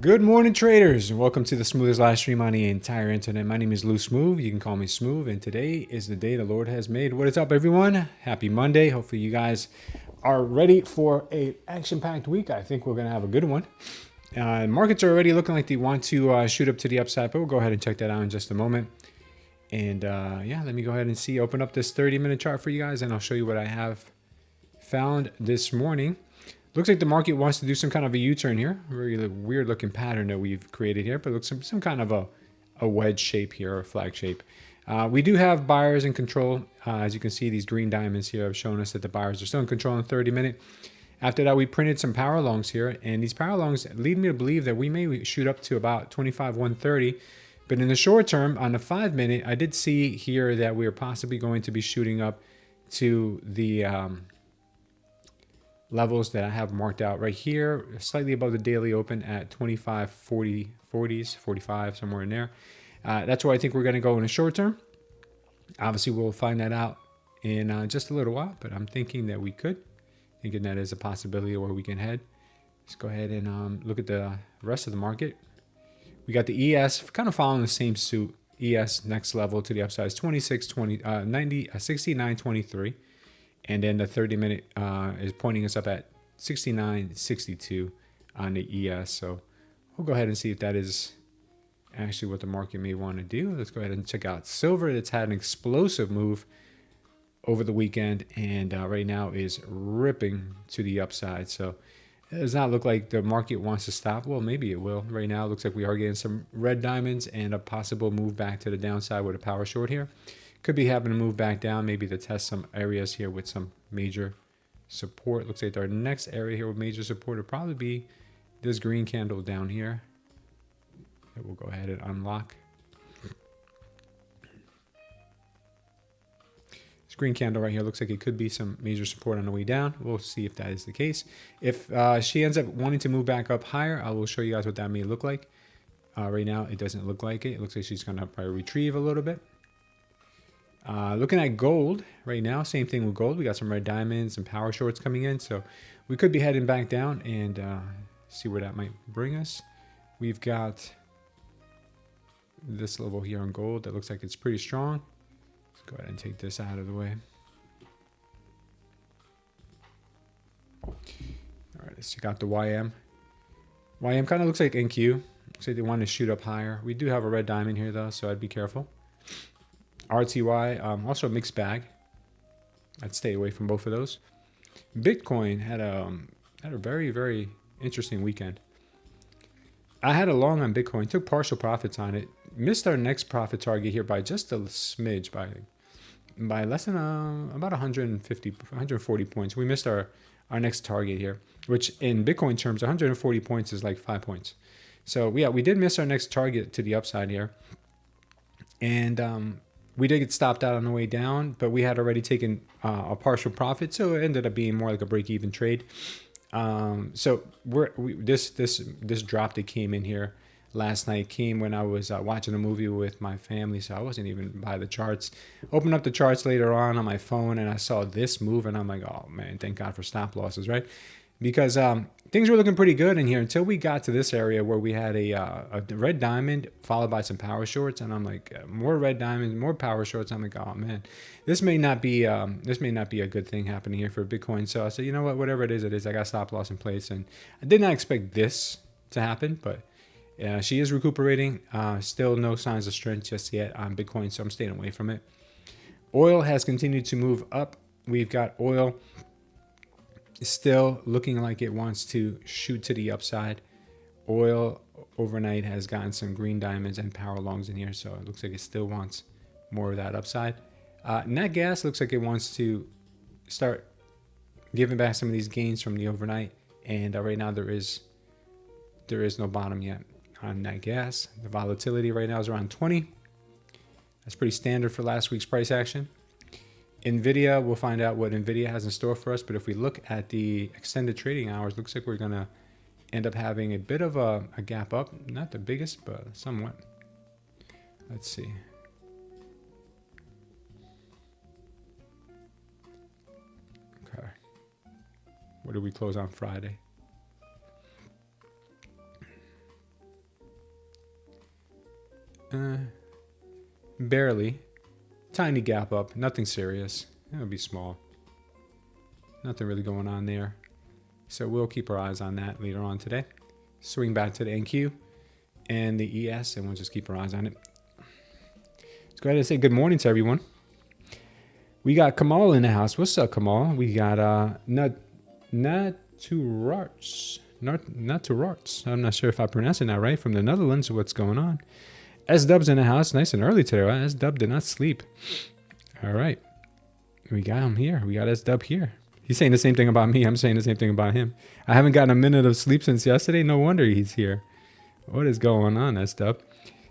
Good morning, traders, and welcome to the smoothest live stream on the entire internet. My name is Lou Smooth. You can call me Smooth, and today is the day the Lord has made. What is up, everyone? Happy Monday. Hopefully you guys are ready for a action-packed week. I think we're going to have a good one. Markets are already looking like they want to shoot up to the upside, but we'll go ahead and check that out in just a moment. And yeah, let me go ahead and open up this 30-minute chart for you guys, and I'll show you what I have found this morning. Looks like the market wants to do some kind of a U-turn here. Very weird looking pattern that we've created here, but it looks some kind of a wedge shape here, or a flag shape. We do have buyers in control. As you can see, these green diamonds here have shown us that the buyers are still in control in 30-minute. After that, we printed some power longs here, and these power longs lead me to believe that we may shoot up to about 25,130. But in the short term, on the 5-minute, I did see here that we are possibly going to be shooting up to the levels that I have marked out right here, slightly above the daily open at 25, 40, 40s, 45, somewhere in there. That's where I think we're going to go in the short term. Obviously, we'll find that out in just a little while, but I'm thinking that we could. Thinking that is a possibility where we can head. Let's go ahead and look at the rest of the market. We got the ES kind of following the same suit. ES next level to the upside is 69.23. And then the 30-minute is pointing us up at 69.62 on the ES. So we'll go ahead and see if that is actually what the market may want to do. Let's go ahead and check out silver. That's had an explosive move over the weekend, and right now is ripping to the upside. So it does not look like the market wants to stop. Well, maybe it will. Right now, it looks like we are getting some red diamonds and a possible move back to the downside with a power short here. Could be having to move back down, maybe to test some areas here with some major support. Looks like our next area here with major support will probably be this green candle down here that we'll go ahead and unlock. This green candle right here looks like it could be some major support on the way down. We'll see if that is the case. If she ends up wanting to move back up higher, I will show you guys what that may look like. Right now, it doesn't look like it. It looks like she's going to probably retrieve a little bit. Looking at gold right now, same thing with gold. We got some red diamonds and power shorts coming in, so we could be heading back down and see where that might bring us. We've got this level here on gold that looks like it's pretty strong. Let's go ahead and take this out of the way. All right, let's check out the YM. YM kind of looks like NQ. Looks like they want to shoot up higher. We do have a red diamond here though, so I'd be careful. RTY, also a mixed bag. I'd stay away from both of those. Bitcoin had a very, very interesting weekend. I had a long on Bitcoin, took partial profits on it, missed our next profit target here by just a smidge, by less than about 140 points. We missed our next target here, which in Bitcoin terms, 140 points is like 5 points. So yeah, we did miss our next target to the upside here. And we did get stopped out on the way down, but we had already taken a partial profit, so it ended up being more like a break-even trade. So this drop that came in here last night came when I was watching a movie with my family, so I wasn't even by the charts. Opened up the charts later on my phone, and I saw this move, and I'm like, oh man, thank God for stop losses, right? Because things were looking pretty good in here until we got to this area where we had a red diamond followed by some power shorts, and I'm like, more red diamonds, more power shorts. I'm like, oh man, this may not be a good thing happening here for Bitcoin. So I said, you know what, whatever it is. I got stop loss in place, and I did not expect this to happen, but she is recuperating. Still no signs of strength just yet on Bitcoin, so I'm staying away from it. Oil has continued to move up. We've got oil still looking like it wants to shoot to the upside. Oil overnight has gotten some green diamonds and power longs in here, so it looks like it still wants more of that upside. Nat gas looks like it wants to start giving back some of these gains from the overnight, and right now there is no bottom yet on nat gas. The volatility right now is around 20. That's pretty standard for last week's price action. NVIDIA, we'll find out what NVIDIA has in store for us, but if we look at the extended trading hours, looks like we're going to end up having a bit of a gap up. Not the biggest, but somewhat. Let's see. Okay. What did we close on Friday? Barely. Tiny gap up. Nothing serious. It'll be small. Nothing really going on there. So we'll keep our eyes on that later on today. Swing back to the NQ and the ES, and we'll just keep our eyes on it. Let's go ahead and say good morning to everyone. We got Kamal in the house. What's up, Kamal? We got Naturarts. I'm not sure if I'm pronouncing that right. From the Netherlands. What's going on? S-Dub's in the house. Nice and early today, right? S-Dub did not sleep. All right. We got him here. We got S-Dub here. He's saying the same thing about me. I'm saying the same thing about him. I haven't gotten a minute of sleep since yesterday. No wonder he's here. What is going on, S-Dub?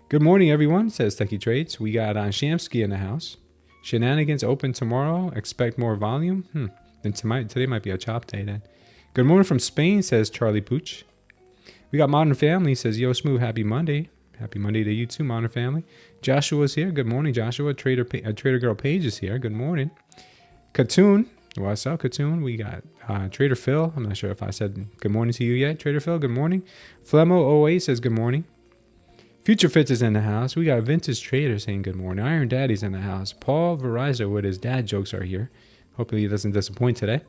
Good morning, everyone, says Techie Trades. We got Shamsky in the house. Shenanigans open tomorrow. Expect more volume. Then today might be a chop day then. Good morning from Spain, says Charlie Pooch. We got Modern Family, says Yo Smooth, happy Monday. Happy Monday to you too, Modern Family. Joshua's here. Good morning, Joshua. Trader Girl Page is here. Good morning. Katoon. What's up, Katoon? We got Trader Phil. I'm not sure if I said good morning to you yet. Trader Phil, good morning. Flemo08 says good morning. Future Fits is in the house. We got Vintage Trader saying good morning. Iron Daddy's in the house. Paul Verizon with his dad jokes are here. Hopefully he doesn't disappoint today.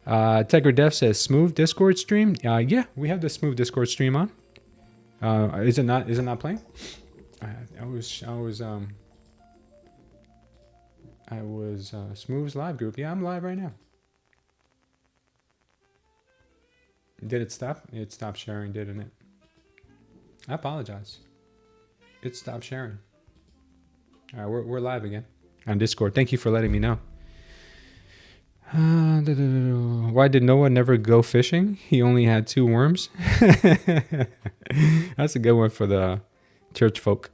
Tegra Def says smooth Discord stream. Yeah, we have the smooth Discord stream on. Is it not playing? I was Smooth's live group. Yeah, I'm live right now. Did it stop? It stopped sharing, didn't it? I apologize. It stopped sharing. All right, we're live again on Discord. Thank you for letting me know. Why did Noah never go fishing? He only had 2 worms. That's a good one for the church folk.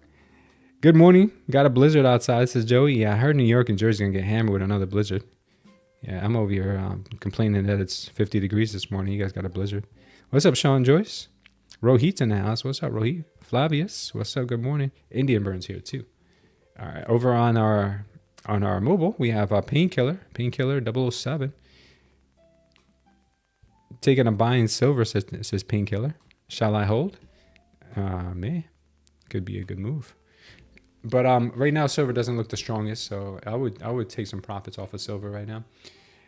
Good morning. Got a blizzard outside, says Joey. Yeah, I heard New York and Jersey going to get hammered with another blizzard. Yeah, I'm over here complaining that it's 50 degrees this morning. You guys got a blizzard. What's up, Sean Joyce? Rohit's in the house. What's up, Rohit? Flavius. What's up? Good morning. Indian Burns here, too. All right, over on our mobile, we have Painkiller 007. Taking a buy in silver, says Painkiller. Shall I hold? Man, could be a good move. But right now, silver doesn't look the strongest, so I would take some profits off of silver right now.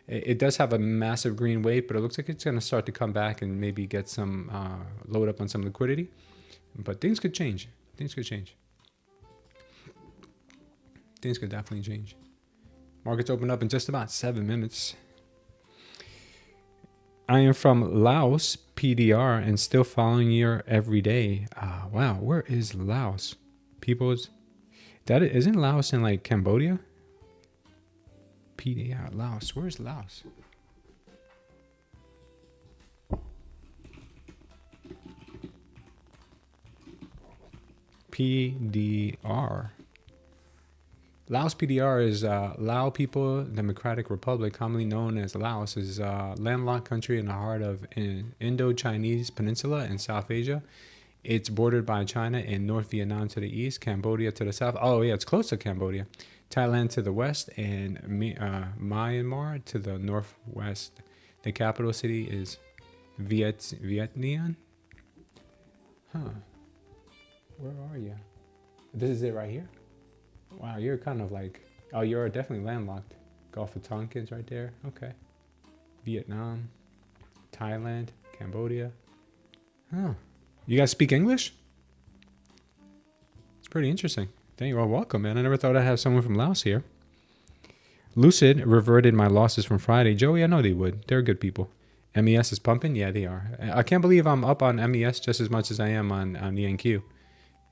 It does have a massive green wave, but it looks like it's going to start to come back and maybe get some load up on some liquidity. But things could change. Things could definitely change. Markets open up in just about 7 minutes. I am from Laos, PDR, and still following you every day. Wow, where is Laos? Isn't Laos in like Cambodia? PDR, Laos. Where's Laos? PDR. Laos PDR is Lao People Democratic Republic, commonly known as Laos, is a landlocked country in the heart of Indo-Chinese Peninsula in South Asia. It's bordered by China and North Vietnam to the east, Cambodia to the south. Oh yeah, it's close to Cambodia. Thailand to the west, and Myanmar to the northwest. The capital city is Viet Minh. Huh. Where are you? This is it right here? Wow, you're kind of like... Oh, you're definitely landlocked. Gulf of Tonkin's right there. Okay. Vietnam. Thailand. Cambodia. Huh. You guys speak English? It's pretty interesting. Thank you. Well, welcome, man. I never thought I'd have someone from Laos here. Lucid reverted my losses from Friday. Joey, I know they would. They're good people. MES is pumping? Yeah, they are. I can't believe I'm up on MES just as much as I am on the NQ.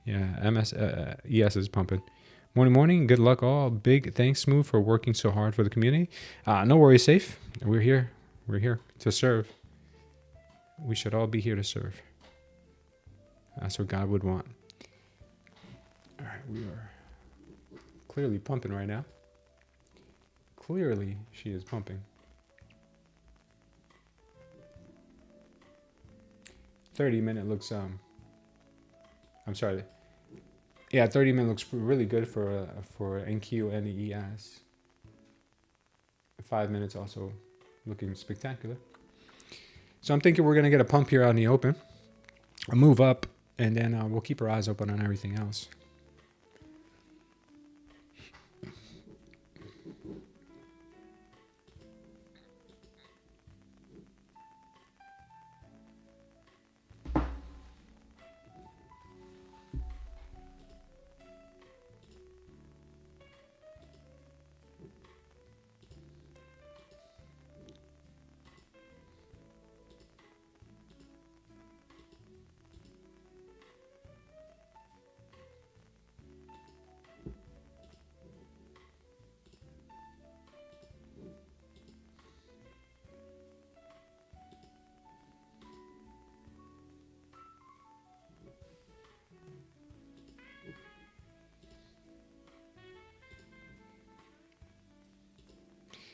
Yeah, ES is pumping. Morning. Good luck all. Big thanks, Smooth, for working so hard for the community. No worries, Safe. We're here. We're here to serve. We should all be here to serve. That's what God would want. All right, we are clearly pumping right now. Clearly, she is pumping. 30-minute looks, I'm sorry. Yeah, 30-minute looks really good for NQ and the ES. 5 minutes also looking spectacular. So I'm thinking we're going to get a pump here out in the open. A move up, and then we'll keep our eyes open on everything else.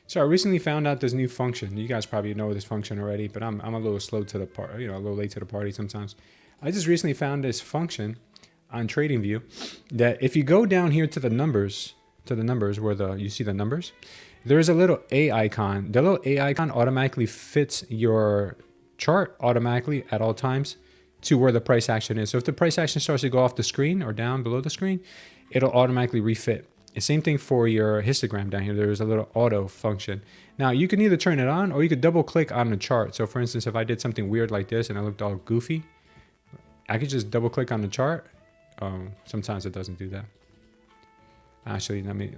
So I recently found out this new function. You guys probably know this function already, but I'm a little slow to the part, a little late to the party sometimes. I just recently found this function on TradingView that if you go down here to the numbers where you see the numbers, there's a little A icon. The little A icon automatically fits your chart automatically at all times to where the price action is. So if the price action starts to go off the screen or down below the screen, it'll automatically refit. The same thing for your histogram down here. There's a little auto function. Now you can either turn it on or you could double click on the chart. So for instance, if I did something weird like this and I looked all goofy, I could just double click on the chart. Sometimes it doesn't do that. Actually, let me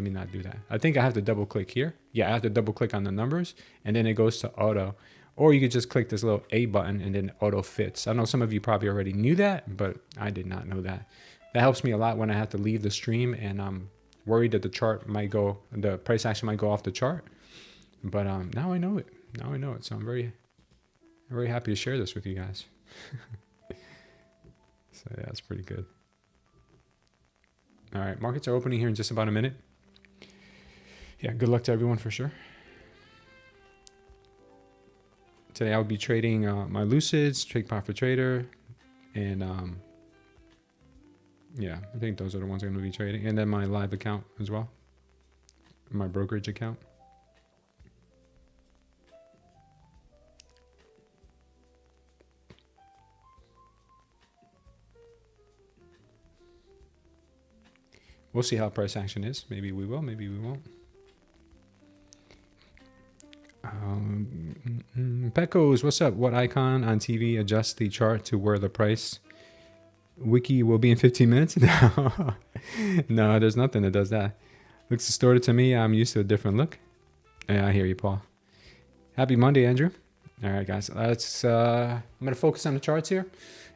not do that. I think I have to double click here. Yeah, I have to double click on the numbers and then it goes to auto. Or you could just click this little A button and then auto fits. I know some of you probably already knew that, but I did not know that. That helps me a lot when I have to leave the stream and I'm worried that the price action might go off the chart. But now I know it. Now I know it. So I'm very, very happy to share this with you guys. So yeah, that's pretty good. All right, markets are opening here in just about a minute. Yeah, good luck to everyone for sure. Today I'll be trading my Lucids, Trade Profit Trader, and yeah, I think those are the ones I'm going to be trading. And then my live account as well, my brokerage account. We'll see how price action is. Maybe we will, maybe we won't. Pecos, what's up? What icon on TV adjusts the chart to where the price wiki will be in 15 minutes? No, no, there's nothing that does that. Looks distorted to me. I'm used to a different look. Yeah, I hear you, Paul. Happy Monday, Andrew. All right, guys. Let's. I'm gonna focus on the charts here,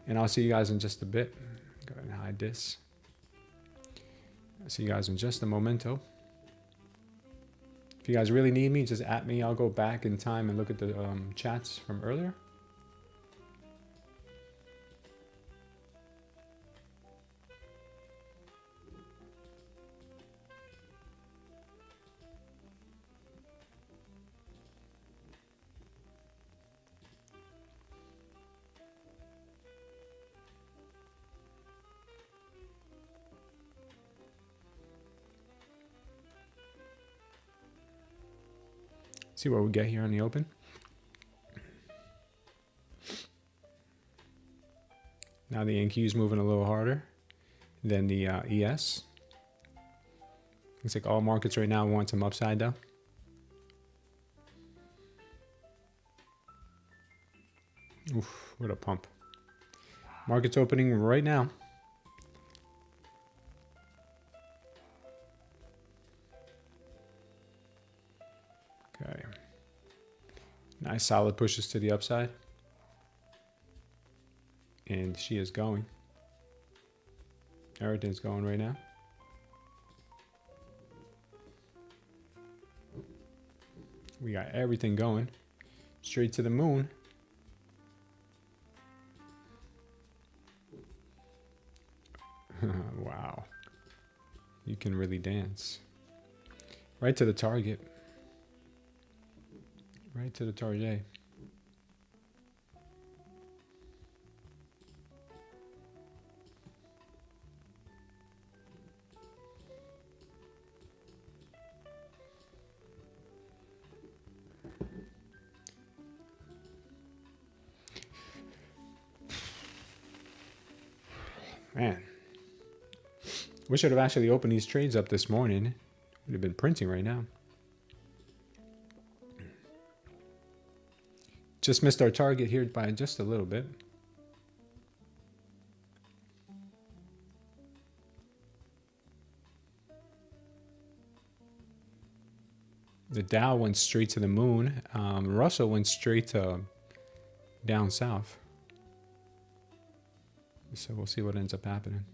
and I'll see you guys in just a bit. Go ahead and hide this. I'll see you guys in just a momento. If you guys really need me, just at me. I'll go back in time and look at the chats from earlier. See what we get here on the open. Now the NQ is moving a little harder than the ES. Looks like all markets right now want some upside though. Oof, what a pump. Market's opening right now. Okay. Nice solid pushes to the upside. And she is going. Everything's going right now. We got everything going. Straight to the moon. Wow. You can really dance. Right to the target. Right to the target. Man. Wish I'd have actually opened these trades up this morning. Would have been printing right now. Just missed our target here by just a little bit. The Dow went straight to the moon. Russell went straight to down south. So we'll see what ends up happening.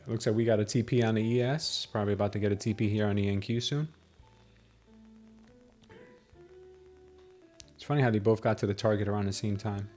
Looks like we got a TP on the ES. Probably about to get a TP here on the NQ soon. It's funny how they both got to the target around the same time.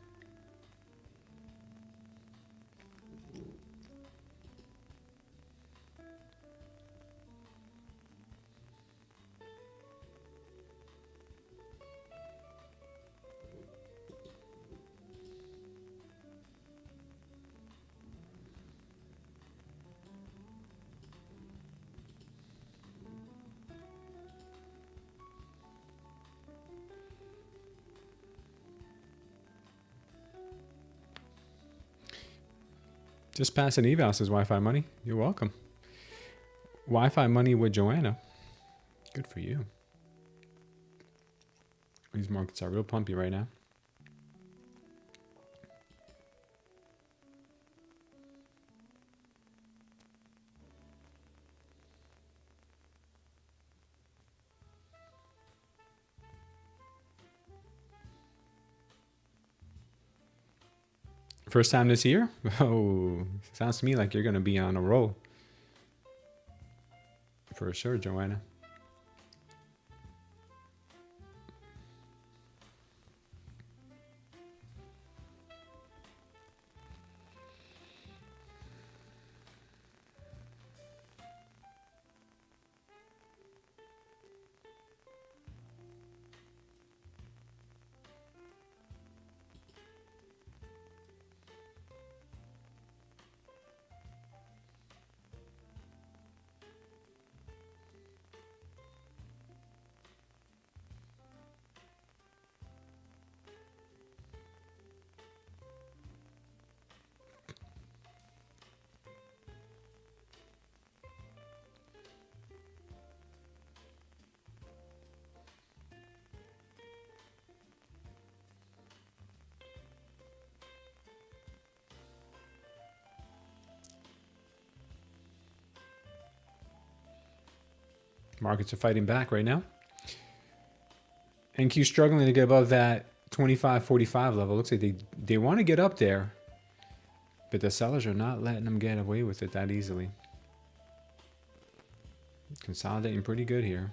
Just passing eval, says Wi-Fi Money. You're welcome. Wi-Fi Money with Joanna. Good for you. These markets are real pumpy right now. First time this year? Oh, sounds to me like you're going to be on a roll. For sure, Joanna. Markets are fighting back right now. NQ struggling to get above that 25.45 level. Looks like they want to get up there, but the sellers are not letting them get away with it that easily. Consolidating pretty good here.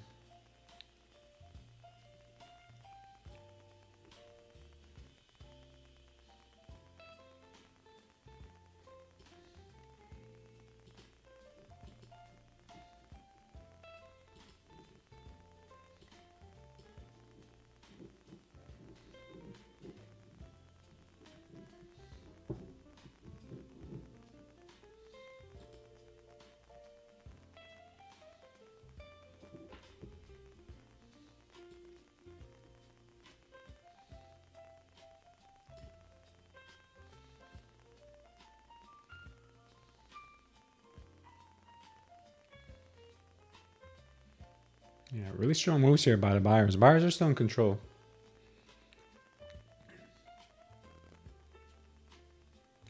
Yeah, really strong moves here by the buyers. Buyers are still in control.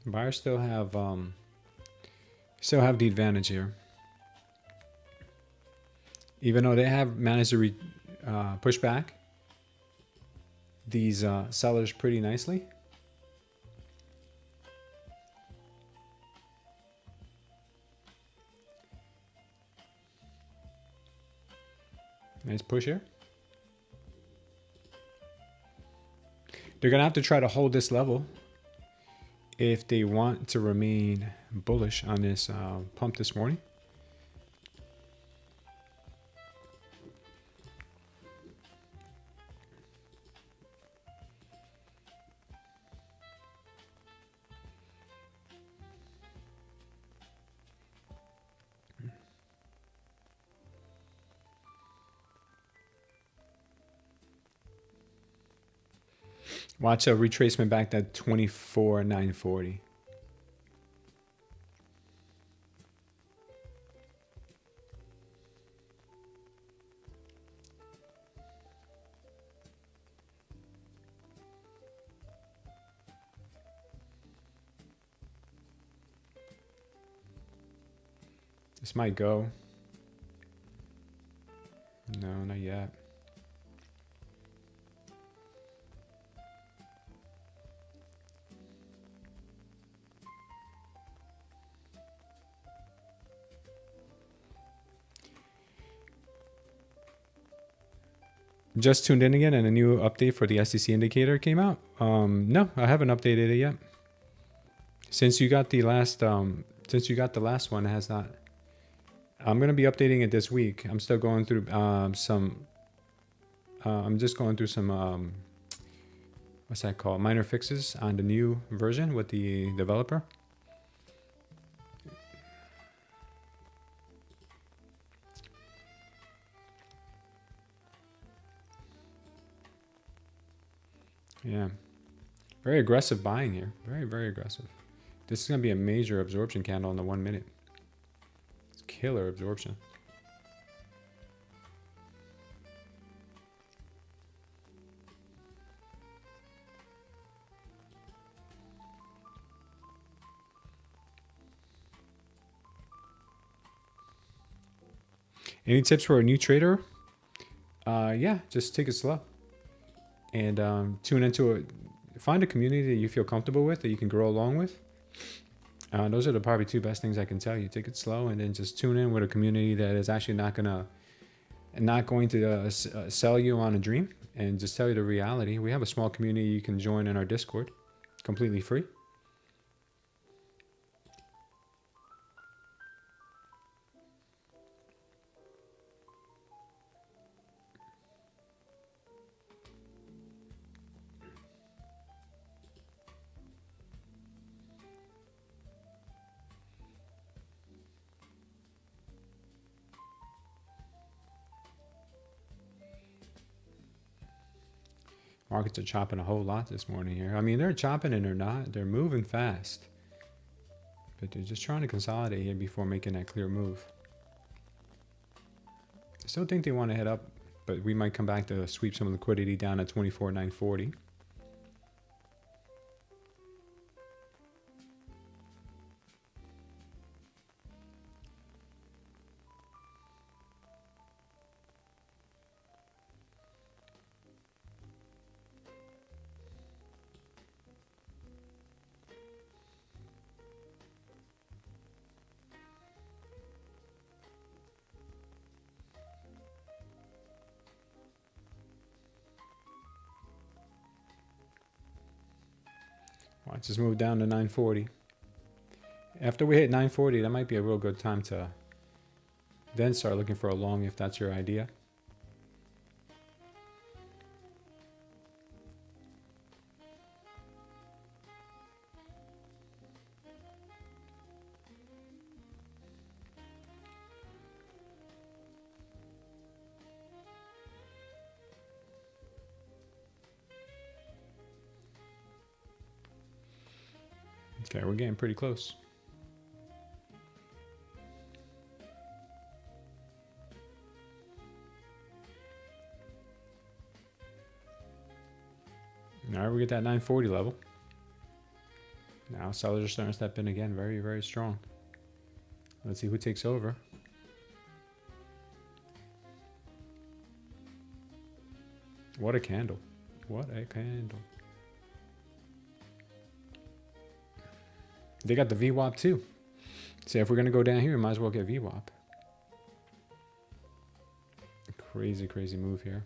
Buyers still have the advantage here. Even though they have managed to push back these sellers pretty nicely. Nice push here. They're going to have to try to hold this level if they want to remain bullish on this pump this morning. Watch a retracement back to 24,940. This might go. No, not yet. Just tuned in again, and a new update for the STC indicator came out. No, I haven't updated it yet. Since you got the last one, it has not. I'm gonna be updating it this week. I'm still going through some. I'm just going through some what's that called? Minor fixes on the new version with the developer. Yeah, very aggressive buying here. Very, very aggressive. This is gonna be a major absorption candle in the 1 minute. It's killer absorption. Any tips for a new trader? Yeah, just take it slow and tune into it. Find a community that you feel comfortable with, that you can grow along with. Those are the probably two best things I can tell you. Take it slow, and then just tune in with a community that is actually not going to sell you on a dream, and just tell you the reality. We have a small community you can join in our Discord, completely free. Markets are chopping a whole lot this morning here. I mean, they're chopping and they're moving fast. But they're just trying to consolidate here before making that clear move. I still think they want to head up, but we might come back to sweep some liquidity down at 24,940. Watch this move down to 940. After we hit 940, that might be a real good time to then start looking for a long if that's your idea. Okay, we're getting pretty close. All right, we get that 940 level. Now sellers are starting to step in again, very, very strong. Let's see who takes over. What a candle. What a candle. They got the VWAP too. So if we're going to go down here, we might as well get VWAP. Crazy, crazy move here.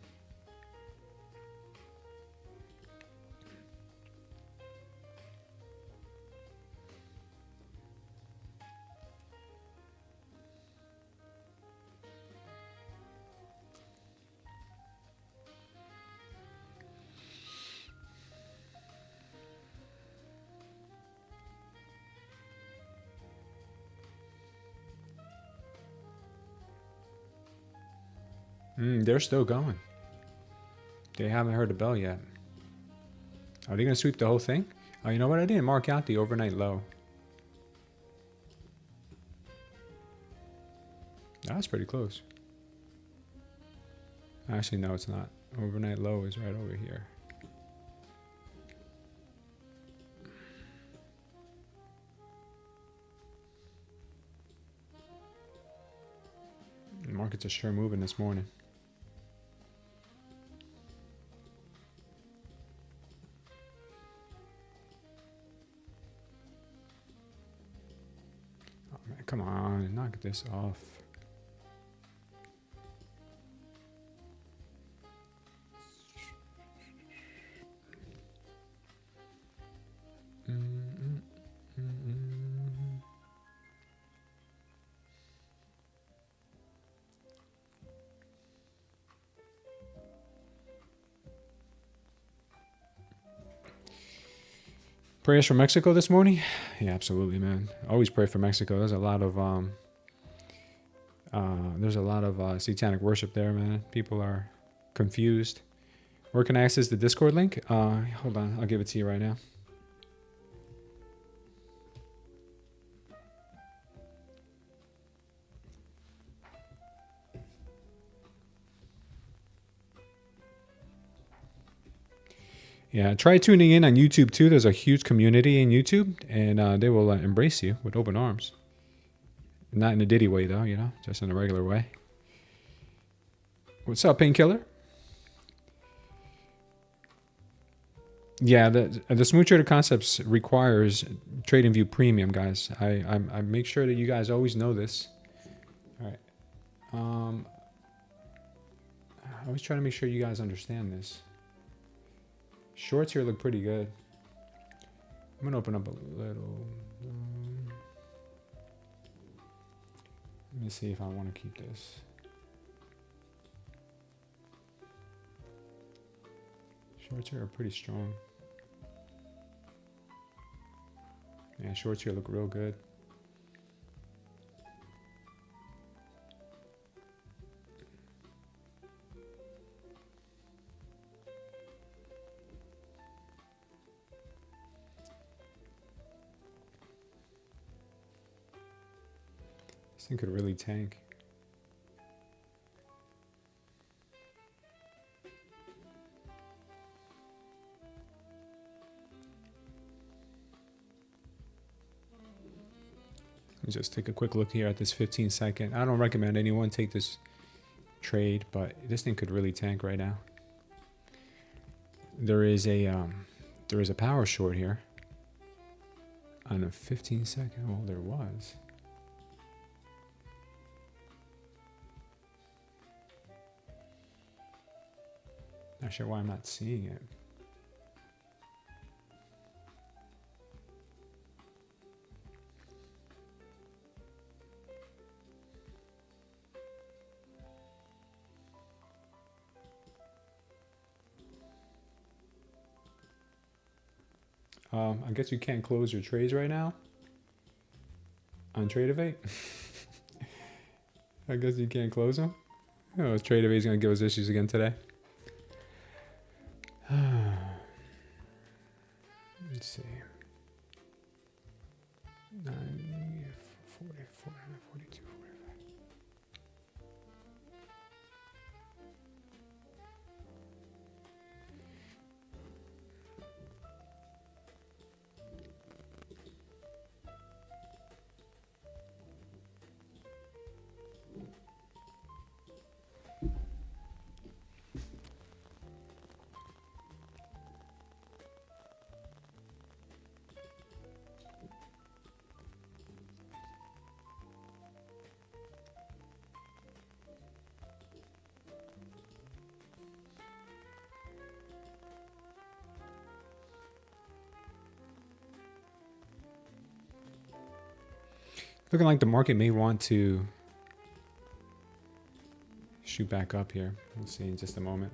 They're still going. They haven't heard the bell yet. Are they going to sweep the whole thing? Oh, you know what? I didn't mark out the overnight low. That's pretty close. Actually, no, it's not. Overnight low is right over here. The markets are sure moving this morning. Oh man, come on, knock this off. Prayers for Mexico this morning? Yeah, absolutely, man. Always pray for Mexico. There's a lot of satanic worship there, man. People are confused. Where can I access the Discord link? Hold on, I'll give it to you right now. Yeah, try tuning in on YouTube too. There's a huge community in YouTube, and they will embrace you with open arms. Not in a Diddy way, though, you know, just in a regular way. What's up, Painkiller? Yeah, the Smooth Trader Concepts requires TradingView Premium, guys. I make sure that you guys always know this. All right. I always try to make sure you guys understand this. Shorts here look pretty good. I'm gonna open up a little. Let me see if I want to keep this. Shorts here are pretty strong. Yeah, shorts here look real good. This thing could really tank. Let me just take a quick look here at this 15-second. I don't recommend anyone take this trade, but this thing could really tank right now. There is a power short here on a 15-second. Well, there was. Not sure why I'm not seeing it. I guess you can't close your trades right now on Tradeify. I guess you can't close them. Oh, Tradeify is going to give us issues again today. Let's see. 9, 44, 42, 45. Looking like the market may want to shoot back up here. We'll see in just a moment.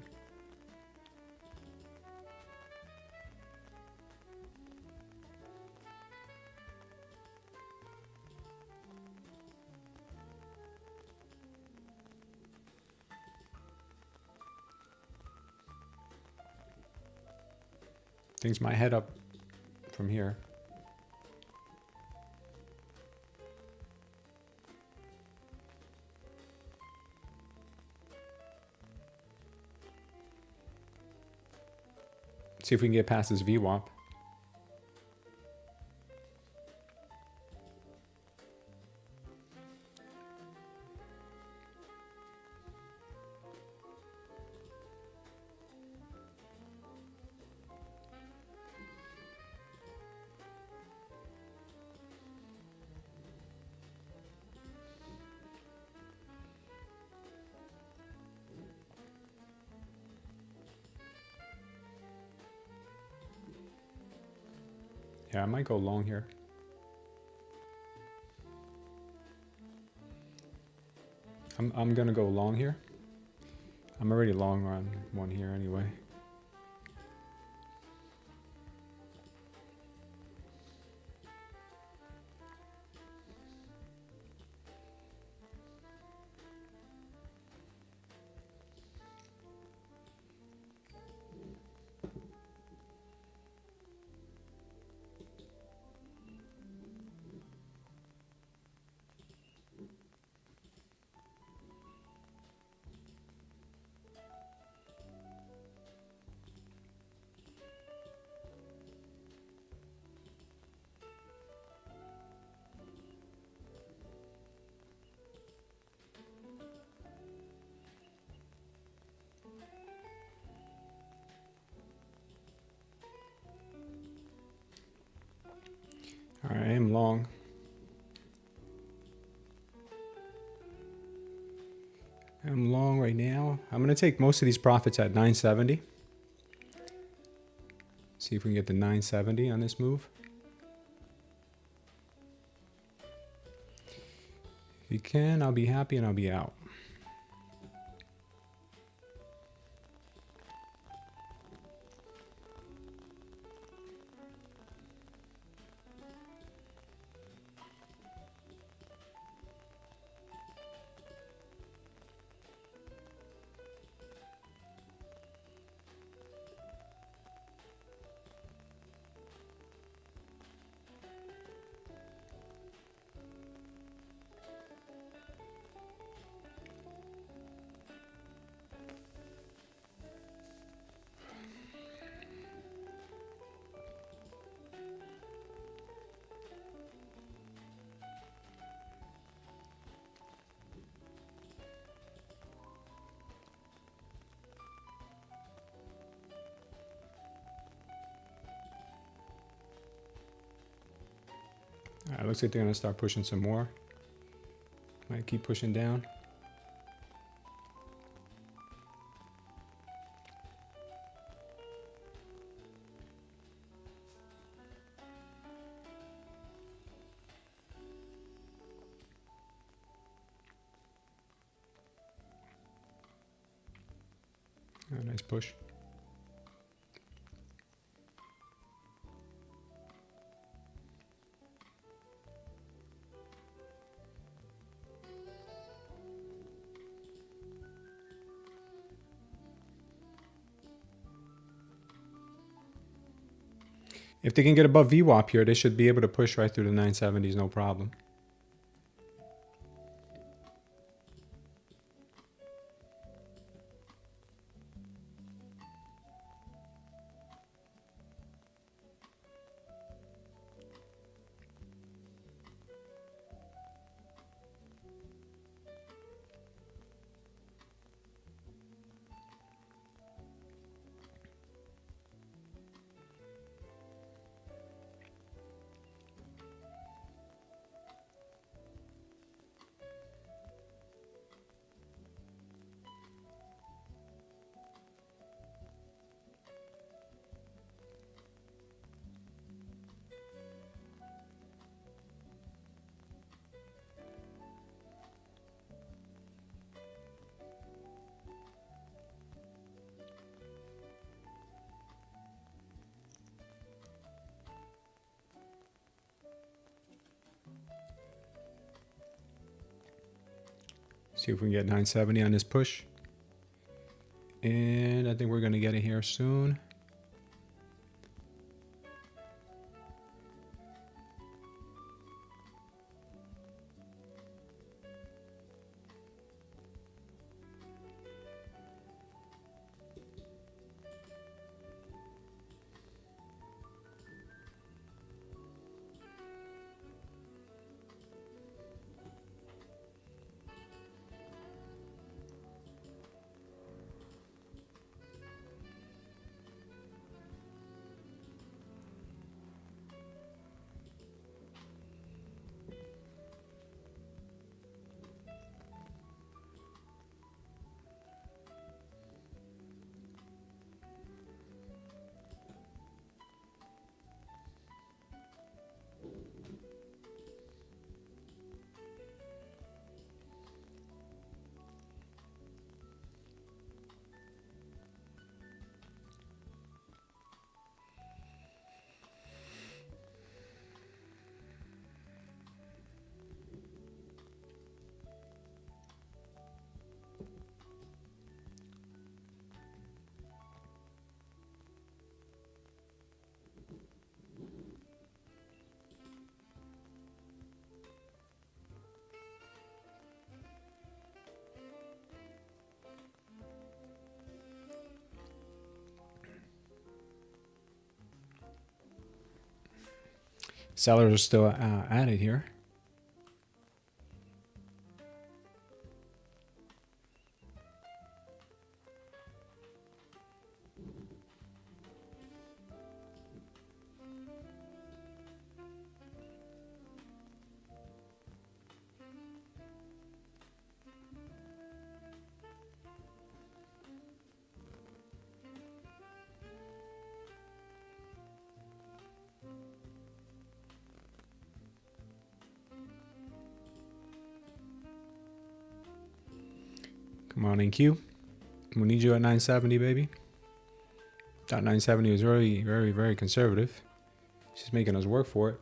Things might head up from here. See if we can get past this VWAP. Yeah, I might go long here. I'm gonna go long here. I'm already long on one here anyway. All right, I am long. I'm long right now. I'm going to take most of these profits at 970. See if we can get the 970 on this move. If you can, I'll be happy and I'll be out. All right, looks like they're going to start pushing some more. Might keep pushing down. Oh, nice push. If they can get above VWAP here, they should be able to push right through the 970s, no problem. See if we can get 970 on this push. And I think we're going to get it here soon. Sellers are still at it here. Come on, NQ. We need you at 970, baby. That 970 was really very, very conservative. She's making us work for it.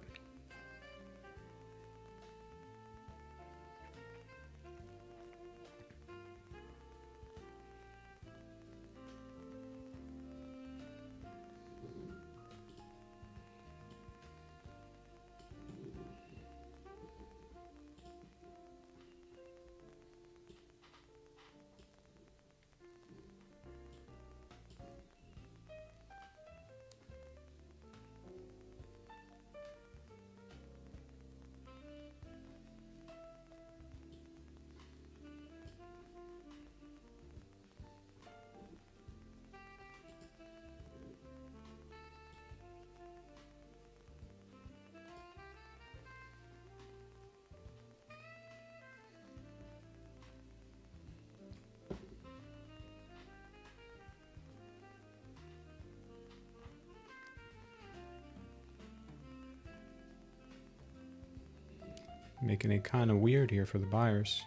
Making it kind of weird here for the buyers.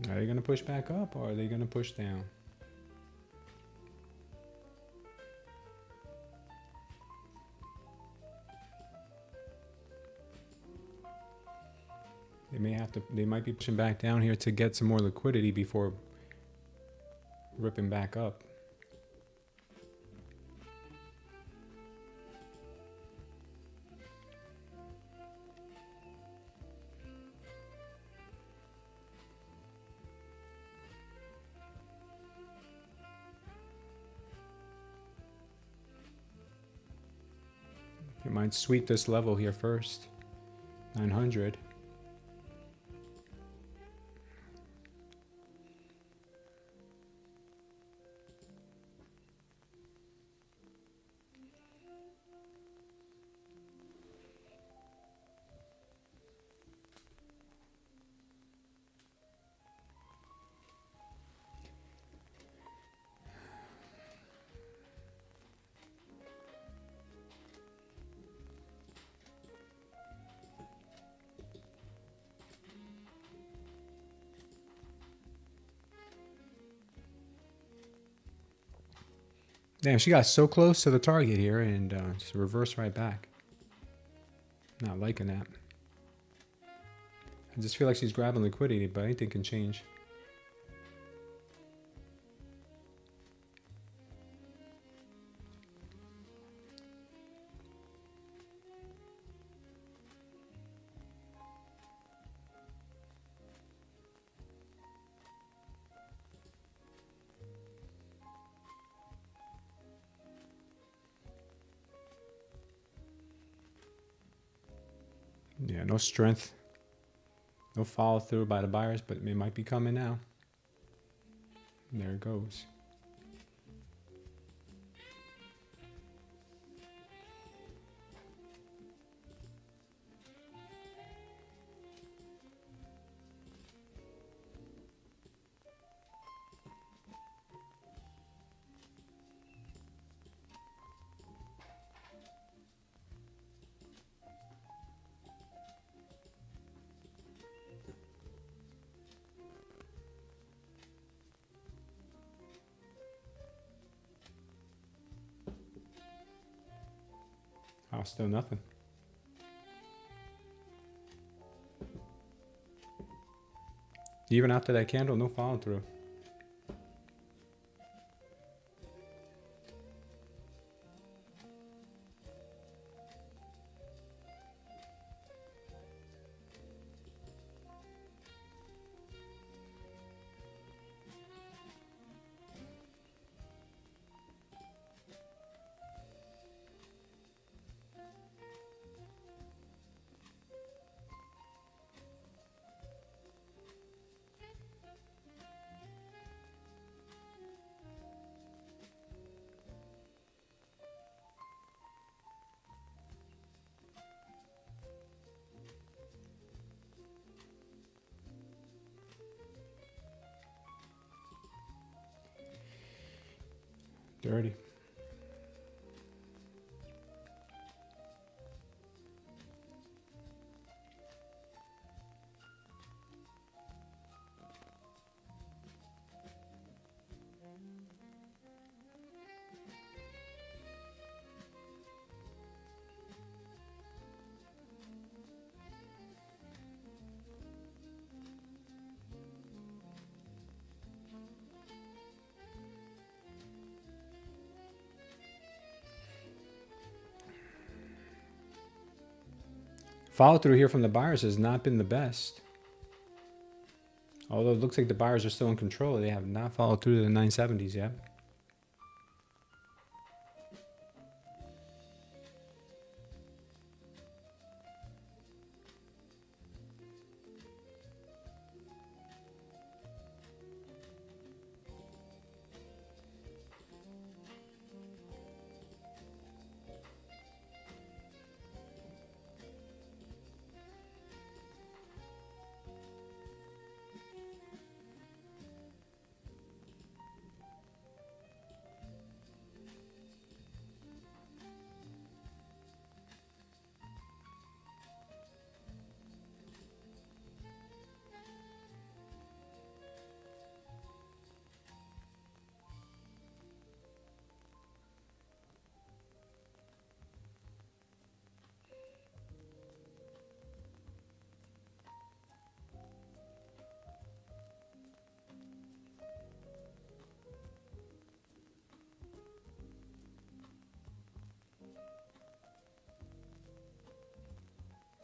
Are they going to push back up or are they going to push down? They might be pushing back down here to get some more liquidity before ripping back up. It might sweep this level here first, 900. Damn, she got so close to the target here and just reversed right back. Not liking that. I just feel like she's grabbing liquidity, but anything can change. Yeah, no strength. No follow through by the buyers, but it might be coming now. And there it goes. Oh, still nothing. Even after that candle, no follow through. Dirty. Follow through here from the buyers has not been the best. Although it looks like the buyers are still in control, they have not followed through to the 970s yet.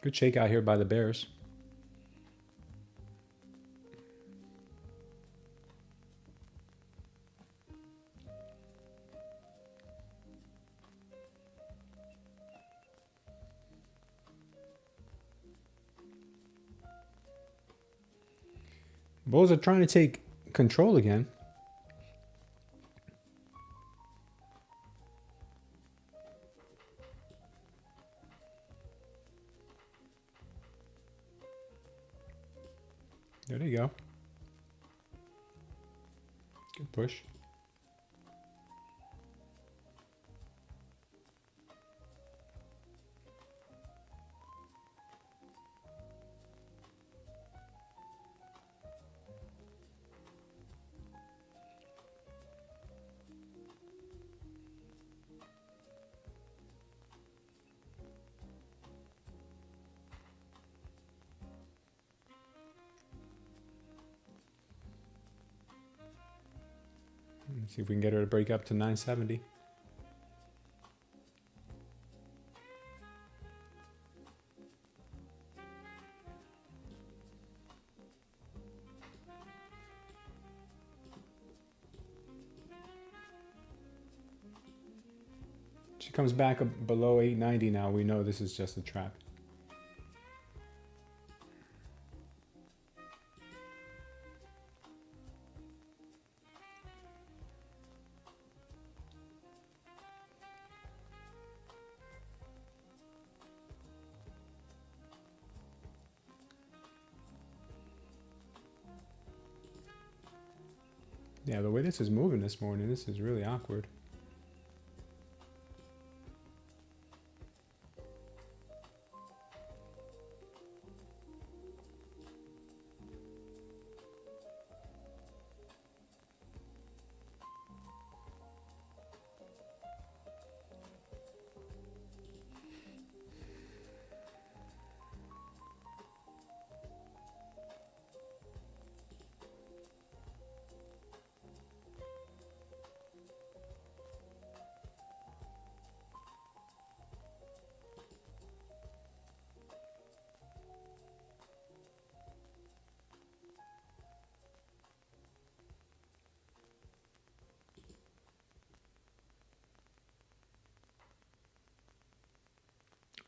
Good shakeout here by the bears. Bulls are trying to take control again. There you go. Good push. Let's see if we can get her to break up to 970. She comes back up below 890 now. We know this is just a trap. Yeah, the way this is moving this morning, this is really awkward.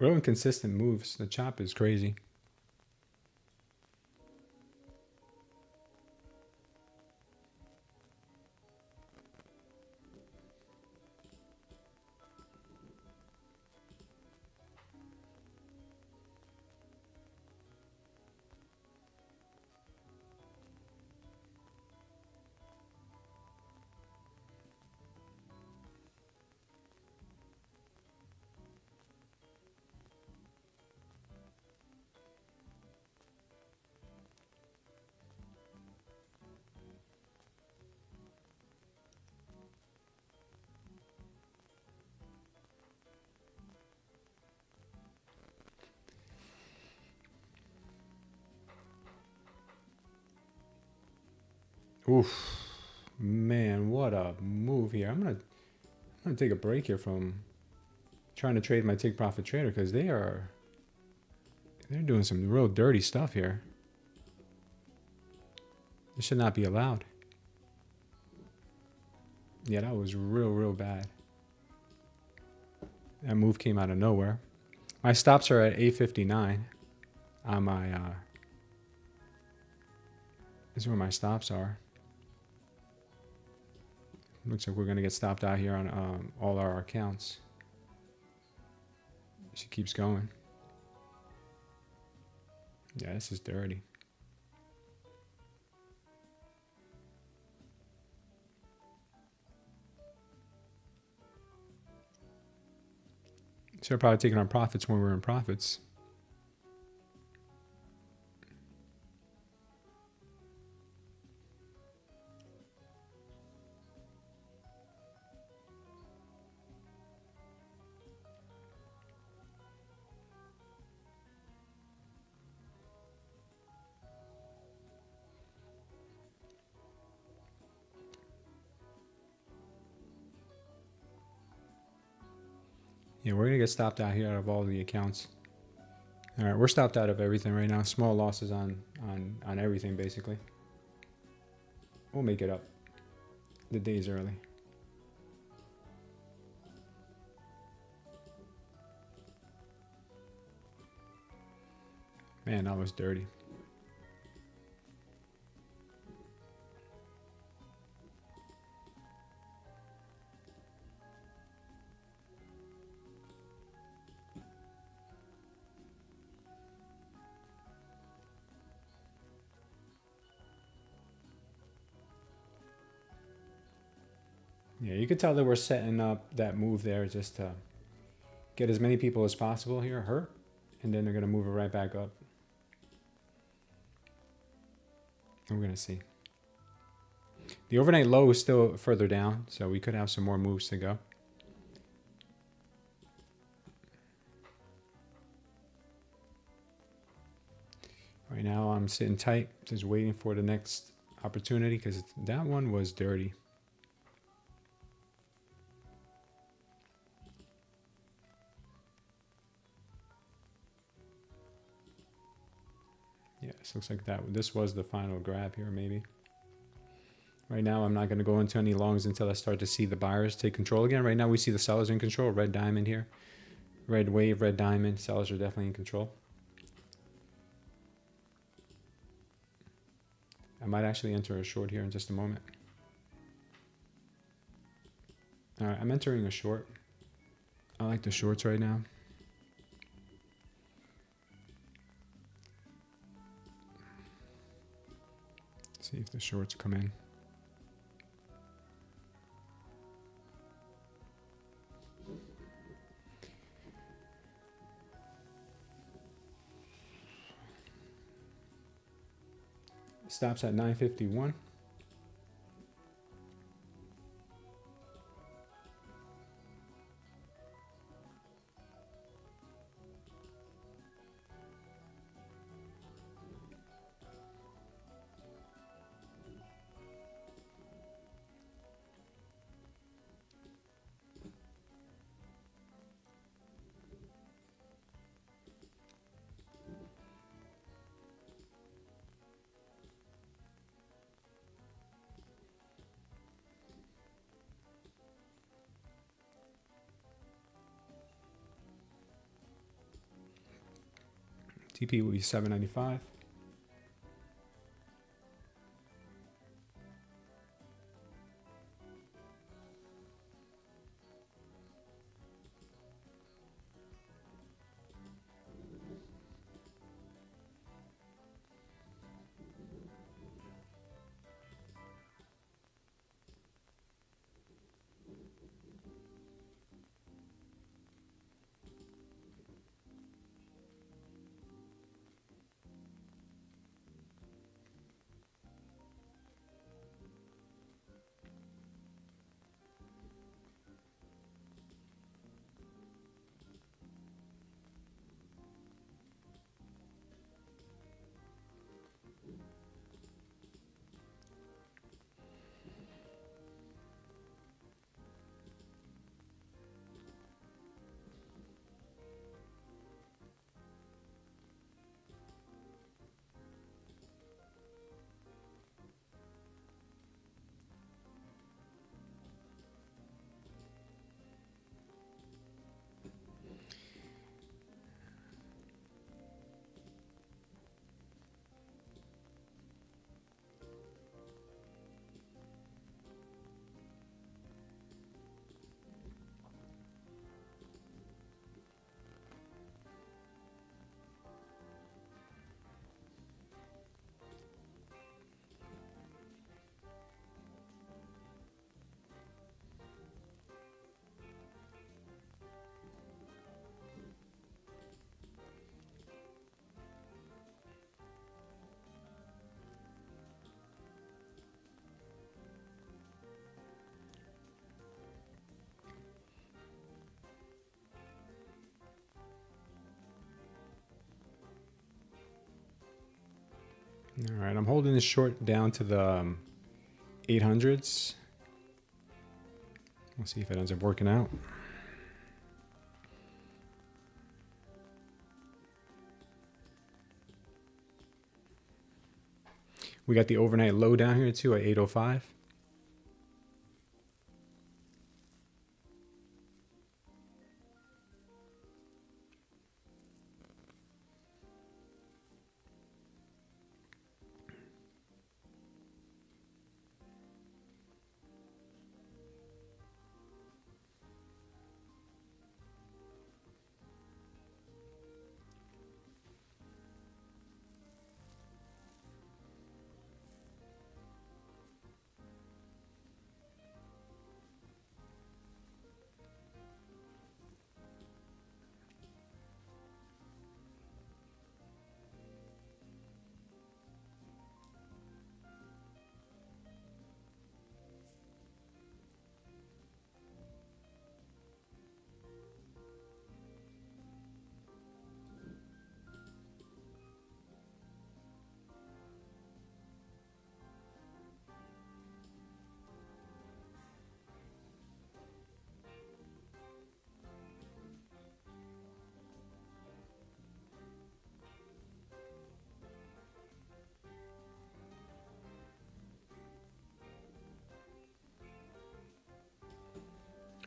Real inconsistent moves. The chop is crazy. Oof, man, what a move here. I'm gonna take a break here from trying to trade my take profit trader because They're doing some real dirty stuff here. This should not be allowed. Yeah, that was real bad. That move came out of nowhere. My stops are at 859 on my this is where my stops are. Looks like we're gonna get stopped out here on all our accounts. She keeps going. Yeah, this is dirty. So we're probably taking our profits when we're in profits. Yeah, we're gonna get stopped out here out of all the accounts. All right, we're stopped out of everything right now. Small losses on everything basically. We'll make it up. The day's early. Man, that was dirty. Yeah, you could tell that we're setting up that move there just to get as many people as possible here hurt, and then they're going to move it right back up. And we're going to see. The overnight low is still further down, so we could have some more moves to go. Right now I'm sitting tight, just waiting for the next opportunity because that one was dirty. Yeah, this looks like this was the final grab here, maybe. Right now, I'm not going to go into any longs until I start to see the buyers take control again. Right now, we see the sellers in control. Red diamond here. Red wave, red diamond. Sellers are definitely in control. I might actually enter a short here in just a moment. All right, I'm entering a short. I like the shorts right now. See if the shorts come in. Stops at 951. TP will be 795. All right, I'm holding this short down to the 800s. We'll see if it ends up working out. We got the overnight low down here too at 805.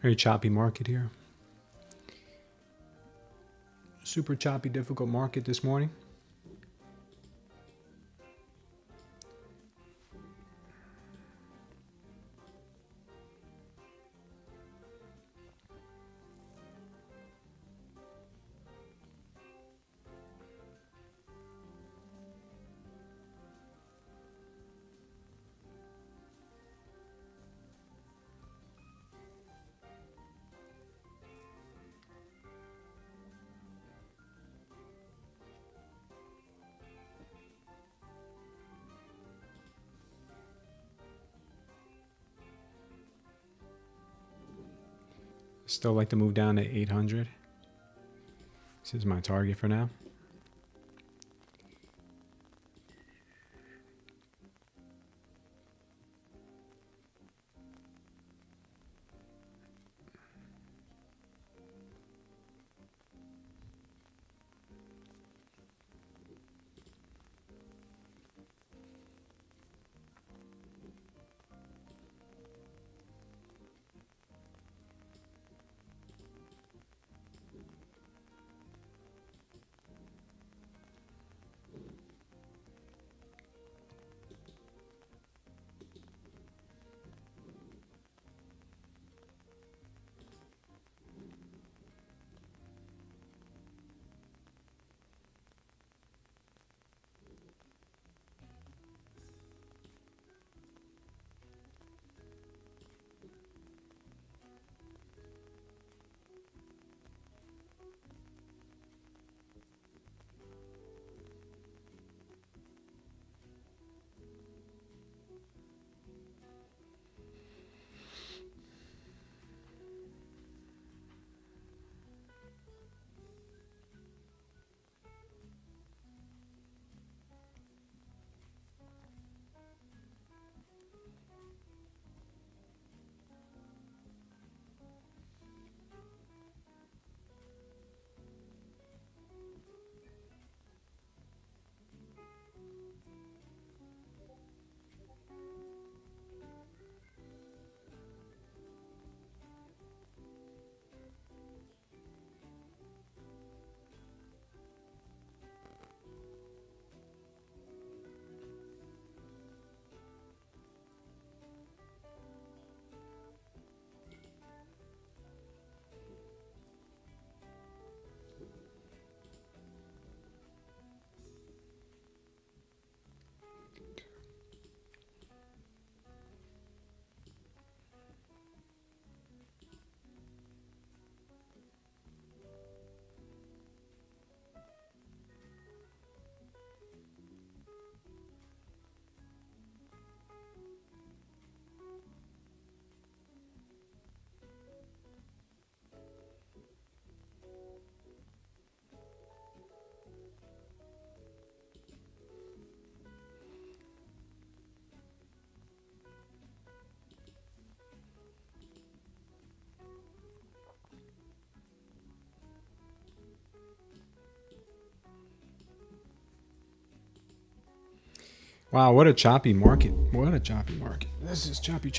Very choppy market here. Super choppy, difficult market this morning. Still like to move down to 800. This is my target for now. Wow, what a choppy market. What a choppy market. This is choppy.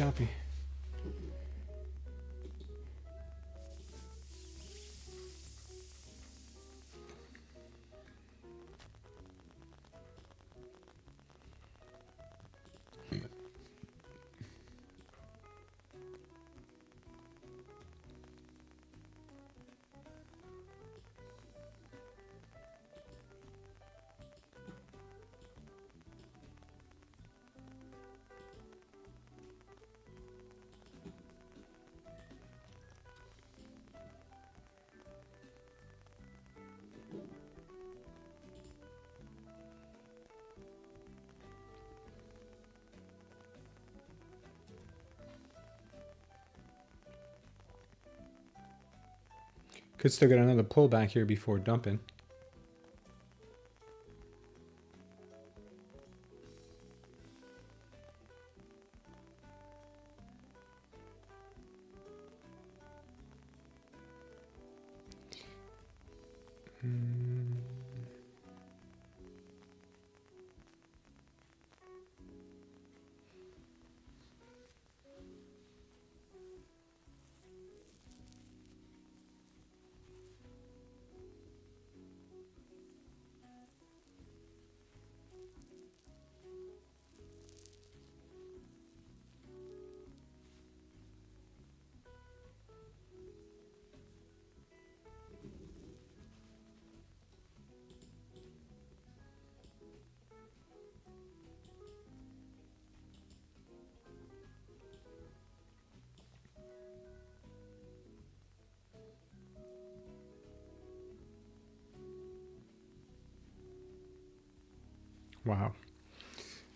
Could still get another pullback here before dumping.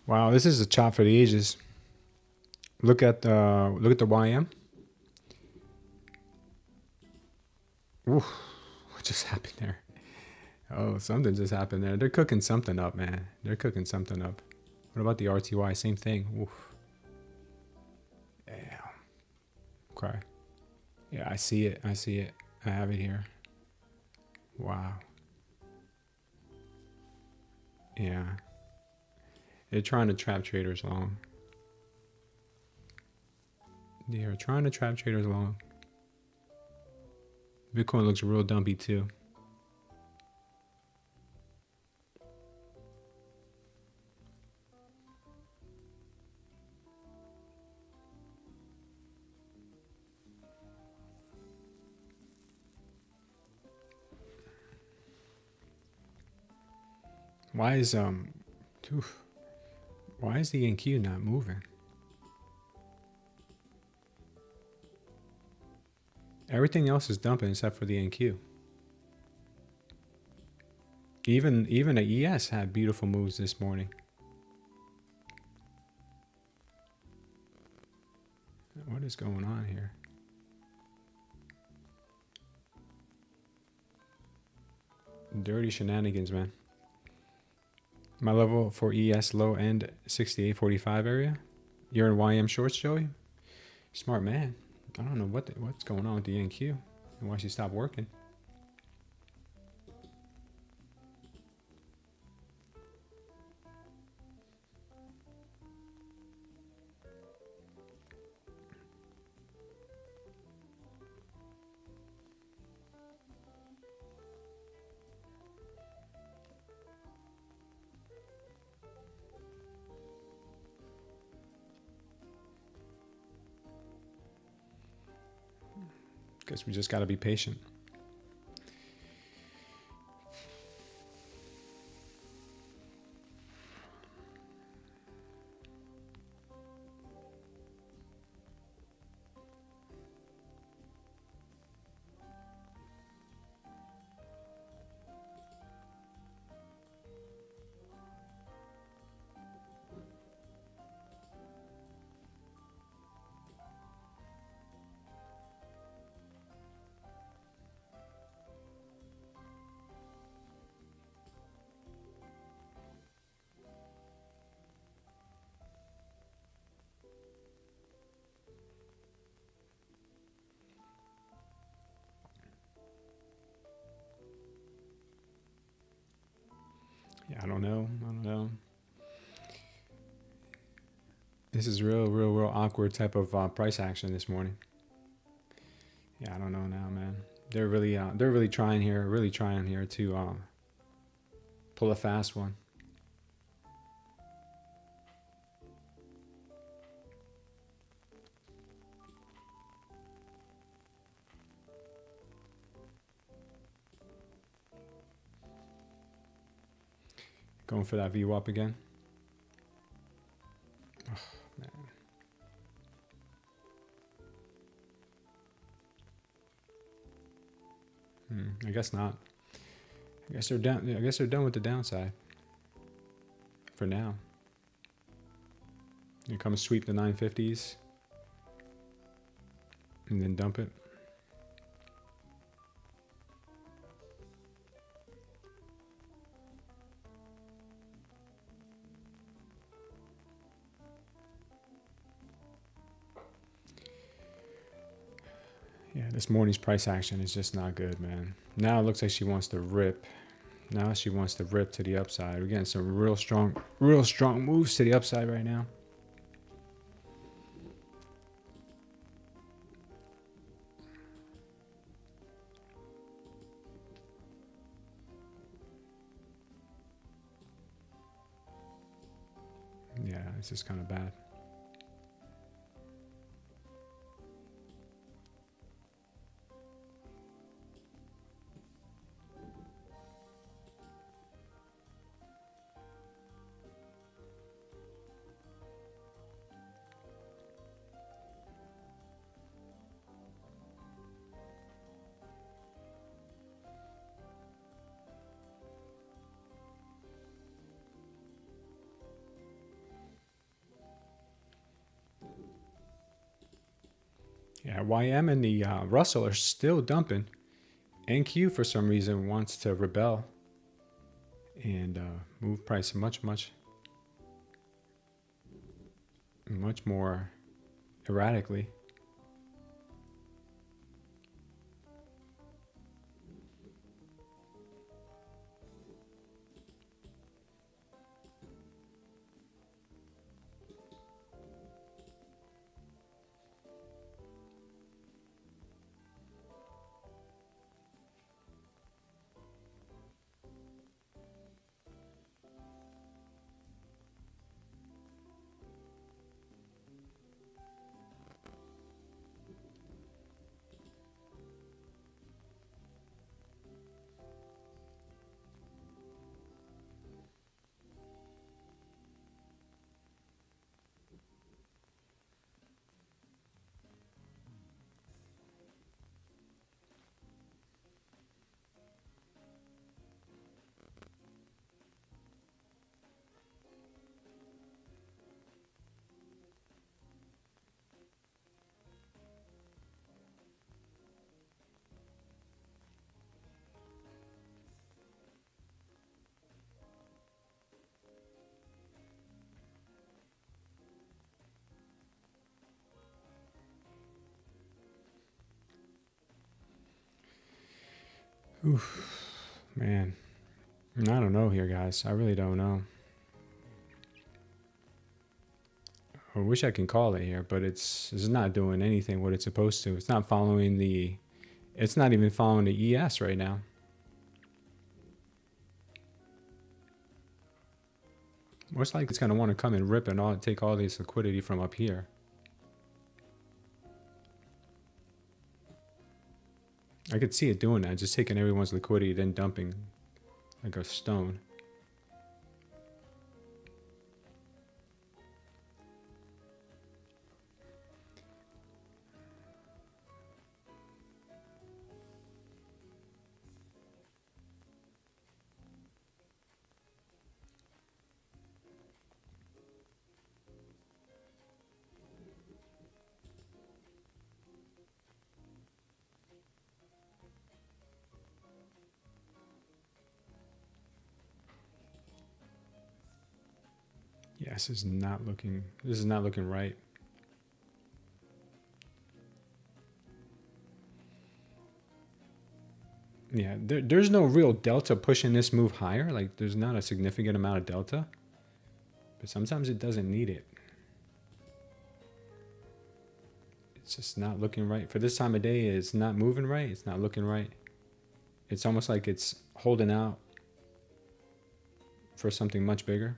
Wow, this is a chop for the ages. Look at the YM. Ooh, what just happened there? Oh, something just happened there. They're cooking something up, man. They're cooking something up. What about the RTY? Same thing. Oof. Damn. Okay. Yeah, I see it. I have it here. Wow. Yeah. They're trying to trap traders long. They are trying to trap traders long. Bitcoin looks real dumpy too. Why is the NQ not moving? Everything else is dumping except for the NQ. Even the ES had beautiful moves this morning. What is going on here? Dirty shenanigans, man. My level for ES low end 68.45 area. You're in YM shorts, Joey? Smart man. I don't know what's going on with the NQ and why she stopped working. Guess we just got to be patient. Yeah, I don't know. This is real awkward type of price action this morning. Yeah, I don't know now, man. They're really trying here, to pull a fast one. Going for that VWAP again. Oh, man. I guess not. I guess they're down. I guess they're done with the downside for now. You come sweep the 950s and then dump it. Yeah, this morning's price action is just not good, man. Now it looks like she wants to rip. Now she wants to rip to the upside. We're getting some real strong moves to the upside right now. Yeah, it's just kind of bad. Yeah, YM and the Russell are still dumping. NQ for some reason wants to rebel and move price much more erratically. Oof, man. I don't know here, guys. I really don't know. I wish I can call it here, but it's not doing anything what it's supposed to. It's not following the, it's not even following the ES right now. Most likely it's going to want to come and rip and take all this liquidity from up here. I could see it doing that, just taking everyone's liquidity, then dumping like a stone. Yeah, this is not looking right. Yeah, there's no real delta pushing this move higher. Like, there's not a significant amount of delta. But sometimes it doesn't need it. It's just not looking right. For this time of day, it's not moving right. It's not looking right. It's almost like it's holding out for something much bigger.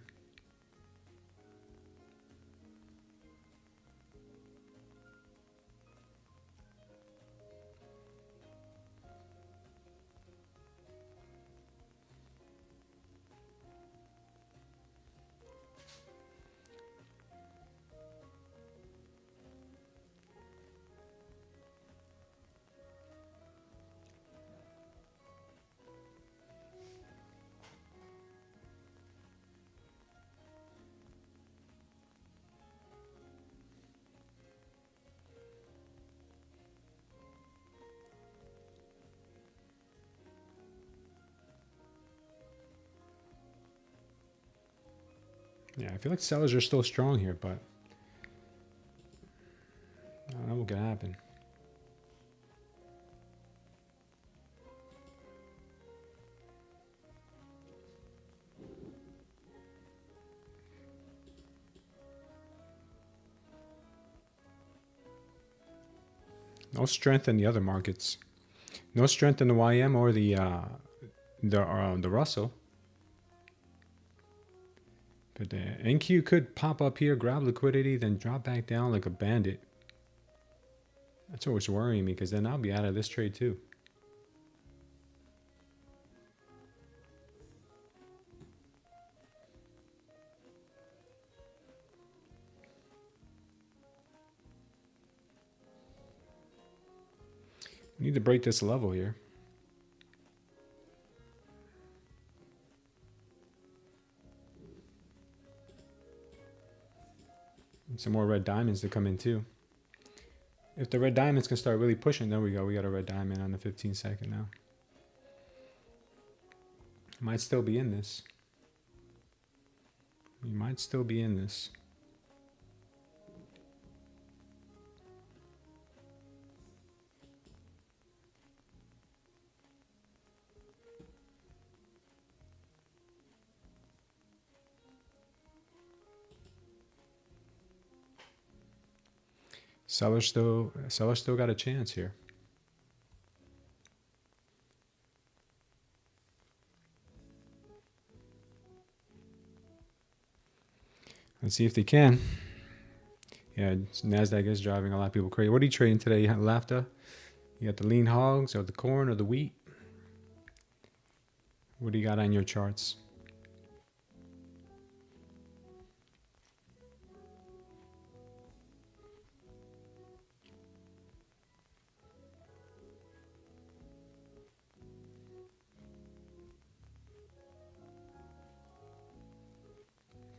Yeah, I feel like sellers are still strong here, but I don't know what can happen. No strength in the other markets. No strength in the YM or the Russell. But the NQ could pop up here, grab liquidity, then drop back down like a bandit. That's always worrying me, because then I'll be out of this trade too. We need to break this level here. And some more red diamonds to come in too. If the red diamonds can start really pushing, there we go. We got a red diamond on the 15-second now. Might still be in this. We might still be in this. Sellers still got a chance here. Let's see if they can. Yeah, Nasdaq is driving a lot of people crazy. What are you trading today, Lafta? You got the lean hogs or the corn or the wheat? What do you got on your charts?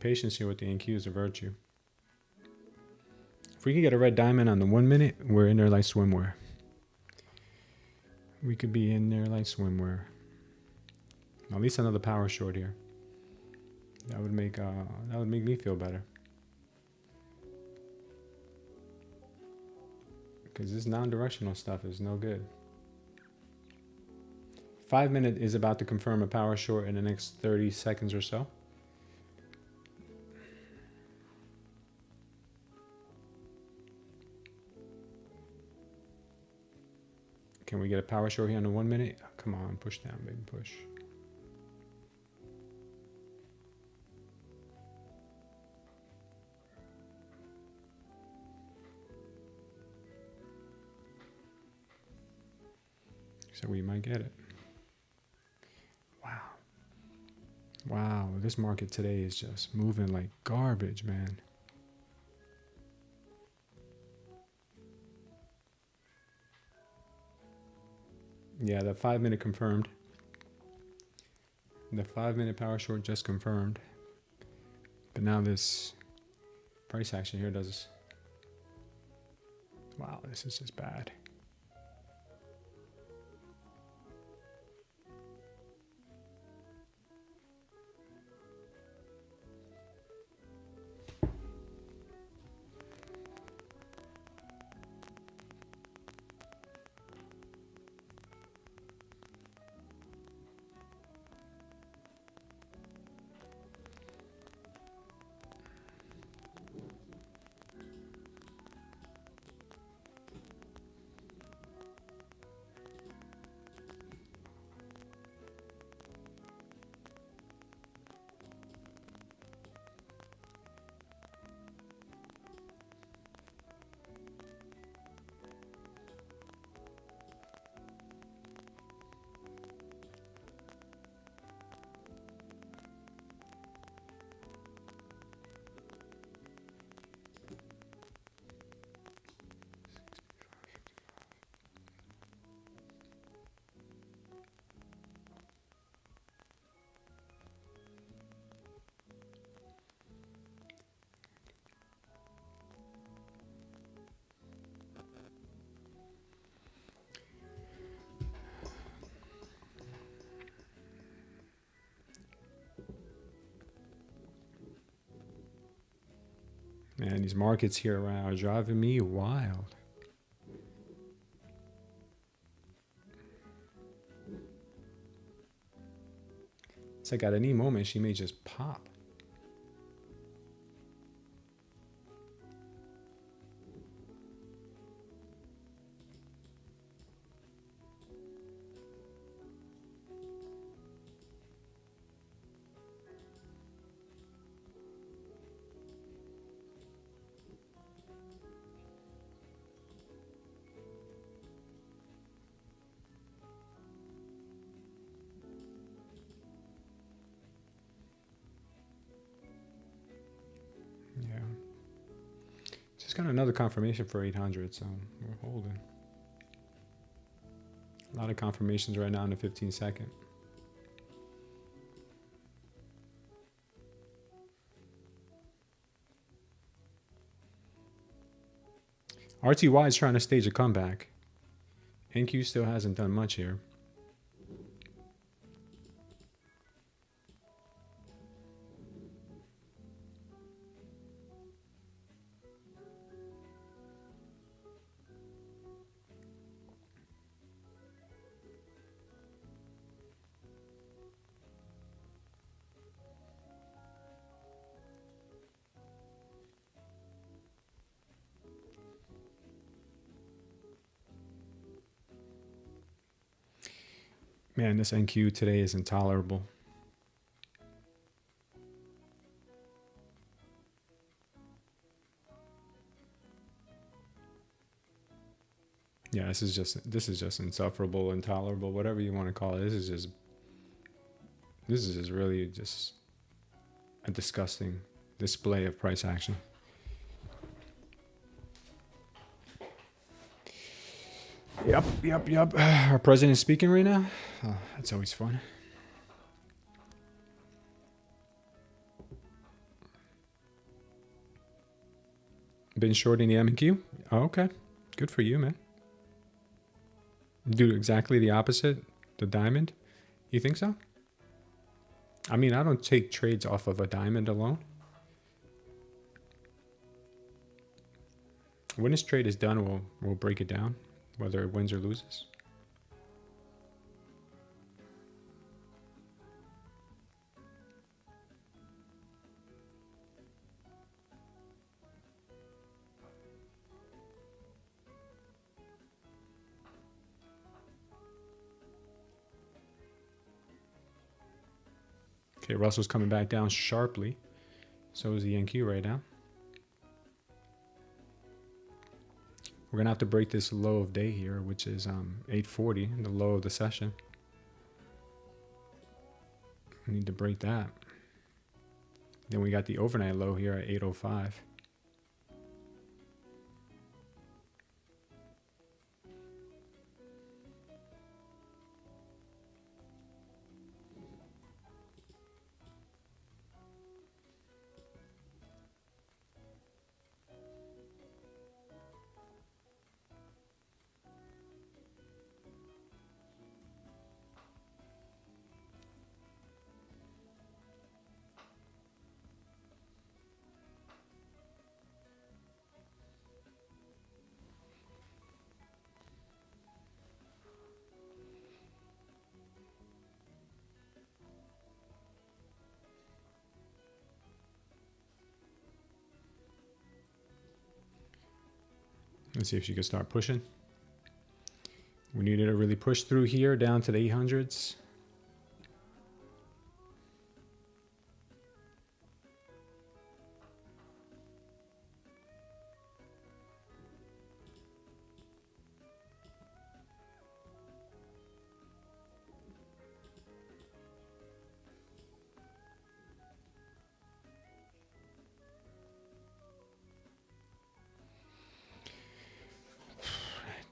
Patience here with the NQ is a virtue. If we can get a red diamond on the 1 minute, we're in there like swimwear. We could be in there like swimwear. At least another power short here. That would make me feel better. Because this non-directional stuff is no good. 5 minute is about to confirm a power short in the next 30 seconds or so. Can we get a power short here on the 1 minute? Oh, come on, push down, baby, push. So we might get it. Wow. Wow, this market today is just moving like garbage, man. Yeah, the 5 minute confirmed. The 5 minute power short just confirmed. But now this price action here does. Wow, this is just bad. Man, these markets here are driving me wild. It's like at any moment she may just pop. Yeah. Just got another confirmation for 800, so we're holding. A lot of confirmations right now in the 15-second. RTY is trying to stage a comeback. NQ still hasn't done much here. Man, this NQ today is intolerable. Yeah, this is just insufferable, intolerable, whatever you want to call it. This is just really just a disgusting display of price action. Yep. Our president is speaking right now. Oh, that's always fun. Been shorting the M&Q? Oh, okay. Good for you, man. Do exactly the opposite, the diamond? You think so? I mean, I don't take trades off of a diamond alone. When this trade is done, we'll break it down, whether it wins or loses. Okay, Russell's coming back down sharply. So is the NQ right now. We're going to have to break this low of day here, which is 840, the low of the session. We need to break that. Then we got the overnight low here at 805. Let's see if she can start pushing. We needed to really push through here down to the 800s.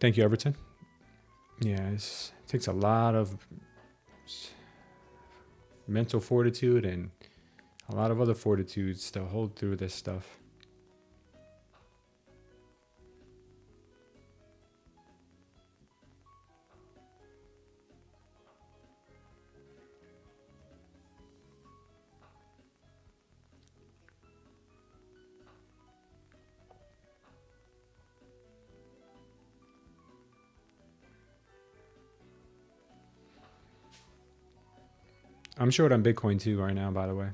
Thank you, Everton. Yeah, it takes a lot of mental fortitude and a lot of other fortitudes to hold through this stuff. I'm short on Bitcoin too right now, by the way.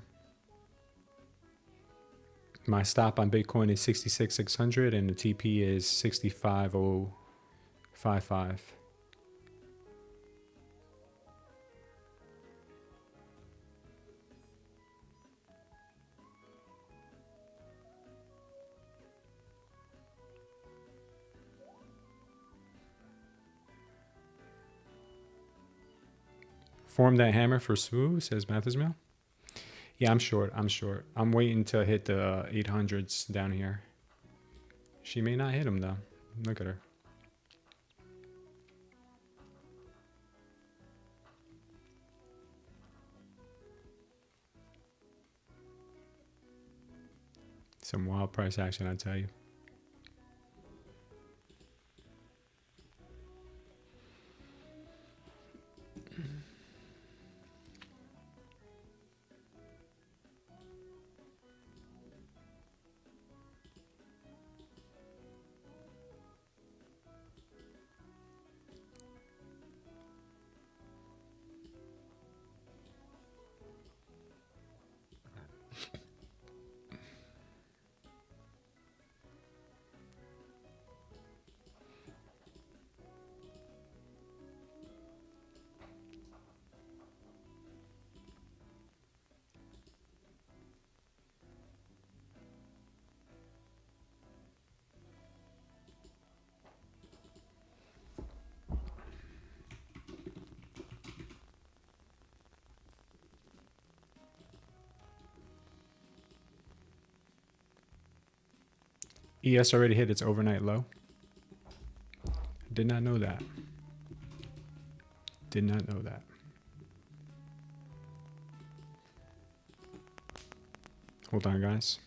My stop on Bitcoin is 66,600 and the TP is 65,055. Form that hammer for smooth, says Mathismil. Yeah, I'm short. I'm waiting to hit the 800s down here. She may not hit them though. Look at her. Some wild price action, I tell you. ES already hit its overnight low. Did not know that. Did not know that. Hold on, guys.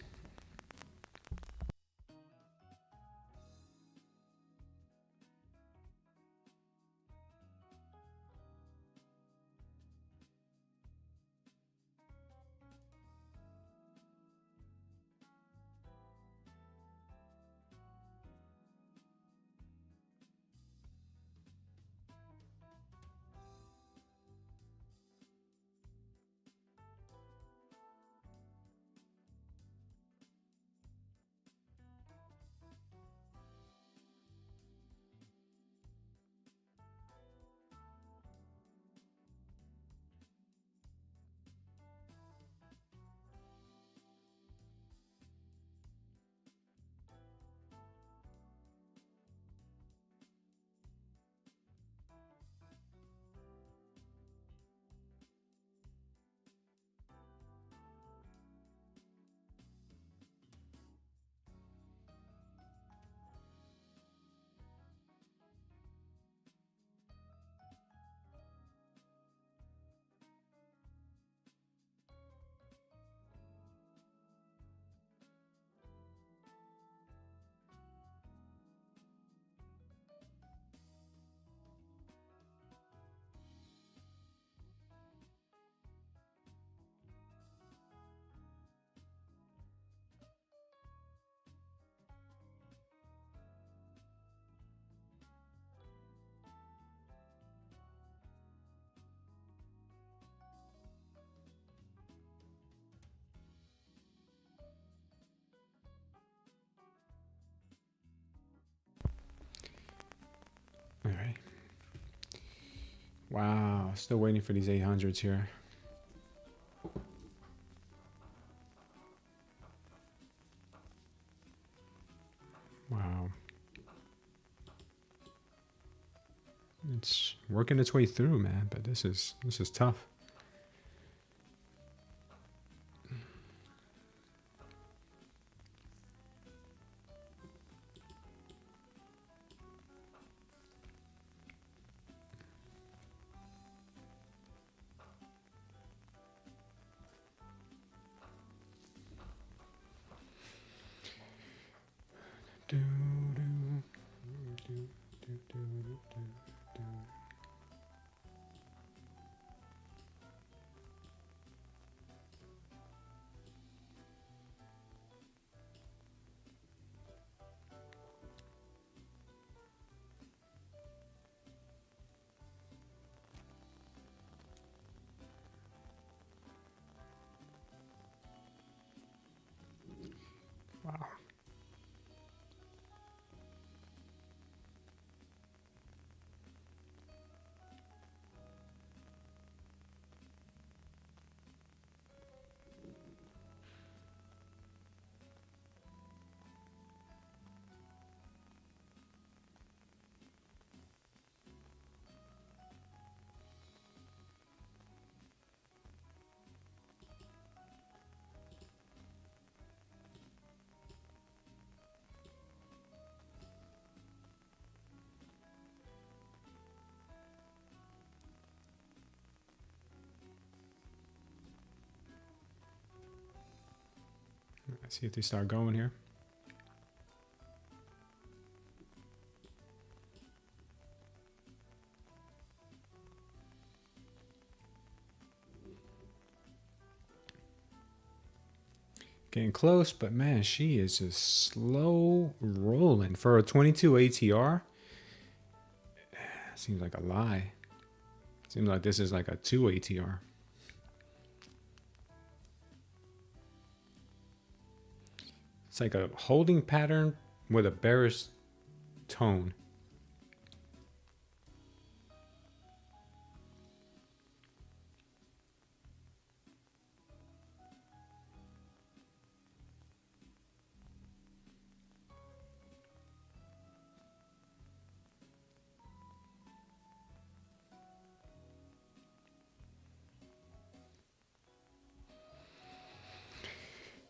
All right. Wow, still waiting for these 800s here. Wow. It's working its way through, man, but this is tough. Let's see if they start going here. Getting close, but man, she is just slow rolling. For a 22 ATR, seems like a lie. Seems like this is like a 2 ATR. It's like a holding pattern with a bearish tone.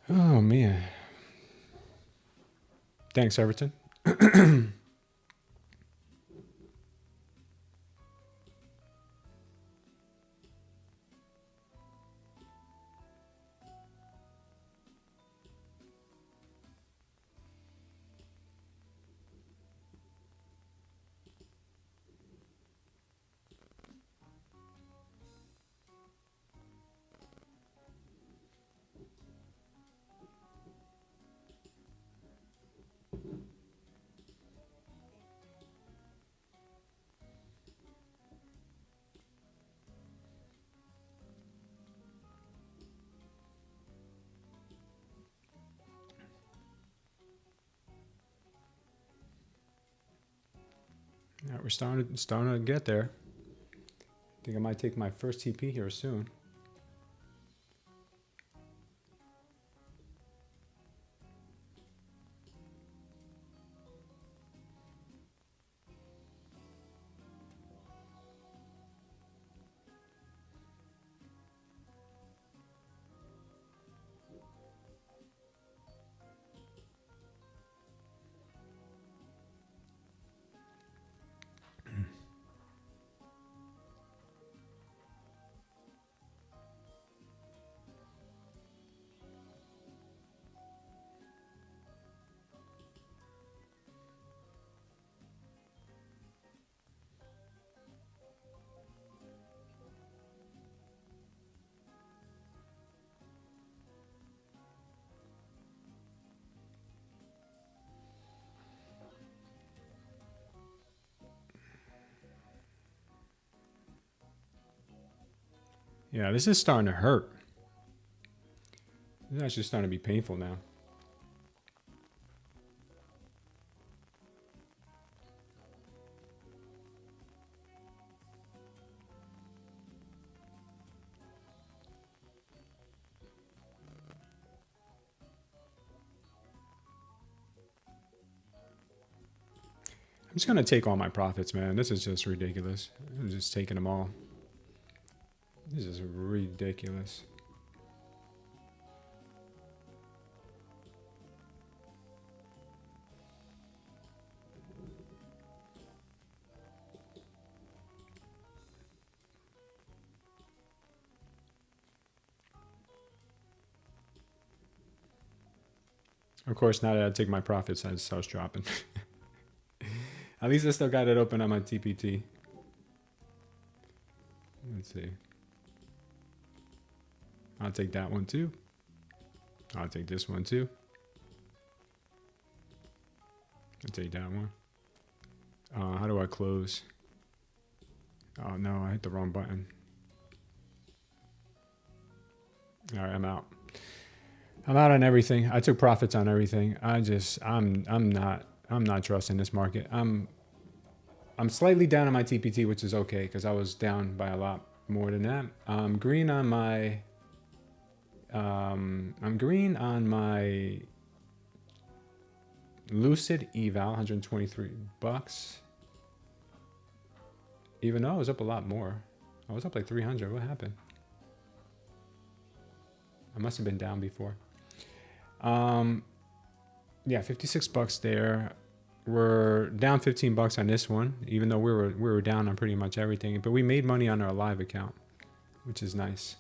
Oh man. Thanks, Everton. Yeah, we're starting to get there. I think I might take my first TP here soon. Yeah, this is starting to hurt. This is actually starting to be painful now. I'm just going to take all my profits, man. This is just ridiculous. I'm just taking them all. This is ridiculous. Of course, now that I take my profits, I just starts dropping. At least I still got it open on my TPT. Let's see. I'll take that one too. I'll take this one too. I'll take that one. How do I close? Oh no, I hit the wrong button. All right, I'm out. I'm out on everything. I took profits on everything. I'm not trusting this market. I'm slightly down on my TPT, which is okay because I was down by a lot more than that. I'm green on my Lucid eval, 123 bucks. Even though I was up a lot more. I was up like 300. What happened? I must have been down before. Yeah, 56 bucks there. We're down 15 bucks on this one, even though we were down on pretty much everything. But we made money on our live account, which is nice.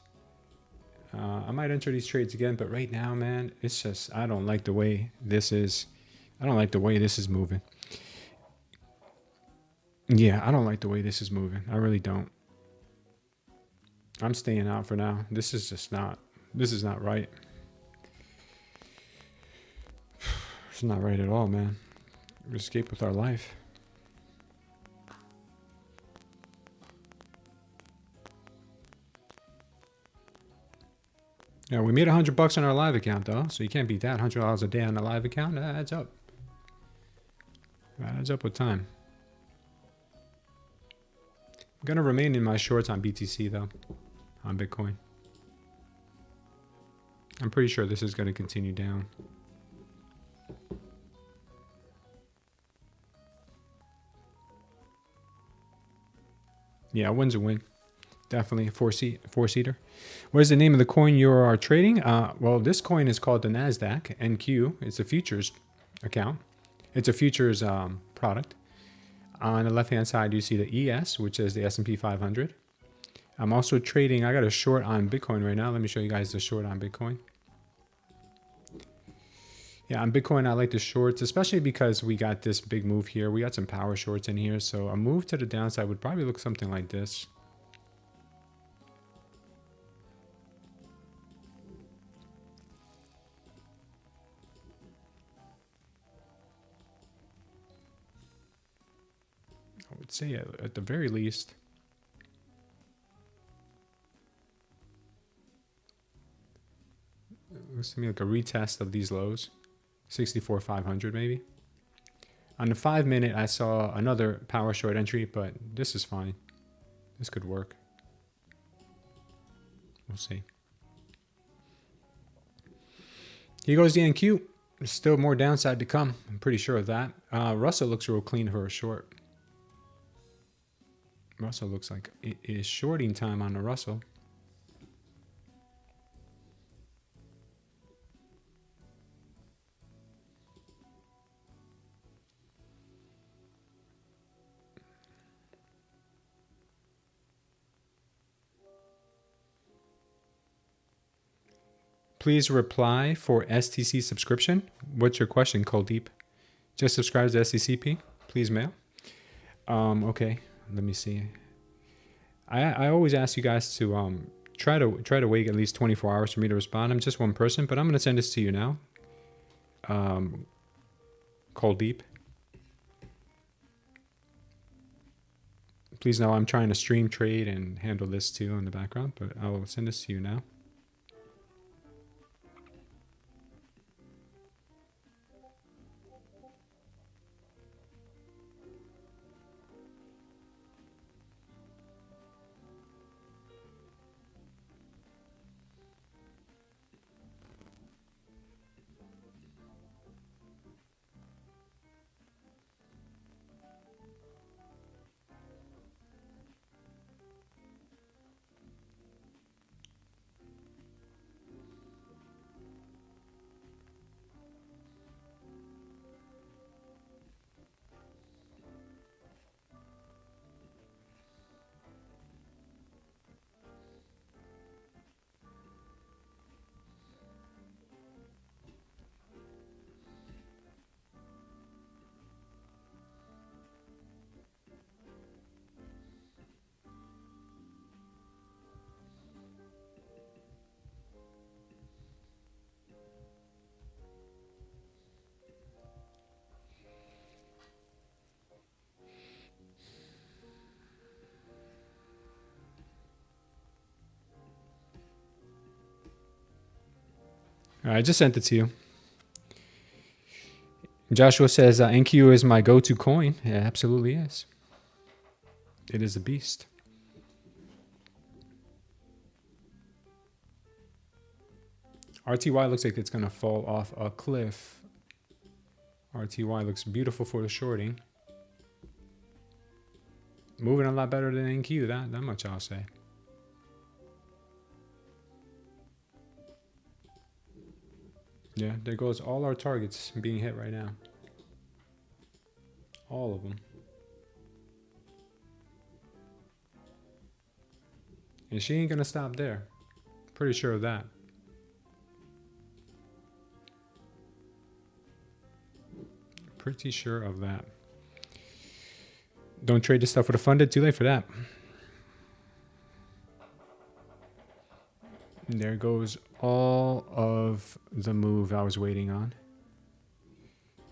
I might enter these trades again, but right now, man, it's just, I don't like the way this is. I don't like the way this is moving. Yeah, I don't like the way this is moving. I really don't. I'm staying out for now. This is just not, this is not right. It's not right at all, man. We escape with our life. Yeah, we made $100 on our live account though, so you can't beat that. $100 a day on a live account, that adds up. That adds up with time. I'm gonna remain in my shorts on BTC though, on Bitcoin. I'm pretty sure this is gonna continue down. Yeah, a win's a win. Definitely a four-seater. What is the name of the coin you are trading? Well, this coin is called the Nasdaq NQ. It's a futures account. It's a futures product. On the left-hand side, you see the ES, which is the S&P 500. I'm also trading. I got a short on Bitcoin right now. Let me show you guys the short on Bitcoin. Yeah, on Bitcoin, I like the shorts, especially because we got this big move here. We got some power shorts in here. So a move to the downside would probably look something like this. I would say at the very least. It looks to me like a retest of these lows. 64,500 maybe. On the 5-minute, I saw another power short entry, but this is fine. This could work. We'll see. Here goes the NQ. There's still more downside to come. I'm pretty sure of that. Russell looks real clean for a short. Russell looks like it is shorting time on the Russell. Please reply for STC subscription. What's your question, Kuldeep? Just subscribe to STCP. Please mail. Okay, let me see. I always ask you guys to try to wait at least 24 hours for me to respond. I'm just one person, but I'm gonna send this to you now. Kuldeep. Please know I'm trying to stream trade and handle this too in the background, but I will send this to you now. All right, I just sent it to you. Joshua says NQ is my go-to coin. It absolutely is. It is a beast. RTY looks like it's going to fall off a cliff. RTY looks beautiful for the shorting. Moving a lot better than NQ, that much I'll say. Yeah, there goes all our targets being hit right now. All of them. And she ain't gonna stop there. Pretty sure of that. Pretty sure of that. Don't trade this stuff with a funded. Too late for that. And there goes all of the move I was waiting on.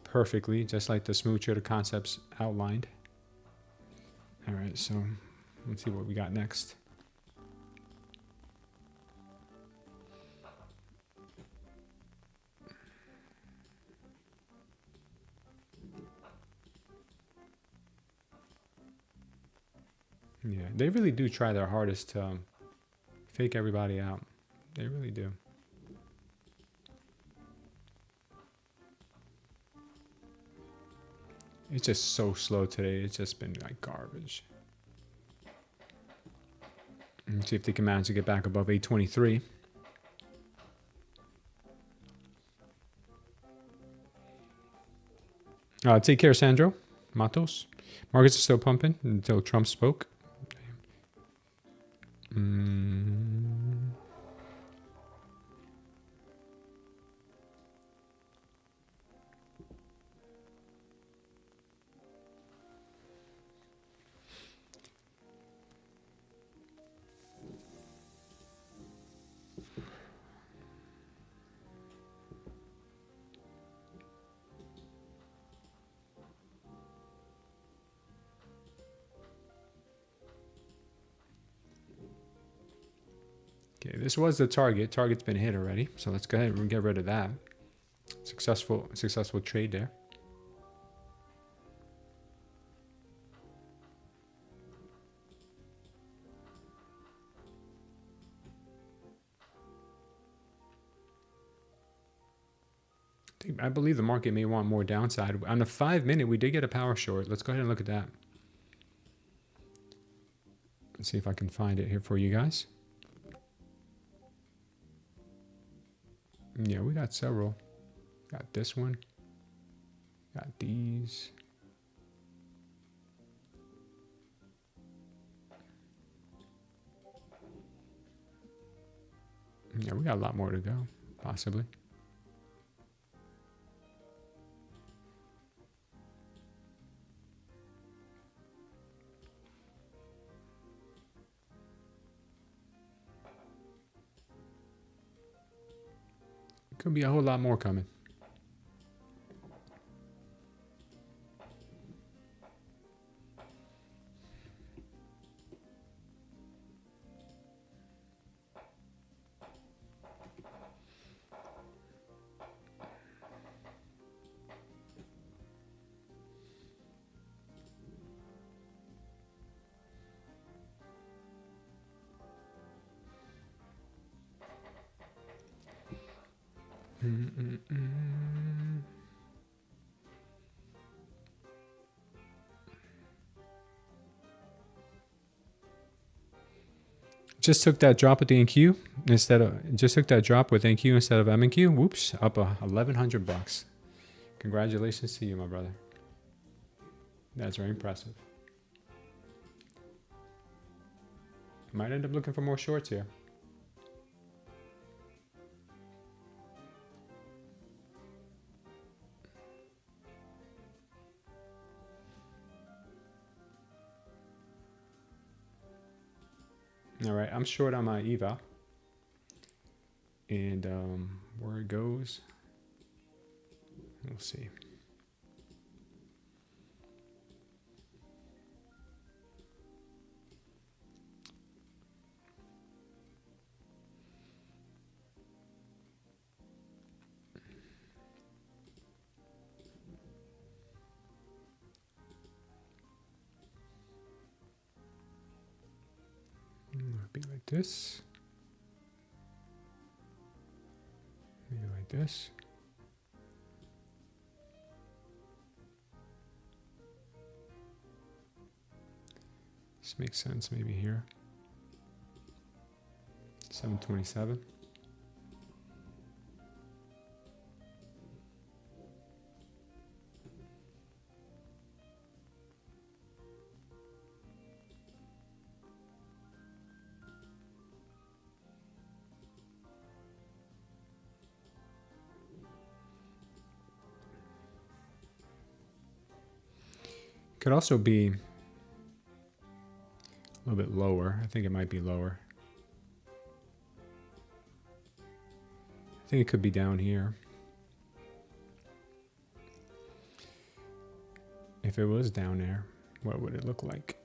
Perfectly, just like the smooth trader concepts outlined. All right, so let's see what we got next. Yeah, they really do try their hardest to fake everybody out. They really do. It's just so slow today. It's just been like garbage. Let's see if they can manage to get back above 823. Take care, Sandro. Matos. Markets are still pumping until Trump spoke. Okay, this was the target. Target's been hit already, so let's go ahead and get rid of that. Successful trade there. I believe the market may want more downside. On the 5-minute, we did get a power short. Let's go ahead and look at that. Let's see if I can find it here for you guys. Yeah, we got several. Got this one. Got these. Yeah, we got a lot more to go, possibly. Could be a whole lot more coming. Just took that drop with the NQ instead of M and Q. Whoops, up $1,100. Congratulations to you, my brother. That's very impressive. Might end up looking for more shorts here. All right, I'm short on my EVA. And where it goes, we'll see. Be like this. Maybe like this. This makes sense maybe here. 727. Could also be a little bit lower. I think it might be lower. I think it could be down here. If it was down there, what would it look like?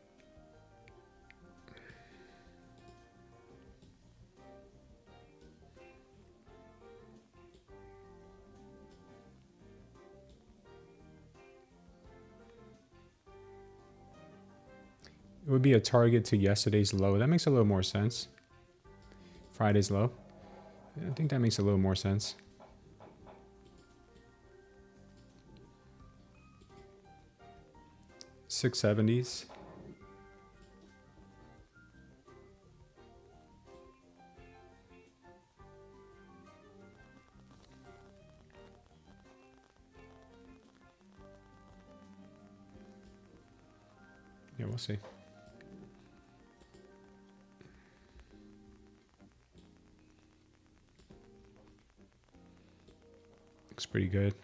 It would be a target to yesterday's low. That makes a little more sense. Friday's low. I think that makes a little more sense. $670s. Yeah, we'll see. Looks pretty good.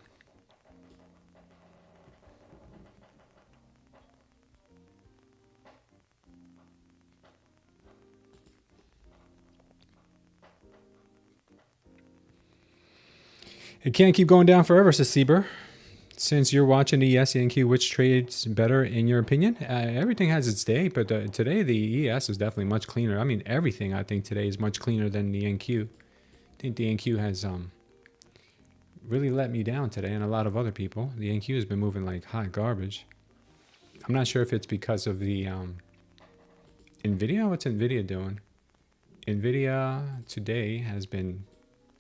It can't keep going down forever, says Sieber. Since you're watching the ES and ENQ, which trades better in your opinion? Everything has its day, but today the ES is definitely much cleaner. I mean, everything I think today is much cleaner than the NQ. I think the NQ has really let me down today, and a lot of other people. The NQ has been moving like hot garbage. I'm not sure if it's because of the NVIDIA. What's NVIDIA doing? NVIDIA today has been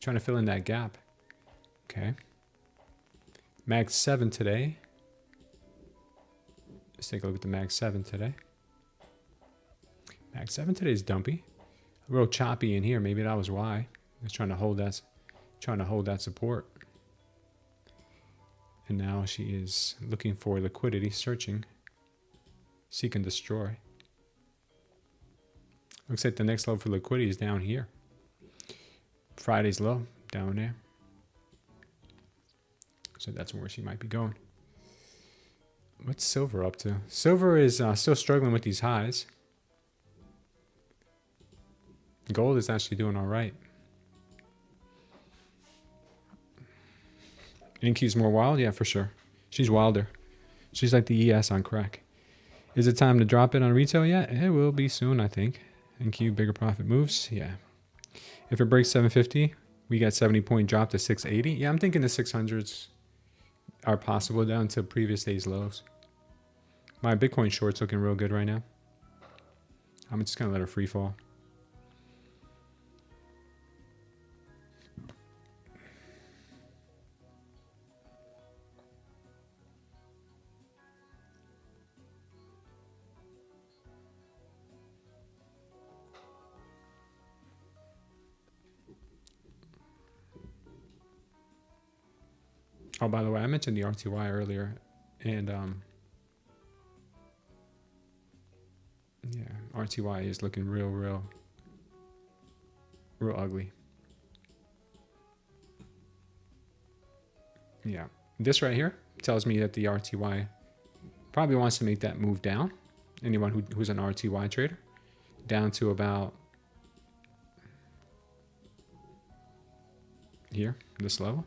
trying to fill in that gap. Okay. Mag 7 today. Let's take a look at the Mag 7 today. Mag 7 today is dumpy. Real choppy in here. Maybe that was why. It's trying to hold that support. And now she is looking for liquidity, searching, seek and destroy. Looks like the next low for liquidity is down here. Friday's low down there. So that's where she might be going. What's silver up to? Silver is still struggling with these highs. Gold is actually doing all right. NQ's more wild? Yeah, for sure. She's wilder. She's like the ES on crack. Is it time to drop it on retail yet? It will be soon, I think. NQ, bigger profit moves? Yeah. If it breaks 750, we got 70-point drop to 680. Yeah, I'm thinking the 600s are possible down to previous day's lows. My Bitcoin short's looking real good right now. I'm just going to let her free fall. Oh, by the way, I mentioned the RTY earlier, and yeah, RTY is looking real ugly. Yeah, this right here tells me that the RTY probably wants to make that move down. Anyone who's an RTY trader, down to about here, this level.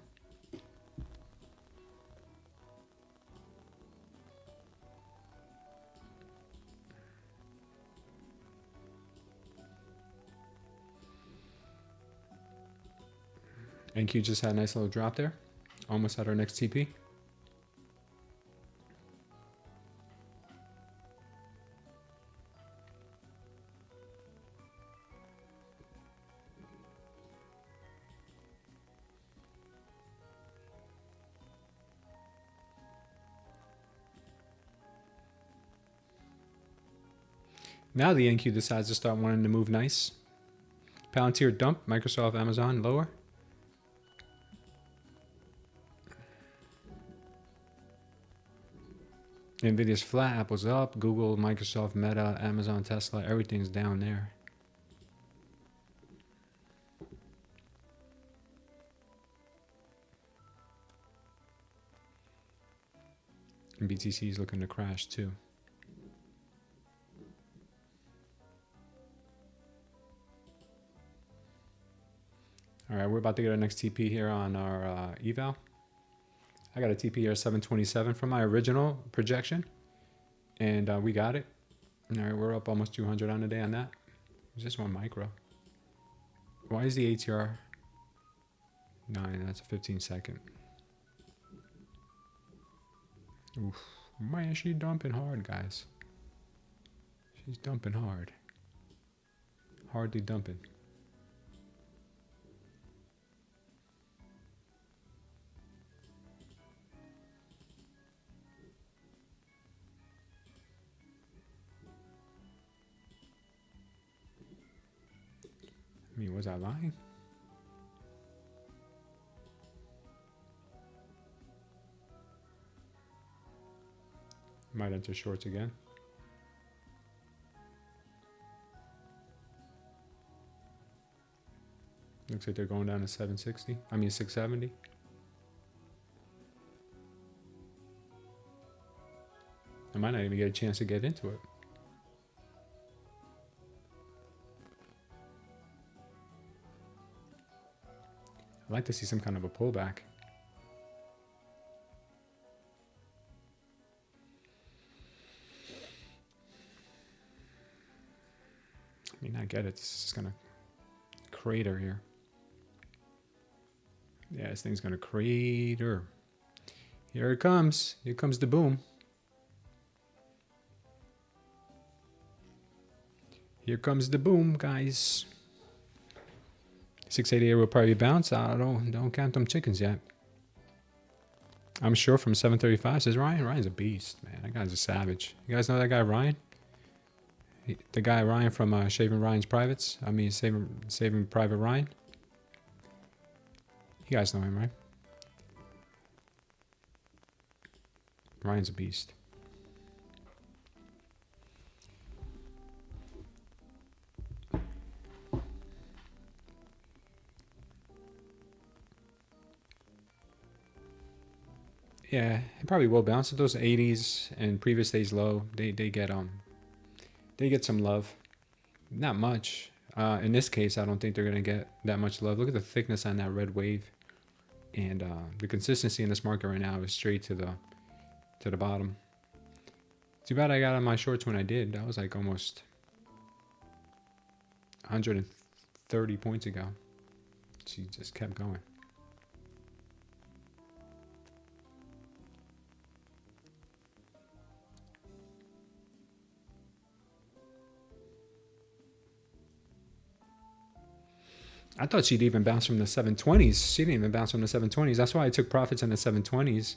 NQ just had a nice little drop there. Almost at our next TP. Now the NQ decides to start wanting to move nice. Palantir dump, Microsoft, Amazon lower. NVIDIA's flat, Apple's up, Google, Microsoft, Meta, Amazon, Tesla, everything's down there. And BTC is looking to crash too. All right, we're about to get our next TP here on our eval. I got a TP here 727 from my original projection, and we got it. All right, we're up almost 200 on the day on that. It's just one micro. Why is the ATR 9? That's a 15-second. Oof. Man, she's dumping hard, guys. She's dumping hard. Hardly dumping. I mean, was I lying? Might enter shorts again. Looks like they're going down to 760. I mean 670. I might not even get a chance to get into it. I'd like to see some kind of a pullback. I mean, I get it. This is gonna crater here. Yeah, this thing's gonna crater. Here it comes. Here comes the boom. Here comes the boom, guys. 688 will probably bounce. I don't count them chickens yet. I'm sure from 735 says Ryan. Ryan's a beast, man. That guy's a savage. You guys know that guy Ryan? The guy Ryan from Shaving Ryan's Privates. I mean, Saving Private Ryan. You guys know him, right? Ryan's a beast. Yeah, it probably will bounce. Those 80s and previous days low, they get some love. Not much. In this case, I don't think they're gonna get that much love. Look at the thickness on that red wave, and the consistency in this market right now is straight to the bottom. Too bad I got on my shorts when I did. That was like almost 130 points ago. She just kept going. I thought she'd even bounce from the 720s. She didn't even bounce from the 720s. That's why I took profits in the 720s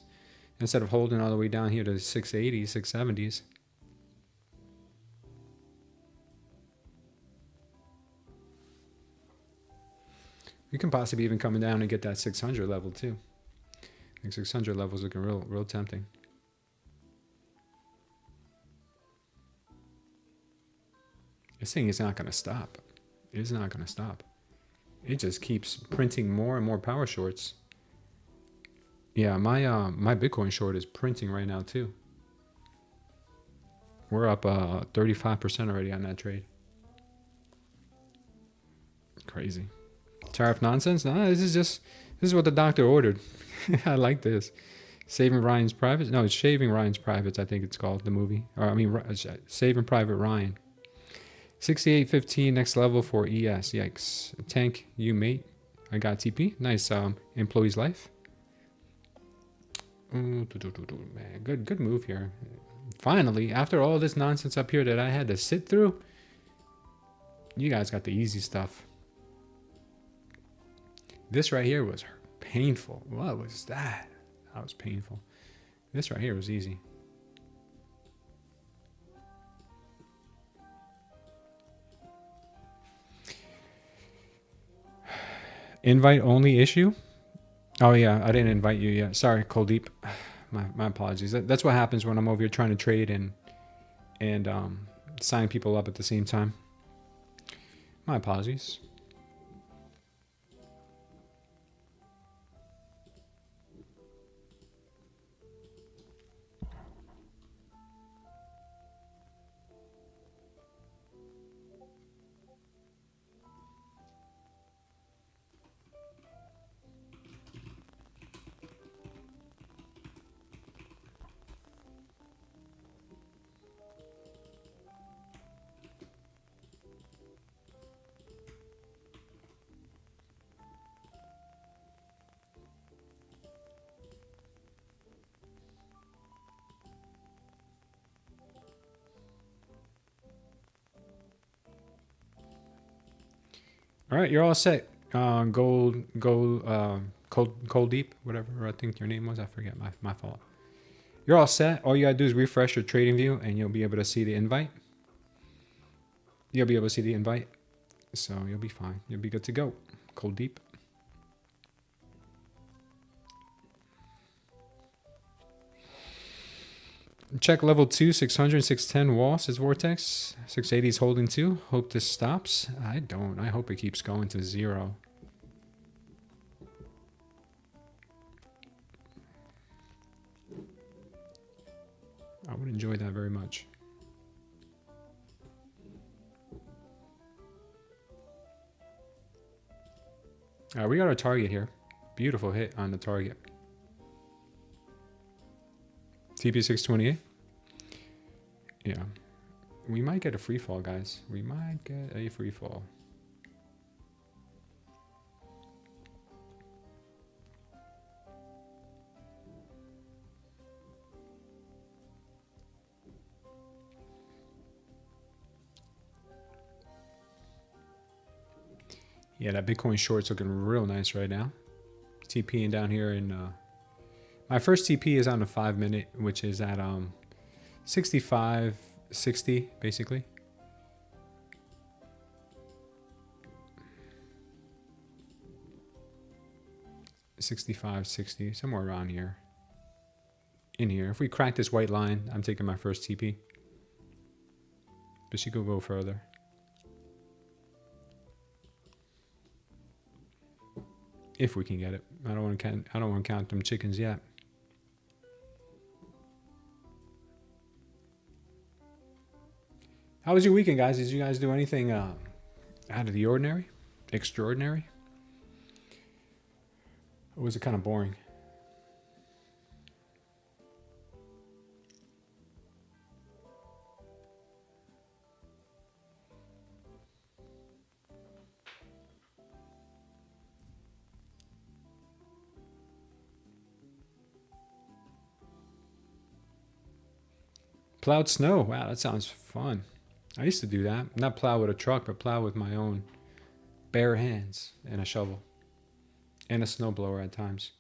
instead of holding all the way down here to the 680s, 670s. We can possibly even come down and get that 600 level too. I think 600 level is looking real tempting. This thing is not going to stop. It is not going to stop. It just keeps printing more and more power shorts. Yeah, my Bitcoin short is printing right now too. We're up 35% already on that trade. Crazy. Tariff nonsense? No, this is what the doctor ordered. I like this. Saving Ryan's Privates? No, it's Shaving Ryan's Privates, I think it's called, the movie. Or I mean, Saving Private Ryan. 68.15 next level for ES. Yikes. Tank you, mate. I got TP. Nice employee's life. Man, good move here. Finally, after all this nonsense up here that I had to sit through, you guys got the easy stuff. This right here was painful. What was that? That was painful. This right here was easy. Invite only issue? Oh yeah, I didn't invite you yet. Sorry, Kuldeep. My apologies. That's what happens when I'm over here trying to trade and sign people up at the same time. My apologies. All right, you're all set. Cold Deep, whatever I think your name was. I forget. My fault. You're all set. All you gotta do is refresh your trading view, and you'll be able to see the invite. You'll be able to see the invite, so you'll be fine. You'll be good to go. Cold Deep. Check level 2, 600, 610 wall, says Vortex. 680 is holding 2. Hope this stops. I don't. I hope it keeps going to 0. I would enjoy that very much. All right, we got our target here. Beautiful hit on the target. TP 628. Yeah. We might get a free fall, guys. We might get a free fall. Yeah, that Bitcoin short's looking real nice right now. TPing down here in my first TP is on the 5 minute, which is at 65.60 basically. $65.60, somewhere around here. In here. If we crack this white line, I'm taking my first TP. But she could go further. If we can get it. I don't want to count them chickens yet. How was your weekend, guys? Did you guys do anything out of the ordinary? Extraordinary? Or was it kind of boring? Plowed snow. Wow, that sounds fun. I used to do that. Not plow with a truck, but plow with my own bare hands and a shovel. And a snowblower at times.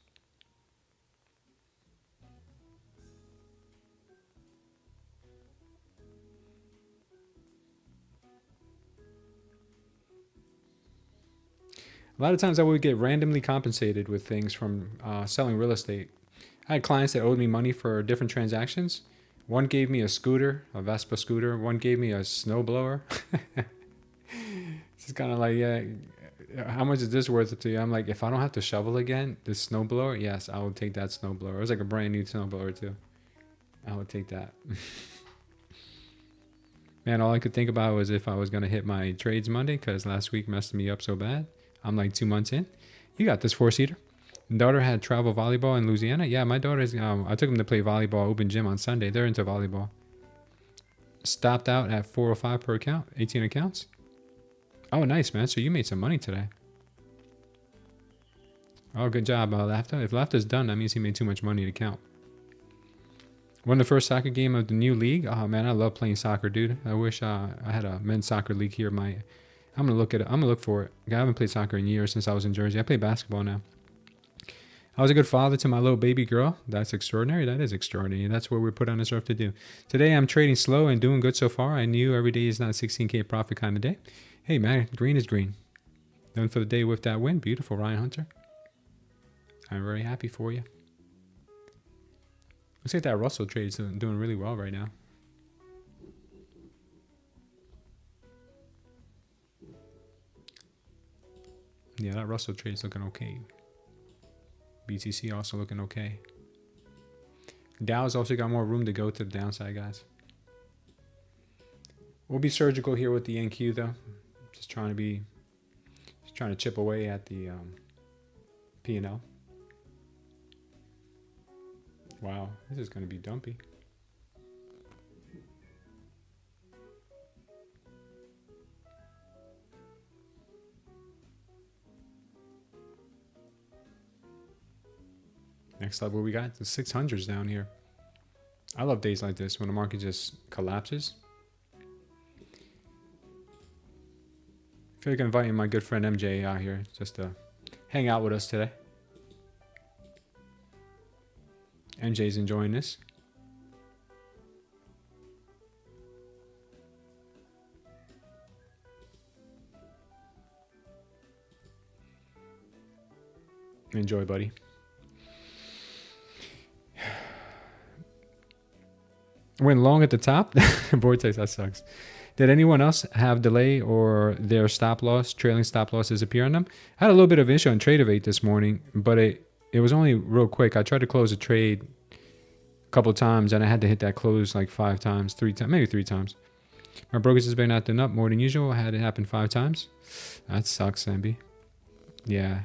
A lot of times I would get randomly compensated with things from selling real estate. I had clients that owed me money for different transactions. One gave me a scooter, a Vespa scooter. One gave me a snowblower. It's kind of like, yeah, how much is this worth to you? I'm like, if I don't have to shovel again, this snowblower, yes, I would take that snowblower. It was like a brand new snowblower too. I would take that. Man, all I could think about was if I was going to hit my trades Monday, because last week messed me up so bad. I'm like 2 months in. You got this 4-seater. Daughter had travel volleyball in Louisiana. Yeah, my daughter's, I took them to play volleyball, open gym on Sunday. They're into volleyball. Stopped out at 405 per account, 18 accounts. Oh, nice, man. So you made some money today. Oh, good job, Lafta. If Lafta's done, that means he made too much money to count. Won the first soccer game of the new league. Oh, man, I love playing soccer, dude. I wish I had a men's soccer league here. I'm gonna look at it. I'm gonna look for it. I haven't played soccer in years since I was in Jersey. I play basketball now. I was a good father to my little baby girl. That's extraordinary. That is extraordinary. That's what we're put on this earth to do. Today, I'm trading slow and doing good so far. I knew every day is not a 16K profit kind of day. Hey, man, green is green. Done for the day with that win. Beautiful, Ryan Hunter. I'm very happy for you. Looks like that Russell trade is doing really well right now. Yeah, that Russell trade is looking okay. BTC also looking okay. Dow's also got more room to go to the downside, guys. We'll be surgical here with the NQ though. Just trying to chip away at the P&L. Wow, this is going to be dumpy. Next level we got the 600s down here. I love days like this when the market just collapses. feel like inviting my good friend MJ out here just to hang out with us today. MJ's enjoying this. Enjoy, buddy. Went long at the top. Vortex, that sucks. Did anyone else have delay or their stop loss, trailing stop losses appear on them? I had a little bit of issue on Tradeify this morning, but it was only real quick. I tried to close a trade a couple of times, and I had to hit that close like 5 times, 3 times, maybe 3 times. My brokers has been acting up more than usual. I had it happen 5 times. That sucks, MB. Yeah.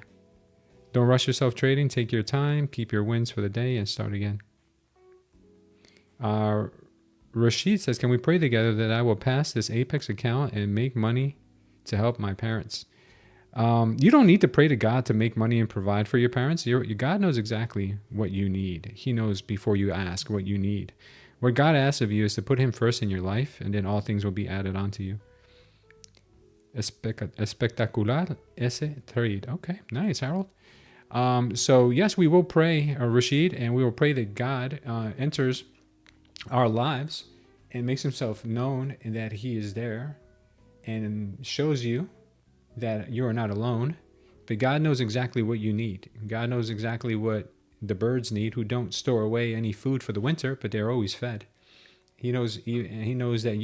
Don't rush yourself trading. Take your time. Keep your wins for the day and start again. Rashid says, can we pray together that I will pass this Apex account and make money to help my parents? You don't need to pray to God to make money and provide for your parents. Your God knows exactly what you need. He knows before you ask what you need. What God asks of you is to put him first in your life, and then all things will be added onto you. Espectacular ese trade. Okay, nice, Harold. So yes, we will pray, Rashid, and we will pray that God enters our lives and makes himself known and that he is there and shows you that you are not alone. But God knows exactly what you need. God knows exactly what the birds need who don't store away any food for the winter, but they're always fed. He knows that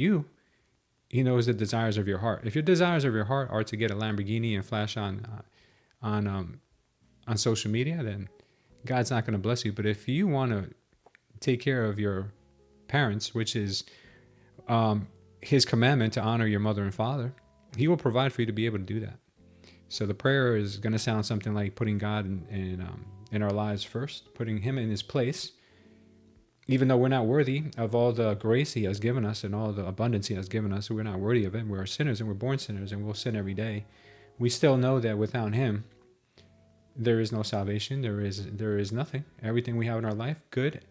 he knows the desires of your heart. If your desires of your heart are to get a Lamborghini and flash on social media, then God's not going to bless you. But if you want to take care of your parents, which is his commandment to honor your mother and father, he will provide for you to be able to do that. So the prayer is going to sound something like putting God in our lives first, putting him in his place, even though we're not worthy of all the grace he has given us and all the abundance he has given us. We're not worthy of it. We're sinners, and we're born sinners, and we'll sin every day. We still know that without him, there is no salvation. There is nothing. Everything we have in our life, good,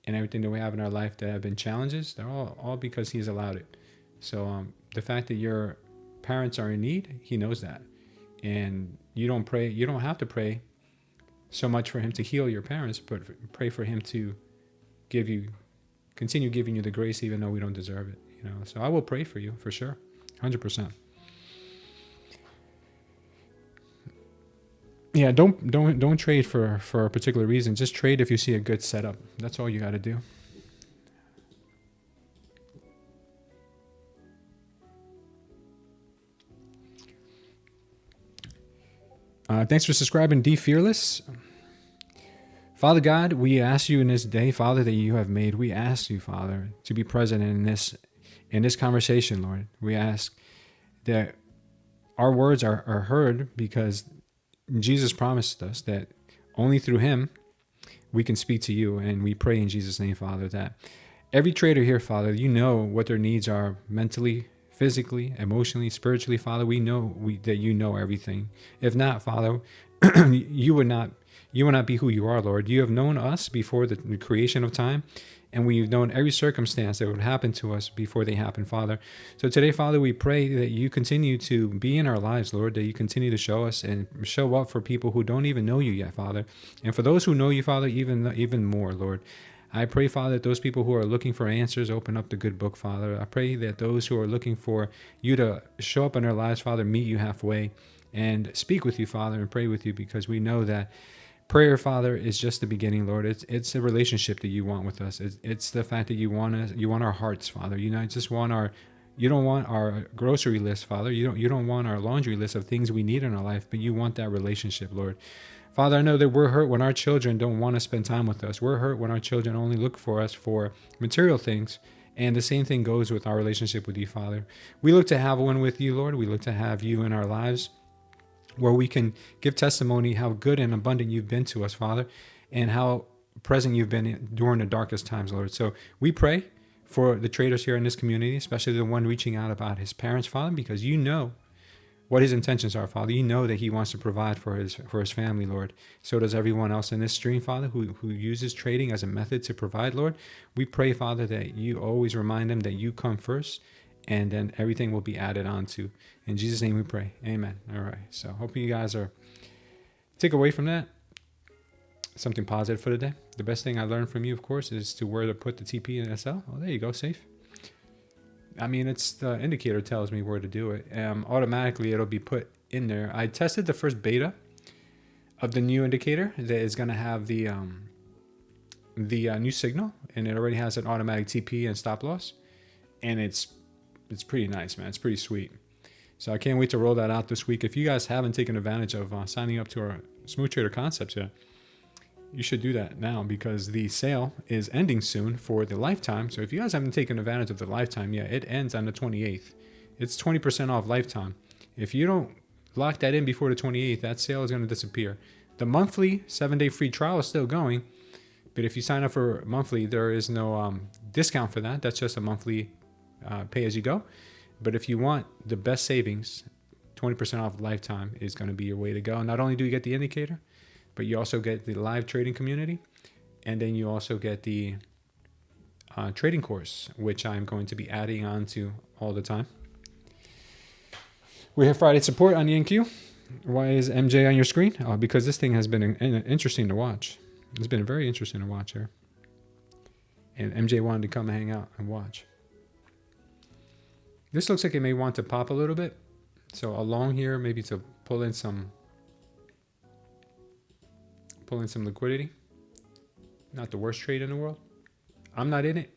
and everything that we have in our life that have been challenges, they're all because he's allowed it. So the fact that your parents are in need, he knows that. And you don't have to pray so much for him to heal your parents, but pray for him to continue giving you the grace even though we don't deserve it. So I will pray for you for sure, 100%. Yeah, don't trade for a particular reason. Just trade if you see a good setup. That's all you got to do. Thanks for subscribing, D Fearless. Father God, we ask you in this day, Father, that you have made. We ask you, Father, to be present in this conversation, Lord. We ask that our words are heard because Jesus promised us that only through him we can speak to you. And we pray in Jesus' name, Father, that every trader here, Father, you know what their needs are mentally, physically, emotionally, spiritually, Father. We know that you know everything. If not, Father, you would not be who you are, Lord. You have known us before the creation of time, and we've known every circumstance that would happen to us before they happen, Father. So today, Father, we pray that you continue to be in our lives, Lord, that you continue to show us and show up for people who don't even know you yet, Father. And for those who know you, Father, even more, Lord. I pray, Father, that those people who are looking for answers open up the good book, Father. I pray that those who are looking for you to show up in their lives, Father, meet you halfway and speak with you, Father, and pray with you, because we know that prayer, Father, is just the beginning, Lord. It's a relationship that you want with us. It's the fact that you want our hearts, Father. You don't want our grocery list, Father. You don't want our laundry list of things we need in our life, but you want that relationship, Lord. Father, I know that we're hurt when our children don't want to spend time with us. We're hurt when our children only look for us for material things. And the same thing goes with our relationship with you, Father. We look to have one with you, Lord. We look to have you in our lives, where we can give testimony how good and abundant you've been to us, Father, and how present you've been during the darkest times, Lord. So we pray for the traders here in this community, especially the one reaching out about his parents, Father, because you know what his intentions are, Father. You know that he wants to provide for his family, Lord. So does everyone else in this stream, Father, who uses trading as a method to provide, Lord. We pray, Father, that you always remind them that you come first, and then everything will be added on to. In Jesus' name we pray. Amen. All right. So hoping you guys are take away from that something positive for the day. The best thing I learned from you, of course, is to where to put the TP and SL. Oh, there you go. Safe. I mean, it's the indicator tells me where to do it. Automatically, it'll be put in there. I tested the first beta of the new indicator that is going to have the new signal, and it already has an automatic TP and stop loss, and it's pretty nice, man. It's pretty sweet. So I can't wait to roll that out this week. If you guys haven't taken advantage of signing up to our Smooth Trader Concepts yet, you should do that now, because the sale is ending soon for the lifetime. So if you guys haven't taken advantage of the lifetime yet, it ends on the 28th. It's 20% off lifetime. If you don't lock that in before the 28th, that sale is going to disappear. The monthly 7-day free trial is still going, but if you sign up for monthly, there is no discount for that. That's just a monthly pay as you go. But if you want the best savings, 20% off lifetime is going to be your way to go. Not only do you get the indicator, but you also get the live trading community, and then you also get the trading course, which I'm going to be adding on to all the time. We have Friday support on the NQ. Why is MJ on your screen? Oh, because this thing has been interesting to watch. It's been very interesting to watch here. And MJ wanted to come and hang out and watch. This looks like it may want to pop a little bit. So along here, maybe to pull in some liquidity. Not the worst trade in the world. I'm not in it.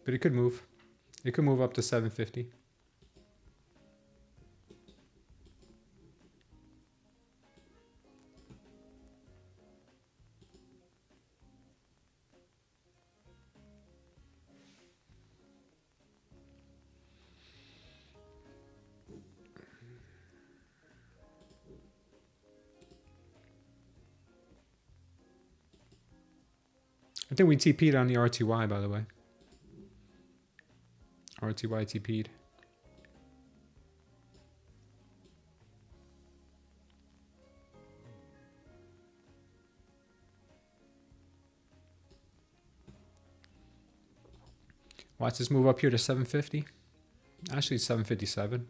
But it could move. It could move up to 750. I think we TP'd on the RTY, by the way. RTY TP'd. Watch this move up here to 750. Actually, 757.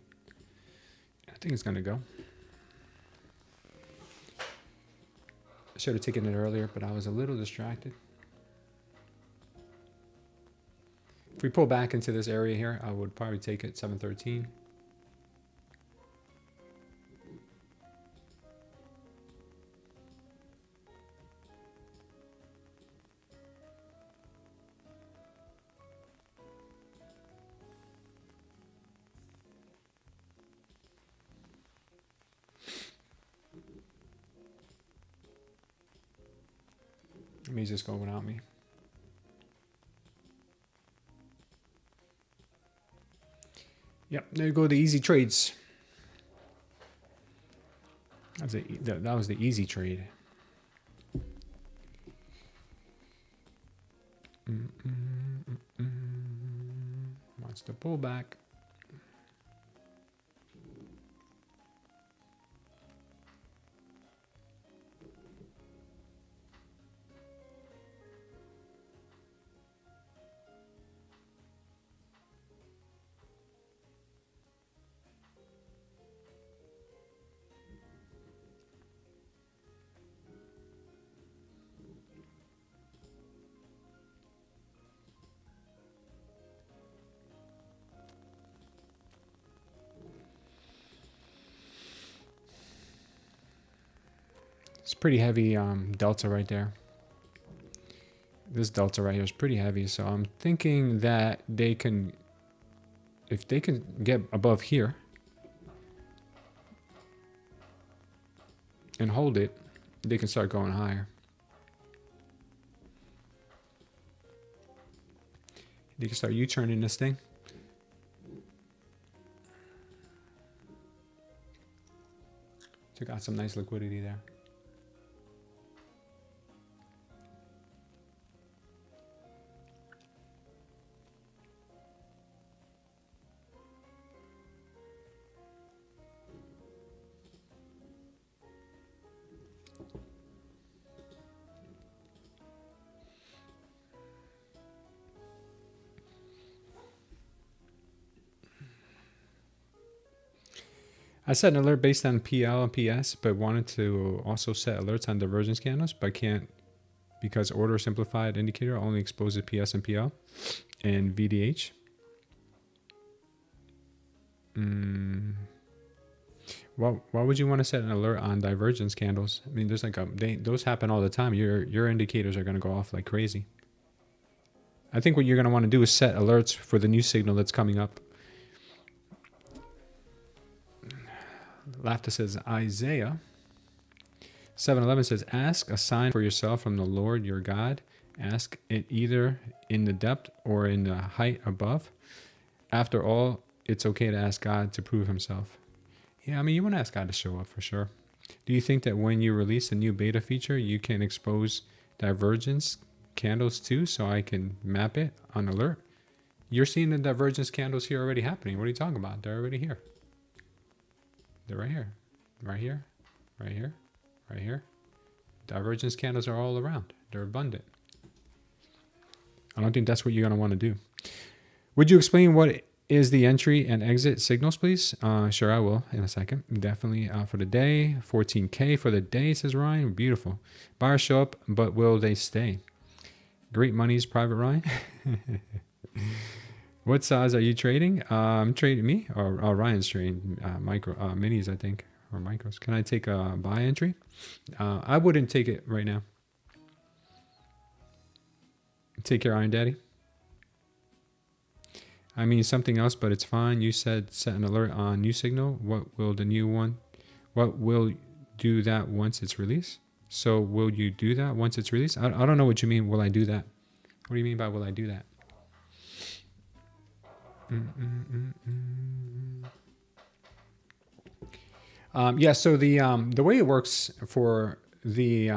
I think it's going to go. I should have taken it earlier, but I was a little distracted. If we pull back into this area here, I would probably take it 713. Let me just go without me. Yep, there you go, the easy trades. That was the easy trade. Watch the pullback. It's pretty heavy delta right there. This delta right here is pretty heavy, so I'm thinking that they can, if they can get above here and hold it, they can start going higher. They can start U-turning this thing. Took out some nice liquidity there. I set an alert based on PL and PS, but wanted to also set alerts on divergence candles, but can't because order simplified indicator only exposes PS and PL and VDH. Why would you want to set an alert on divergence candles? I mean, there's like those happen all the time. Your indicators are going to go off like crazy. I think what you're going to want to do is set alerts for the new signal that's coming up. Laughter says Isaiah 7:11 says, ask a sign for yourself from the Lord your God. Ask it either in the depth or in the height above. After all, it's okay to ask God to prove himself. Yeah, I mean, you want to ask God to show up for sure. Do you think that when you release the new beta feature, you can expose divergence candles too, so I can map it on alert? You're seeing the divergence candles here already happening. What are you talking about? They're already here. They're right here, right here, right here, right here. Divergence candles are all around. They're abundant. I don't think that's what you're going to want to do. Would you explain what is the entry and exit signals, please? Sure, I will in a second. Definitely for the day. 14K for the day, says Ryan. Beautiful. Buyers show up, but will they stay? Great monies, Private Ryan. What size are you trading? I'm trading me, or Ryan's trading micro minis, I think, or micros. Can I take a buy entry? I wouldn't take it right now. Take care, Iron Daddy. I mean something else, but it's fine. You said set an alert on new signal. What will the new one? What will do that once it's released? So will you do that once it's released? I don't know what you mean. Will I do that? What do you mean by will I do that? Yeah, so the way it works for the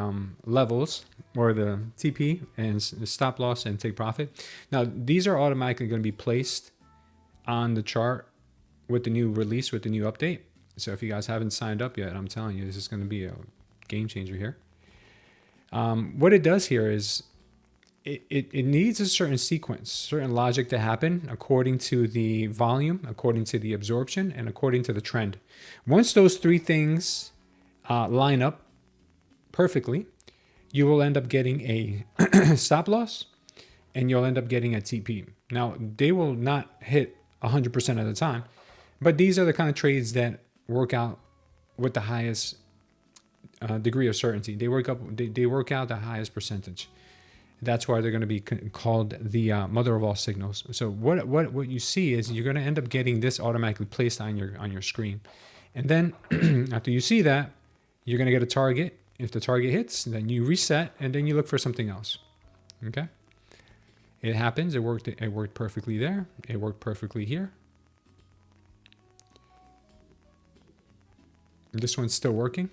levels or the TP and stop loss and take profit. Now, these are automatically going to be placed on the chart with the new release, with the new update. So if you guys haven't signed up yet, I'm telling you, this is going to be a game changer here. What it does here is it needs a certain sequence, certain logic to happen according to the volume, according to the absorption, and according to the trend. Once those three things line up perfectly, you will end up getting a stop loss and you'll end up getting a TP. Now, they will not hit 100% of the time, but these are the kind of trades that work out with the highest degree of certainty. They work out the highest percentage. That's why they're going to be called the mother of all signals. So what you see is you're going to end up getting this automatically placed on your screen. And then after you see that, you're going to get a target. If the target hits, then you reset and then you look for something else. Okay? It happens. It worked perfectly there. It worked perfectly here. This one's still working.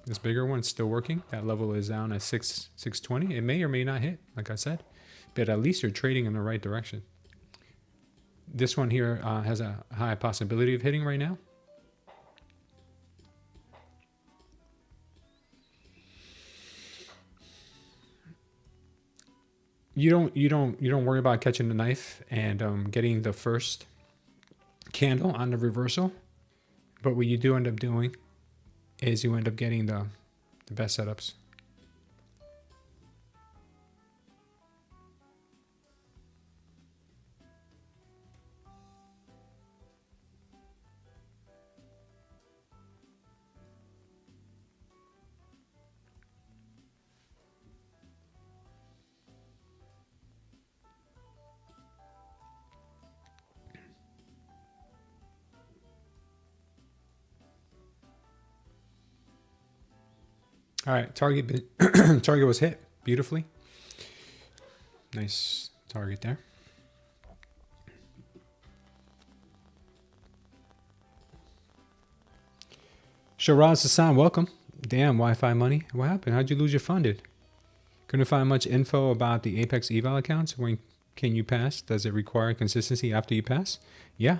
This bigger one's still working. That level is down at 620. It may or may not hit, like I said, but at least you're trading in the right direction. This one here has a high possibility of hitting right now. You don't worry about catching the knife and getting the first candle on the reversal, but what you do end up doing is you end up getting the best setups. All right, target was hit beautifully. Nice target there. Shiraz Hassan, welcome. Damn, Wi-Fi money. What happened? How'd you lose your funded? Couldn't find much info about the Apex eval accounts. When can you pass? Does it require consistency after you pass? Yeah,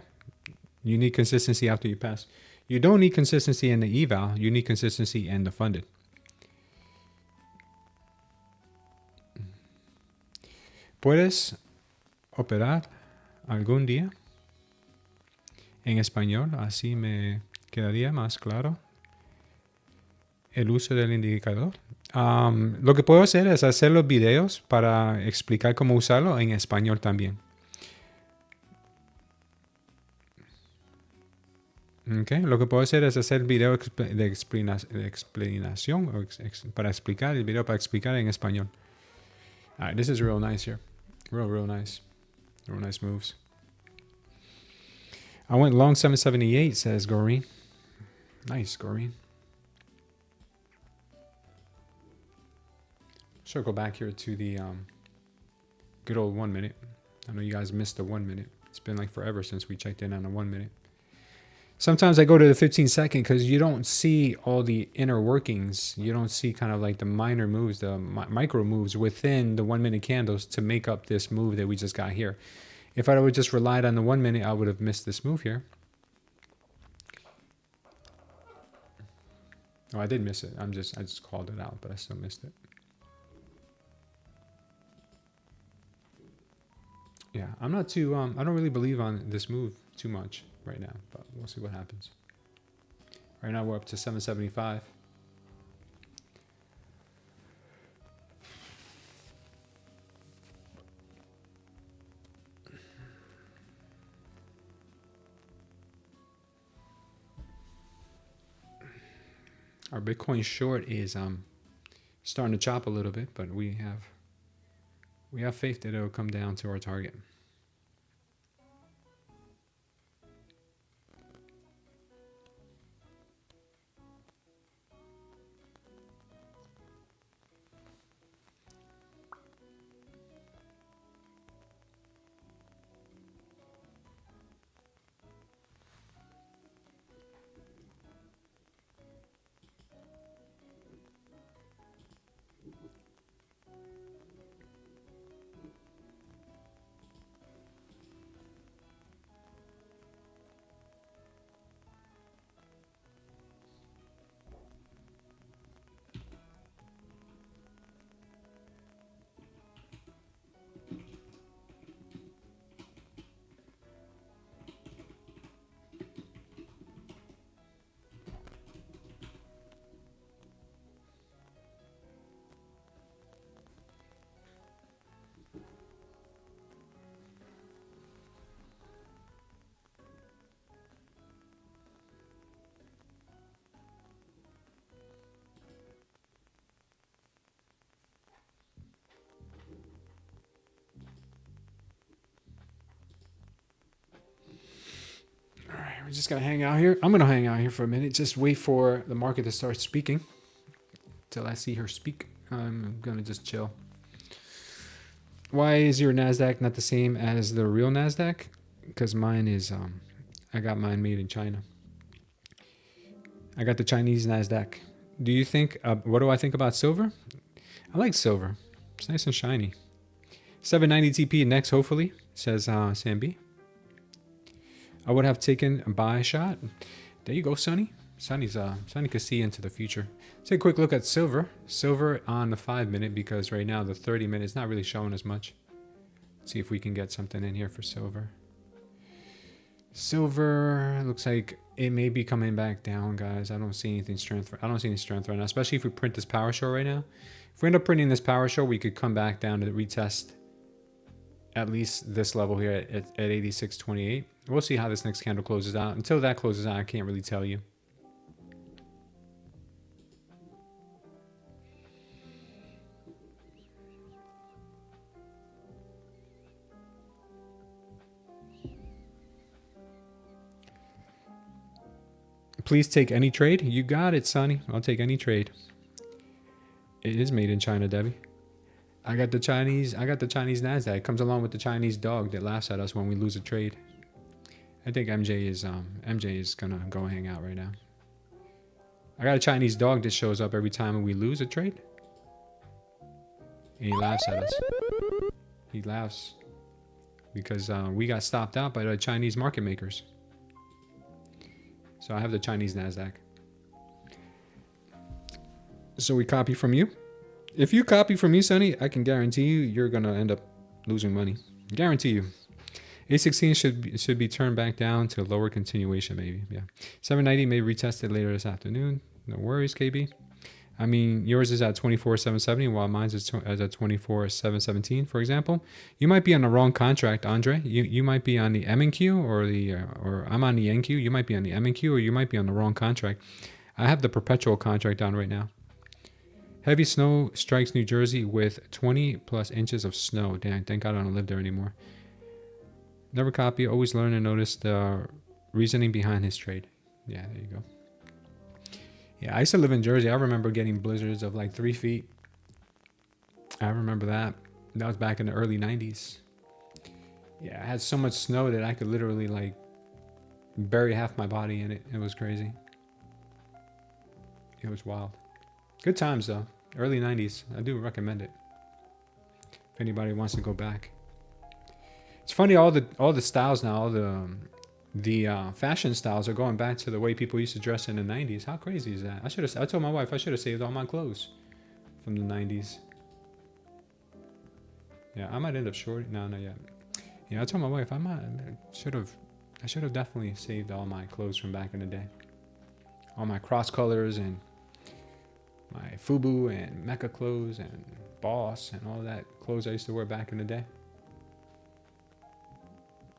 you need consistency after you pass. You don't need consistency in the eval. You need consistency in the funded. ¿Puedes operar algún día en español? Así me quedaría más claro el uso del indicador. Lo que puedo hacer es hacer los videos para explicar cómo usarlo en español también. Okay. Lo que puedo hacer es hacer el video de explicación para explicar el video para explicar en español. All right, this is real nice here. Real nice. Real nice moves. I went long 778, says Goreen. Nice, Goreen. Circle back here to the good old 1 minute. I know you guys missed the 1 minute. It's been like forever since we checked in on the 1 minute. Sometimes I go to the 15-second because you don't see all the inner workings. You don't see kind of like the minor moves, the micro moves within the 1 minute candles to make up this move that we just got here. If I would just relied on the 1 minute, I would have missed this move here. Oh, I did miss it. I just called it out, but I still missed it. Yeah, I'm not too, I don't really believe on this move too much right now, but we'll see what happens. Right now we're up to 775. Our Bitcoin short is starting to chop a little bit, but we have faith that it'll come down to our target. We're just going to hang out here. I'm going to hang out here for a minute. Just wait for the market to start speaking. Till I see her speak, I'm going to just chill. Why is your Nasdaq not the same as the real Nasdaq? Because mine is, I got mine made in China. I got the Chinese Nasdaq. Do you think, what do I think about silver? I like silver. It's nice and shiny. 790 TP next, hopefully, says Sam B. I would have taken a buy shot. There you go, Sonny. Sonny can see into the future. Let's take a quick look at silver. Silver on the 5 minute, because right now the 30 minute is not really showing as much. Let's see if we can get something in here for silver. Silver looks like it may be coming back down, guys. I don't see anything strength. I don't see any strength right now, especially if we print this power show right now. If we end up printing this power show, we could come back down to retest at least this level here at 86.28. We'll see how this next candle closes out. Until that closes out, I can't really tell you. Please take any trade. You got it, Sonny. I'll take any trade. It is made in China, Debbie. I got the Chinese Nasdaq. It comes along with the Chinese dog that laughs at us when we lose a trade. I think MJ is gonna go hang out right now. I got a Chinese dog that shows up every time we lose a trade. And he laughs at us. He laughs because we got stopped out by the Chinese market makers. So I have the Chinese Nasdaq. So we copy from you. If you copy from me, Sonny, I can guarantee you, you're going to end up losing money. Guarantee you. A16 should be turned back down to lower continuation maybe. Yeah. 790 may retest it later this afternoon. No worries, KB. I mean, yours is at 24,770 while mine's is at 24,717, for example. You might be on the wrong contract, Andre. You might be on the M&Q or I'm on the NQ. You might be on the M&Q or you might be on the wrong contract. I have the perpetual contract on right now. Heavy snow strikes New Jersey with 20 plus inches of snow. Damn, thank God I don't live there anymore. Never copy, always learn and notice the reasoning behind his trade. Yeah, there you go. Yeah, I used to live in Jersey. I remember getting blizzards of like 3 feet. I remember that. That was back in the early 90s. Yeah, I had so much snow that I could literally like bury half my body in it. It was crazy. It was wild. Good times though. Early 90s. I do recommend it. If anybody wants to go back. It's funny, all the styles now, all the fashion styles are going back to the way people used to dress in the 90s. How crazy is that? I told my wife I should have saved all my clothes from the 90s. Yeah, I might end up short. No, not yet. Yeah, I told my wife I should have definitely saved all my clothes from back in the day. All my cross colors and my FUBU and Mecca clothes and Boss and all that clothes I used to wear back in the day.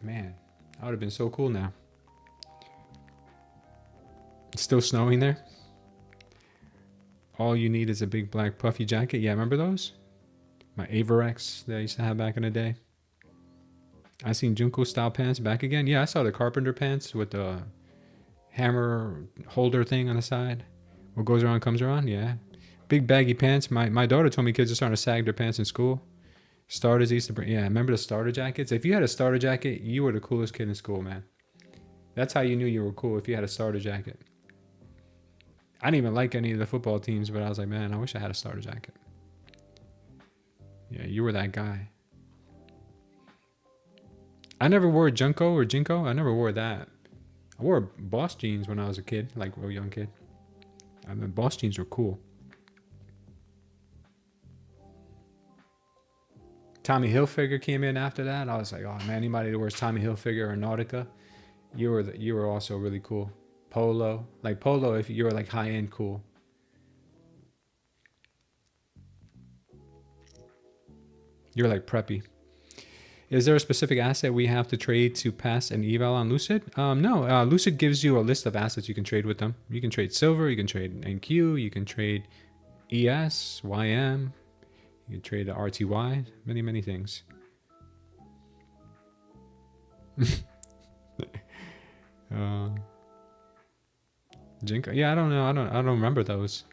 Man, I would have been so cool now. It's still snowing there. All you need is a big black puffy jacket. Yeah, remember those? My Avarex that I used to have back in the day. I seen Junko style pants back again. Yeah, I saw the carpenter pants with the hammer holder thing on the side. What goes around comes around. Yeah. Big baggy pants. My daughter told me kids are starting to sag their pants in school. Starters used to bring, yeah, remember the starter jackets? If you had a starter jacket, you were the coolest kid in school, man. That's how you knew you were cool, if you had a starter jacket. I didn't even like any of the football teams, but I was like, man, I wish I had a starter jacket. Yeah, you were that guy. I never wore Junko or Jinko. I never wore that. I wore Boss jeans when I was a kid, like a young kid. I mean, Boss jeans were cool. Tommy Hilfiger came in after that. I was like, oh man, anybody that wears Tommy Hilfiger or Nautica, you were also really cool. Polo, like Polo, if you were like high end cool. You're like preppy. Is there a specific asset we have to trade to pass an eval on Lucid? No, Lucid gives you a list of assets you can trade with them. You can trade silver, you can trade NQ, you can trade ES, YM. You can trade the RTY, many things. Jinko, yeah, I don't know. I don't remember those.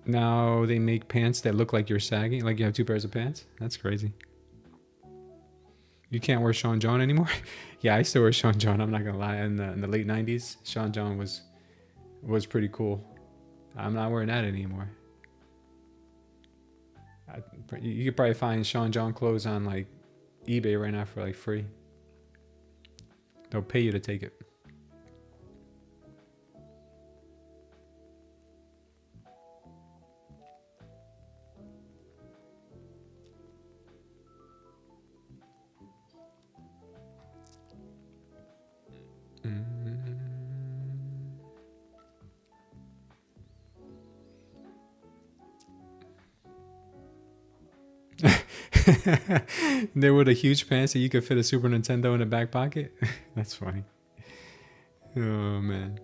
Now they make pants that look like you're sagging, like you have two pairs of pants. That's crazy. You can't wear Sean John anymore. Yeah, I still wear Sean John. I'm not gonna lie. In the late '90s, Sean John was pretty cool. I'm not wearing that anymore. You could probably find Sean John clothes on like eBay right now for like free. They'll pay you to take it. They were the huge pants that you could fit a Super Nintendo in the back pocket. That's funny. Oh man,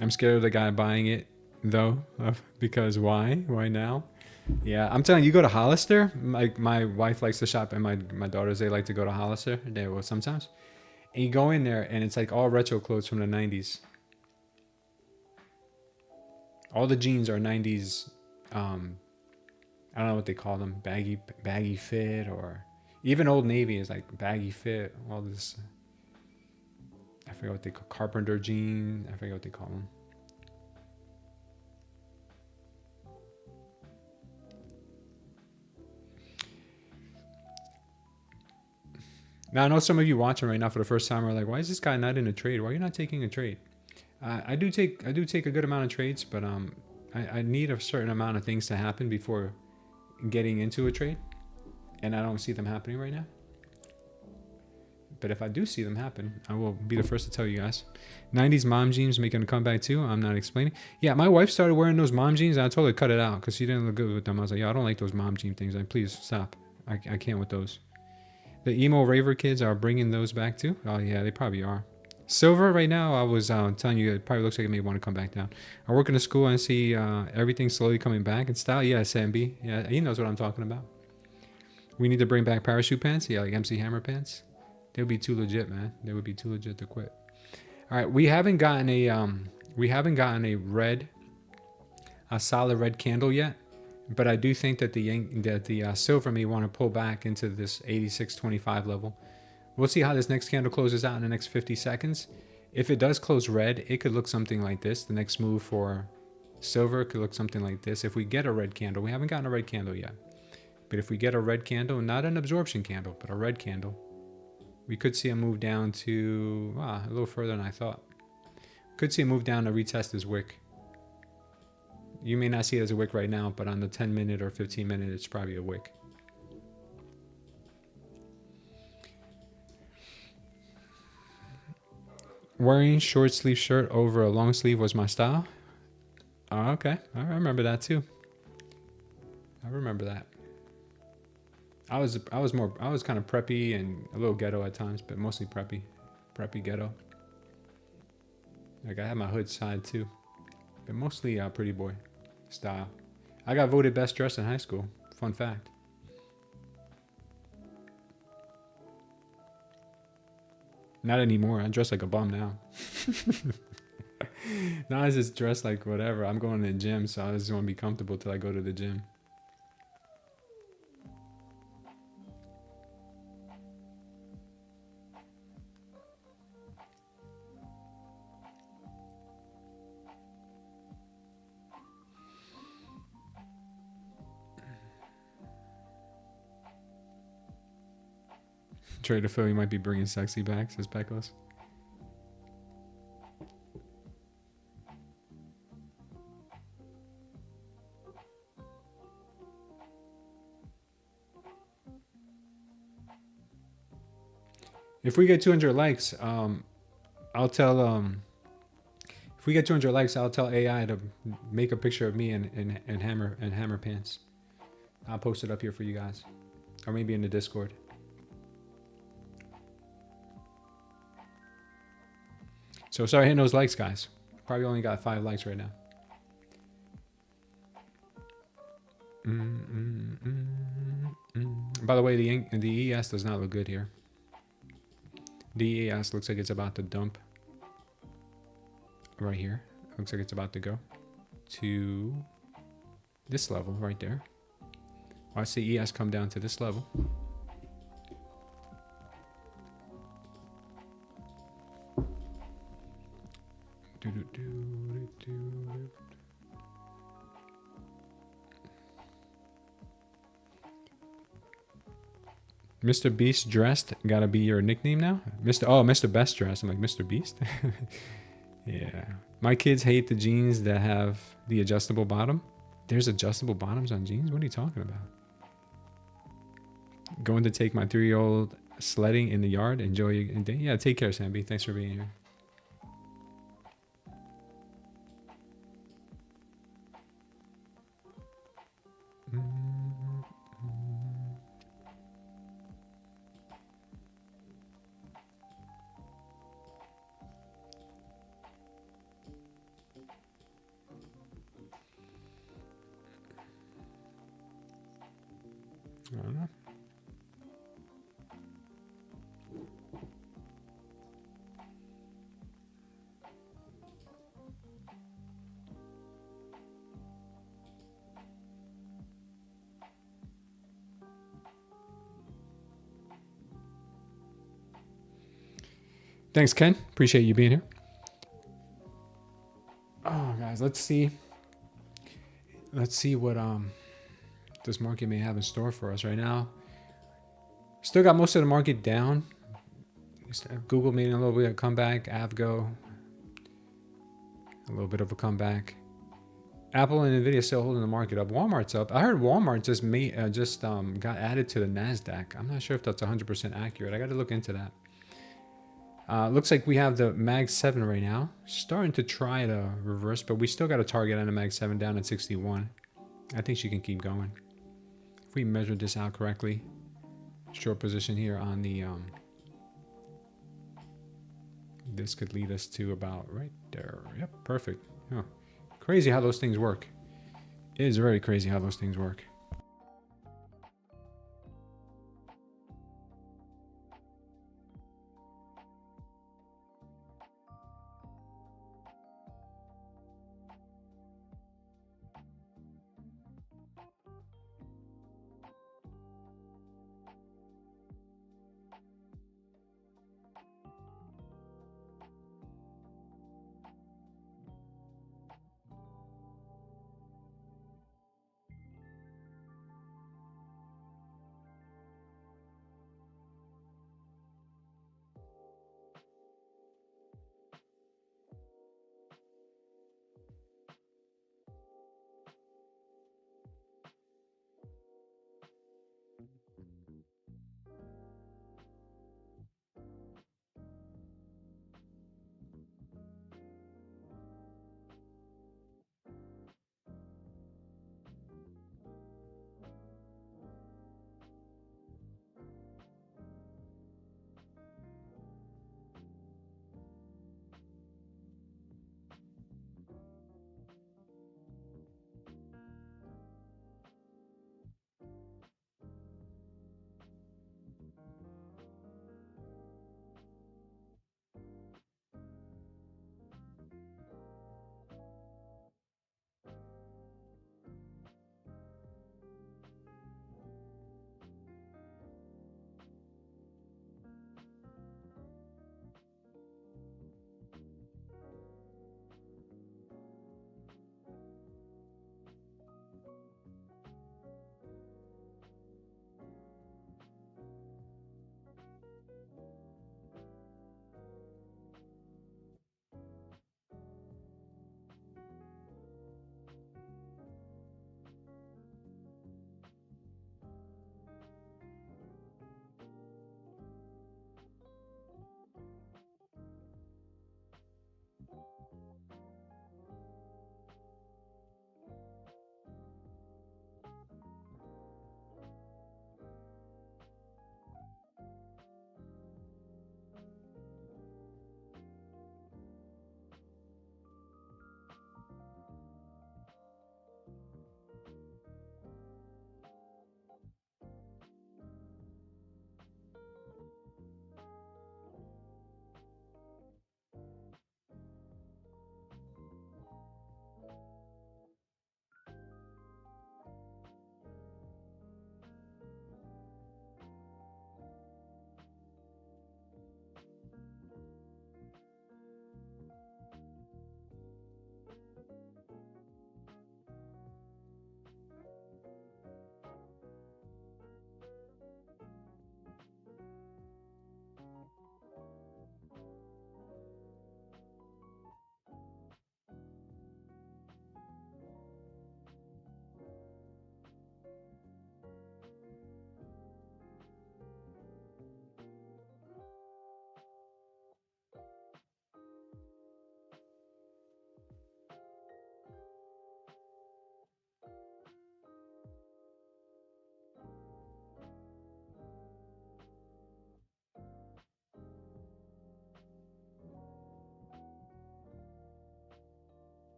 I'm scared of the guy buying it though, because why now? Yeah, I'm telling you, you go to Hollister. My wife likes to shop, and my daughters, they like to go to Hollister. They will sometimes, and you go in there and it's like all retro clothes from the 90s. All the jeans are 90s. I don't know what they call them, baggy fit, or even Old Navy is like baggy fit. All this, I forget what they call, carpenter jean. I forget what they call them. Now I know some of you watching right now for the first time are like, why is this guy not in a trade? Why are you not taking a trade? I do take a good amount of trades, but I need a certain amount of things to happen before getting into a trade. and I don't see them happening right now. But if I do see them happen, I will be the first to tell you guys. 90s mom jeans making a comeback too. I'm not explaining. Yeah, my wife started wearing those mom jeans, and I told her to cut it out because she didn't look good with them. I was like, yo, I don't like those mom jean things. Like, please stop. I can't with those. The emo raver kids are bringing those back too. Oh yeah, they probably are. Silver right now, I was telling you, it probably looks like it may want to come back down. I work in a school and see everything slowly coming back in style. Yeah, Sambi. Yeah, he knows what I'm talking about. We need to bring back parachute pants. Yeah, like MC Hammer pants. They would be too legit, man. They would be too legit to quit. All right, we haven't gotten a solid red candle yet, but I do think that the silver may want to pull back into this 86.25 level. We'll see how this next candle closes out in the next 50 seconds. If it does close red, it could look something like this. The next move for silver could look something like this. If we get a red candle, we haven't gotten a red candle yet, but if we get a red candle, not an absorption candle, but a red candle, we could see a move down to a little further than I thought. Could see a move down to retest this wick. You may not see it as a wick right now, but on the 10-minute or 15-minute, it's probably a wick. Wearing short sleeve shirt over a long sleeve was my style. Oh, okay, I remember that too. I remember that. I was kind of preppy and a little ghetto at times, but mostly preppy ghetto. Like I had my hood side too, but mostly pretty boy style. I got voted best dressed in high school. Fun fact. Not anymore. I dress like a bum now. Now I just dress like whatever. I'm going to the gym, so I just want to be comfortable till I go to the gym. Trader Phil, you might be bringing sexy back, says Pecos. If we get 200 likes, I'll tell if we get 200 likes, I'll tell AI to make a picture of me in hammer pants. I'll post it up here for you guys, or maybe in the Discord. So start hitting those likes, guys. Probably only got 5 likes right now. By the way, the ES does not look good here. The ES looks like it's about to dump right here. Looks like it's about to go to this level right there. Watch the ES come down to this level. Mr. Beast dressed gotta be your nickname now. Mr. Best dressed. I'm like, Mr. Beast. Yeah, my kids hate the jeans that have the adjustable bottom. There's adjustable bottoms on jeans. What are you talking about? Going to take my 3-year-old sledding in the yard. Enjoy your day. Yeah, take care, Sambi. Thanks for being here. I don't know. Thanks, Ken. Appreciate you being here. Oh, guys, let's see. Let's see what this market may have in store for us right now. Still got most of the market down. Google made a little bit of a comeback. Avgo, a little bit of a comeback. Apple and Nvidia still holding the market up. Walmart's up. I heard Walmart just got added to the Nasdaq. I'm not sure if that's 100% accurate. I got to look into that. Looks like we have the Mag 7 right now, starting to try to reverse, but we still got a target on the Mag 7 down at 61. I think she can keep going. If we measure this out correctly, short position here on the, this could lead us to about right there. Yep, perfect. Oh, crazy how those things work. It is very crazy how those things work.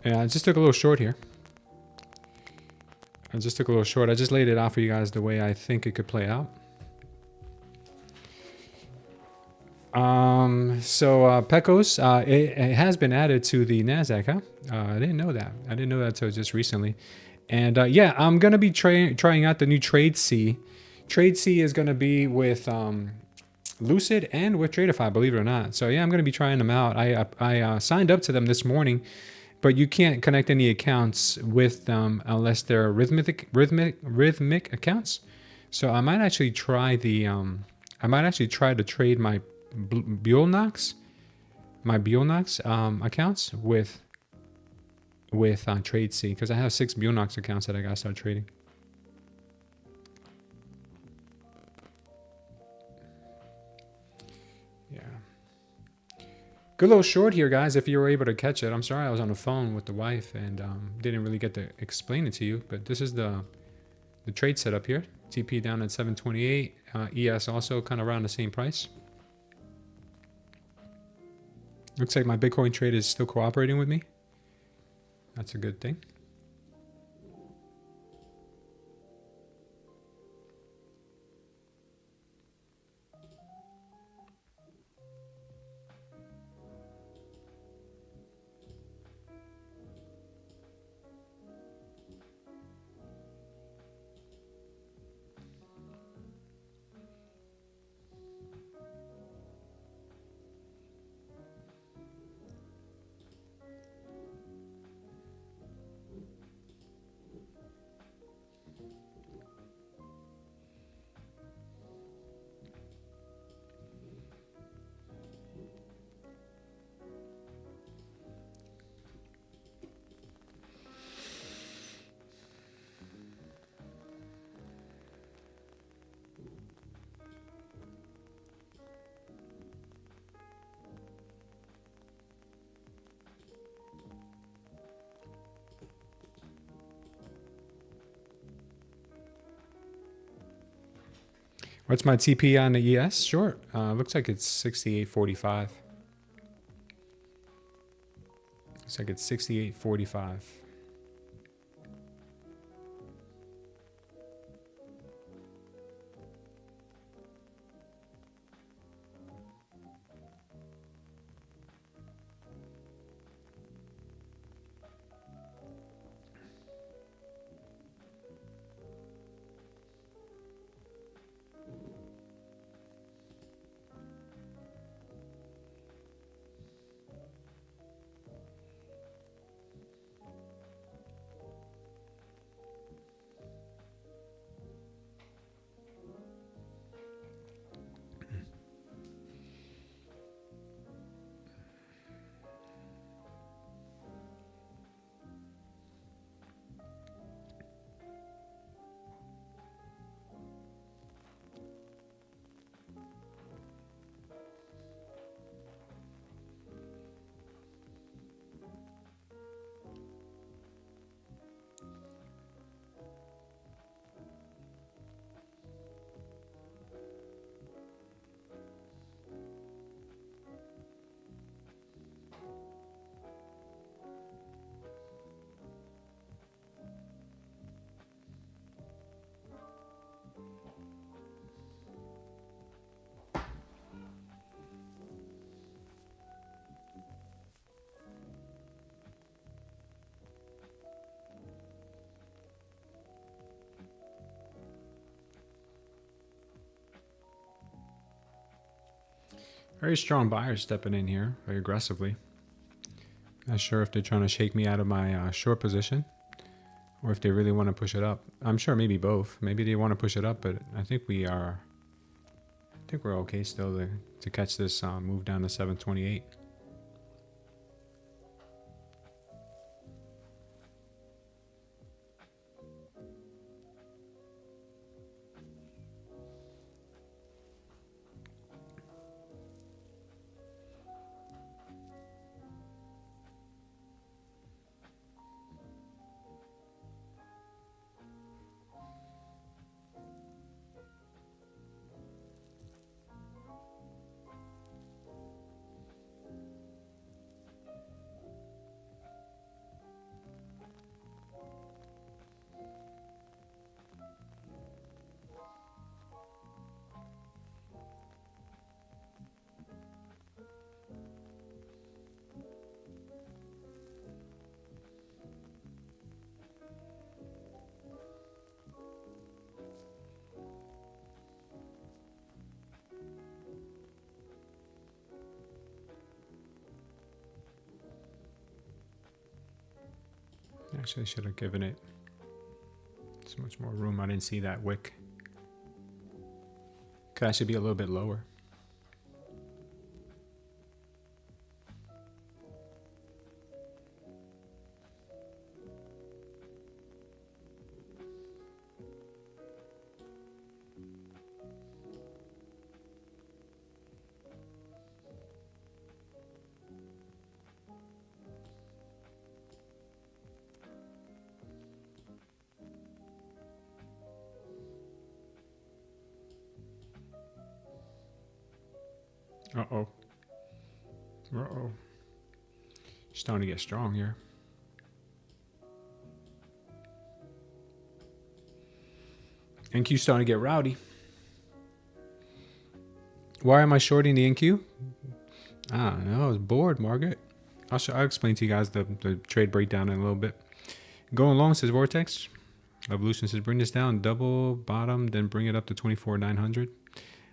Yeah, I just took a little short here. I just laid it out for you guys the way I think it could play out. Pecos, it has been added to the Nasdaq, huh? I didn't know that. I didn't know that until just recently. And yeah, I'm gonna be trying out the new Tradec. Tradec is gonna be with Lucid and with Tradeify, believe it or not. So yeah, I'm gonna be trying them out. I signed up to them this morning, but you can't connect any accounts with them unless they're rhythmic accounts. So I might actually try the to trade my Bulenox accounts with Tradec, because I have 6 Bulenox accounts that I gotta start trading. Yeah. Good little short here, guys, if you were able to catch it. I'm sorry I was on the phone with the wife and didn't really get to explain it to you, but this is the trade setup here. TP down at 728, ES also kind of around the same price. Looks like my Bitcoin trade is still cooperating with me. That's a good thing. What's my TP on the ES short? Looks like it's 68.45. Looks like it's 68.45. Very strong buyers stepping in here very aggressively. Not sure if they're trying to shake me out of my short position or if they really want to push it up. I'm sure maybe both. Maybe they want to push it up, but I think we're okay still to catch this move down to 728. Actually, I should have given it so much more room. I didn't see that wick. Could actually be a little bit lower. Uh-oh. Uh-oh. Starting to get strong here. NQ starting to get rowdy. Why am I shorting the NQ? I don't know. I was bored, Margaret. I'll explain to you guys the trade breakdown in a little bit. Going long, says Vortex. Evolution says bring this down, double bottom, then bring it up to 24,900.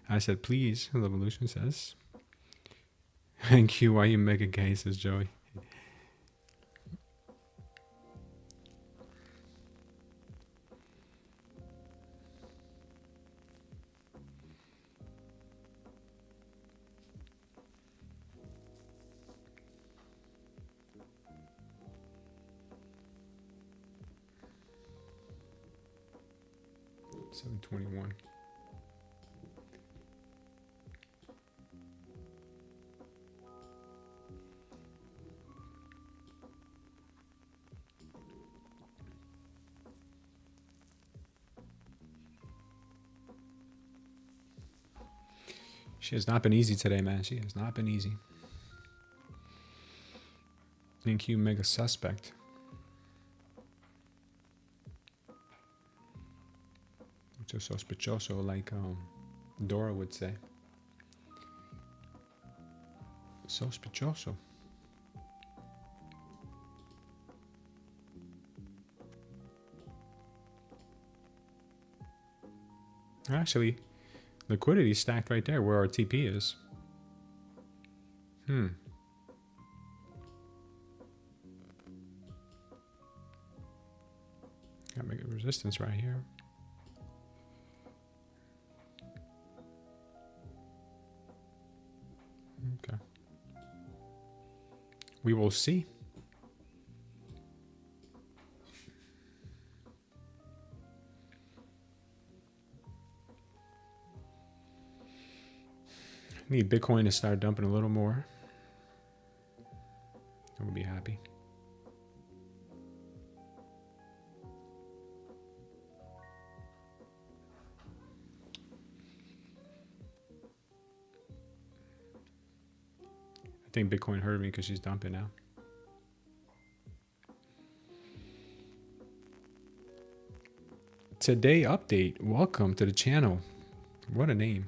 I said please. Evolution says. Thank you. Why you make a gay, says Joey. $721. She has not been easy today, man. She has not been easy. Thank you, Mega Suspect. Mucho sospechoso, like Dora would say. Sospechoso. Actually, liquidity stacked right there where our TP is. Gotta make a resistance right here. Okay. We will see. Need Bitcoin to start dumping a little more. I'm gonna be happy. I think Bitcoin heard me because she's dumping now. Today update. Welcome to the channel. What a name.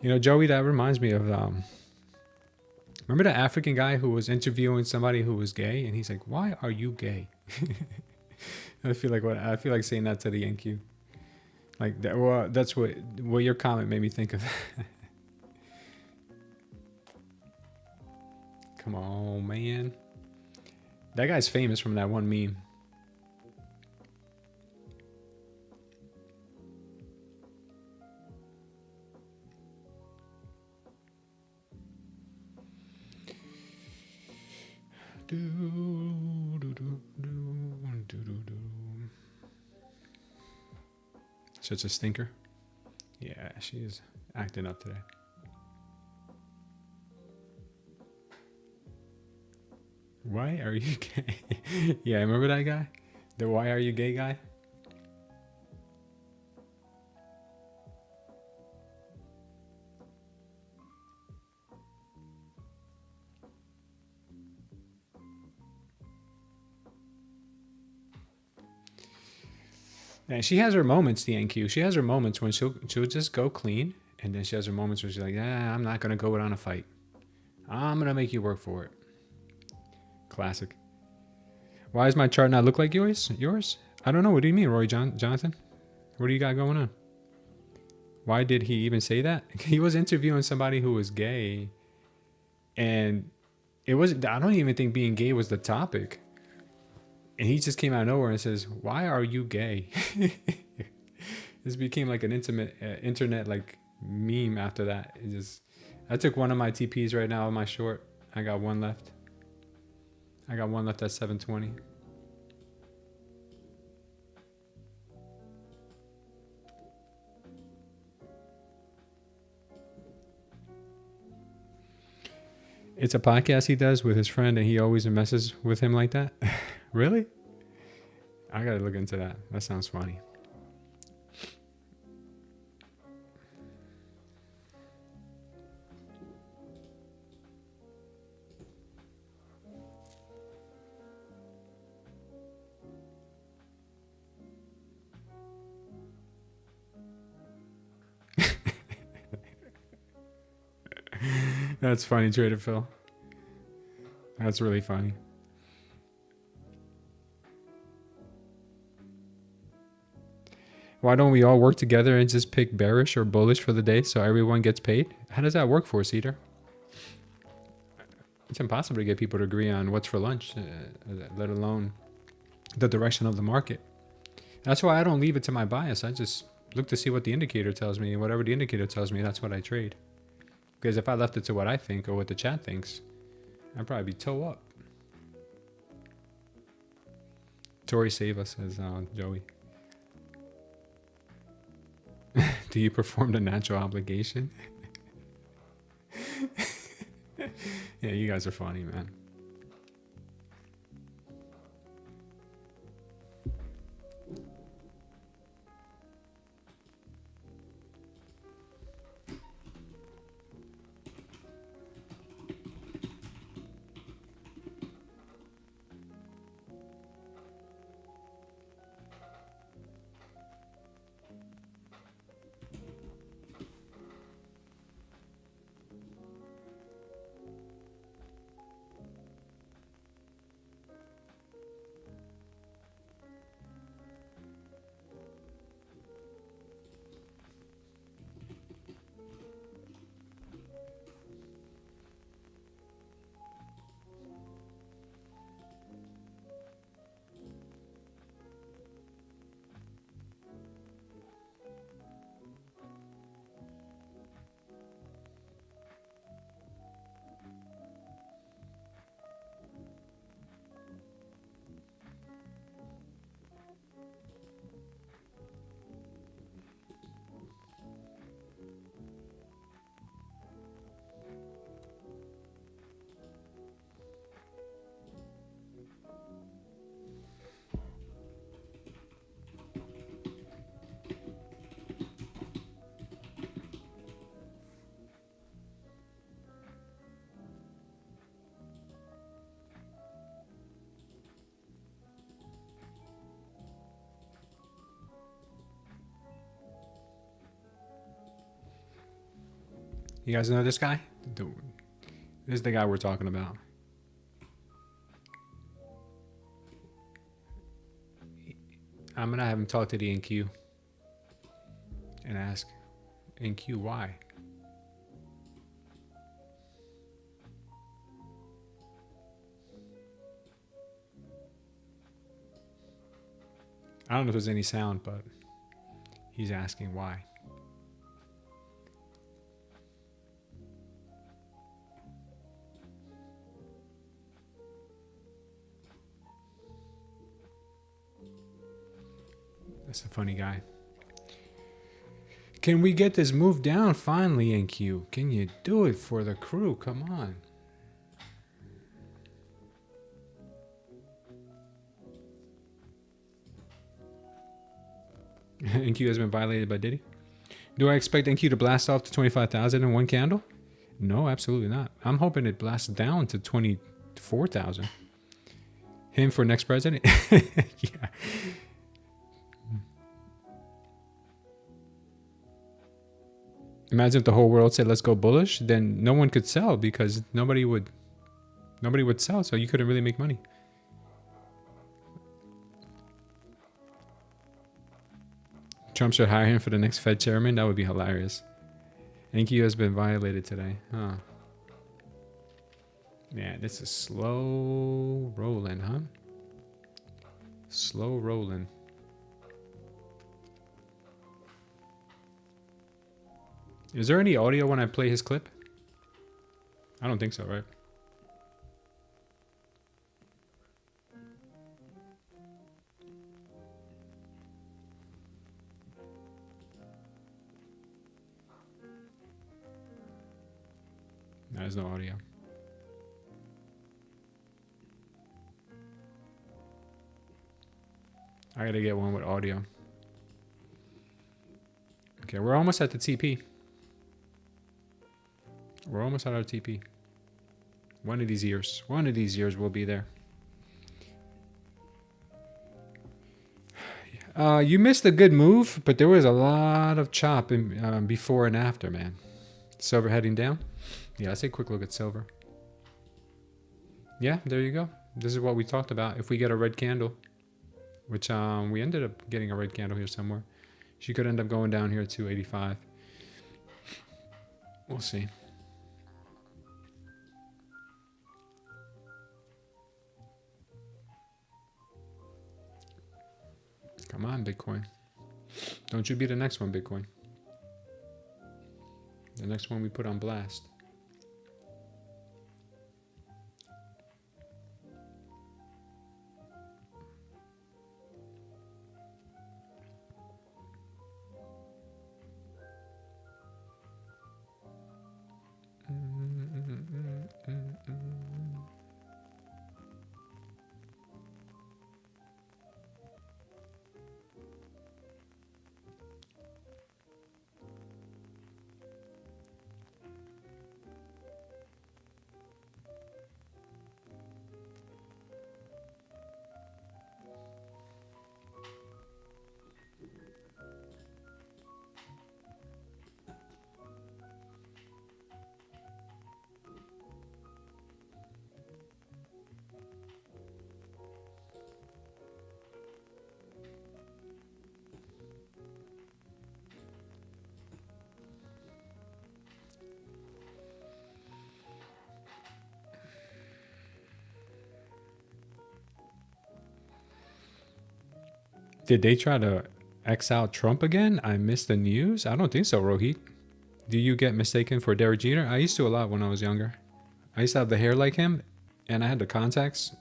You know, Joey, that reminds me of, remember the African guy who was interviewing somebody who was gay? And he's like, why are you gay? I feel like saying that to the NQ. Like, that, well, that's what your comment made me think of. Come on, man. That guy's famous from that one meme. Such a stinker. Yeah, she is acting up today. Why are you gay? Yeah, remember that guy? The why are you gay guy? And she has her moments, the NQ. She has her moments when she'll just go clean, and then she has her moments where she's like, I'm not gonna go on a fight. I'm gonna make you work for it. Classic. Why does my chart not look like yours? I don't know. What do you mean, Roy Jonathan? What do you got going on? Why did he even say that? He was interviewing somebody who was gay, and it wasn't. I don't even think being gay was the topic. And he just came out of nowhere and says, "Why are you gay?" This became like an intimate internet like meme after that. I took one of my TPs right now on my short. I got one left. At 720. It's a podcast he does with his friend, and he always messes with him like that. Really? I gotta look into that. That sounds funny. That's funny, Trader Phil. That's really funny. Why don't we all work together and just pick bearish or bullish for the day so everyone gets paid? How does that work for Cedar? It's impossible to get people to agree on what's for lunch, let alone the direction of the market. That's why I don't leave it to my bias. I just look to see what the indicator tells me, and whatever the indicator tells me, that's what I trade. Because if I left it to what I think or what the chat thinks, I'd probably be toe up. Tori save us, says Joey. Do you perform the natural obligation? Yeah, you guys are funny, man. You guys know this guy? This is the guy we're talking about. I'm gonna have him talk to the NQ and ask NQ why. I don't know if there's any sound, but he's asking why. That's a funny guy. Can we get this move down finally, NQ? Can you do it for the crew? Come on. NQ has been violated by Diddy. Do I expect NQ to blast off to 25,000 in one candle? No, absolutely not. I'm hoping it blasts down to 24,000. Him for next president? Yeah. Imagine if the whole world said, let's go bullish, then no one could sell because nobody would sell. So you couldn't really make money. Trump should hire him for the next Fed chairman. That would be hilarious. NQ has been violated today. Huh. Yeah, this is slow rolling, huh? Slow rolling. Is there any audio when I play his clip? I don't think so, right? There's no audio. I gotta get one with audio. Okay, we're almost at the TP. We're almost at our TP. One of these years we'll be there. You missed a good move, but there was a lot of chop in, before and after, man. Silver heading down. Yeah, let's take a quick look at silver. Yeah, there you go. This is what we talked about. If we get a red candle, which we ended up getting a red candle here somewhere. She could end up going down here to 85. We'll see. Come on, Bitcoin. Don't you be the next one, Bitcoin. The next one we put on blast. Did they try to X out Trump again? I missed the news. I don't think so, Rohit. Do you get mistaken for Derek Jeter? I used to a lot when I was younger. I used to have the hair like him, and I had the contacts,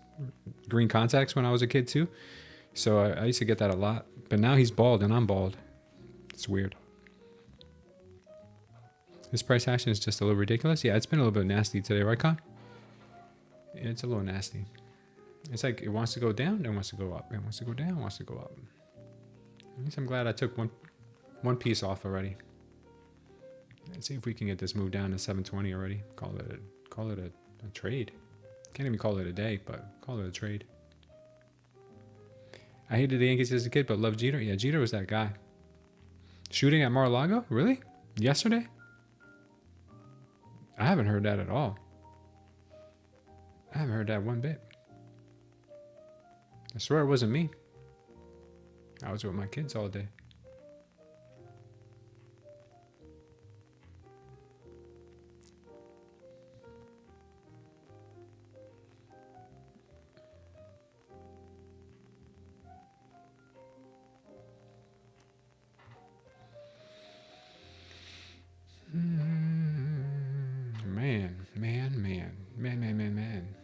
green contacts when I was a kid too. So I used to get that a lot. But now he's bald and I'm bald. It's weird. This price action is just a little ridiculous. Yeah, it's been a little bit nasty today, right, Con? Yeah, it's a little nasty. It's like it wants to go down, then wants to go up. It wants to go down, wants to go up. At least I'm glad I took one piece off already. Let's see if we can get this move down to 720 already. Call it a trade. Can't even call it a day, but call it a trade. I hated the Yankees as a kid, but loved Jeter. Yeah, Jeter was that guy. Shooting at Mar-a-Lago? Really? Yesterday? I haven't heard that at all. I haven't heard that one bit. I swear it wasn't me. I was with my kids all day. Man.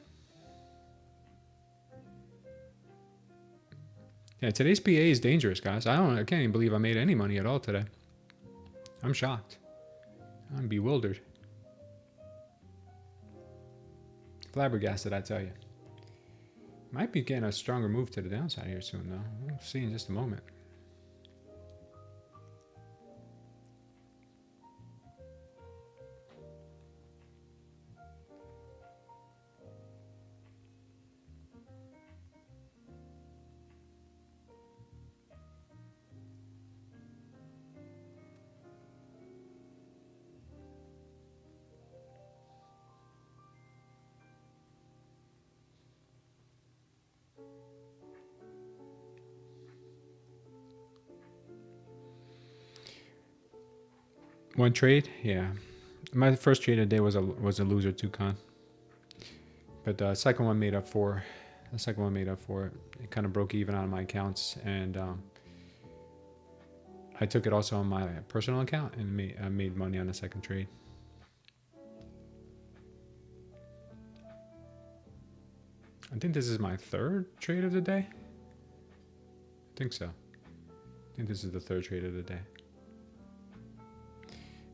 Yeah, today's PA is dangerous, guys. I can't even believe I made any money at all today. I'm shocked. I'm bewildered. Flabbergasted, I tell you. Might be getting a stronger move to the downside here soon, though. We'll see in just a moment. One trade, yeah. My first trade of the day was a loser 2 con, but the second one made up for. The second one made up for it. It kind of broke even on my accounts, and I took it also on my personal account, and I made money on the second trade. I think this is my third trade of the day. I think so. I think this is the third trade of the day.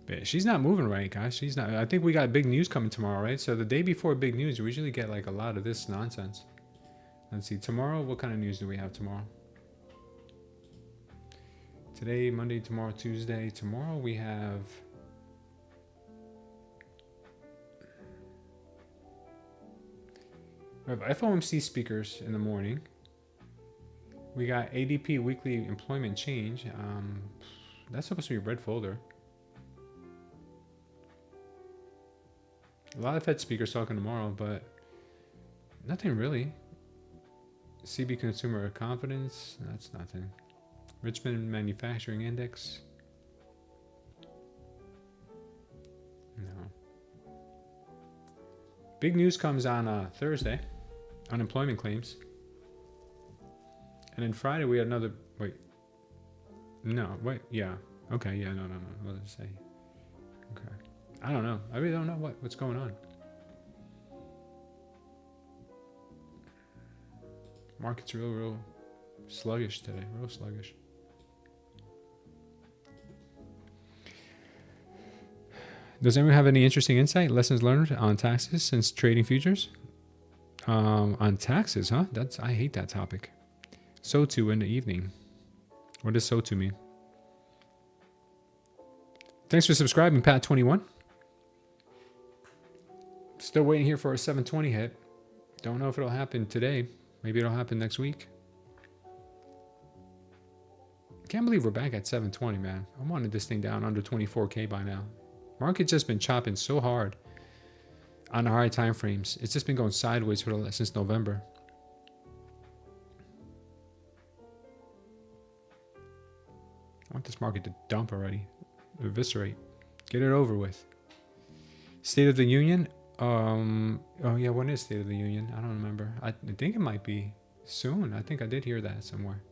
But she's not moving right, guys. She's not. I think we got big news coming tomorrow, right? So the day before big news, we usually get like a lot of this nonsense. Let's see. Tomorrow, what kind of news do we have tomorrow? Today, Monday, tomorrow, Tuesday. Tomorrow we have... We have FOMC speakers in the morning. We got ADP weekly employment change. That's supposed to be a red folder. A lot of Fed speakers talking tomorrow, but nothing really. CB consumer confidence, that's nothing. Richmond manufacturing index. No. Big news comes on Thursday. Unemployment claims. And then Friday we had another, yeah. Okay, yeah, no. What did it say? Okay. I don't know. I really don't know what's going on. Market's real sluggish today. Real sluggish. Does anyone have any interesting insight, lessons learned on taxes since trading futures? On taxes, huh? I hate that topic. So-to in the evening. What does so-to mean? Thanks for subscribing, Pat21. Still waiting here for a 720 hit. Don't know if it'll happen today. Maybe it'll happen next week. Can't believe we're back at 720, man. I wanted this thing down under 24K by now. Market's just been chopping so hard on the high time frames. It's just been going sideways since November. I want this market to dump already. Eviscerate. Get it over with. State of the Union. Oh yeah, when is State of the Union? I don't remember. I think it might be soon. I think I did hear that somewhere.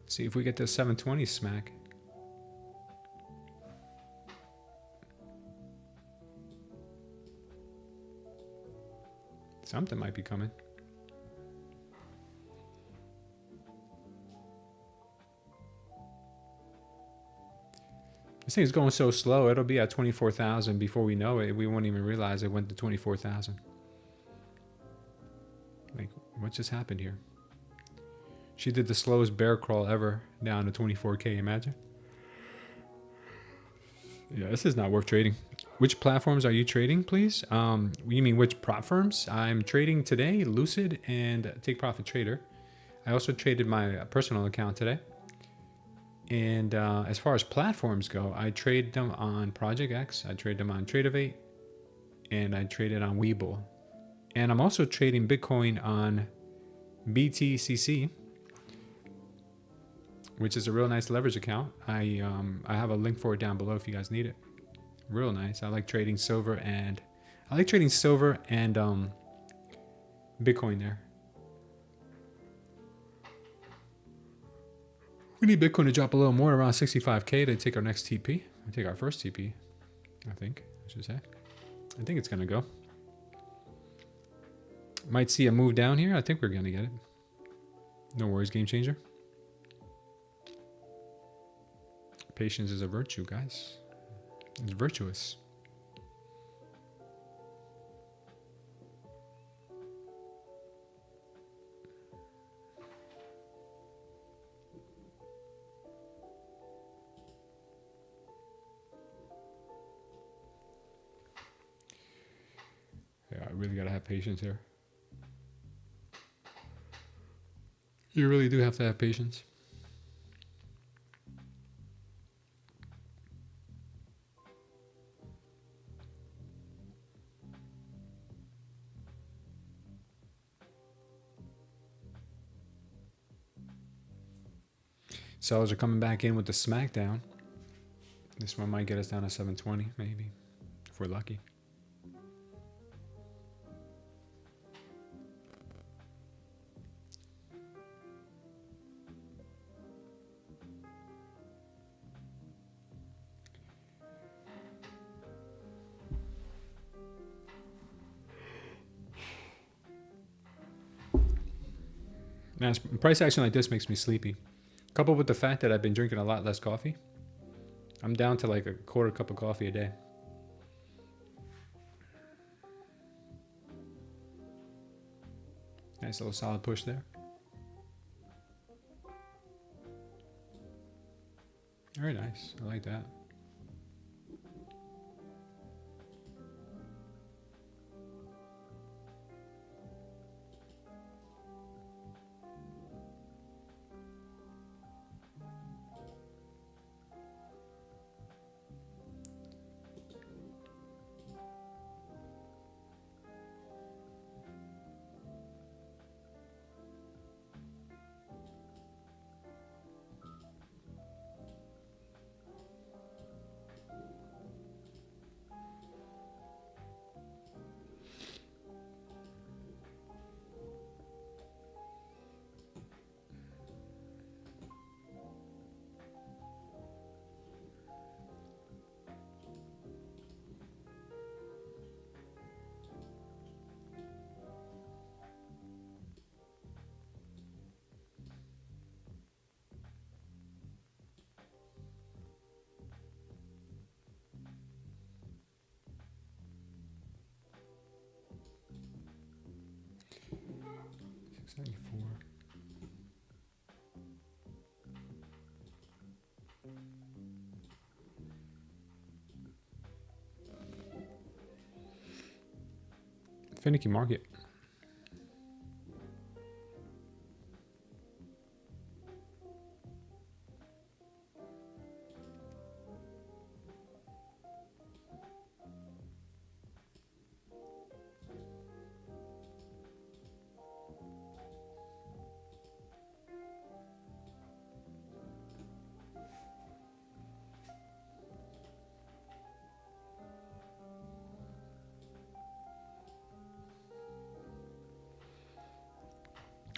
See if we get this 720 smack. Something might be coming. This thing's going so slow, it'll be at 24,000 before we know it. We won't even realize it went to 24,000. Like, what just happened here? She did the slowest bear crawl ever down to 24K, imagine. Yeah, this is not worth trading. Which platforms are you trading, please? You mean which prop firms? I'm trading today, Lucid and Take Profit Trader. I also traded my personal account today. And as far as platforms go, I trade them on Project X, I trade them on Tradeify, and I traded on Webull. And I'm also trading Bitcoin on BTCC, which is a real nice leverage account. I have a link for it down below if you guys need it. Real nice. I like trading silver and Bitcoin there. We need Bitcoin to drop a little more, around 65K, to take our next TP. We take our first TP, I should say. I think it's gonna go. Might see a move down here. I think we're gonna get it. No worries, game changer. Patience is a virtue, guys. It's virtuous. Yeah, I really gotta have patience here. You really do have to have patience. Sellers are coming back in with the smackdown. This one might get us down to 720, maybe, if we're lucky. Now, price action like this makes me sleepy. Coupled with the fact that I've been drinking a lot less coffee, I'm down to like a quarter cup of coffee a day. Nice little solid push there. Very nice. I like that. Finicky market.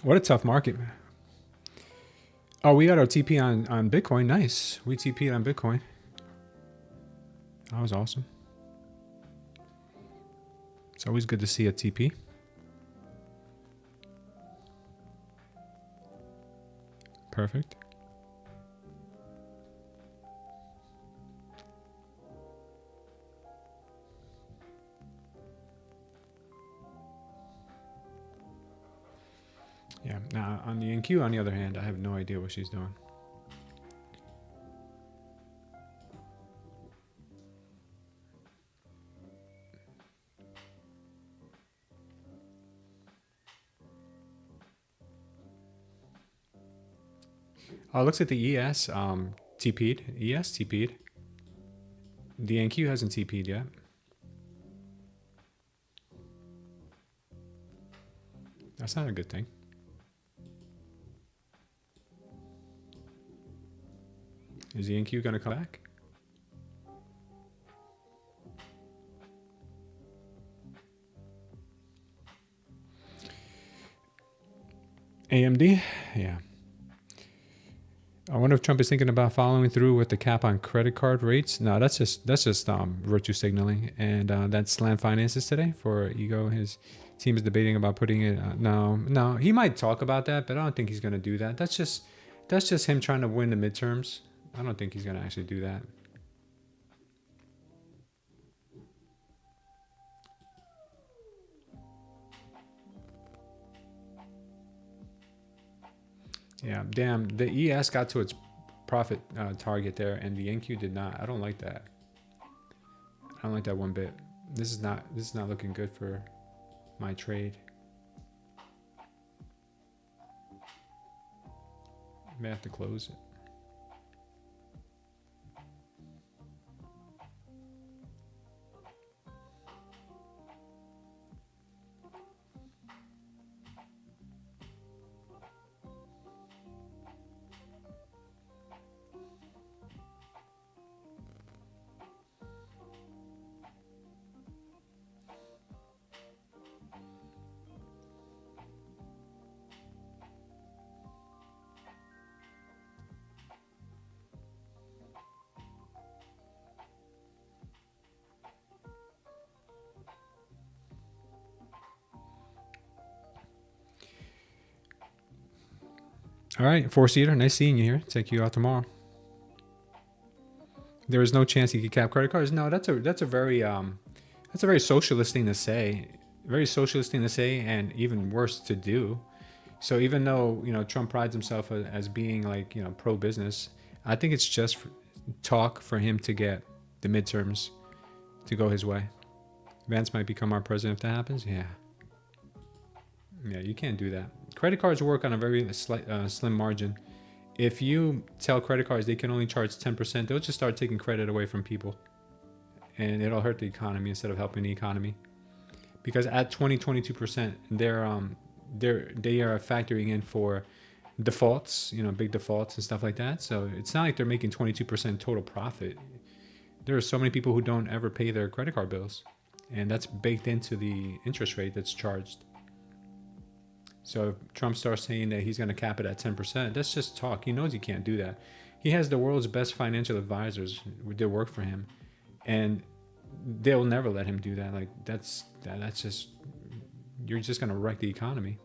What a tough market, man. Oh, we got our TP on Bitcoin. Nice. We TP'd on Bitcoin. That was awesome. It's always good to see a TP. Perfect. Yeah, now on the NQ, on the other hand, I have no idea what she's doing. Oh, it looks like the ES TP'd. ES TP'd. The NQ hasn't TP'd yet. That's not a good thing. Is the NQ going to come back? AMD? Yeah. I wonder if Trump is thinking about following through with the cap on credit card rates. No, that's just virtue signaling. And that's Slam Finances today for Ego. His team is debating about putting it. No, he might talk about that, but I don't think he's going to do that. That's just him trying to win the midterms. I don't think he's going to actually do that. Yeah, damn. The ES got to its profit target there, and the NQ did not. I don't like that. I don't like that one bit. This is not looking good for my trade. May have to close it. All right, four-seater. Nice seeing you here. Take you out tomorrow. There is no chance he could cap credit cards. No, that's a very socialist thing to say. Very socialist thing to say, and even worse to do. So even though Trump prides himself as being like pro-business, I think it's just talk for him to get the midterms to go his way. Vance might become our president if that happens. Yeah, you can't do that. Credit cards work on a very slim margin. If you tell credit cards they can only charge 10%, they'll just start taking credit away from people, and it'll hurt the economy instead of helping the economy. Because at 22%, they are factoring in for defaults, big defaults and stuff like that. So it's not like they're making 22% total profit. There are so many people who don't ever pay their credit card bills, and that's baked into the interest rate that's charged. So if Trump starts saying that he's going to cap it at 10%, that's just talk. He knows he can't do that. He has the world's best financial advisors that work for him, and they'll never let him do that. Like that's just, you're just going to wreck the economy.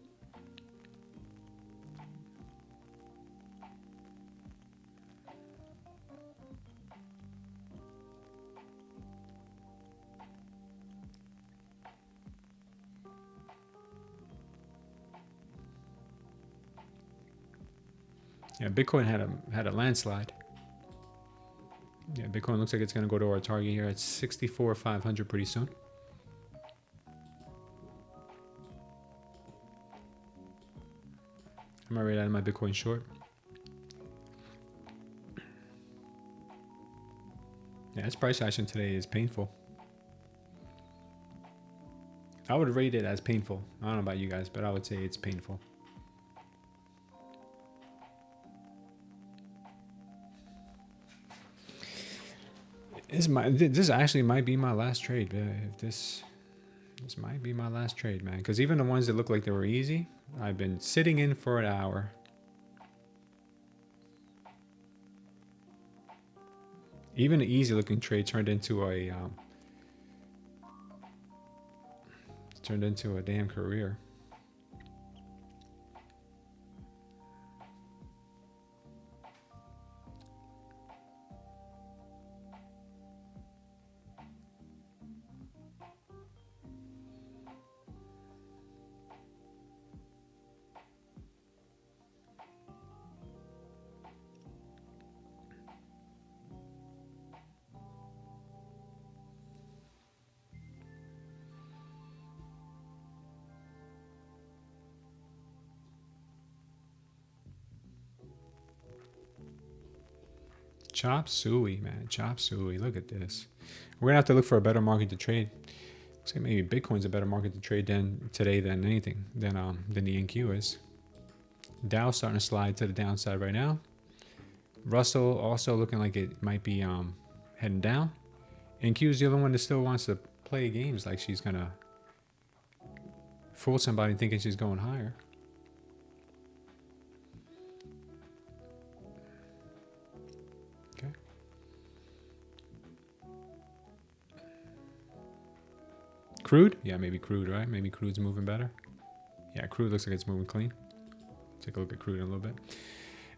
Yeah, Bitcoin had a landslide. Yeah, Bitcoin looks like it's going to go to our target here at 64,500 pretty soon. I'm already out of my Bitcoin short. Yeah, its price action today is painful. I would rate it as painful. I don't know about you guys, but I would say it's painful. This actually might be my last trade. This might be my last trade, man. Because even the ones that look like they were easy, I've been sitting in for an hour. Even an easy looking trade turned into a damn career. Chop suey, man. Chop suey. Look at this. We're going to have to look for a better market to trade. Looks like maybe Bitcoin's a better market to trade today than anything, than the NQ is. Dow's starting to slide to the downside right now. Russell also looking like it might be heading down. NQ's the only one that still wants to play games like she's going to fool somebody thinking she's going higher. Crude? Yeah, maybe crude, right? Maybe crude's moving better. Yeah, crude looks like it's moving clean. Take a look at crude in a little bit.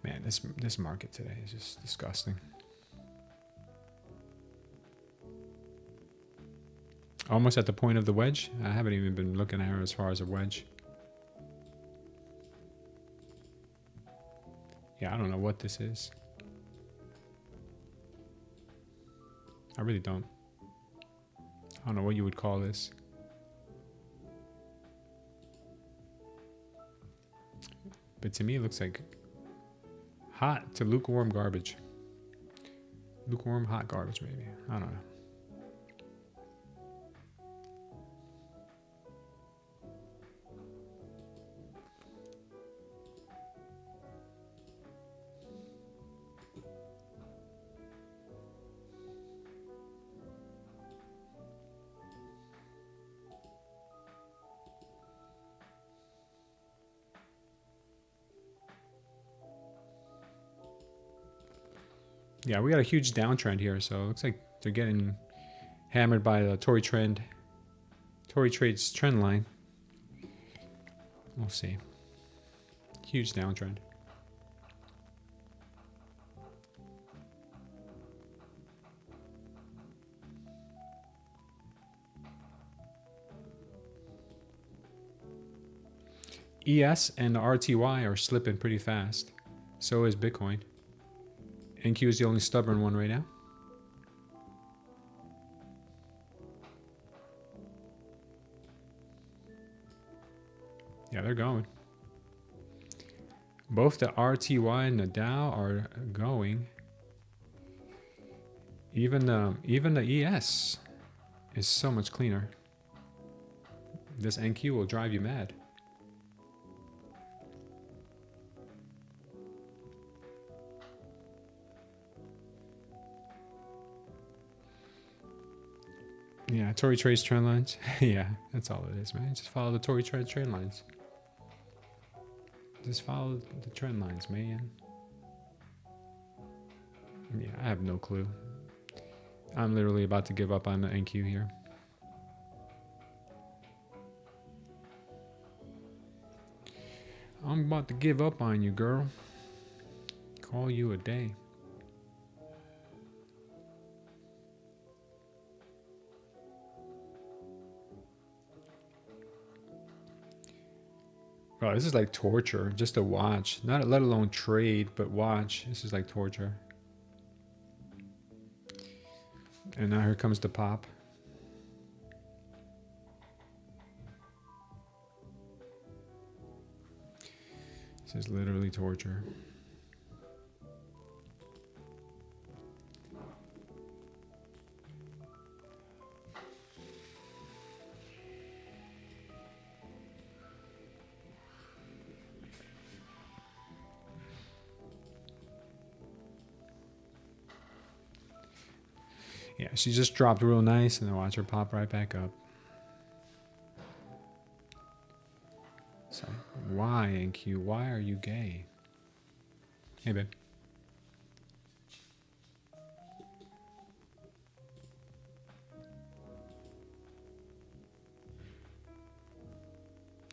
Man, this market today is just disgusting. Almost at the point of the wedge. I haven't even been looking at her as far as a wedge. Yeah, I don't know what this is. I really don't. I don't know what you would call this. But to me, it looks like hot to lukewarm garbage. Lukewarm, hot garbage, maybe. I don't know. Yeah, we got a huge downtrend here, so it looks like they're getting hammered by the Tory Trade's trend line. We'll see. Huge downtrend. ES and the RTY are slipping pretty fast. So is Bitcoin. NQ is the only stubborn one right now. Yeah, they're going. Both the RTY and the Dow are going. Even the ES is so much cleaner. This NQ will drive you mad. Yeah, Tory Trades trend lines. Yeah, that's all it is, man. Just follow the Tory Trades trend lines. Just follow the trend lines, man. Yeah, I have no clue. I'm literally about to give up on the NQ here. I'm about to give up on you, girl. Call you a day. Bro, this is like torture just to watch. Not let alone trade, but watch. This is like torture. And now here comes the pop. This is literally torture. Yeah, she just dropped real nice, and then watch her pop right back up. So, why, NQ? Why are you gay? Hey, babe.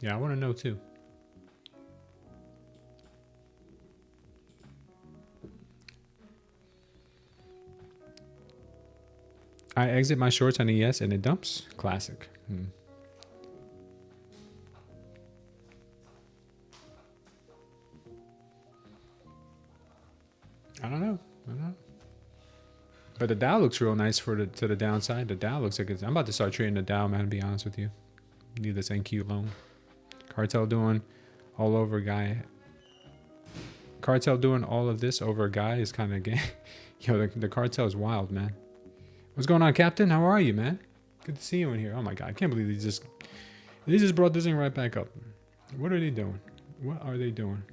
Yeah, I want to know too. I exit my shorts on ES and it dumps. Classic. I don't know. But the Dow looks real nice for to the downside. The Dow looks like it's... I'm about to start trading the Dow, man, to be honest with you. Leave this NQ alone. Cartel doing all over a guy. Cartel doing all of this over a guy is kind of gay. Yo, the cartel is wild, man. What's going on, Captain? How are you, man? Good to see you in here. Oh my God, I can't believe they just brought this thing right back up. What are they doing? What are they doing?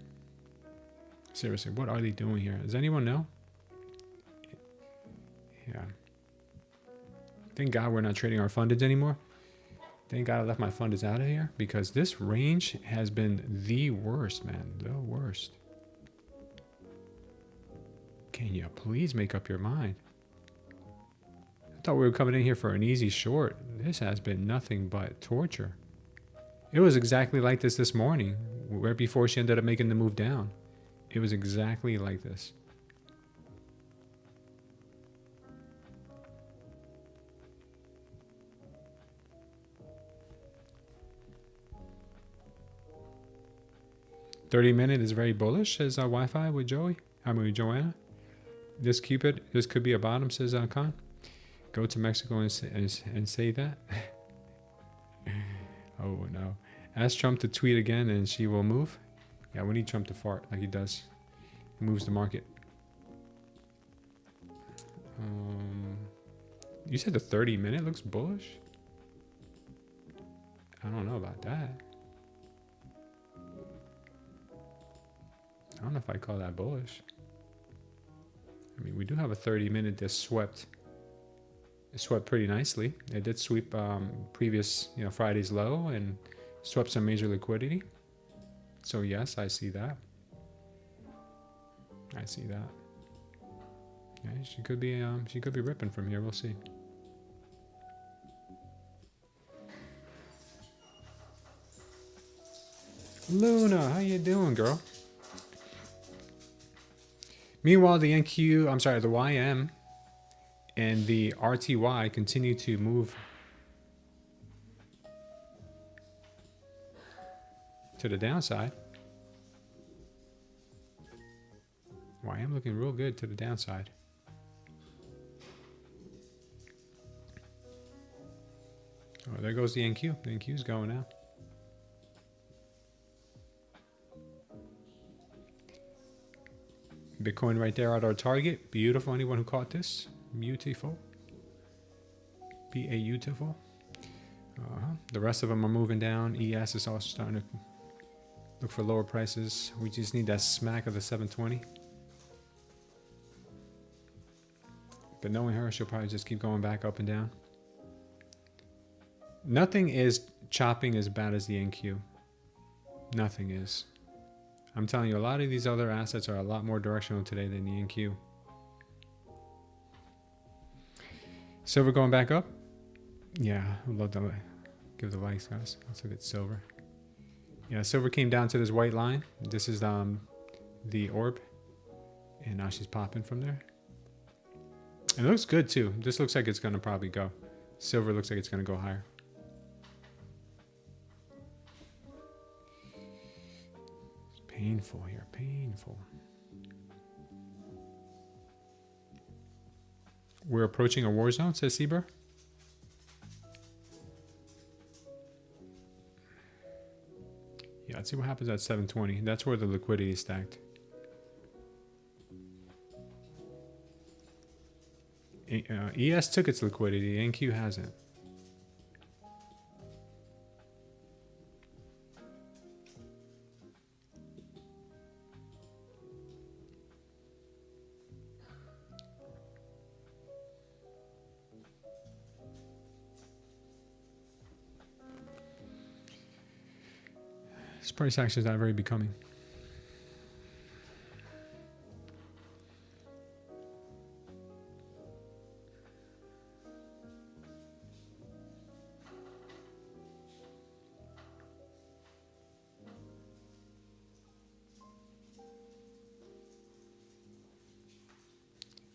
Seriously, what are they doing here? Does anyone know? Yeah. Thank God we're not trading our fundeds anymore. Thank God I left my fundeds out of here, because this range has been the worst, man. The worst. Can you please make up your mind? I thought we were coming in here for an easy short. This has been nothing but torture. It was exactly like this morning, right before she ended up making the move down. It was exactly like this. "30-minute is very bullish," says Wi-Fi with Joanna. This could be a bottom, says Khan. Go to Mexico and say that. Oh no. Ask Trump to tweet again and she will move. Yeah, we need Trump to fart like he does. He moves the market. You said the 30-minute looks bullish? I don't know about that. I don't know if I call that bullish. I mean, we do have a 30-minute that swept. It swept pretty nicely. It did sweep previous, Friday's low and swept some major liquidity. So yes, I see that. I see that. Yeah, she could be ripping from here. We'll see. Luna, how you doing, girl? Meanwhile, the YM and the RTY continue to move. to the downside. Well, I am looking real good to the downside. Oh, there goes the NQ. The NQ's going now. Bitcoin right there at our target. Beautiful. Anyone who caught this? Beautiful. Beautiful. The rest of them are moving down. ES is also starting to look for lower prices. We just need that smack of the 720. But knowing her, she'll probably just keep going back up and down. Nothing is chopping as bad as the NQ. Nothing is. I'm telling you, a lot of these other assets are a lot more directional today than the NQ. Silver going back up. Yeah, I'd love to give the likes, guys. Let's look at silver. Yeah, silver came down to this white line. This is the orb. And now she's popping from there. And it looks good too. This looks like it's going to probably go. Silver looks like it's going to go higher. It's painful here, painful. We're approaching a war zone, says Sieber. Yeah, let's see what happens at 720. That's where the liquidity is stacked. ES took its liquidity, NQ hasn't. This price action is not very becoming.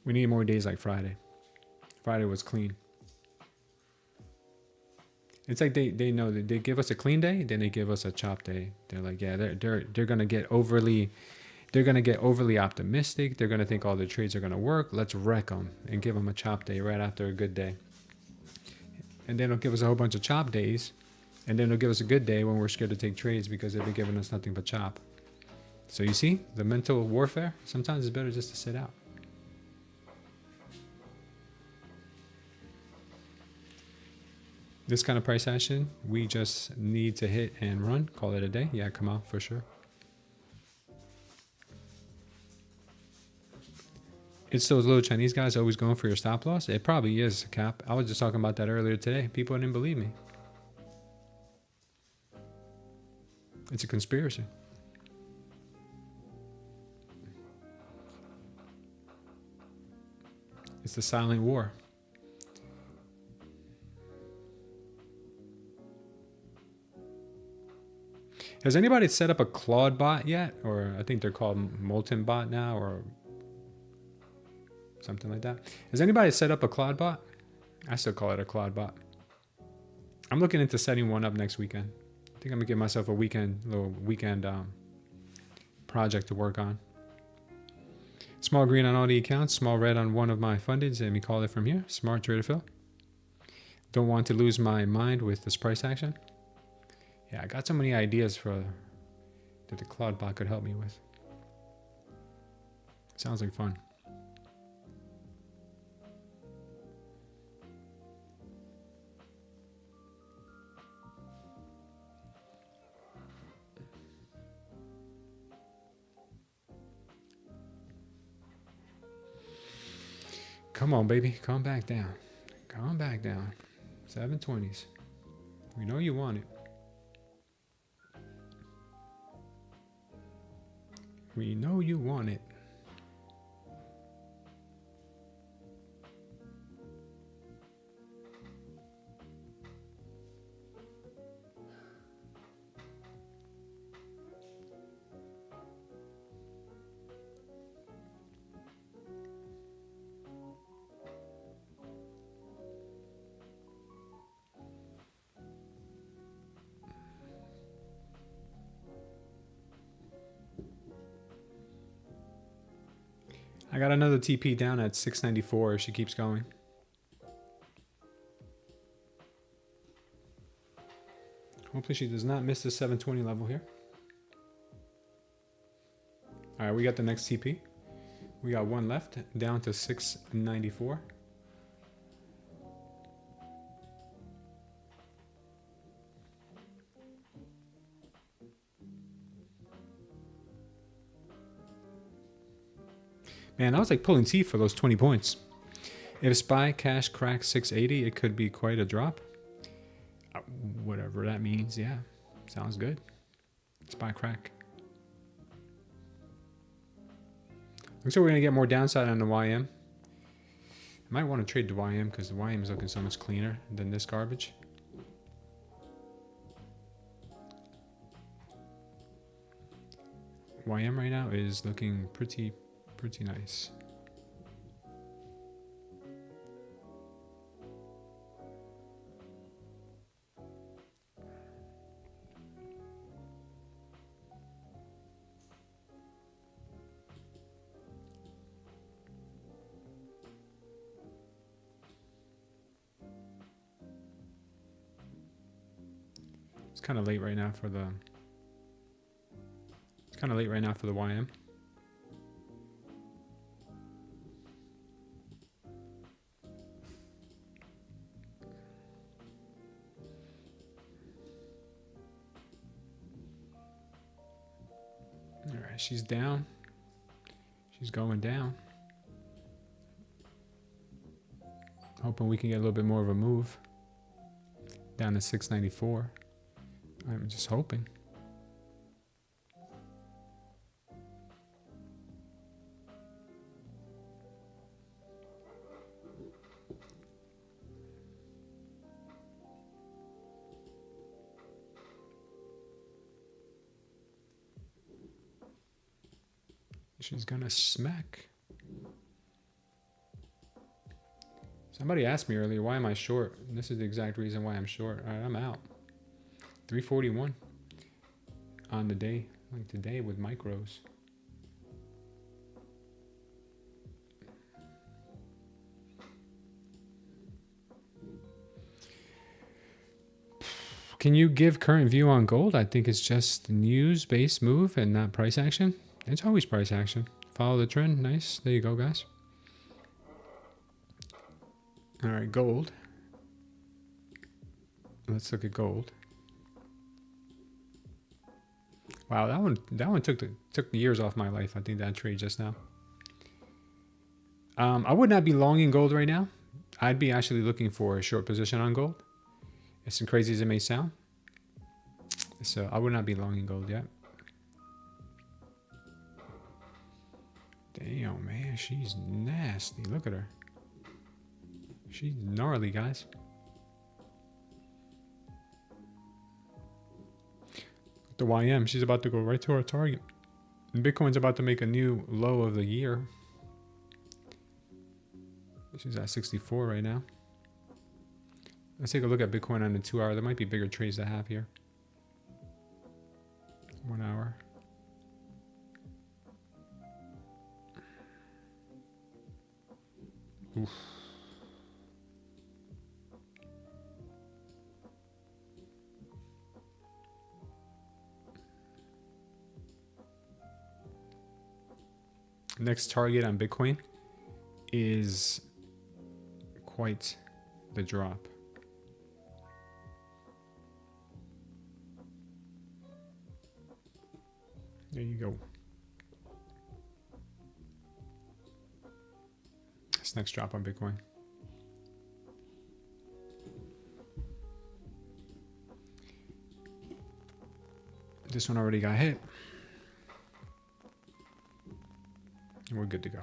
We need more days like Friday. Friday was clean. It's like they know that they give us a clean day, then they give us a chop day. They're like, yeah, they're gonna get overly optimistic. They're gonna think all the trades are gonna work. Let's wreck them and give them a chop day right after a good day. And then they'll give us a whole bunch of chop days, and then they'll give us a good day when we're scared to take trades because they've been giving us nothing but chop. So you see the mental warfare. Sometimes it's better just to sit out. This kind of price action, we just need to hit and run, call it a day. Yeah, come out for sure. It's those little Chinese guys always going for your stop loss. It probably is, Cap. I was just talking about that earlier today. People didn't believe me. It's a conspiracy. It's the silent war. Has anybody set up a Claude bot yet? Or I think they're called Molten bot now or something like that. Has anybody set up a Claude bot? I still call it a Claude bot. I'm looking into setting one up next weekend. I think I'm gonna give myself a little weekend project to work on. Small green on all the accounts, small red on one of my fundeds, and we call it from here. Smart trader Phil. Don't want to lose my mind with this price action. Yeah, I got so many ideas that the Claude bot could help me with. Sounds like fun. Come on, baby. Calm back down. Calm back down. 720s. We know you want it. We know you want it. I got another TP down at 694 if she keeps going. Hopefully she does not miss the 720 level here. All right, we got the next TP. We got one left, down to 694. Man, I was like pulling teeth for those 20 points. If SPY cash cracks 680, it could be quite a drop. Whatever that means, yeah. Sounds good. SPY crack. Looks like we're going to get more downside on the YM. I might want to trade the YM because the YM is looking so much cleaner than this garbage. YM right now is looking pretty nice. It's kind of late right now for the YM. All right, she's down. She's going down. Hoping we can get a little bit more of a move down to 694. I'm just hoping. She's gonna smack. Somebody asked me earlier, why am I short? And this is the exact reason why I'm short. All right, I'm out. 341 on the day, like today with micros. Can you give current view on gold? I think it's just news-based move and not price action. It's always price action. Follow the trend. Nice. There you go, guys. All right, gold. Let's look at gold. Wow, that one took the years off my life. I think that trade just now. I would not be longing gold right now. I'd be actually looking for a short position on gold. As crazy as it may sound. So I would not be longing gold yet. Damn, man, she's nasty. Look at her. She's gnarly, guys. The YM, she's about to go right to our target. And Bitcoin's about to make a new low of the year. She's at 64 right now. Let's take a look at Bitcoin on the 2 hour. There might be bigger trades to have here. 1 hour. Oof. Next target on Bitcoin is quite the drop. There you go. This next drop on Bitcoin. This one already got hit. And we're good to go.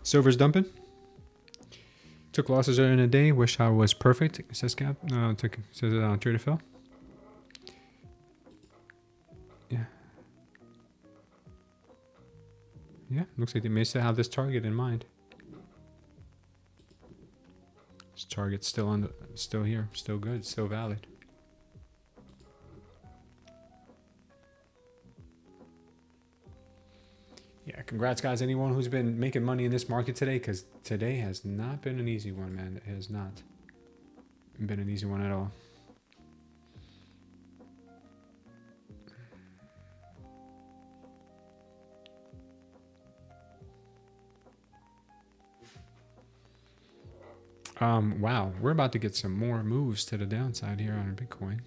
Silver's dumping. Took losses earlier in the day. Wish I was perfect. Says Cap. No, says it on Tradeify. Yeah. Yeah. Looks like they may still have this target in mind. This target's still here, still good, still valid. Congrats, guys. Anyone who's been making money in this market today, because today has not been an easy one, man. It has not been an easy one at all. Wow, we're about to get some more moves to the downside here on Bitcoin.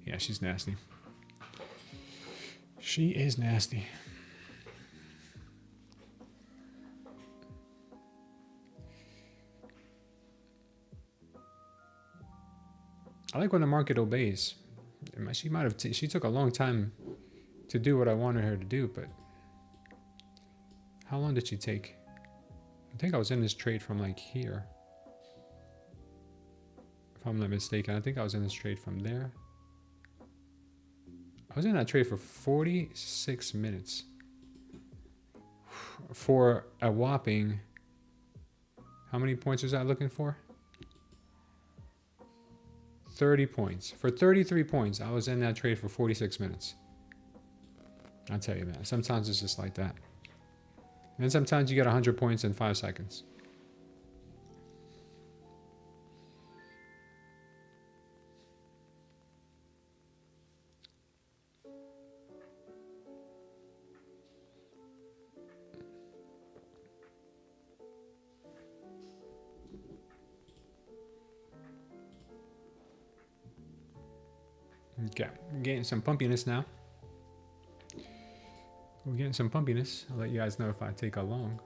Yeah, she's nasty. She is nasty. I like when the market obeys. She took a long time to do what I wanted her to do, but how long did she take? I think I was in this trade from like here. If I'm not mistaken, I think I was in this trade from there. I was in that trade for 46 minutes. For a whopping, how many points was I looking for? 30 points. For 33 points, I was in that trade for 46 minutes. I'll tell you, man, sometimes it's just like that. And then sometimes you get 100 points in 5 seconds. Okay, I'm getting some pumpiness now. We're getting some pumpiness. I'll let you guys know if I take a long.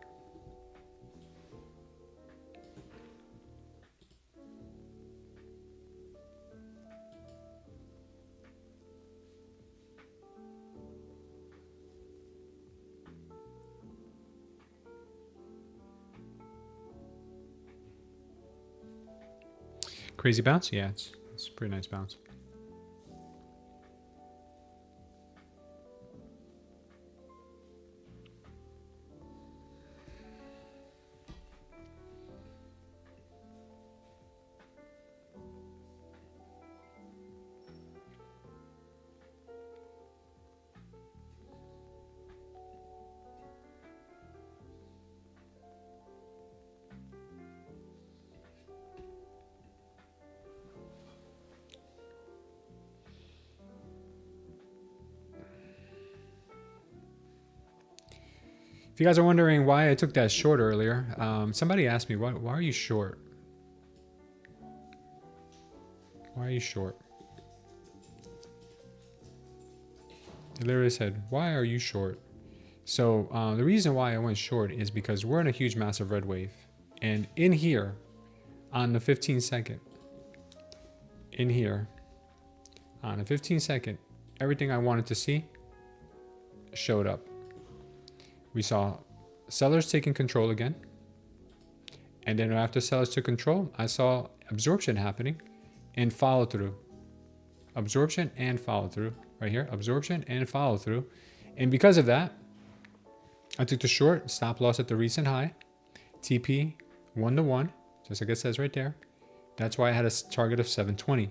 Crazy bounce? Yeah, it's a pretty nice bounce. If you guys are wondering why I took that short earlier, somebody asked me, why are you short? Why are you short? They literally said, why are you short? So the reason why I went short is because we're in a huge, massive red wave. And in here, on the 15 second, in here, on a 15 second, everything I wanted to see showed up. We saw sellers taking control again. And then after sellers took control, I saw absorption happening and follow through. Absorption and follow through. Right here, absorption and follow through. And because of that, I took the short, stop loss at the recent high. TP 1-to-1, just like it says right there. That's why I had a target of 720.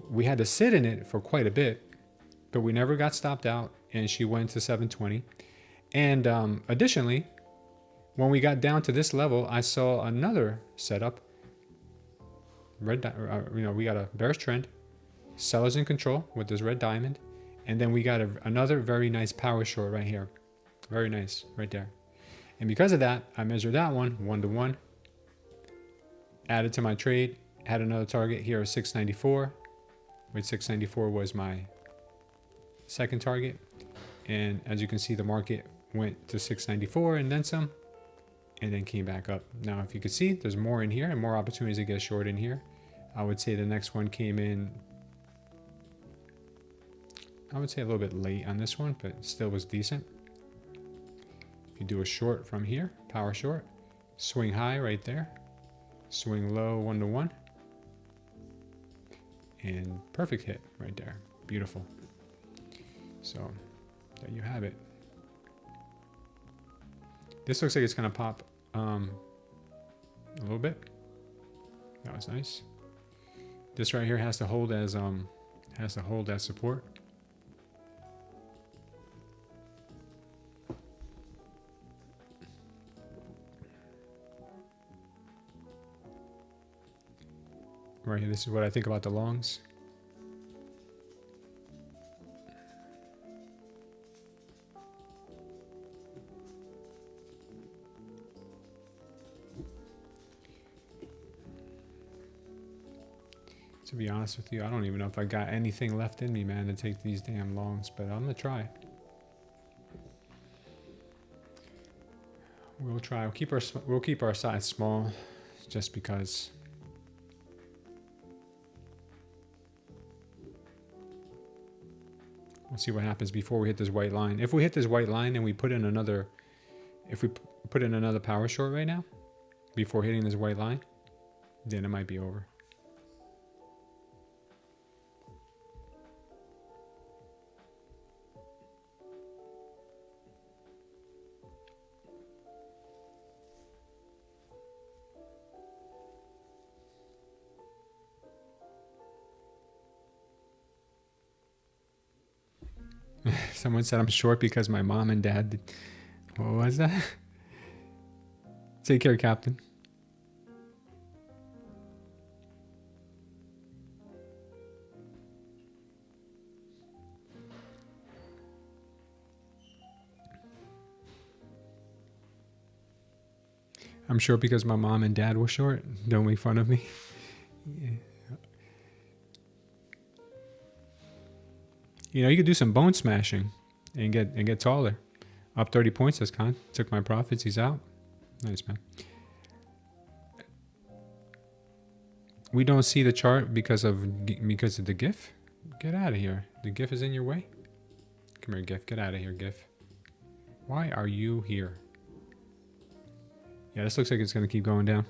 We had to sit in it for quite a bit, but we never got stopped out, and she went to 720. And additionally, when we got down to this level, I saw another setup. We got a bearish trend, sellers in control with this red diamond, and then we got another very nice power short right here. Very nice, right there. And because of that, I measured that one 1-to-1, added to my trade, had another target here of 694, which 694 was my second target. And as you can see, the market went to 694 and then some, and then came back up. Now, if you can see, there's more in here and more opportunities to get short in here. I would say the next one came in, I would say a little bit late on this one, but still was decent. If you do a short from here, power short, swing high right there, swing low 1-to-1, and perfect hit right there. Beautiful. So there you have it. This looks like it's gonna pop a little bit. That was nice. This right here has to hold as support. Right here, this is what I think about the longs. To be honest with you, I don't even know if I got anything left in me, man, to take these damn longs, but I'm gonna try. We'll try. We'll keep our size small, just because. We'll see what happens before we hit this white line. If we hit this white line and we put in another, if we put in another power short right now, before hitting this white line, then it might be over. Someone said I'm short because my mom and dad did. What was that? Take care, Captain. I'm short because my mom and dad were short. Don't make fun of me. Yeah. You know, you could do some bone smashing and get taller. Up 30 points, that's Khan. Took my profits, he's out. Nice, man. We don't see the chart because of the GIF? Get out of here. The GIF is in your way? Come here, GIF. Get out of here, GIF. Why are you here? Yeah, this looks like it's going to keep going down.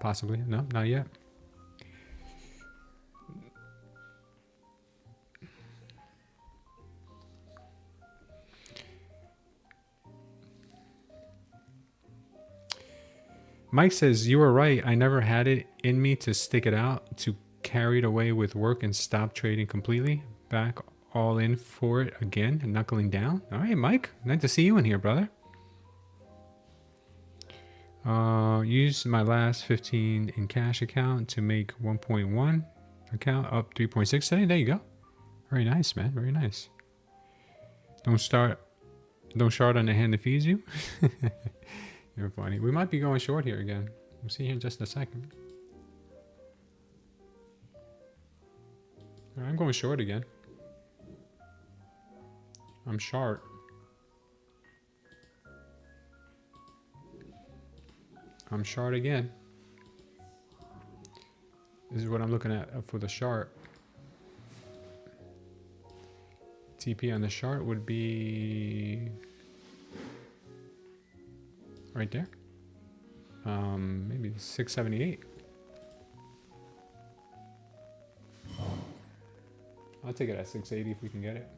Possibly. No, not yet. Mike says, you were right. I never had it in me to stick it out, to carry it away with work and stop trading completely. Back all in for it again and knuckling down. All right, Mike. Nice to see you in here, brother. Use my last 15 in cash account to make 1.1 account up 3.6 today. There you go. Very nice, man. Very nice. Don't start on the hand that feeds you. You're funny. We might be going short here again. We'll see here in just a second. I'm going short again. I'm short. I'm short again. This is what I'm looking at for the chart. TP on the chart would be right there. Maybe 678. I'll take it at 680 if we can get it.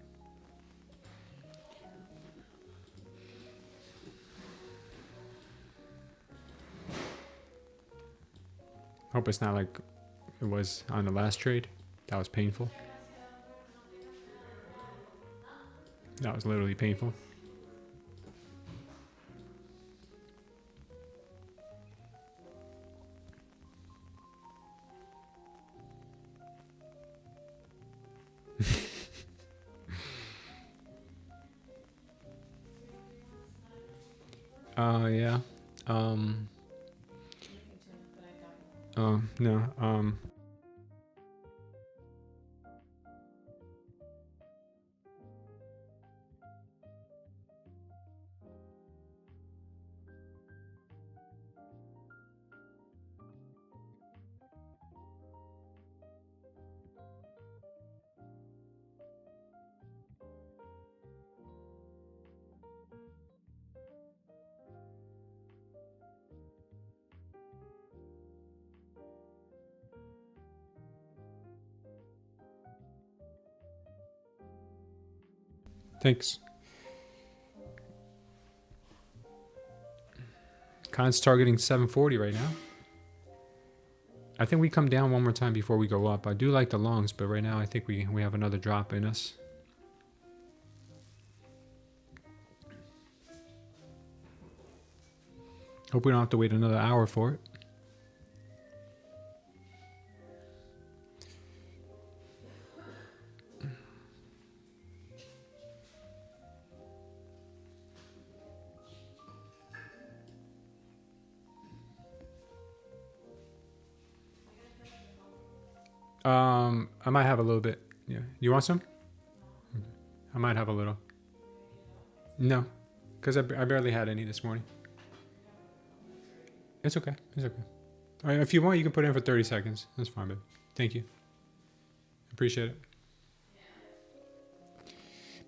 Hope it's not like it was on the last trade. That was painful. That was literally painful. Yeah. No. Thanks. Khan's targeting 740 right now. I think we come down one more time before we go up. I do like the longs, but right now I think we have another drop in us. Hope we don't have to wait another hour for it. I might have a little bit. Yeah. You want some? I might have a little. No, because I barely had any this morning. It's okay. It's okay. All right, if you want, you can put it in for 30 seconds. That's fine, babe. Thank you. Appreciate it.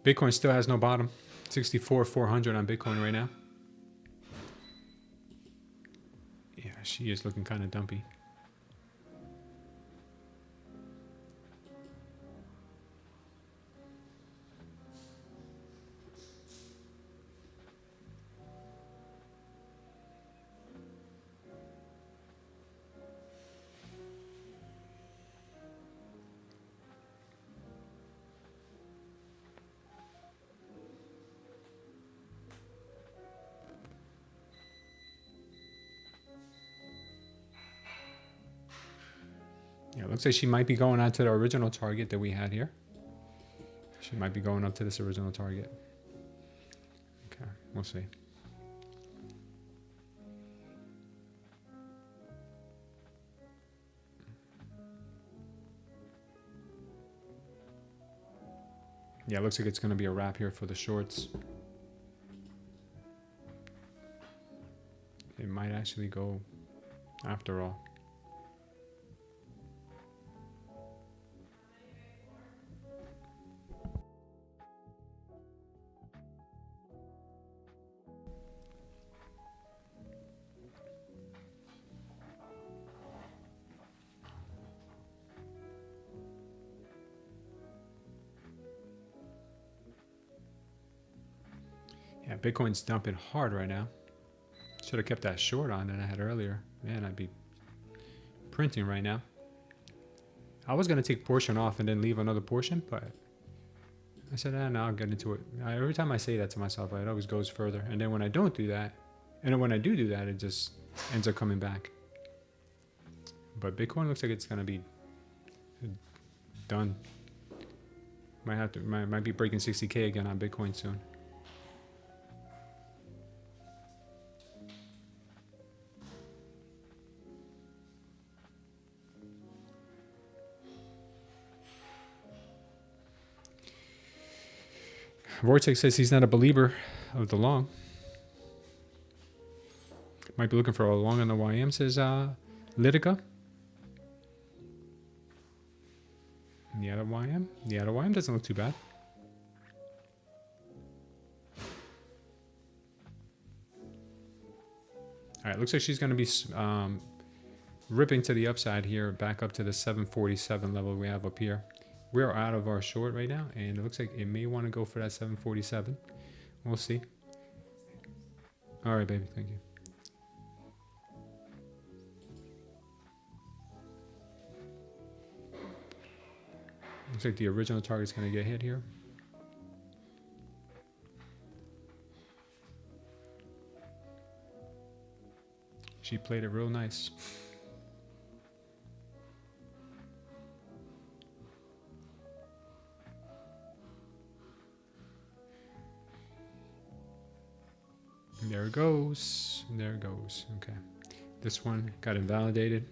Bitcoin still has no bottom. 64,400 on Bitcoin right now. Yeah, she is looking kind of dumpy. Yeah, it looks like she might be going on to the original target that we had here. She might be going up to this original target. Okay, we'll see. Yeah, it looks like it's going to be a wrap here for the shorts. It might actually go after all. Yeah, Bitcoin's dumping hard right now. Should have kept that short on that I had earlier. Man, I'd be printing right now. I was going to take portion off and then leave another portion, but I said, no, I'll get into it. Every time I say that to myself, it always goes further. And then when I don't do that, and then when I do that, it just ends up coming back. But Bitcoin looks like it's going to be done. Might be breaking 60K again on Bitcoin soon. Vortex says he's not a believer of the long. Might be looking for a long on the YM, says Litica. The other YM? The other YM doesn't look too bad. All right, looks like she's going to be ripping to the upside here, back up to the 747 level we have up here. We're out of our short right now, and it looks like it may want to go for that 747. We'll see. All right, baby. Thank you. Looks like the original target's going to get hit here. She played it real nice. There it goes. There it goes. Okay. This one got invalidated.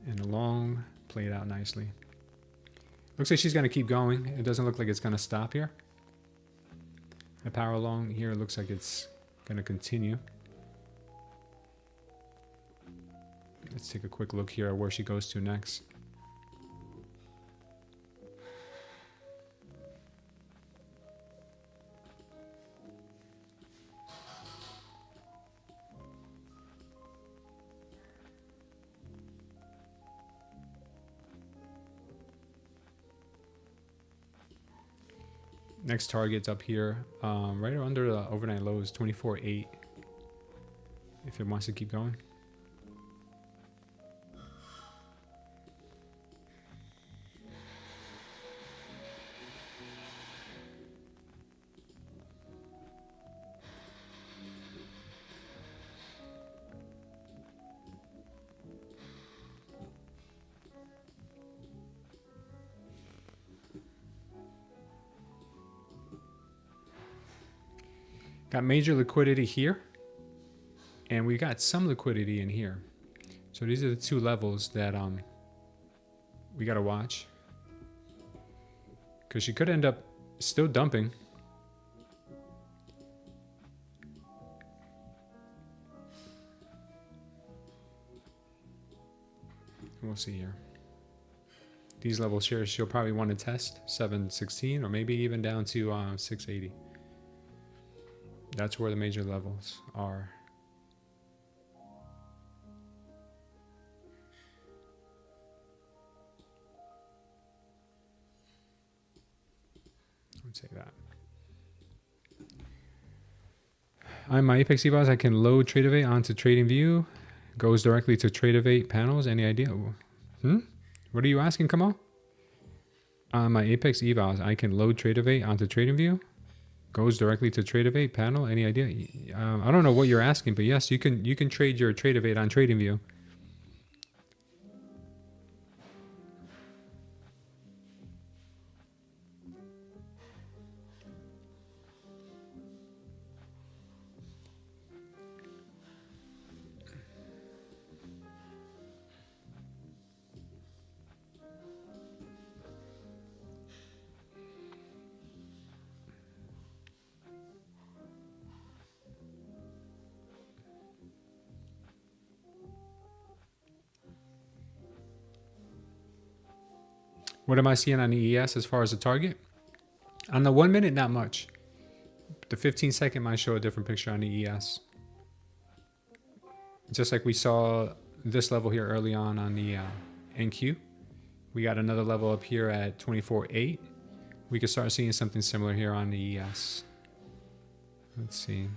And the long played out nicely. Looks like she's going to keep going. It doesn't look like it's going to stop here. The power long here looks like it's going to continue. Let's take a quick look here at where she goes to next. Next target's up here, right under the overnight low is 24.8. If it wants to keep going. Got major liquidity here, and we got some liquidity in here. So these are the two levels that we got to watch. Because she could end up still dumping. We'll see here. These levels here, she'll probably want to test 716 or maybe even down to 680. That's where the major levels are. I would say that. On my Apex EVOs, I can load Tradeify onto TradingView. Goes directly to Tradeify panels. Any idea? What are you asking, Kamal? On my Apex evals, I can load Tradeify onto TradingView. Goes directly to Tradeify panel. Any idea? I don't know what you're asking, but yes, you can trade your Tradeify on TradingView. What am I seeing on the ES as far as the target? On the 1 minute, not much. The 15-second might show a different picture on the ES. Just like we saw this level here early on the NQ. We got another level up here at 24.8. We could start seeing something similar here on the ES. Let's see.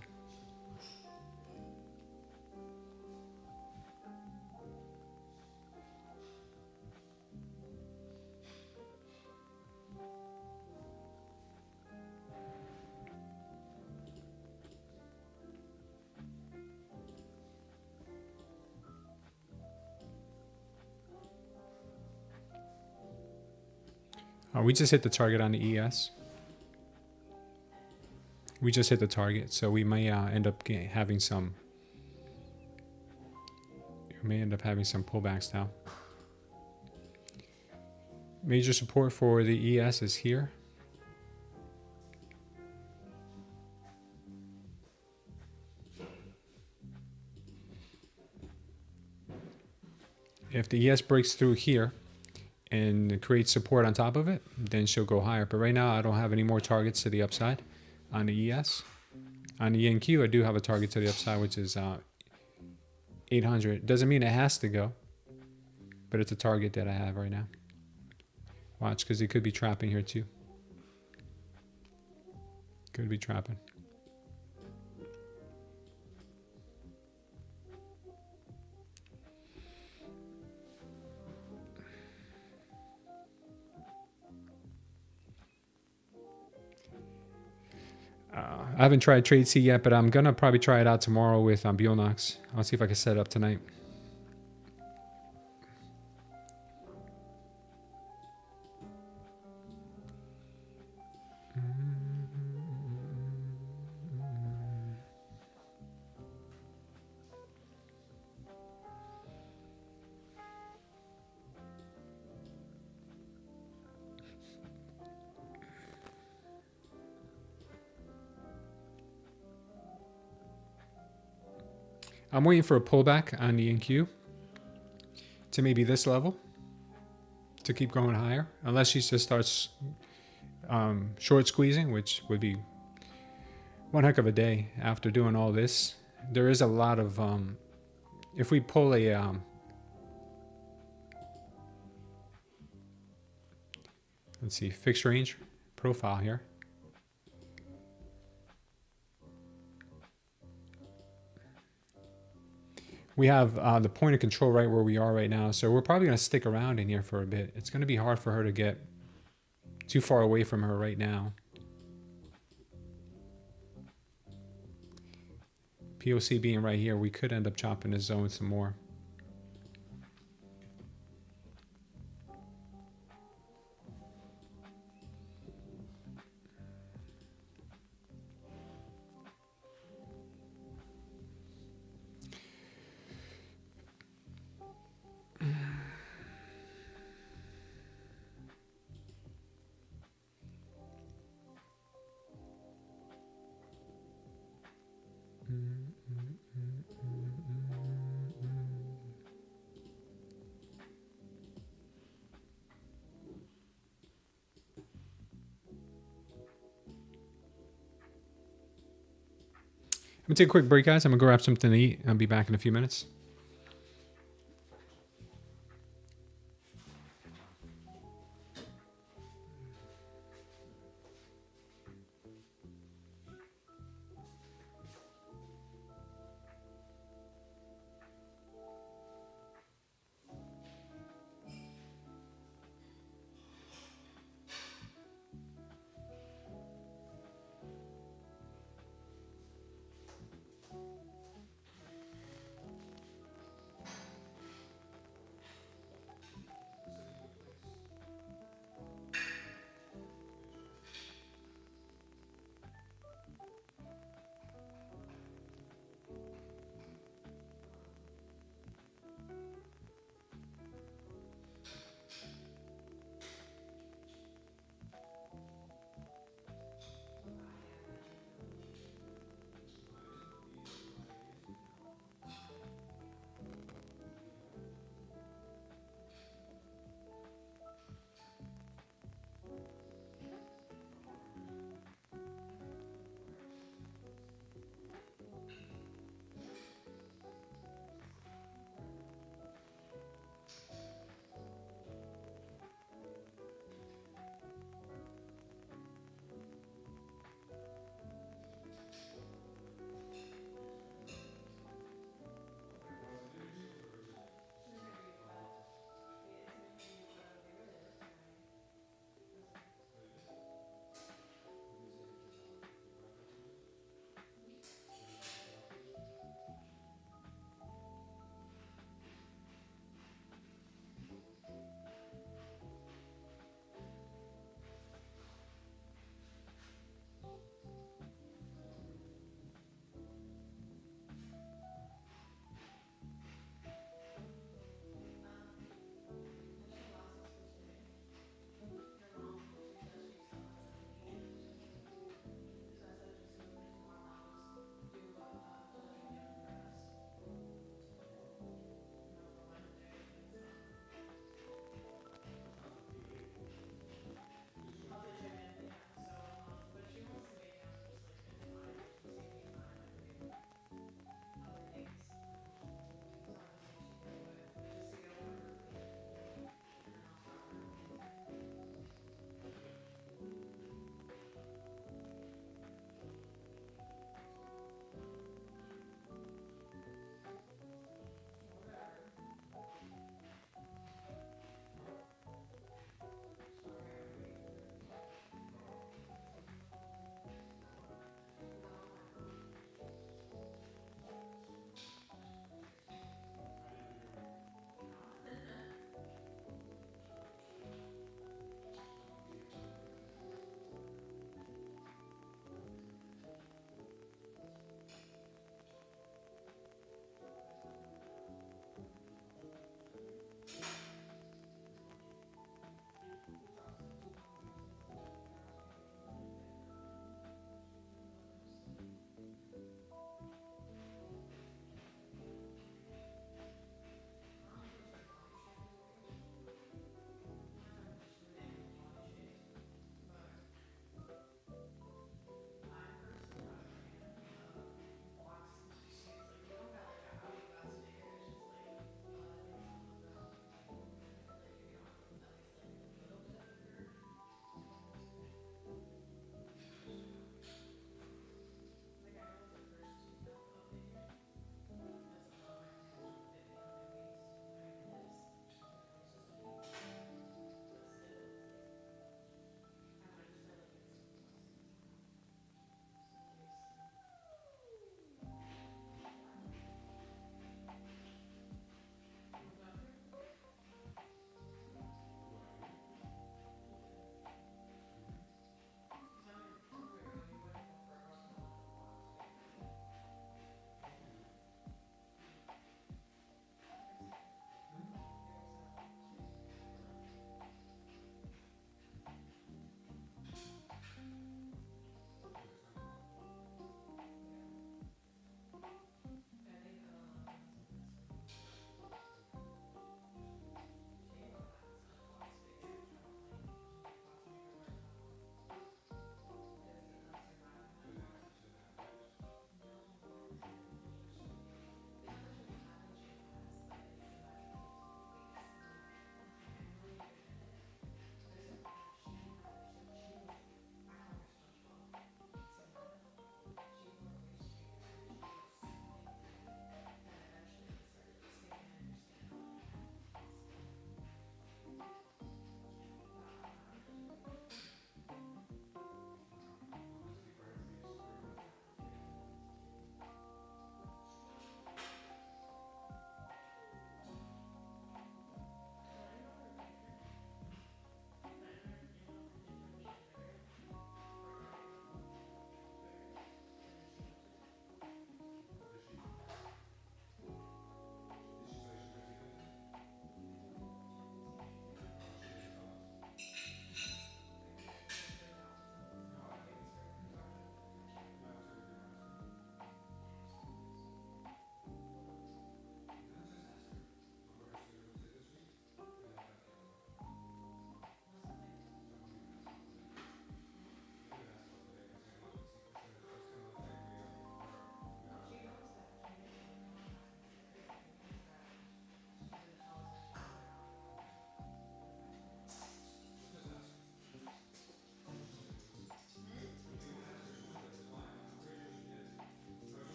We just hit the target on the ES. We just hit the target, so we may end up having some. We may end up having some pullbacks now. Major support for the ES is here. If the ES breaks through here and creates support on top of it, then she'll go higher. But right now, I don't have any more targets to the upside on the ES. On the NQ, I do have a target to the upside, which is 800. Doesn't mean it has to go, but it's a target that I have right now. Watch, because it could be trapping here too. Could be trapping. I haven't tried TradeC yet, but I'm going to probably try it out tomorrow with Bulenox. I'll see if I can set it up tonight. I'm waiting for a pullback on the NQ to maybe this level to keep going higher, unless she just starts short squeezing, which would be one heck of a day after doing all this. There is a lot of, if we pull a, let's see, fixed range profile here. We have the point of control right where we are right now, so we're probably going to stick around in here for a bit. It's going to be hard for her to get too far away from her right now. POC being right here, we could end up chopping this zone some more. gonna take a quick break, guys. I'm gonna go grab something to eat. I'll be back in a few minutes.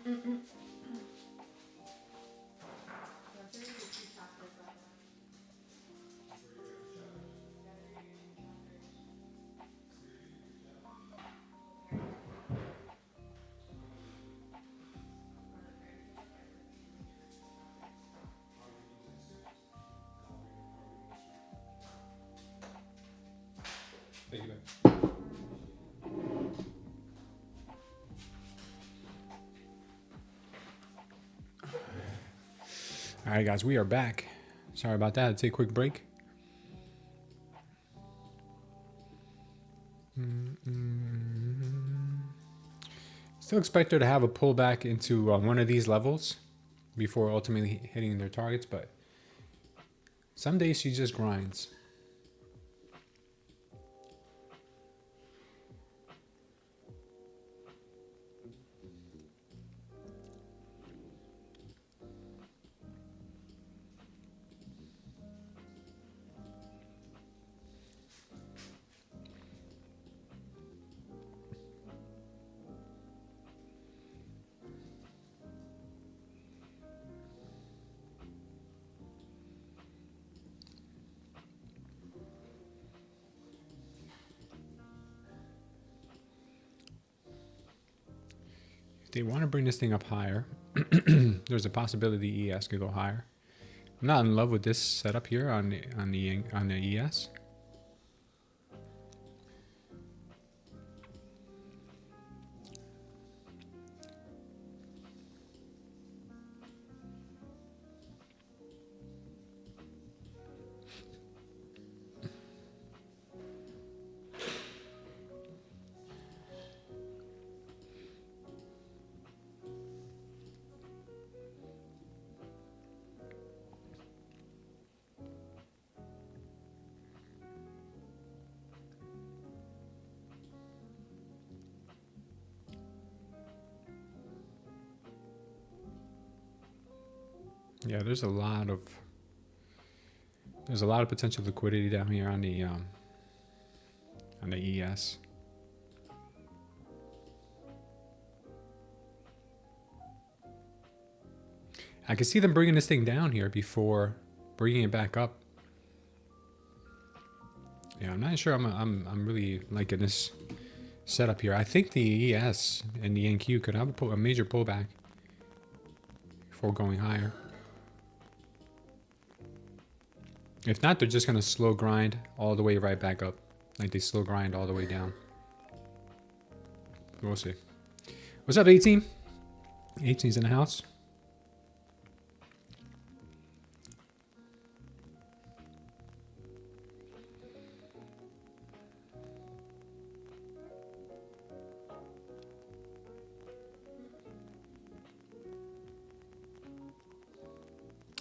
Thank you. All right, guys, we are back. Sorry about that. Take a quick break. Still expect her to have a pullback into one of these levels before ultimately hitting their targets, but some days she just grinds. If they want to bring this thing up higher, there's a possibility ES could go higher. I'm not in love with this setup here on the ES. Yeah, there's a lot of potential liquidity down here on the ES. I can see them bringing this thing down here before bringing it back up. Yeah, I'm not sure I'm really liking this setup here. I think the ES and the NQ could have a major pullback before going higher. If not, they're just going to slow grind all the way right back up. Like they slow grind all the way down. We'll see. What's up, 18? 18's in the house.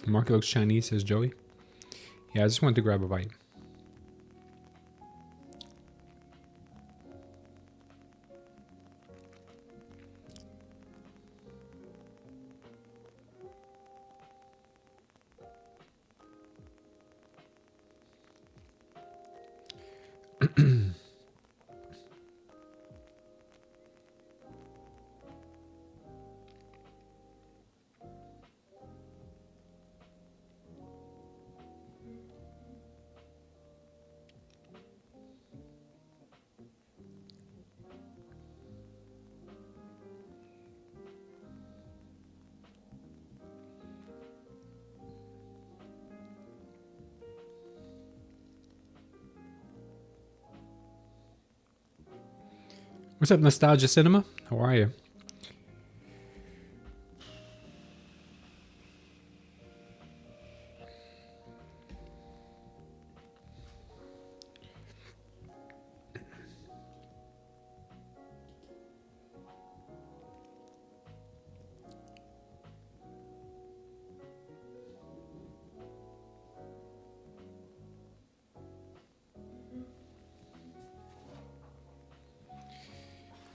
Market looks Chinese, says Joey. Yeah, I just wanted to grab a bite. What's up, Nostalgia Cinema? How are you?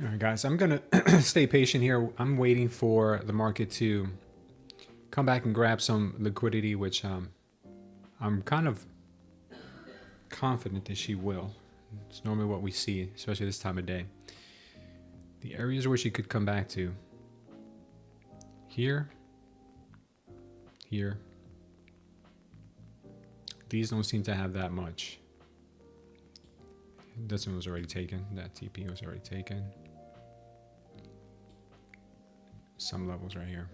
All right, guys, I'm going to stay patient here. I'm waiting for the market to come back and grab some liquidity, which I'm kind of confident that she will. It's normally what we see, especially this time of day. The areas where she could come back to here, here. These don't seem to have that much. This one was already taken. That TP was already taken. Some levels right here.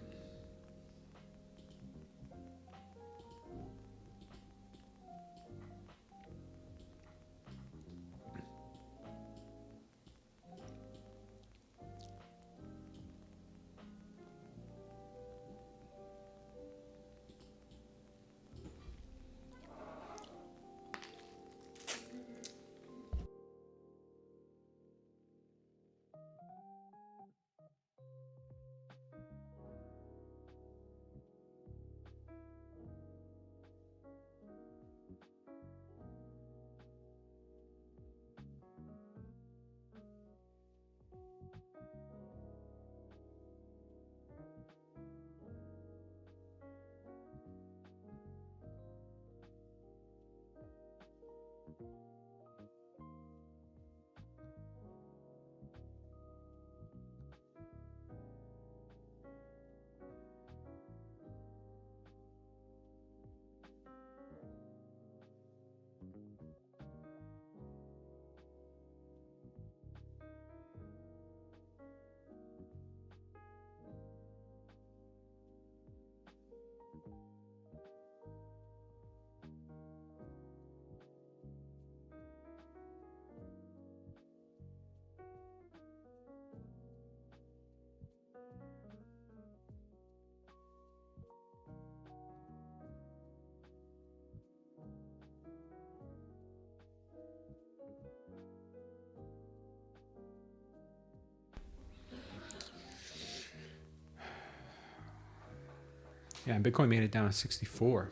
Yeah, and Bitcoin made it down to 64.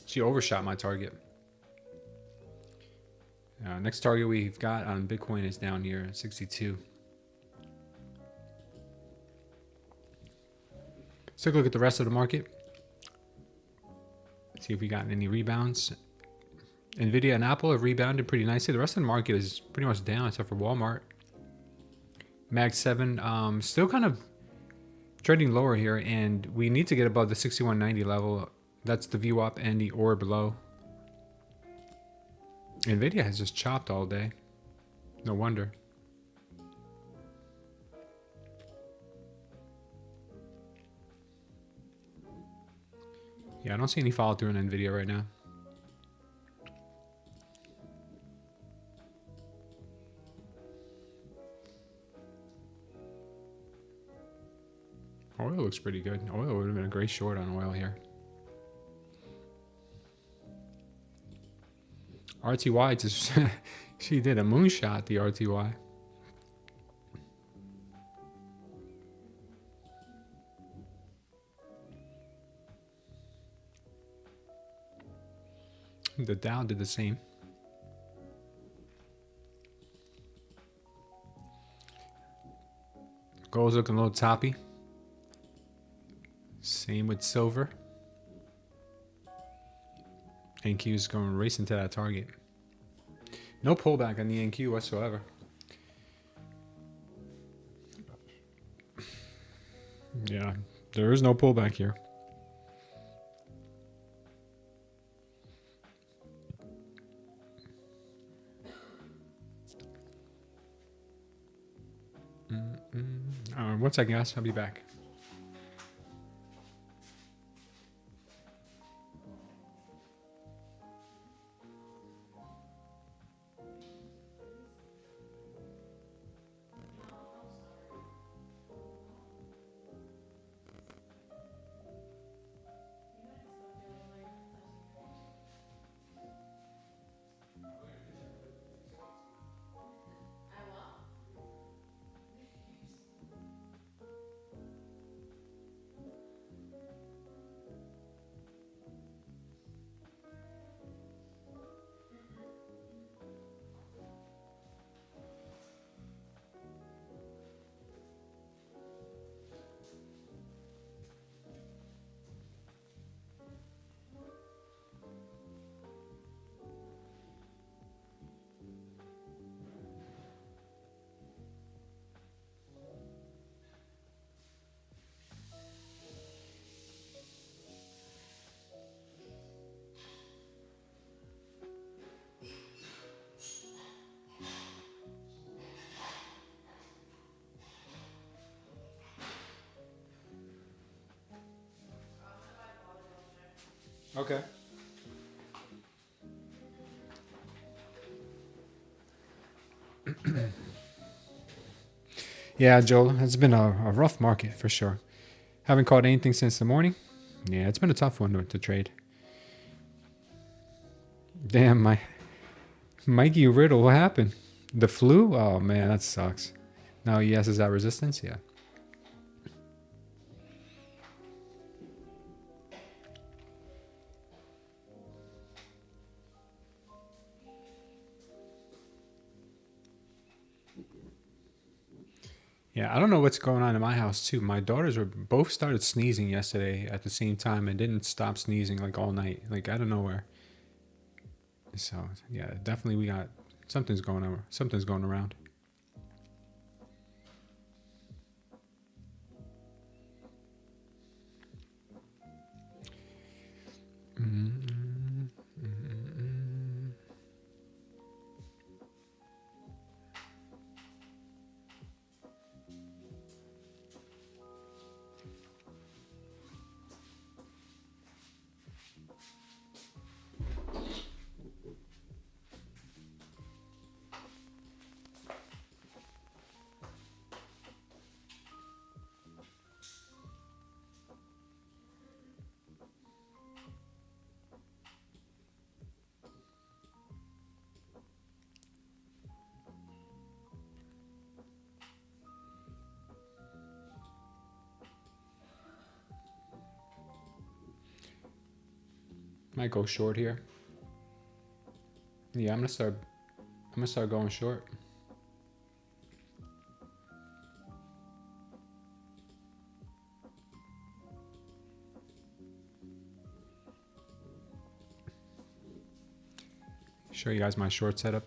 She overshot my target. Next target we've got on Bitcoin is down here at 62. Let's take a look at the rest of the market. See if we got any rebounds. Nvidia and Apple have rebounded pretty nicely. The rest of the market is pretty much down except for Walmart. Mag 7 still kind of trading lower here, and we need to get above the 6190 level. That's the VWAP and the orb low. Nvidia has just chopped all day. No wonder. Yeah, I don't see any follow through in Nvidia right now. Oil looks pretty good. Oil would have been a great short on oil here. RTY just she did a moonshot, the RTY. The Dow did the same. Gold's looking a little toppy. Same with silver. NQ is going racing to that target. No pullback on the NQ whatsoever. Yeah, there is no pullback here. One second, guys. I'll be back. Okay. Yeah, Joel, it's been a rough market for sure. Haven't caught anything since the morning. Yeah, it's been a tough one to trade. Damn, Mikey Riddle, what happened? The flu? Oh man, that sucks. Now he has that resistance? Yeah. Yeah, I don't know what's going on in my house too. My daughters were both started sneezing yesterday at the same time and didn't stop sneezing like all night, like out of nowhere. So yeah, definitely we got something's going on. Something's going around. Might go short here. Yeah, I'm gonna start going short. Show you guys my short setup.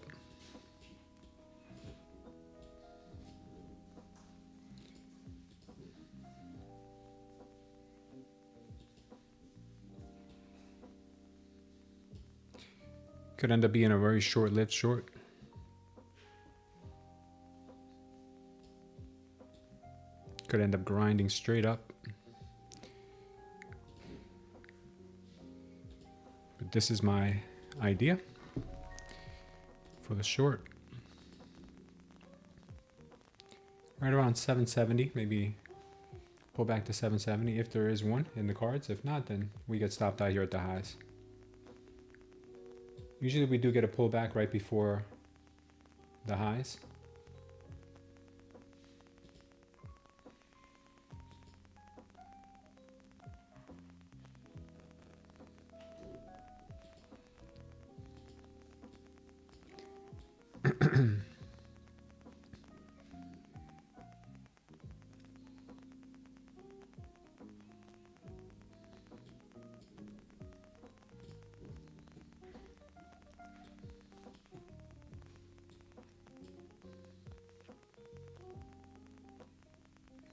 Could end up being a very short-lived short. Could end up grinding straight up. But this is my idea for the short. Right around 770, maybe pull back to 770 if there is one in the cards. If not, then we get stopped out here at the highs. Usually we do get a pullback right before the highs.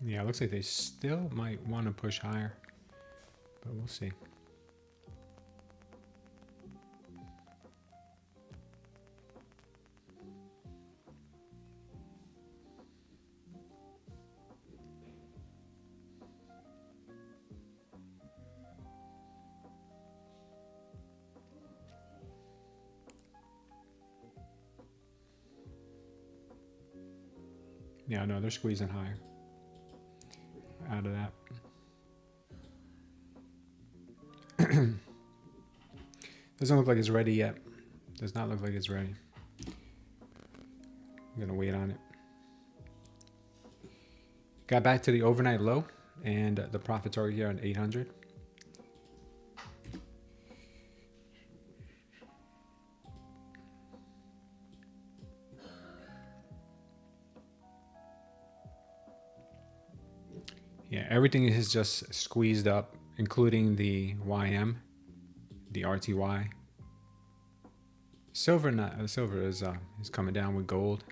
Yeah, it looks like they still might want to push higher, but we'll see. Yeah, no, they're squeezing higher out of that. Doesn't look like it's ready yet. Does not look like it's ready. I'm gonna wait on it. Got back to the overnight low and the profit target here on 800. Yeah, everything is just squeezed up, including the YM, the RTY. Silver is coming down with gold.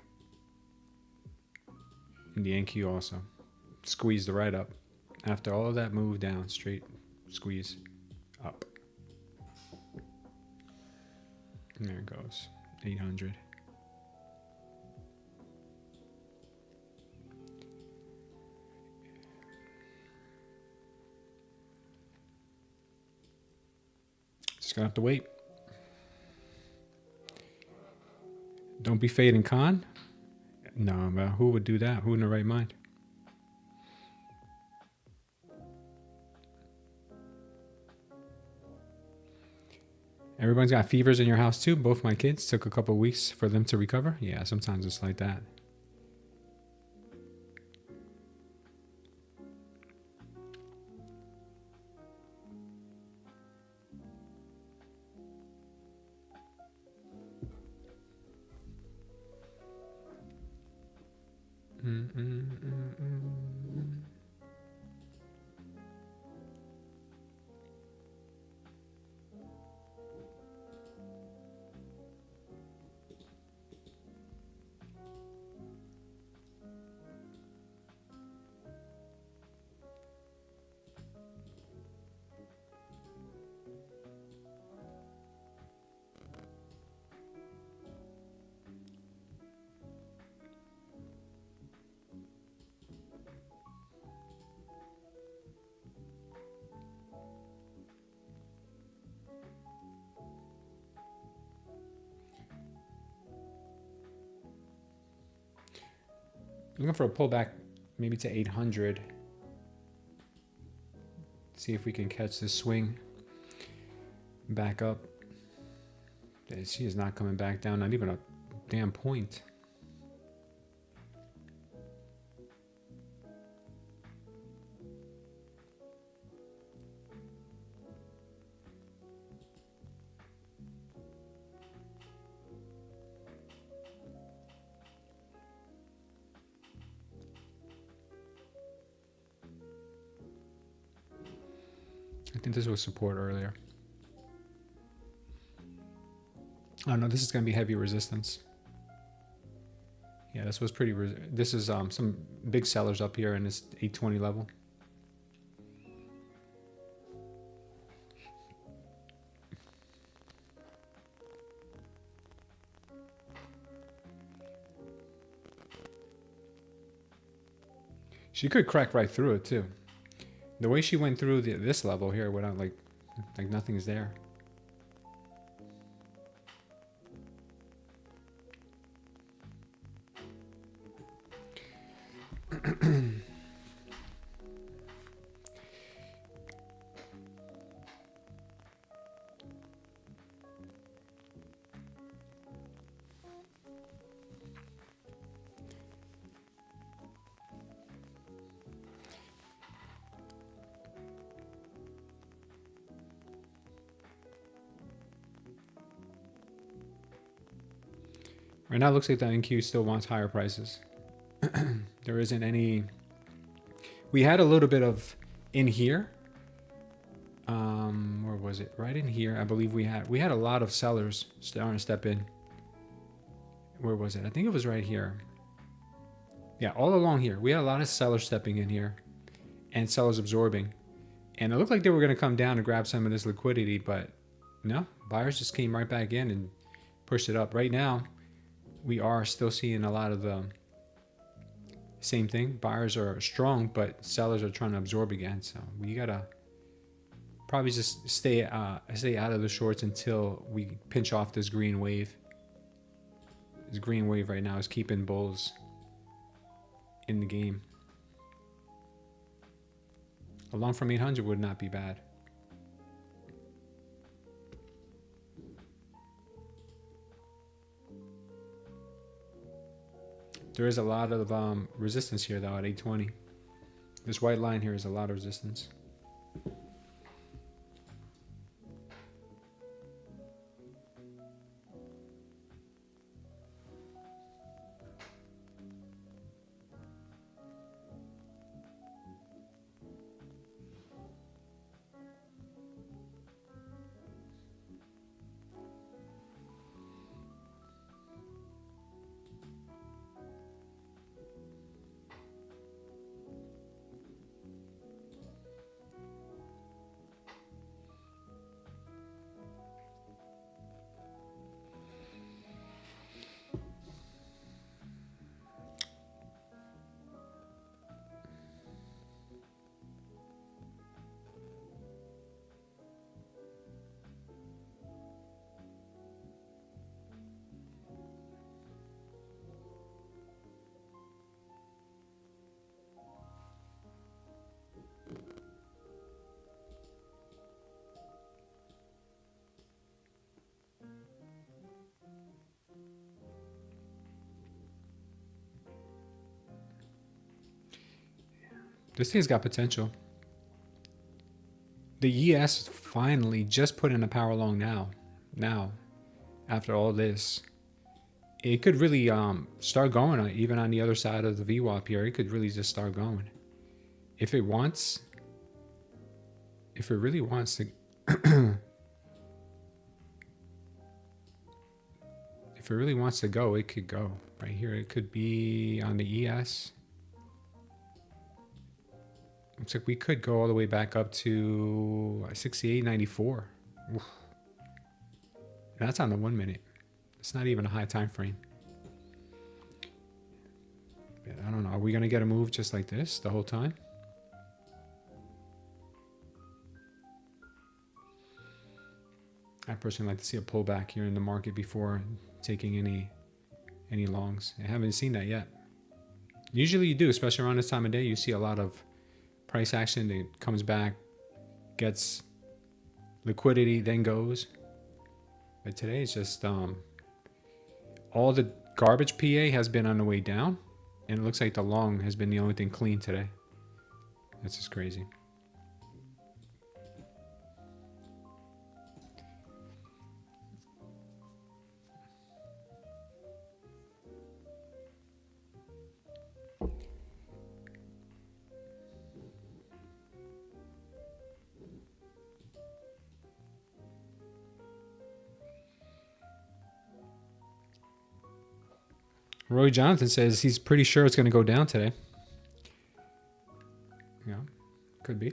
And the NQ also squeezed right up. After all of that move down, straight squeeze up. And there it goes, 800. Just gonna have to wait. Don't be fading con. No, but who would do that? Who in the right mind? Everyone's got fevers in your house too. Both my kids took a couple of weeks for them to recover. Yeah, sometimes it's like that. Looking for a pullback maybe to 800. See if we can catch this swing back up. She is not coming back down, not even a damn point. I think this was support earlier. Oh no, this is going to be heavy resistance. Yeah, this was pretty. This is some big sellers up here in this 820 level. She could crack right through it too. The way she went through this level here without like nothing's there. Right now it looks like the NQ still wants higher prices. There isn't any. We had a little bit of in here. Where was it? Right in here, I believe we had a lot of sellers starting to step in. Where was it? I think it was right here. Yeah, all along here. We had a lot of sellers stepping in here and sellers absorbing. And it looked like they were going to come down and grab some of this liquidity, but no, buyers just came right back in and pushed it up. Right now, we are still seeing a lot of the same thing. Buyers are strong, but sellers are trying to absorb again. So we gotta probably just stay out of the shorts until we pinch off this green wave. This green wave right now is keeping bulls in the game. A long from 800 would not be bad. There is a lot of resistance here though at 820. This white line here is a lot of resistance. This thing's got potential. The ES finally just put in a power long now. Now, after all this, it could really start going even on the other side of the VWAP here. It could really just start going. If it wants, if it really wants to, if it really wants to go, it could go. Right here, it could be on the ES. Looks like we could go all the way back up to 68.94. That's on the 1 minute. It's not even a high time frame. I don't know. Are we going to get a move just like this the whole time? I personally like to see a pullback here in the market before taking any longs. I haven't seen that yet. Usually you do, especially around this time of day. You see a lot of price action that comes back, gets liquidity, then goes. But today it's just all the garbage PA has been on the way down, and it looks like the long has been the only thing clean today. That's just crazy. Roy Jonathan says he's pretty sure it's going to go down today. Yeah, could be.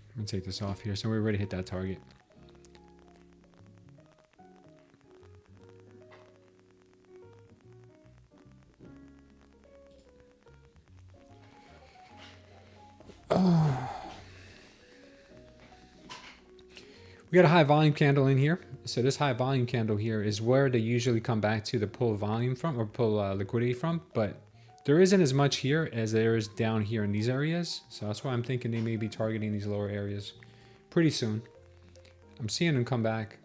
Let me take this off here. So we already hit that target. We got a high volume candle in here. So this high volume candle here is where they usually come back to the pull volume from, or pull liquidity from. But there isn't as much here as there is down here in these areas. So that's why I'm thinking they may be targeting these lower areas pretty soon. I'm seeing them come back.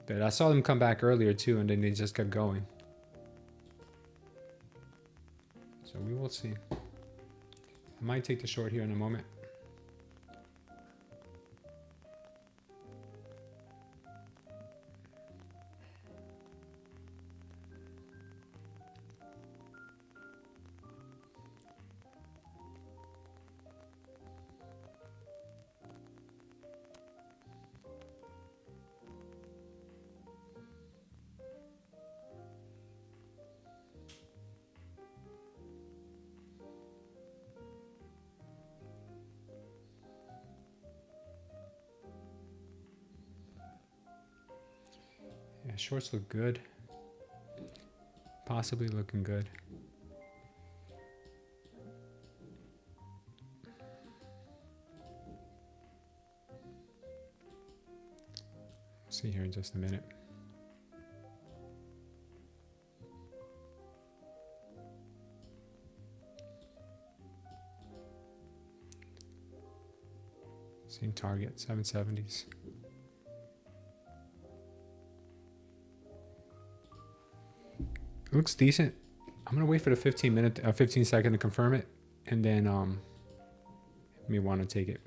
But I saw them come back earlier too, and then they just kept going. So we will see. I might take the short here in a moment. Yeah, shorts look good. Possibly looking good. See here in just a minute. Same target, 770s. It looks decent. I'm gonna wait for the 15 second to confirm it, and then may want to take it.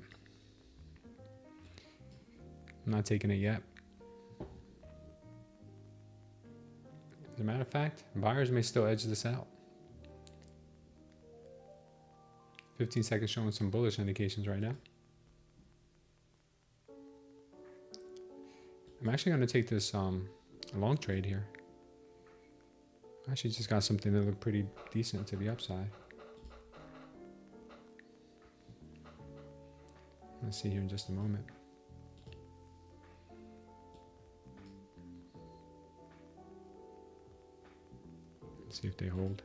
I'm not taking it yet. As a matter of fact, buyers may still edge this out. 15 seconds showing some bullish indications right now. I'm actually going to take this long trade here. Actually just got something that looked pretty decent to the upside. Let's see here in just a moment. Let's see if they hold.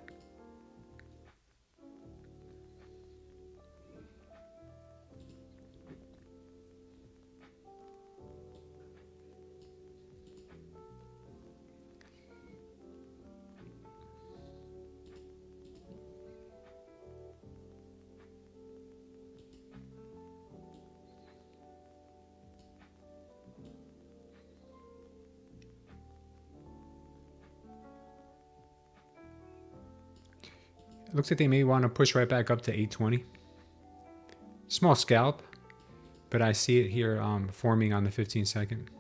Looks like they may want to push right back up to 820. Small scalp, but I see it here forming on the 15-second.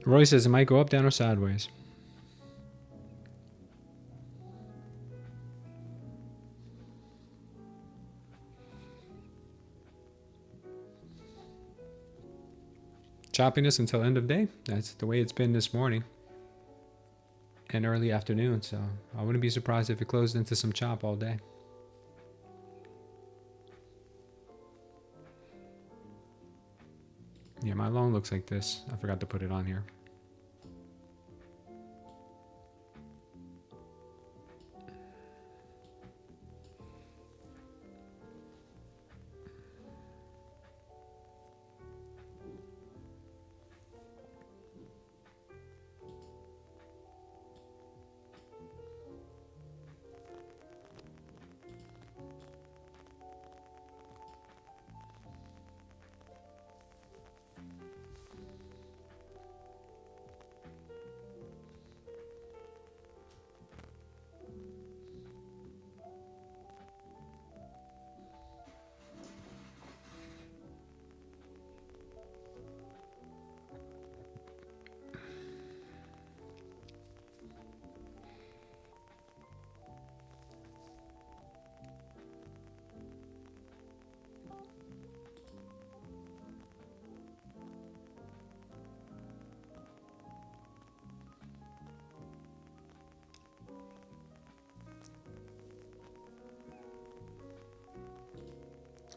Roy says it might go up, down, or sideways. Choppiness until end of day. That's the way it's been this morning and early afternoon. So I wouldn't be surprised if it closed into some chop all day. Yeah, my long looks like this. I forgot to put it on here.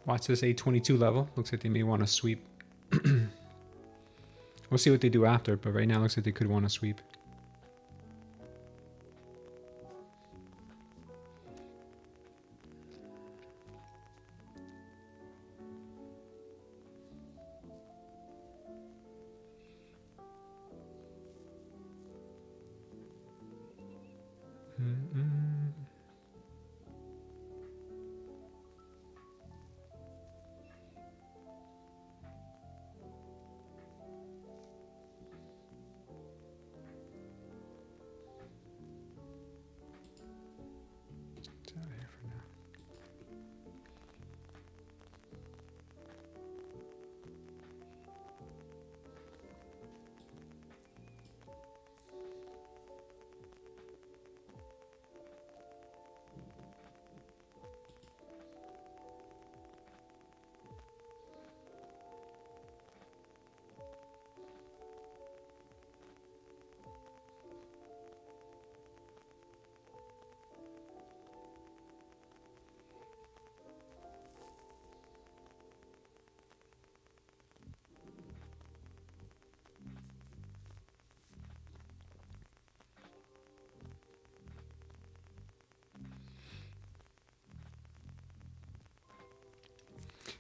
Watch this 822 level. Looks like they may want to sweep. We'll see what they do after, but right now it looks like they could want to sweep.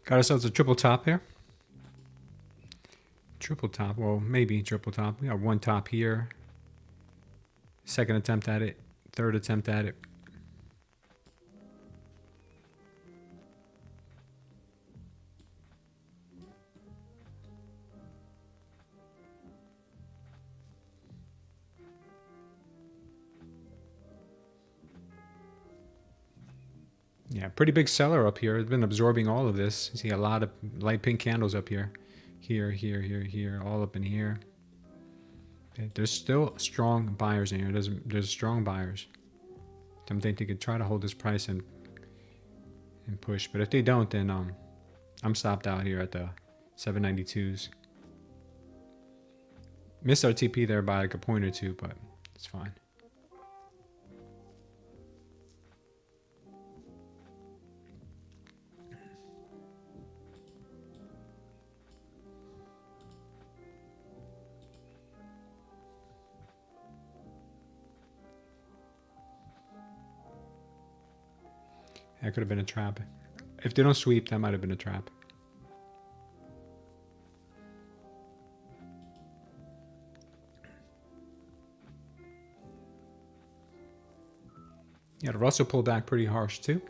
Got ourselves a triple top here. Triple top, well, maybe triple top. We got one top here. Second attempt at it. Third attempt at it. Yeah, pretty big seller up here. It's been absorbing all of this. You see a lot of light pink candles up here. Here, here, here, here, all up in here. Okay, there's still strong buyers in here. There's strong buyers. I think they could try to hold this price and push. But if they don't, then I'm stopped out here at the 792s. Missed our TP there by like a point or two, but it's fine. That could have been a trap. If they don't sweep, that might have been a trap. Yeah, the Russell pulled back pretty harsh too.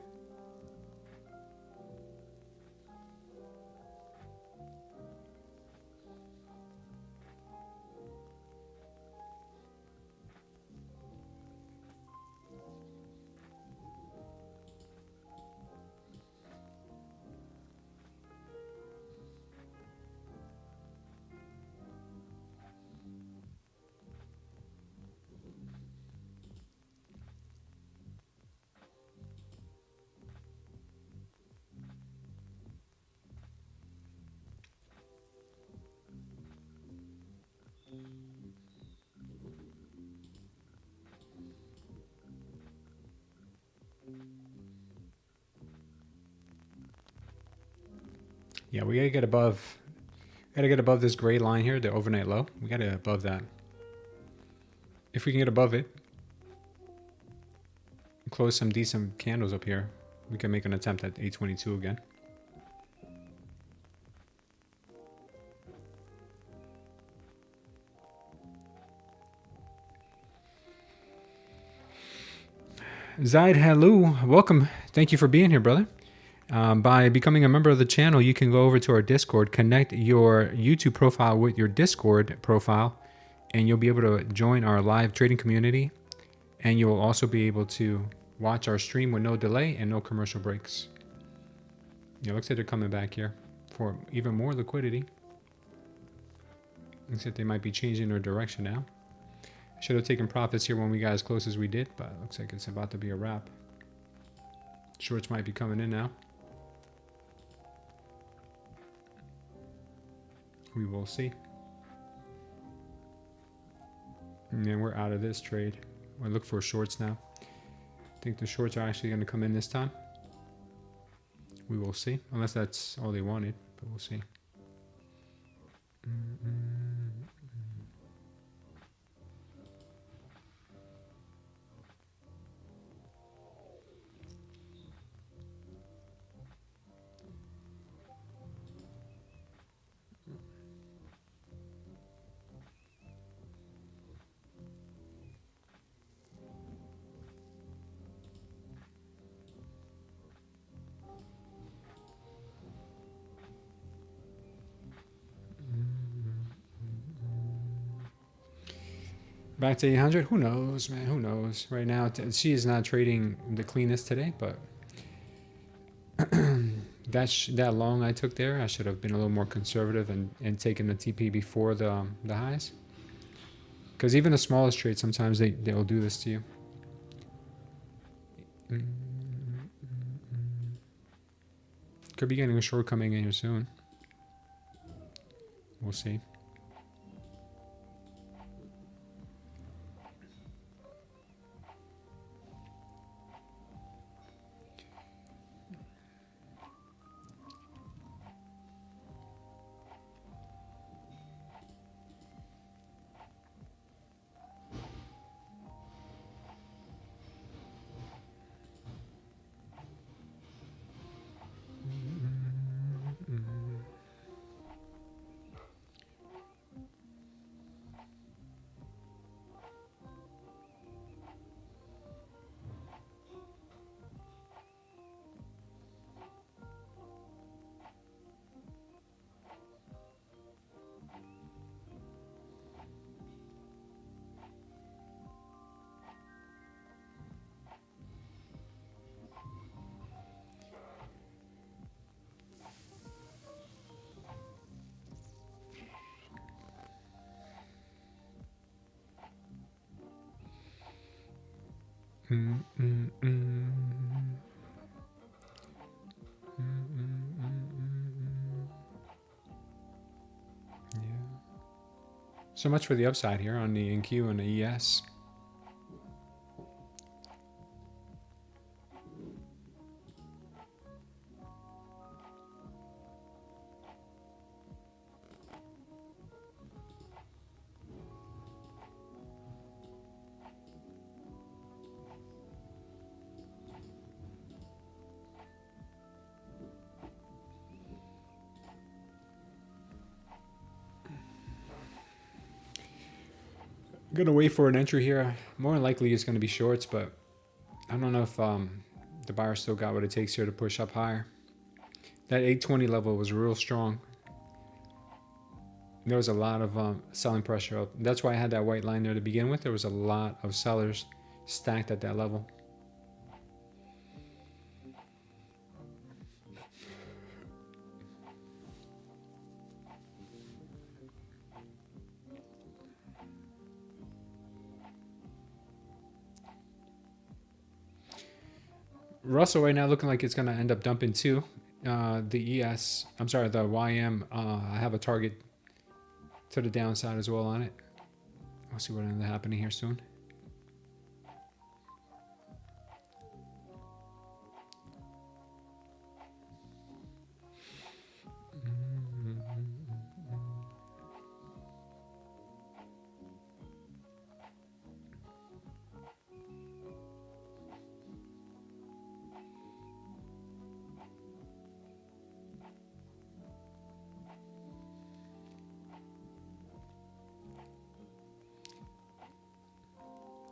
Yeah, we gotta get above this gray line here, the overnight low. We gotta get above that. If we can get above it, close some decent candles up here, we can make an attempt at 822 again. Zaid, hello, welcome. Thank you for being here, brother. By becoming a member of the channel, you can go over to our Discord, connect your YouTube profile with your Discord profile, and you'll be able to join our live trading community. And you will also be able to watch our stream with no delay and no commercial breaks. Yeah, looks like they're coming back here for even more liquidity. Looks like they might be changing their direction now. Should have taken profits here when we got as close as we did, but it looks like it's about to be a wrap. Shorts might be coming in now. We will see. And then we're out of this trade. We'll look for shorts now. I think the shorts are actually going to come in this time. We will see. Unless that's all they wanted, but we'll see. Back to 800. Who knows, man? Who knows? Right now, she is not trading the cleanest today, but that long I took there, I should have been a little more conservative and taken the TP before the highs. Because even the smallest trades, sometimes they'll do this to you. Could be getting a short coming in here soon. We'll see. Yeah. So much for the upside here on the NQ and the ES. I'm going to wait for an entry here. More than likely it's going to be shorts, but I don't know if the buyer still got what it takes here to push up higher. That 820 level was real strong. There was a lot of selling pressure. That's why I had that white line there to begin with. There was a lot of sellers stacked at that level. Russell right now looking like it's going to end up dumping too. The YM, I have a target to the downside as well on it. We'll see what ends up happening here soon.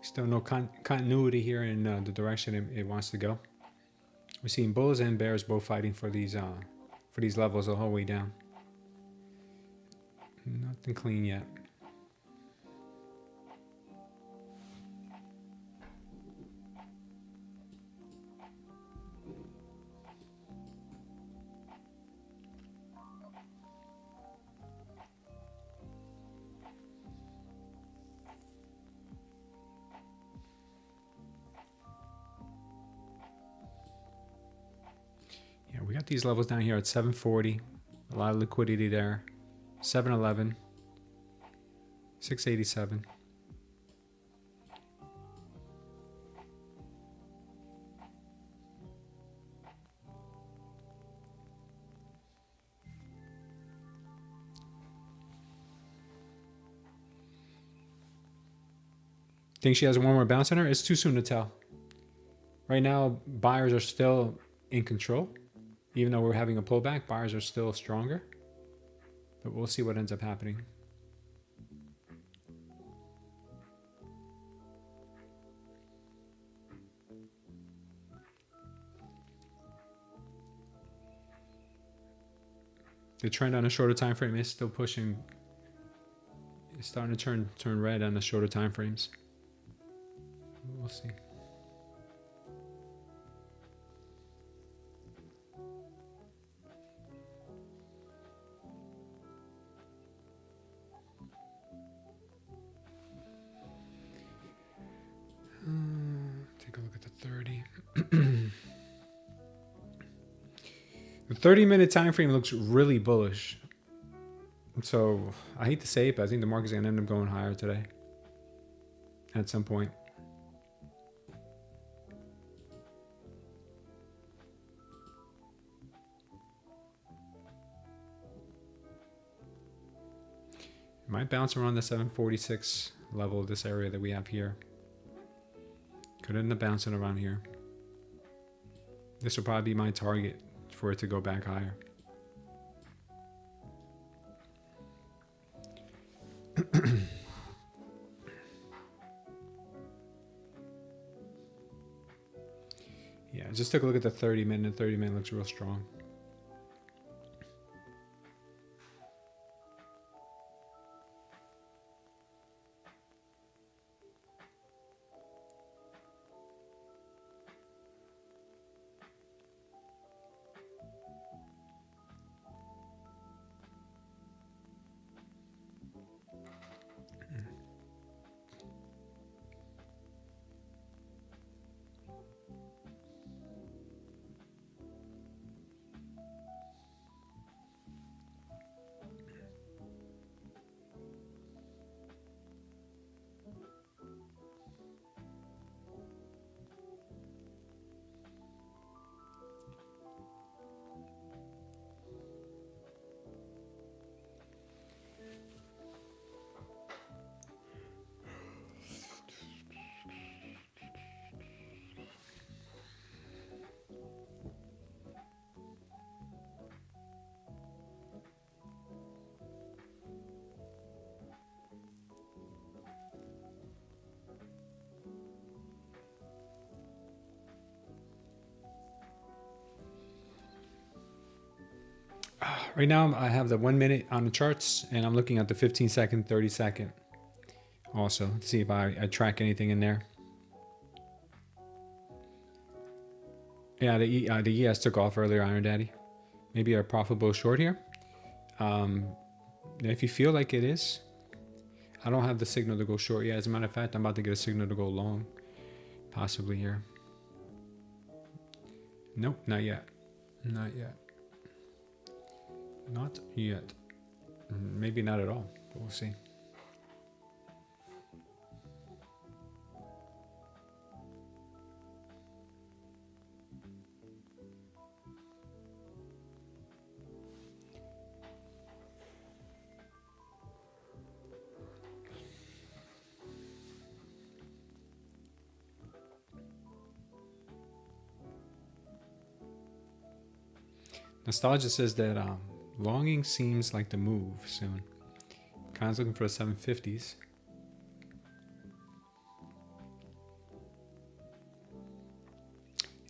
Still no continuity here in the direction it wants to go. We're seeing bulls and bears both fighting for these levels the whole way down. Nothing clean yet. We got these levels down here at 740, a lot of liquidity there. 711, 687. Think she has one more bounce in her? It's too soon to tell. Right now, buyers are still in control. Even though we're having a pullback, buyers are still stronger. But we'll see what ends up happening. The trend on a shorter time frame is still pushing. It's starting to turn red on the shorter time frames. We'll see. Take a look at the 30. The 30-minute time frame looks really bullish. So I hate to say it, but I think the market's going to end up going higher today at some point. It might bounce around the 746 level, this area that we have here. Could end up bouncing around here. This will probably be my target for it to go back higher. Yeah, just take a look at the 30-minute. The 30-minute looks real strong. Right now, I have the 1 minute on the charts, and I'm looking at the 15-second, 30-second also to see if I track anything in there. Yeah, the ES took off earlier, Iron Daddy. Maybe a profitable short here. If you feel like it is, I don't have the signal to go short yet. As a matter of fact, I'm about to get a signal to go long, possibly here. Nope, not yet. Not yet. Not yet. Maybe not at all, but we'll see. Nostalgia says that longing seems like the move soon. Kind of looking for the 750s.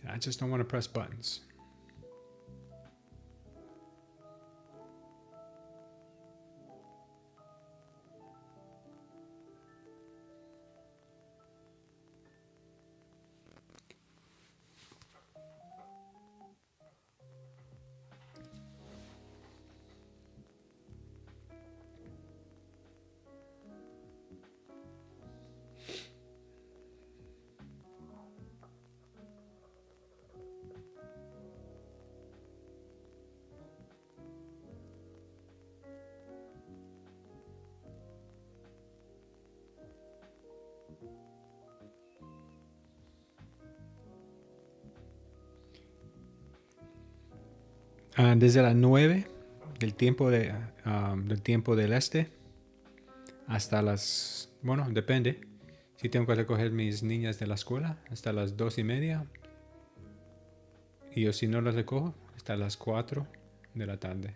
I just don't want to press buttons. Desde las 9 del tiempo del este hasta las, bueno, depende. Si tengo que recoger mis niñas de la escuela hasta las 2:30, y yo si no las recojo hasta las 4 de la tarde.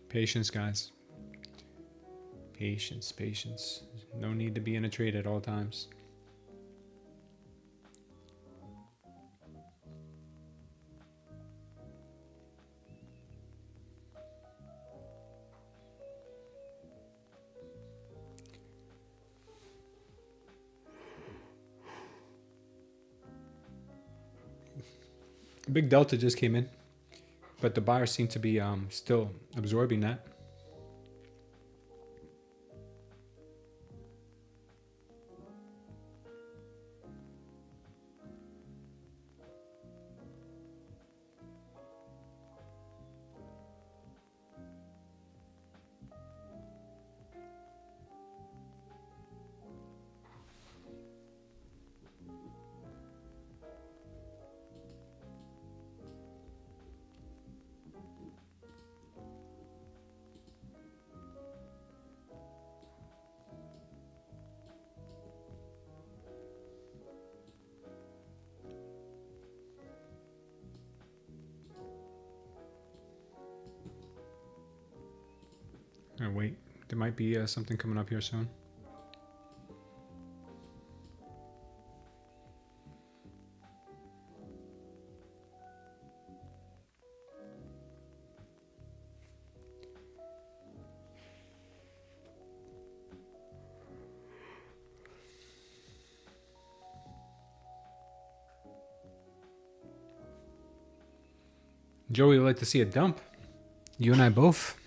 Patience, guys. Patience. No need to be in a trade at all times. Big delta just came in, but the buyers seem to be still absorbing that. Oh, wait, there might be something coming up here soon. Joey would like to see a dump. You and I both.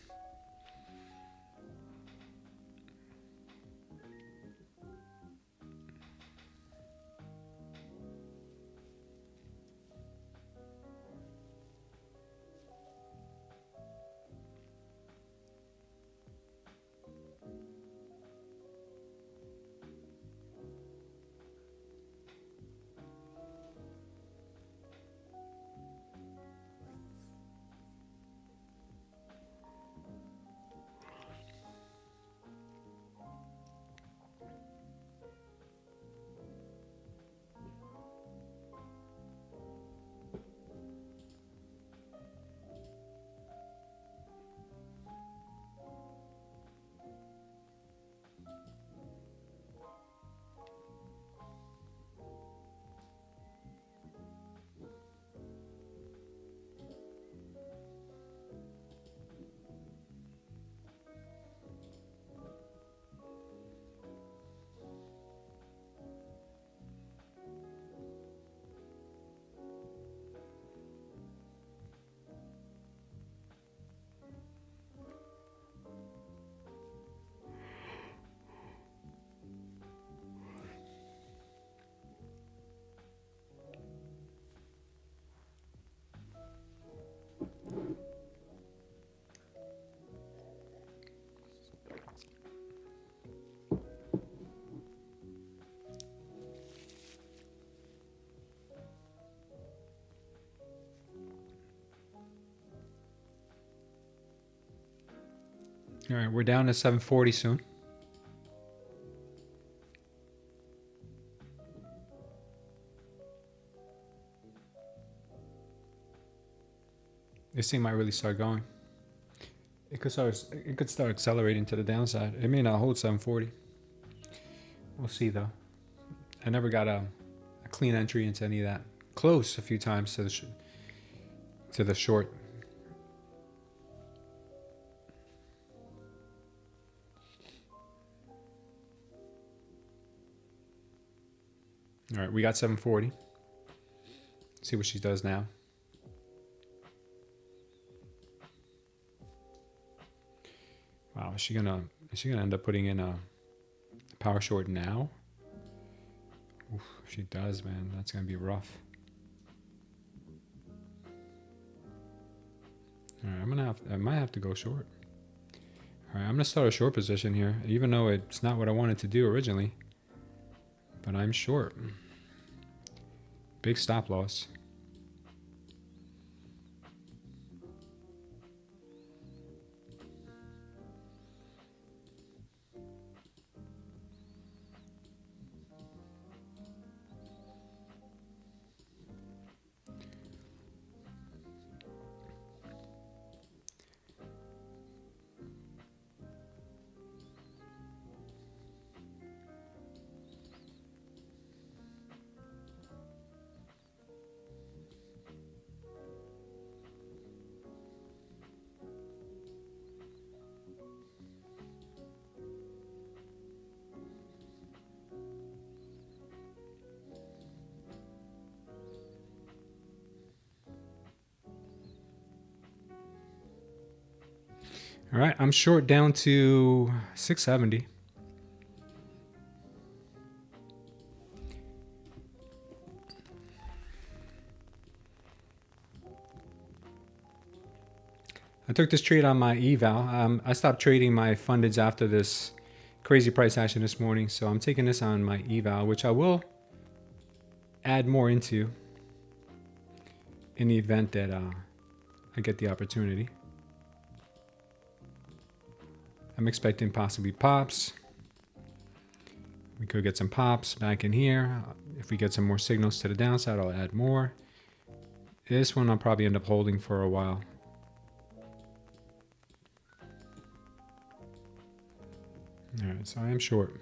All right, we're down to 740 soon. This thing might really start going. It could start accelerating to the downside. It may not hold 740. We'll see though. I never got a clean entry into any of that. Close a few times to the short. All right, we got 740. See what she does now. Wow, is she gonna end up putting in a power short now? Oof, if she does, man, that's gonna be rough. All right, I might have to go short. All right, I'm gonna start a short position here, even though it's not what I wanted to do originally. But I'm short. Big stop loss. All right, I'm short down to 670. I took this trade on my eval. I stopped trading my fundeds after this crazy price action this morning, so I'm taking this on my eval, which I will add more into in the event that I get the opportunity. I'm expecting possibly pops. We could get some pops back in here. If we get some more signals to the downside, I'll add more. This one I'll probably end up holding for a while. All right, so I am short.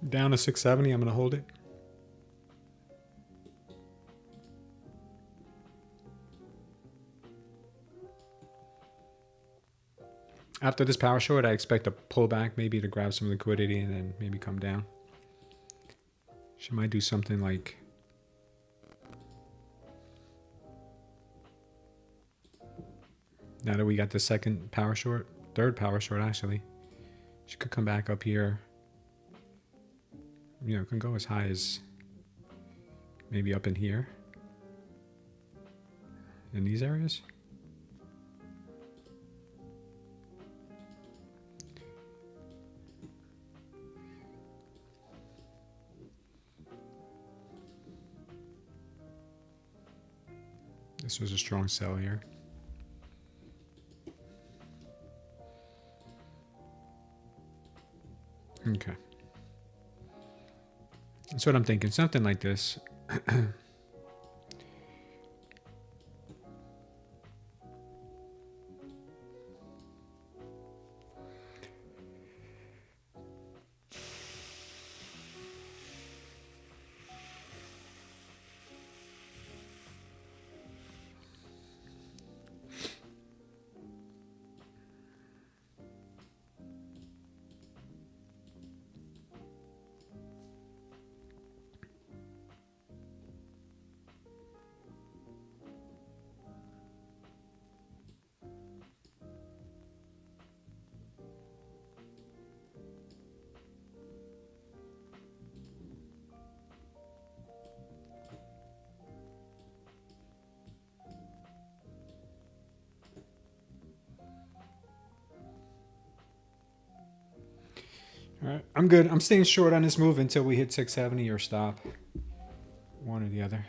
Down to 670, I'm going to hold it. After this power short, I expect a pullback, maybe to grab some liquidity and then maybe come down. She might do something like now that we got the second power short, third power short actually. She could come back up here. You know, can go as high as maybe up in here, in these areas. This was a strong sell here. Okay. That's what I'm thinking. Something like this. I'm good. I'm staying short on this move until we hit 670 or stop. One or the other.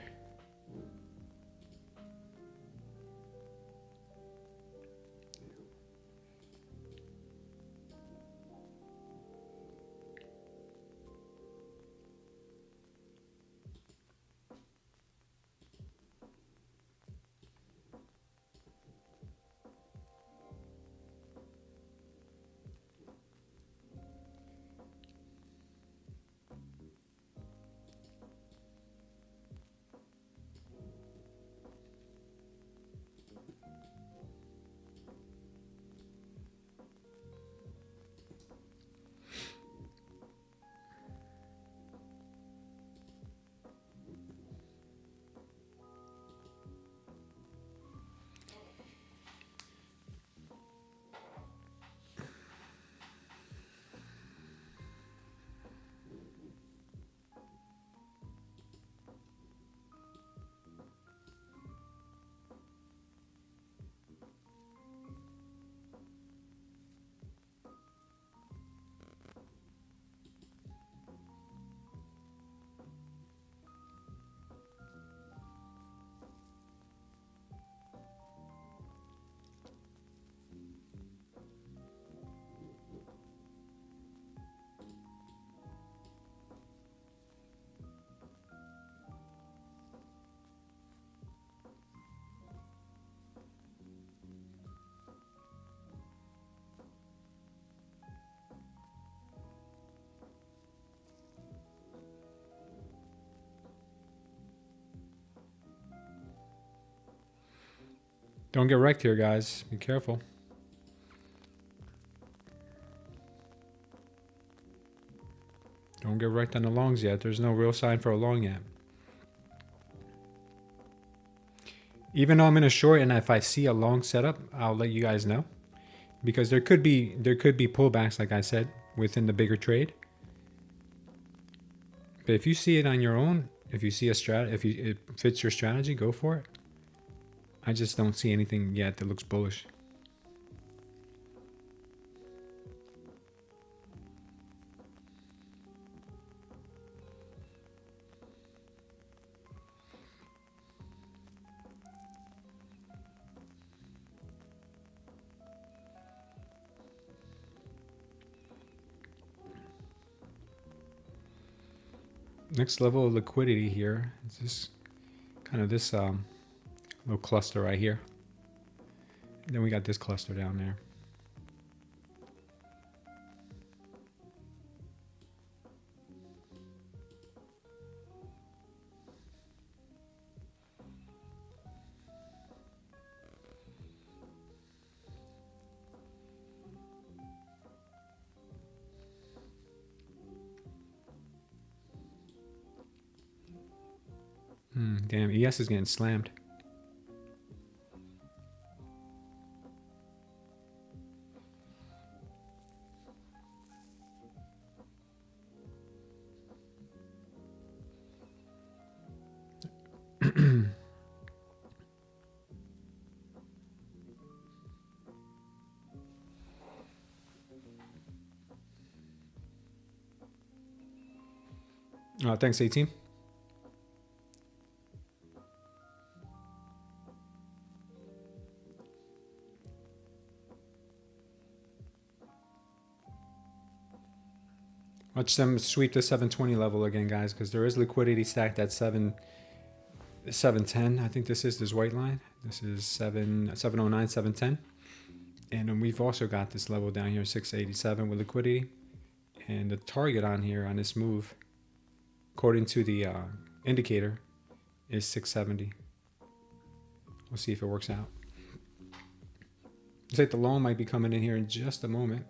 Don't get wrecked here, guys. Be careful. Don't get wrecked on the longs yet. There's no real sign for a long yet. Even though I'm in a short, and if I see a long setup, I'll let you guys know, because there could be pullbacks, like I said, within the bigger trade. But if you see it on your own, if you see a it fits your strategy, go for it. I just don't see anything yet that looks bullish. Next level of liquidity here is this kind of this little cluster right here. And then we got this cluster down there. Damn, ES is getting slammed. Thanks, 18. Watch them sweep the 720 level again, guys, because there is liquidity stacked at 710. I think this white line. This is 709, 710. And then we've also got this level down here, 687 with liquidity. And the target on here on this move, according to the indicator, is 670. We'll see if it works out. Looks like the long might be coming in here in just a moment.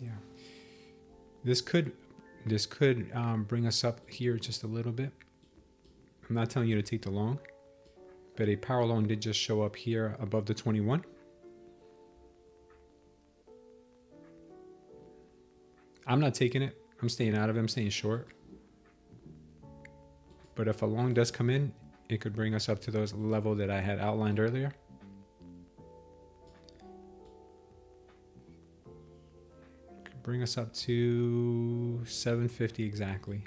Yeah, this could bring us up here just a little bit. I'm not telling you to take the long, but a power long did just show up here above the 21. I'm not taking it. I'm staying out of it. I'm staying short. But if a long does come in, it could bring us up to those level that I had outlined earlier. bring us up to 750 exactly.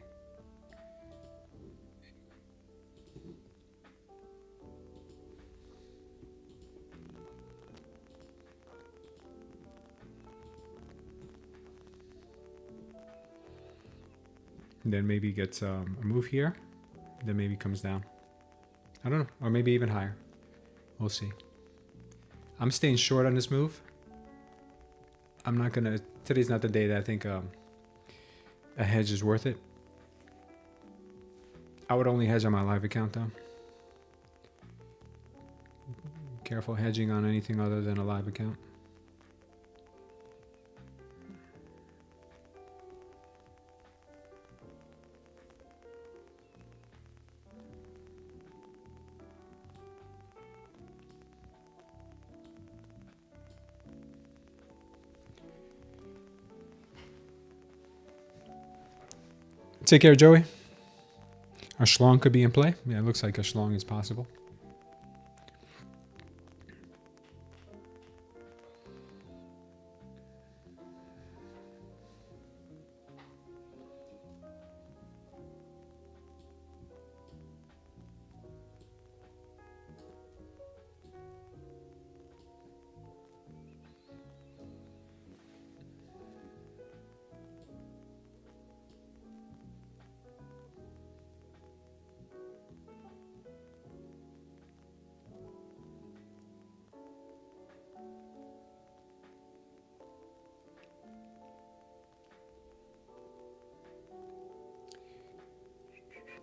And then maybe gets a move here, then maybe comes down. I don't know, or maybe even higher. We'll see. I'm staying short on this move. I'm not gonna, today's not the day that I think a hedge is worth it. I would only hedge on my live account though. Careful hedging on anything other than a live account. Take care, Joey. A schlong could be in play. Yeah, it looks like a schlong is possible.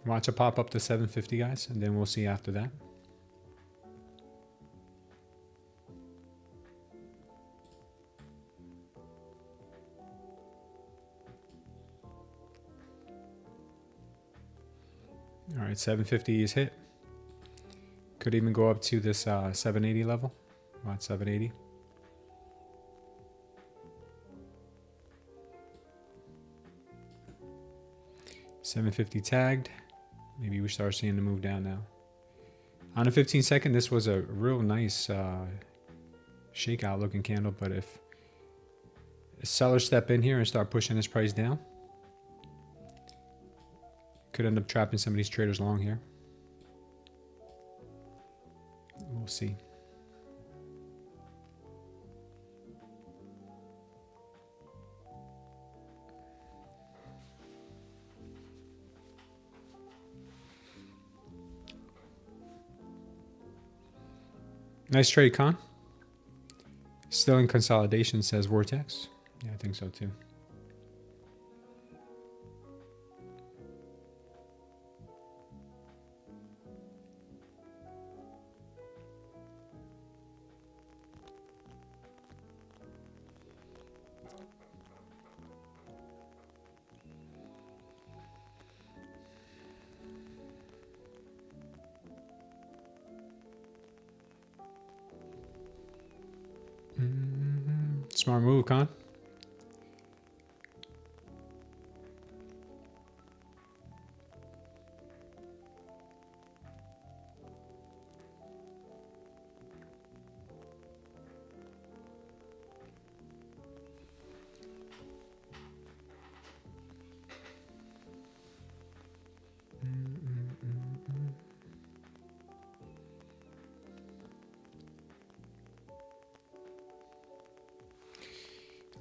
Watch it pop up to 750, guys, and then we'll see after that. All right, 750 is hit. Could even go up to this 780 level. Watch 780. $750 tagged. Maybe we start seeing the move down now. On a 15-second, this was a real nice shakeout looking candle, but if sellers step in here and start pushing this price down, could end up trapping some of these traders long here. We'll see. Nice trade, Con. Still in consolidation, says Vortex. Yeah, I think so too. Smart move, Con.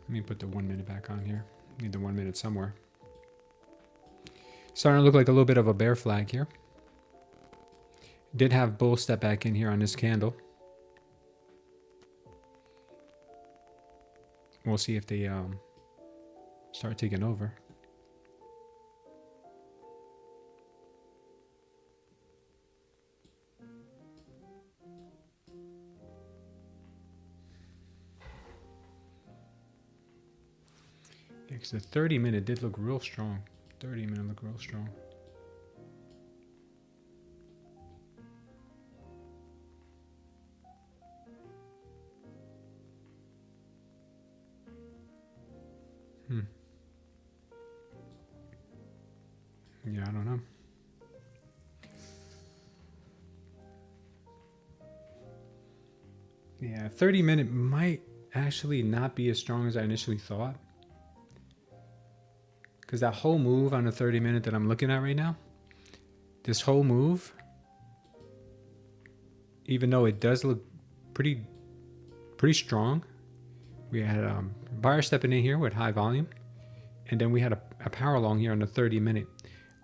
Let me put the 1 minute back on here. Need the 1 minute somewhere. Starting to look like a little bit of a bear flag here. Did have bull step back in here on this candle. We'll see if they start taking over. Because the 30 minute did look real strong. 30 minute looked real strong. Yeah, I don't know. Yeah, 30 minute might actually not be as strong as I initially thought. because that whole move on the 30-minute that I'm looking at right now, this whole move, even though it does look pretty strong, we had buyer stepping in here with high volume, and then we had a power long here on the 30-minute.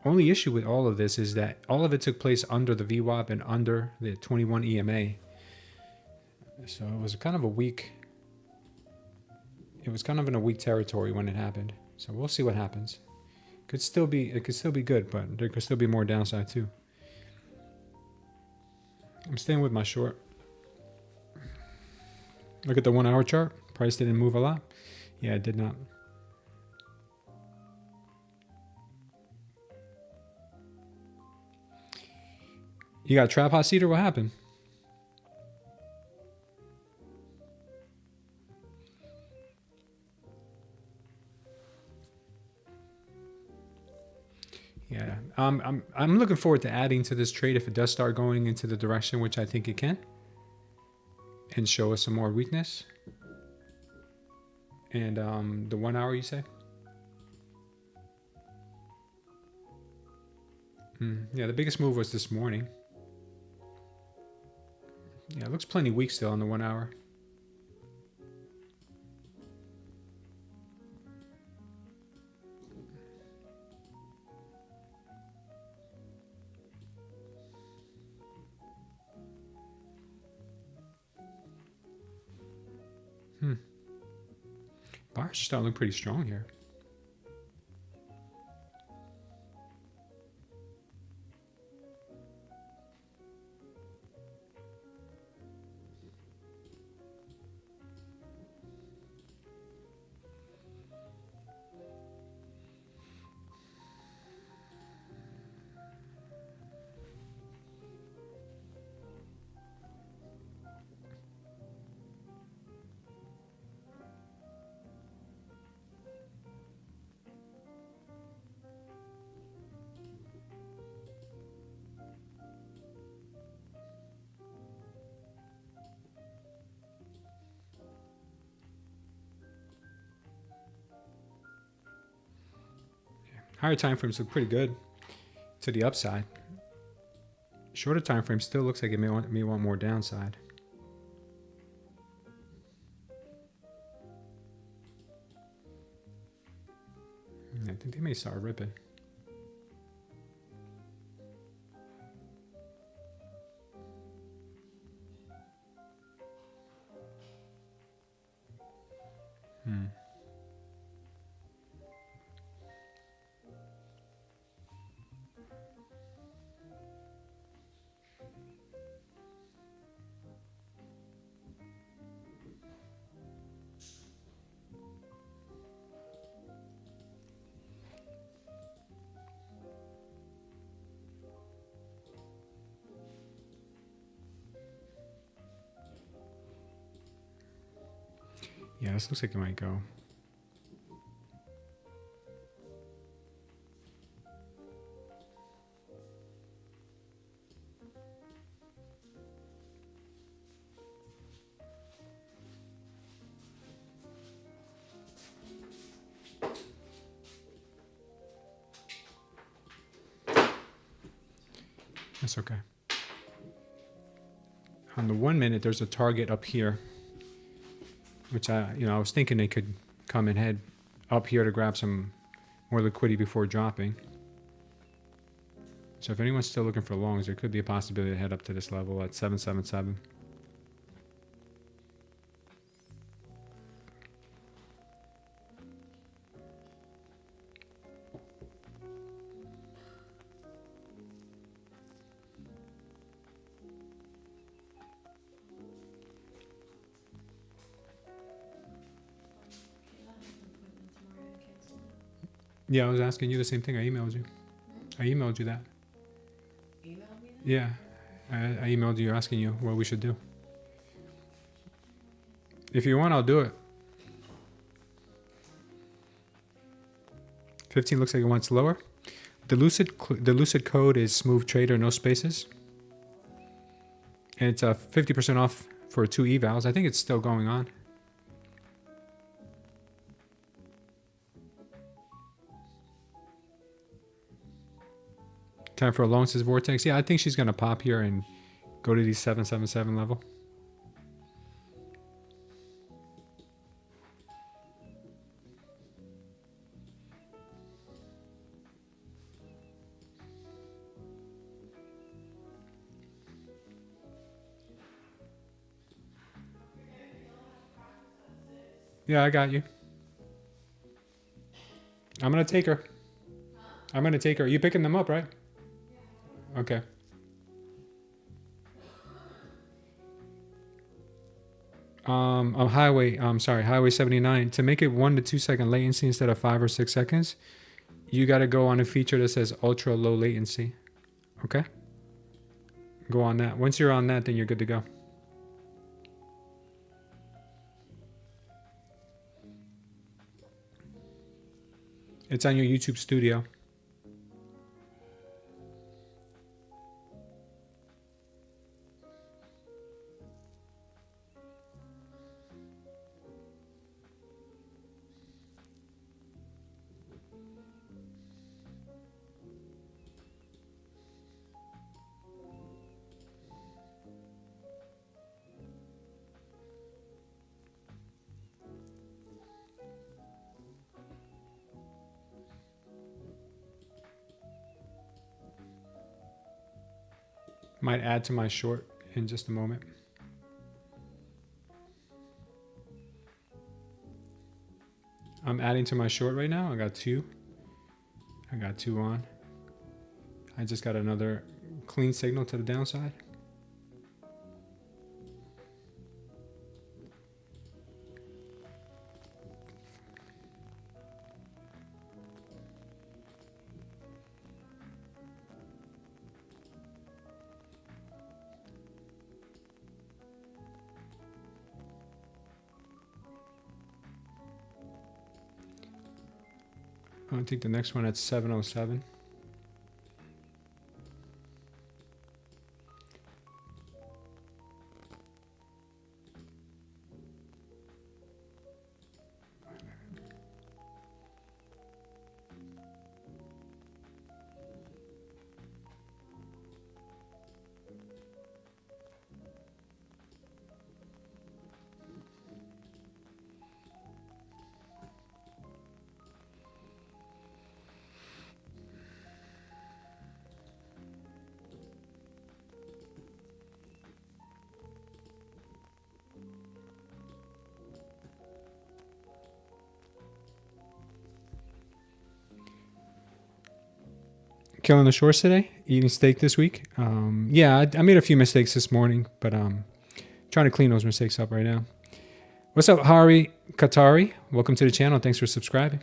Only issue with all of this is that all of it took place under the VWAP and under the 21 EMA. So it was kind of a weak, it was kind of in a weak territory when it happened. So we'll see what happens. It could still be good, but there could still be more downside too. I'm staying with my short. Look at the 1 hour chart. Price didn't move a lot. Yeah, it did not. You got a trap hot seat, or what happened? Yeah, I'm looking forward to adding to this trade if it does start going into the direction which I think it can, and show us some more weakness. And the 1 hour, you say? Yeah, the biggest move was this morning. Yeah, it looks plenty weak still on the 1 hour. Buyers are starting to look pretty strong here. Higher time frames look pretty good to the upside. Shorter time frame still looks like it may want more downside. I think they may start ripping. Yeah, this looks like it might go. That's okay. On the 1 minute, there's a target up here, which I was thinking they could come and head up here to grab some more liquidity before dropping. So if anyone's still looking for longs, there could be a possibility to head up to this level at 777. Yeah, I was asking you the same thing. I emailed you. I emailed you that. Emailed me that? Yeah, I emailed you asking you what we should do. If you want, I'll do it. 15 looks like it wants lower. The Lucid code is smooth trader, no spaces. And it's 50% off for 2 evals. I think it's still going on. Time for a long, says Vortex. Yeah, I think she's going to pop here and go to the 777 level. Yeah, I got you. I'm going to take her. I'm going to take her. You picking them up, right? Okay. Highway 79. To make it 1 to 2 second latency instead of 5 or 6 seconds, you got to go on a feature that says ultra low latency. Okay? Go on that. Once you're on that, then you're good to go. It's on your YouTube studio. Might add to my short in just a moment. I'm adding to my short right now. I got two on. I just got another clean signal to the downside. I'll take the next one at 707. Killing the shorts today, eating steak this week. Yeah, I made a few mistakes this morning, but trying to clean those mistakes up right now. What's up, Hari Katari? Welcome to the channel. Thanks for subscribing.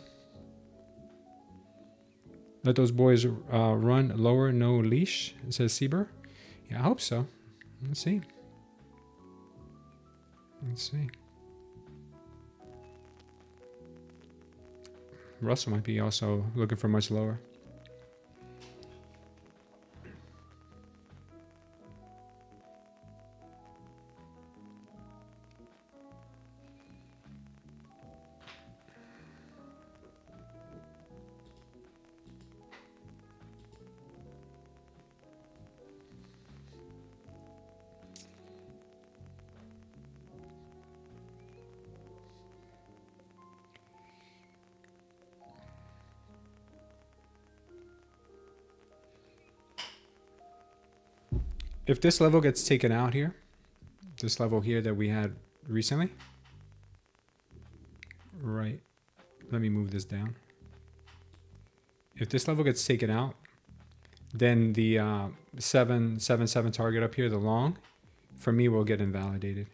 Let those boys run lower, no leash, it says Sieber. Yeah, I hope so. Let's see. Russell might be also looking for much lower. If this level gets taken out here, this level here that we had recently, right, let me move this down. If this level gets taken out, then the 777 target up here, the long, for me will get invalidated.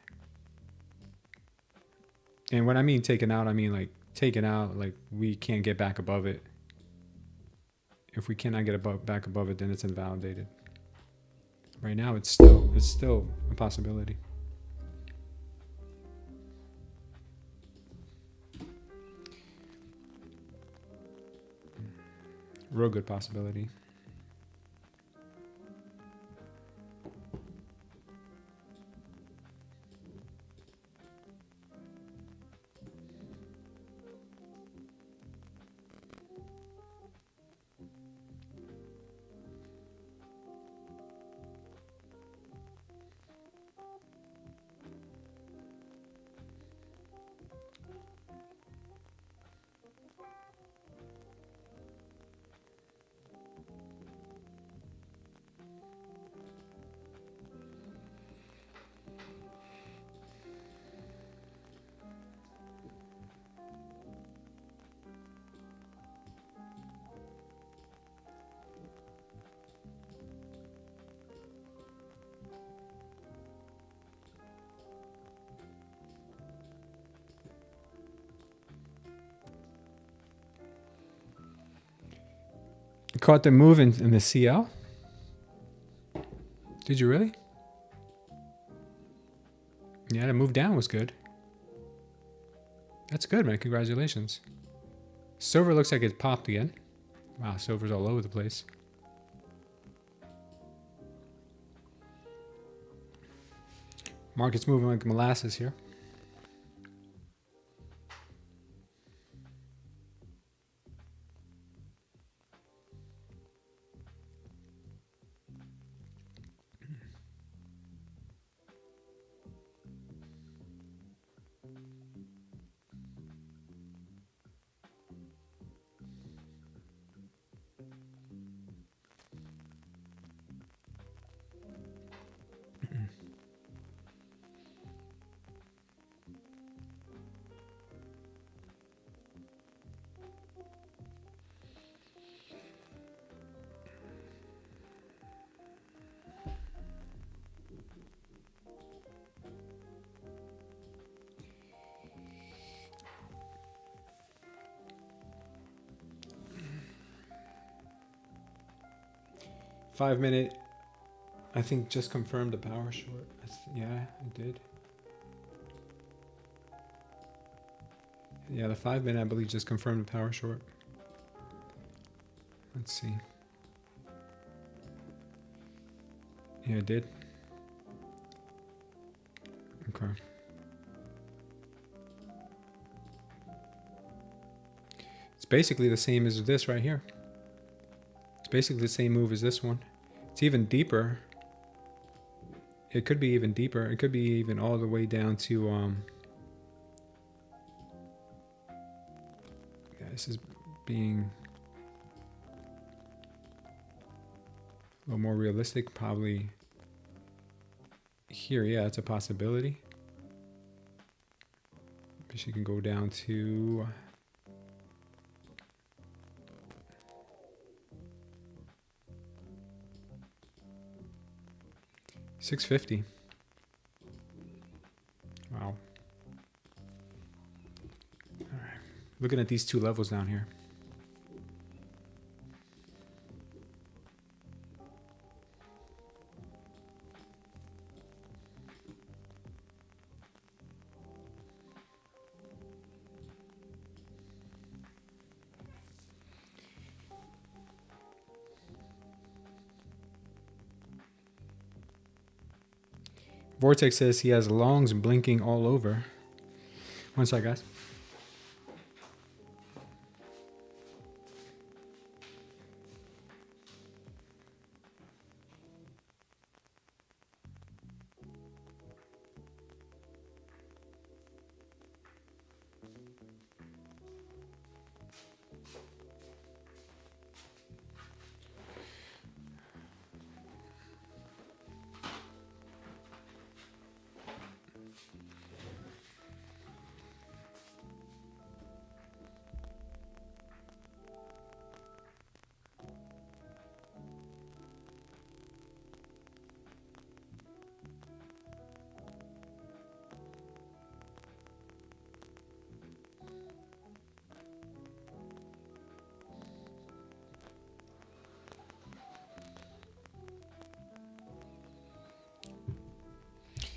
And when I mean taken out, I mean like taken out, like we can't get back above it. If we cannot get back above it, then it's invalidated. Right now, it's still a possibility. Real good possibility. caught the move in the CL? Did you really? Yeah, the move down was good. That's good, man. Congratulations. Silver looks like it's popped again. Wow, silver's all over the place. Market's moving like molasses here. Five minute, I think just confirmed the power short. Yeah, it did. Yeah, the 5 minute I believe just confirmed the power short. Let's see. Yeah, it did. Okay. It's basically the same as this right here. It's basically the same move as this one. It's even deeper. It could be even deeper. It could be even all the way down to yeah, this is being a little more realistic, probably here. Yeah, it's a possibility. She can go down to $650. Wow. All right. Looking at these two levels down here. Vortex says he has longs blinking all over. One sec, guys.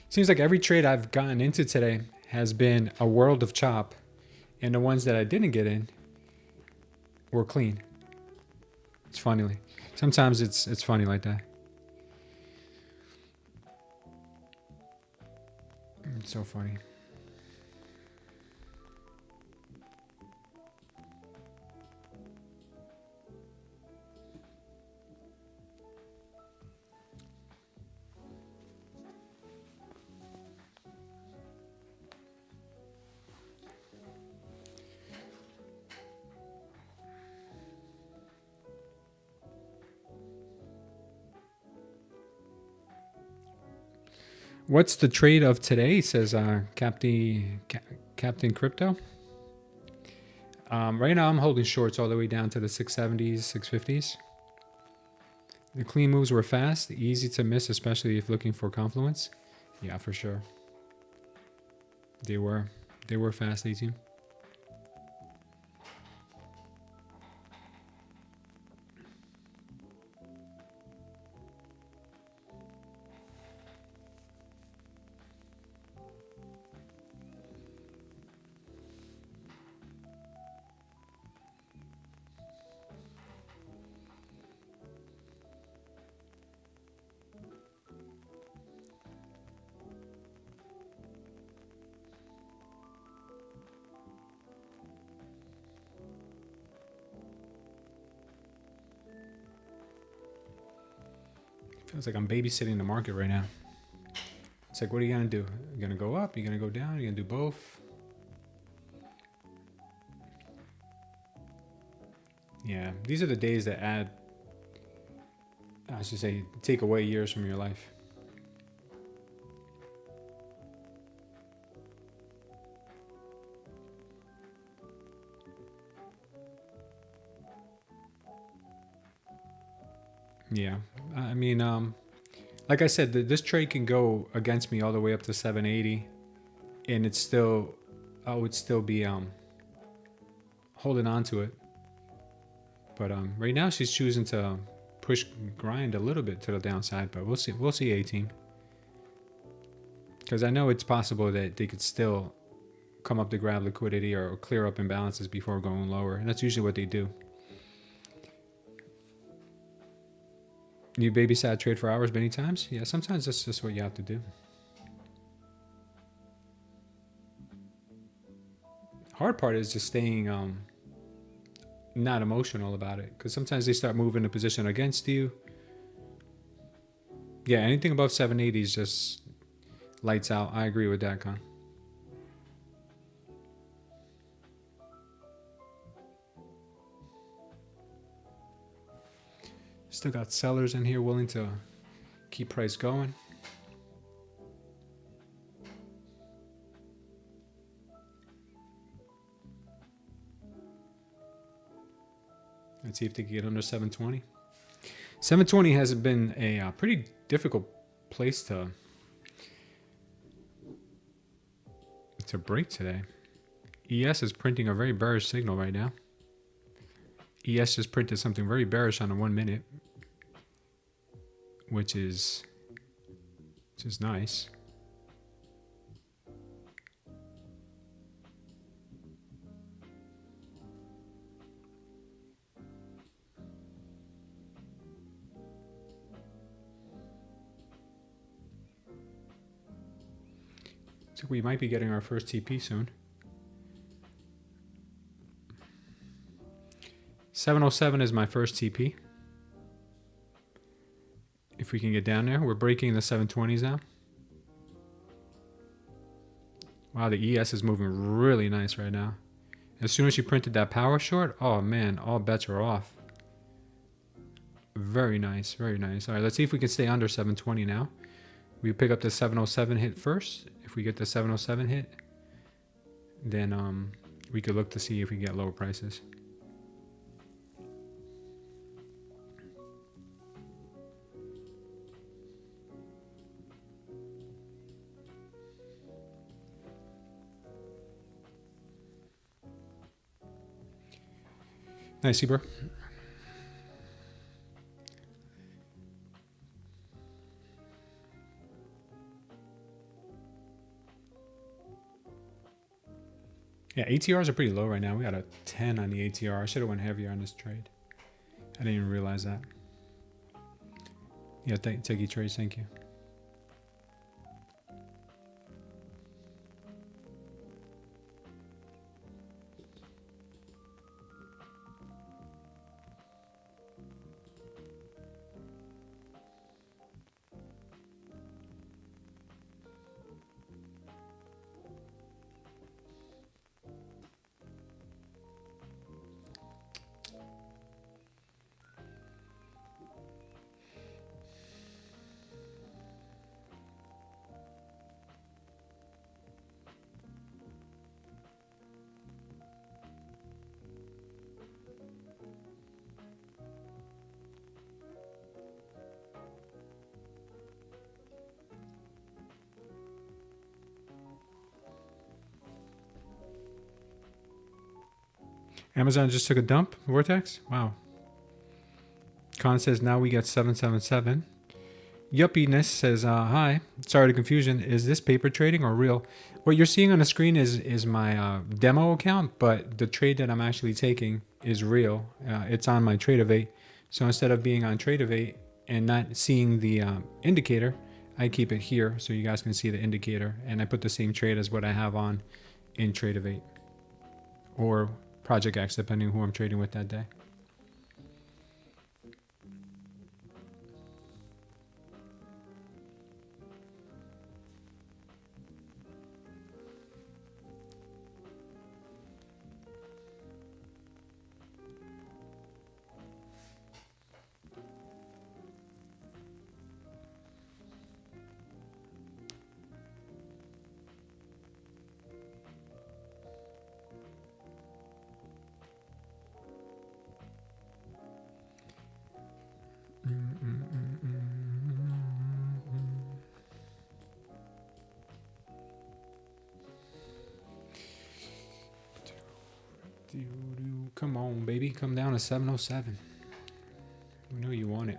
Seems like every trade I've gotten into today has been a world of chop, and the ones that I didn't get in were clean. It's funny. Sometimes it's funny like that. It's so funny. What's the trade of today? Says Captain Crypto. Right now I'm holding shorts all the way down to the 670s, 650s. The clean moves were fast, easy to miss, especially if looking for confluence. Yeah, for sure. They were fast, 18. Feels like I'm babysitting the market right now. It's like, what are you gonna do? You gonna go up? You gonna go down? You gonna do both? Yeah, these are the days that add, I should say, take away years from your life. Yeah, I mean, like I said, this trade can go against me all the way up to 780, and it's still, I would still be holding on to it. But right now she's choosing to push grind a little bit to the downside, but we'll see. We'll see 18, because I know it's possible that they could still come up to grab liquidity or clear up imbalances before going lower, and that's usually what they do. You babysat trade for hours many times? Yeah, sometimes that's just what you have to do. Hard part is just staying not emotional about it, because sometimes they start moving the position against you. Yeah, anything above 780 is just lights out. I agree with that, Con. Still got sellers in here willing to keep price going. Let's see if they can get under 720. 720 has been a pretty difficult place to break today. ES is printing a very bearish signal right now. ES just printed something very bearish on the 1 minute, which is nice. So we might be getting our first TP soon. 707 is my first TP. If we can get down there, we're breaking the 720s now. Wow, the ES is moving really nice right now. As soon as you printed that power short, oh man, all bets are off. Very nice, very nice. All right, let's see if we can stay under 720 now. We pick up the 707 hit first. If we get the 707 hit, then we could look to see if we get lower prices. Nice, Eber. Yeah, ATRs are pretty low right now. We got a 10 on the ATR. I should have went heavier on this trade. I didn't even realize that. Yeah, Teggy trades, thank you. Amazon just took a dump, Vortex? Wow. Con says now we got 777. Yuppiness says, hi, sorry to confusion. Is this paper trading or real? What you're seeing on the screen is my demo account, but the trade that I'm actually taking is real. It's on my Tradeify. So instead of being on Tradeify and not seeing the indicator, I keep it here so you guys can see the indicator. And I put the same trade as what I have on in Tradeify or Project X, depending on who I'm trading with that day. baby. Come down to 707. We know you want it.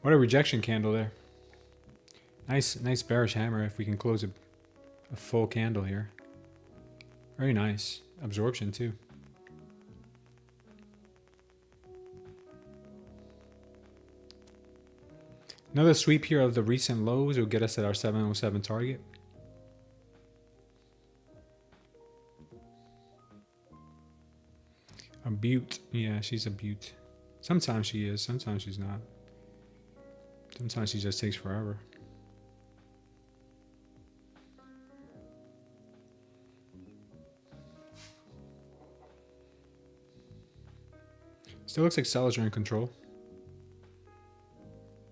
What a rejection candle there. Nice bearish hammer if we can close a full candle here. Very nice. Absorption too. Another sweep here of the recent lows will get us at our 707 target. A beaut. Yeah, she's a beaut. Sometimes she is, sometimes she's not. Sometimes she just takes forever. Still looks like sellers are in control.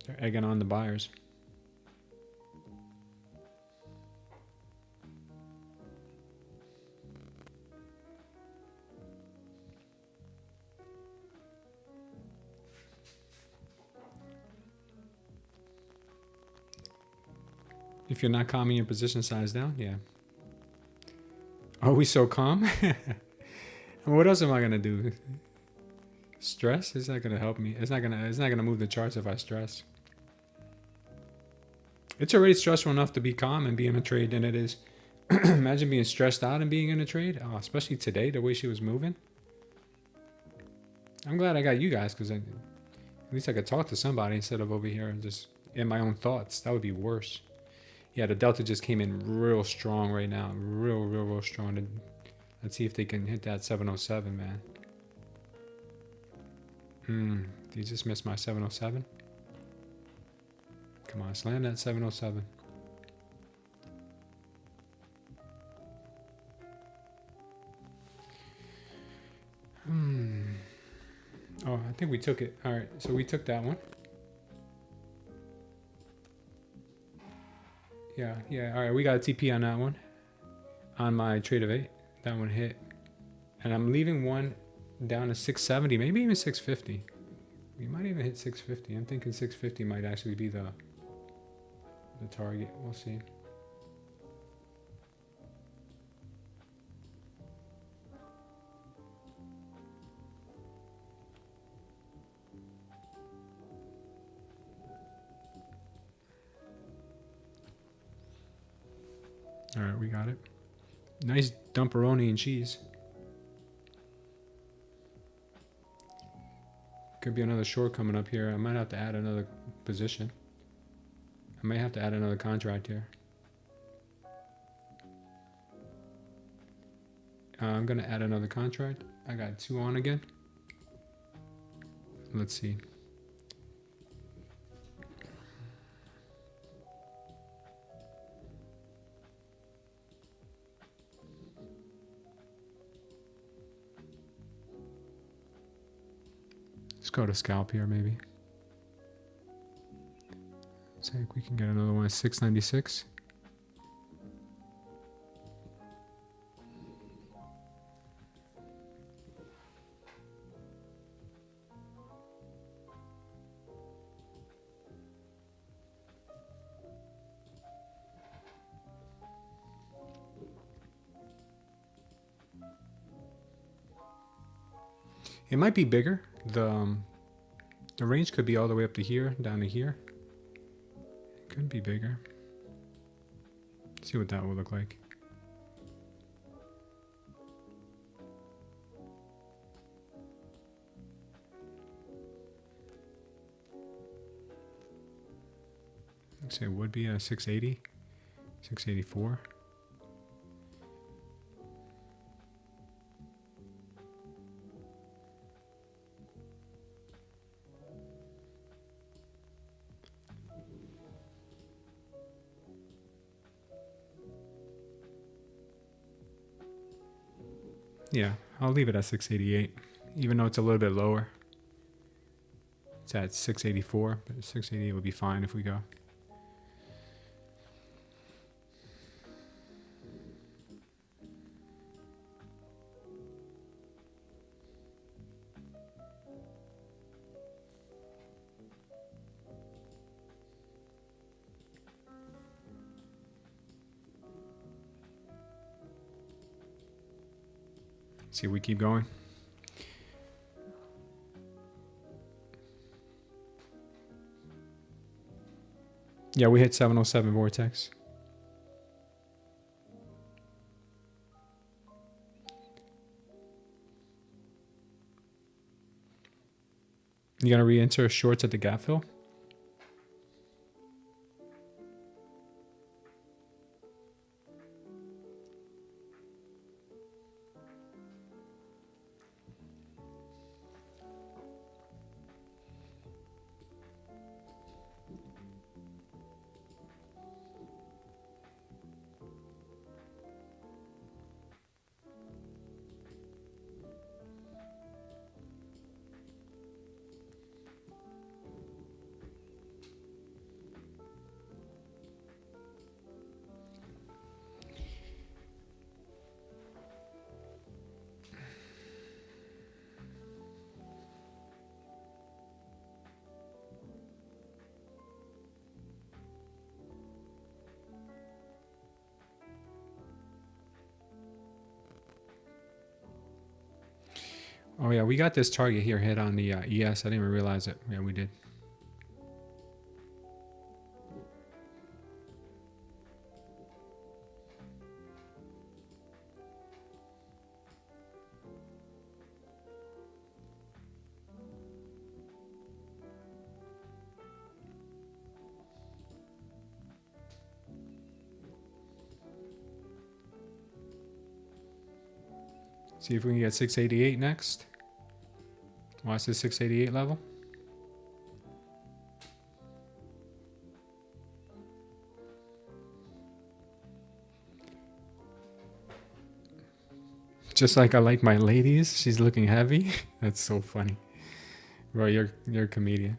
They're egging on the buyers. If you're not calming your position size down, yeah. Are we so calm? What else am I gonna do? Stress? It's not gonna help me. It's not gonna move the charts if I stress. It's already stressful enough to be calm and be in a trade than it is. Imagine being stressed out and being in a trade. Oh, especially today, the way she was moving. I'm glad I got you guys because at least I could talk to somebody instead of over here and just in my own thoughts. That would be worse. Yeah, the delta just came in real strong right now. Real strong. Let's see if they can hit that 707, man. Did you just miss my 707? Come on, slam that 707. Oh, I think we took it. All right, so we took that one. Yeah. All right, we got a TP on that one. On my trade of 8, that one hit. And I'm leaving one down to 670, maybe even 650. We might even hit 650. I'm thinking 650 might actually be the target. We'll see. All right, we got it. Nice dumperoni and cheese. Could be another short coming up here. I might have to add another position. I might have to add another contract here. I'm going to add another contract. I got 2 on again. Let's see. Let's go to scalp here, maybe. See if we can get another one at 696. It might be bigger. The range could be all the way up to here, down to here. It could be bigger. See what that will look like. Let's say it would be a 680, 684. Yeah, I'll leave it at 688, even though it's a little bit lower. It's at 684, but 688 would be fine if we go. See if we keep going. Yeah, we hit 707 vortex. You gonna re-enter shorts at the gap fill? Oh yeah, we got this target here hit on the ES. I didn't even realize it. Yeah, we did. See if we can get 688 next. Watch this 688 level. Just like I like my ladies, she's looking heavy. That's so funny. Bro, you're a comedian.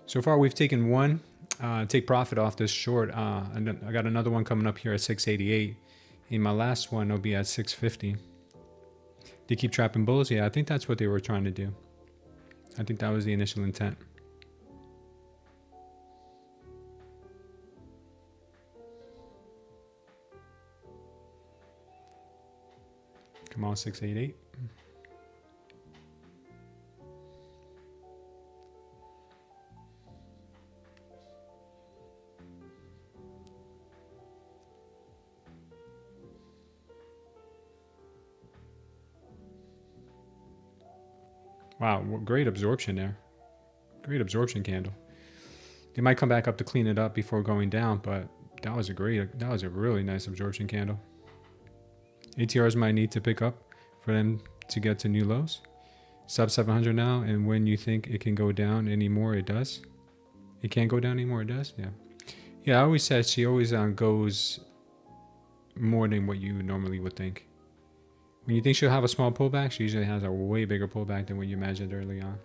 So far, we've taken one take profit off this short. And then I got another one coming up here at 688. In my last one, it'll be at 650. They keep trapping bulls? Yeah, I think that's what they were trying to do. I think that was the initial intent. Come on, 688. Wow, great absorption there. Great absorption candle. They might come back up to clean it up before going down, but that was a really nice absorption candle. ATRs might need to pick up for them to get to new lows. Sub 700 now, and when you think it can go down anymore, it does. It can't go down anymore, it does? Yeah. Yeah, I always said she always goes more than what you normally would think. When you think she'll have a small pullback, she usually has a way bigger pullback than what you imagined early on.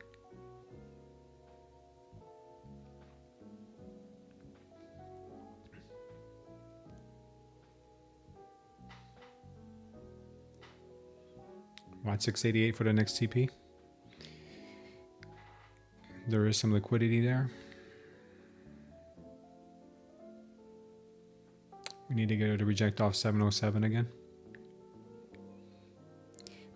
Watch 688 for the next TP. There is some liquidity there. We need to get her to reject off 707 again.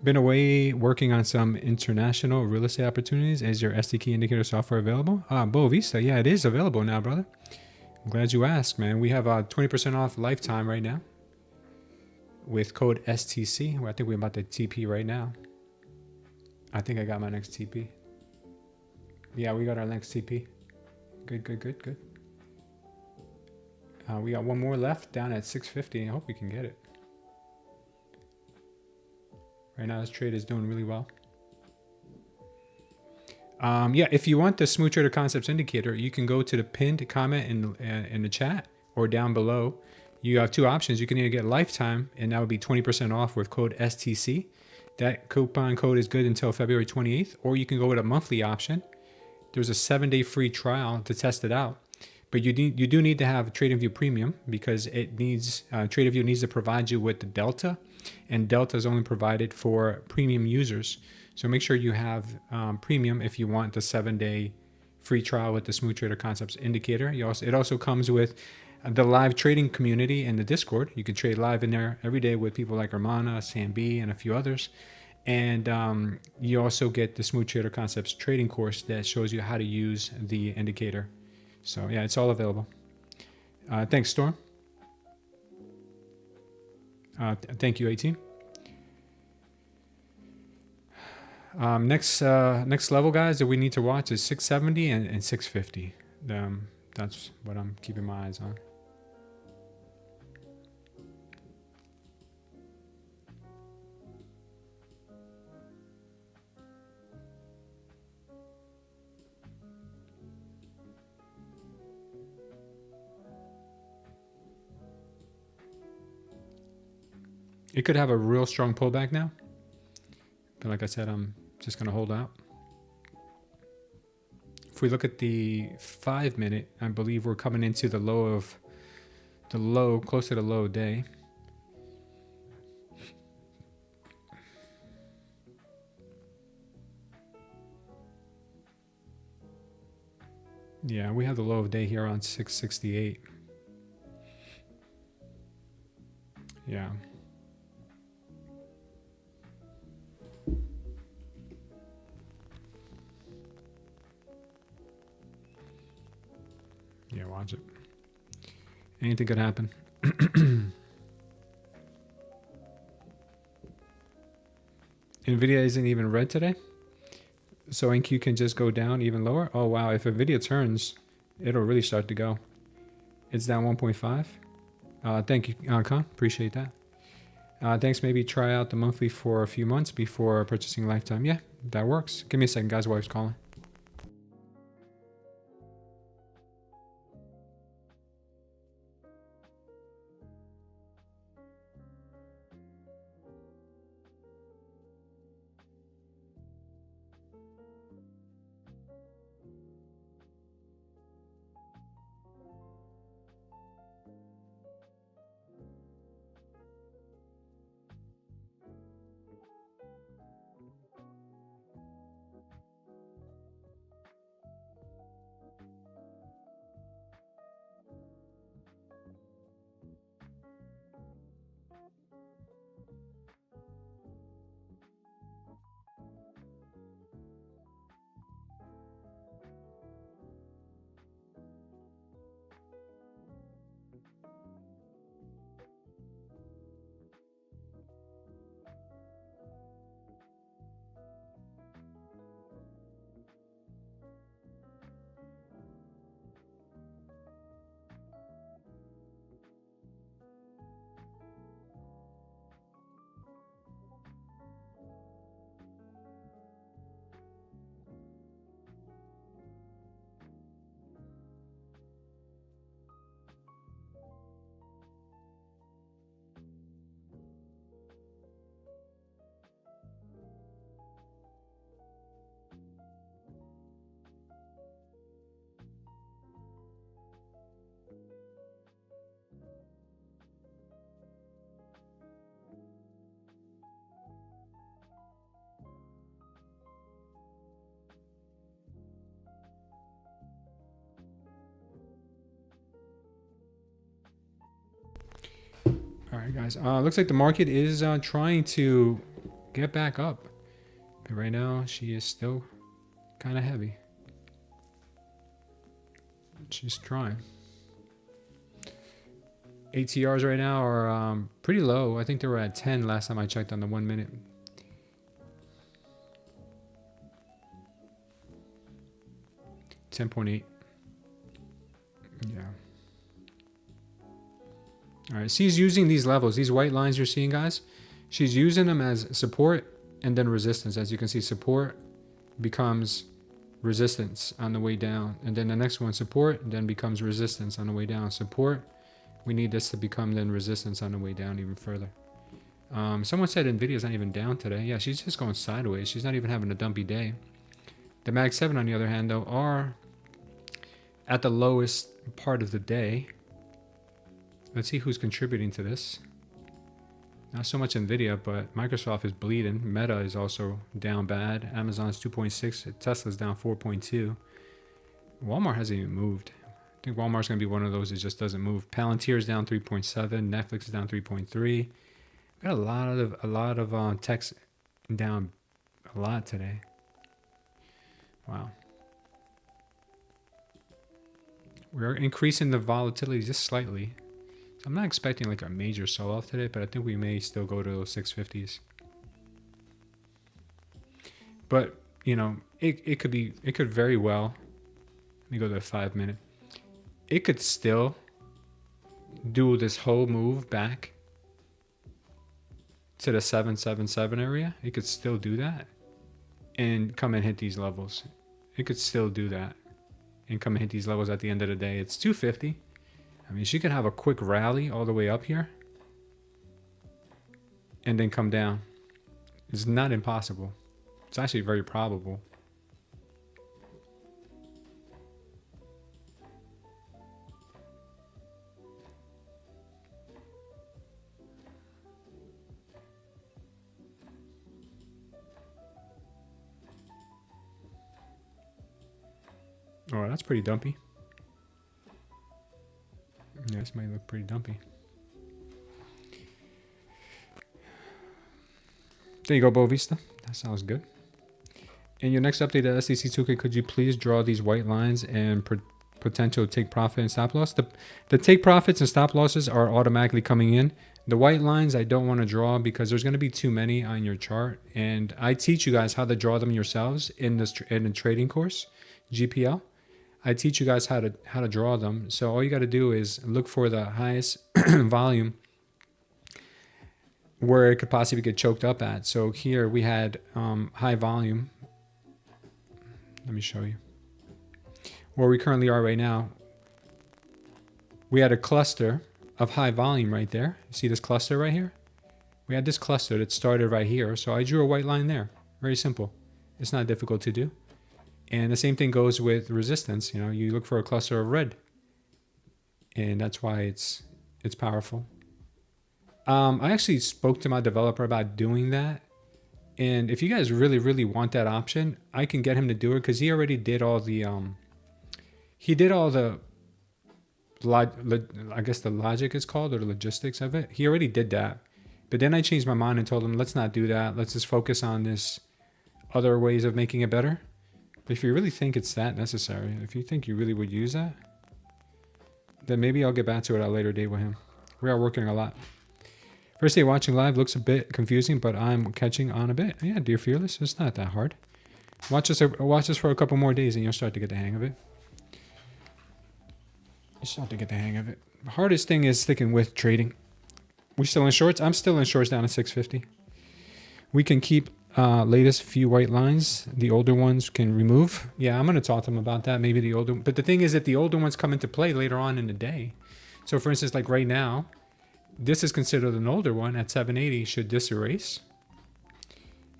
Been away working on some international real estate opportunities. Is your STK indicator software available? Boa Vista. Yeah, it is available now, brother. I'm glad you asked, man. We have 20% off lifetime right now with code STC. Well, I think we're about to TP right now. I think I got my next TP. Yeah, we got our next TP. Good, good, good, good. We got one more left down at 650. I hope we can get it. Right now, this trade is doing really well. Yeah, if you want the Smooth Trader Concepts indicator, you can go to the pinned comment in the chat or down below. You have two options. You can either get lifetime, and that would be 20% off with code STC. That coupon code is good until February 28th, or you can go with a monthly option. There's a 7-day free trial to test it out. But you do need to have TradingView Premium because it needs TradingView needs to provide you with the Delta, and Delta is only provided for premium users. So make sure you have Premium if you want the 7-day free trial with the Smooth Trader Concepts indicator. It also comes with the live trading community in the Discord. You can trade live in there every day with people like Armana, Sam B, and a few others. And you also get the Smooth Trader Concepts trading course that shows you how to use the indicator. So yeah, it's all available. Thanks, Storm. Thank you, 18. Next level, guys, that we need to watch is 670 and 650. That's what I'm keeping my eyes on. It could have a real strong pullback now. But like I said, I'm just going to hold out. If we look at the 5-minute, I believe we're coming into the low, close to the low day. Yeah, we have the low of day here on 668. Yeah. Yeah, watch it. Anything could happen. NVIDIA isn't even red today. So NQ can just go down even lower. Oh, wow. If NVIDIA turns, it'll really start to go. It's down 1.5. Thank you, Con. Appreciate that. Thanks. Maybe try out the monthly for a few months before purchasing lifetime. Yeah, that works. Give me a second, guys. Wife's calling. right, guys. Looks like the market is trying to get back up. But right now, she is still kind of heavy. She's trying. ATRs right now are pretty low. I think they were at 10 last time I checked on the 1 minute. $10.8. Yeah. All right. She's using these levels, these white lines you're seeing, guys. She's using them as support and then resistance. As you can see, support becomes resistance on the way down. And then the next one, support, then becomes resistance on the way down. Support. We need this to become then resistance on the way down even further. Someone said Nvidia's not even down today. Yeah, she's just going sideways. She's not even having a dumpy day. The Mag 7, on the other hand, though, are at the lowest part of the day. Let's see who's contributing to this. Not so much Nvidia, but Microsoft is bleeding. Meta is also down bad. Amazon's 2.6. Tesla's down 4.2. Walmart hasn't even moved. I think Walmart's going to be one of those that just doesn't move. Palantir's down 3.7. Netflix is down 3.3. Got a lot of techs down a lot today. Wow. We're increasing the volatility just slightly. So I'm not expecting like a major sell-off today, but I think we may still go to those 650s. But, you know, it could very well. Let me go to the 5 minute. It could still do this whole move back to the 777 area. It could still do that and come and hit these levels. It could still do that and come and hit these levels at the end of the day. It's 250. I mean, she could have a quick rally all the way up here and then come down. It's not impossible. It's actually very probable. Oh, that's pretty dumpy. Yeah, this might look pretty dumpy. There you go, Bovista. That sounds good. In your next update at STC 2K, could you please draw these white lines and potential take profit and stop loss? The take profits and stop losses are automatically coming in. The white lines I don't want to draw because there's going to be too many on your chart. And I teach you guys how to draw them yourselves in the trading course, GPL. I teach you guys how to draw them. So all you got to do is look for the highest volume where it could possibly get choked up at. So here we had high volume. Let me show you. Where we currently are right now, we had a cluster of high volume right there. See this cluster right here? We had this cluster that started right here. So I drew a white line there. Very simple. It's not difficult to do. And the same thing goes with resistance. You know, you look for a cluster of red, and that's why it's powerful. I actually spoke to my developer about doing that, and if you guys really, really want that option, I can get him to do it because he already did all the I guess the logic is called, or the logistics of it. He already did that, but then I changed my mind and told him, let's not do that. Let's just focus on this other ways of making it better. But if you really think it's that necessary, if you think you really would use that, then maybe I'll get back to it at a later date with him. We are working a lot. First day watching live looks a bit confusing, but I'm catching on a bit. Yeah, Dear Fearless, it's not that hard. Watch this for a couple more days and you'll start to get the hang of it. You start to get the hang of it. The hardest thing is sticking with trading. We still in shorts? I'm still in shorts down at 650. We can keep latest few white lines. The older ones can remove. Yeah, I'm going to talk to them about that. Maybe the older, but the thing is that the older ones come into play later on in the day. So for instance, like right now, this is considered an older one at 780. Should this erase?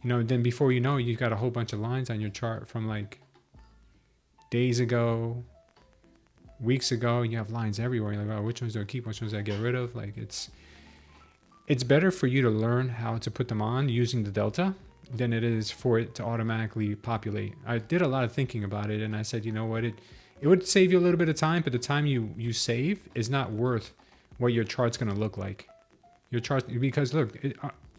You know, then before you know, you've got a whole bunch of lines on your chart from like days ago, weeks ago. You have lines everywhere. You're like, oh, which ones do I keep? Which ones do I get rid of? Like it's better for you to learn how to put them on using the delta than it is for it to automatically populate. I did a lot of thinking about it, and I said, you know what, it would save you a little bit of time, but the time you save is not worth what your chart's going to look like. Your chart, because look,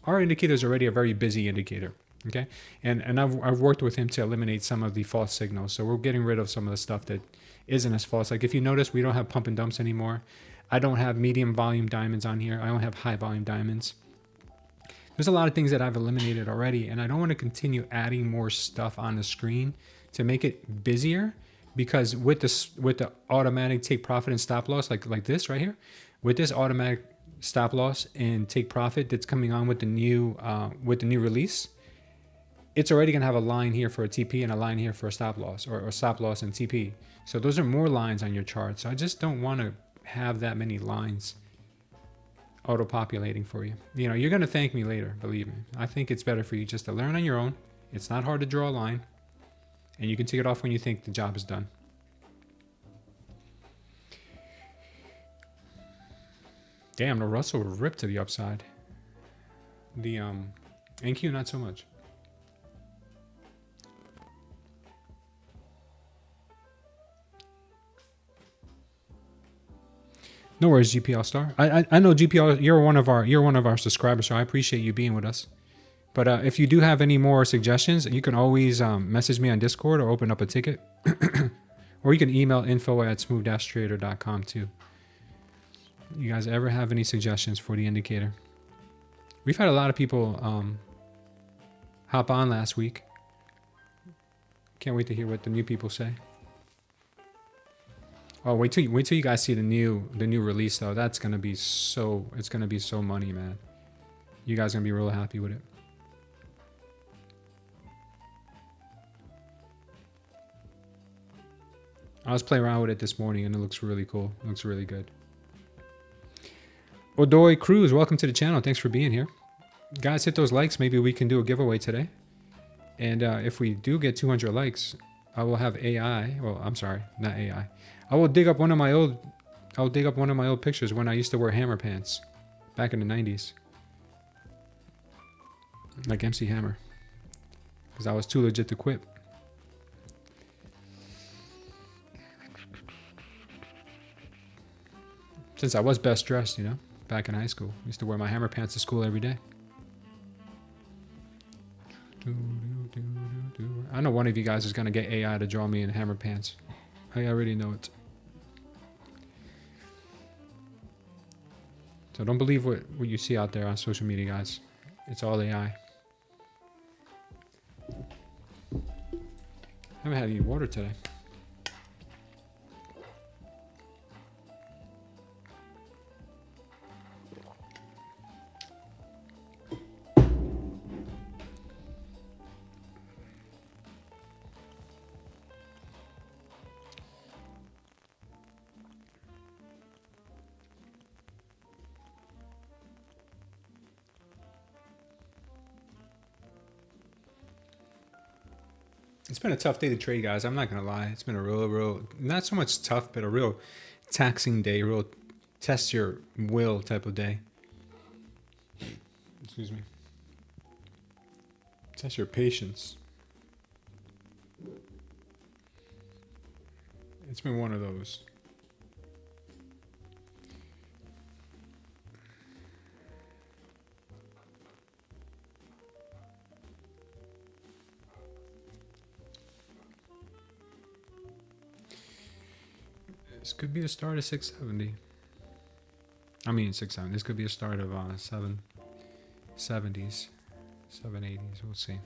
our indicator is already a very busy indicator. Okay, and I've worked with him to eliminate some of the false signals. So we're getting rid of some of the stuff that isn't as false. Like if you notice, we don't have pump and dumps anymore. I don't have medium volume diamonds on here. I only have high volume diamonds. There's a lot of things that I've eliminated already, and I don't want to continue adding more stuff on the screen to make it busier, because with the automatic take profit and stop loss, like this right here, with this automatic stop loss and take profit that's coming on with the new release, it's already going to have a line here for a TP and a line here for a stop loss, or stop loss and TP. So those are more lines on your chart. So I just don't want to have that many lines auto-populating for you. You know, you're going to thank me later, believe me. I think it's better for you just to learn on your own. It's not hard to draw a line, and you can take it off when you think the job is done. Damn, the Russell ripped to the upside. The NQ, not so much. No worries, GPL Star. I know GPL. You're one of our subscribers, so I appreciate you being with us. But if you do have any more suggestions, you can always message me on Discord or open up a ticket, or you can email info@smooth-trader.com too. You guys ever have any suggestions for the indicator? We've had a lot of people hop on last week. Can't wait to hear what the new people say. Oh, wait till you guys see the new release though. It's gonna be so money, man. You guys are gonna be real happy with it. I was playing around with it this morning and it looks really cool. It looks really good. Odoy Cruz, welcome to the channel. Thanks for being here. Guys, hit those likes. Maybe we can do a giveaway today. And if we do get 200 likes, I will have AI. Well, I'm sorry, not AI. I will dig up one of my old pictures when I used to wear hammer pants back in the 90s. Like MC Hammer. Because I was too legit to quit. Since I was best dressed, you know, back in high school. I used to wear my hammer pants to school every day. I know one of you guys is going to get AI to draw me in hammer pants. I already know it. So don't believe what you see out there on social media, guys. It's all AI. I haven't had any water today. It's been a tough day to trade, guys. I'm not going to lie. It's been a real, not so much tough, but a real taxing day, real test your will type of day. Excuse me. Test your patience. It's been one of those. This could be the start of 670. I mean 670. This could be a start of 770s, 780s. We'll see.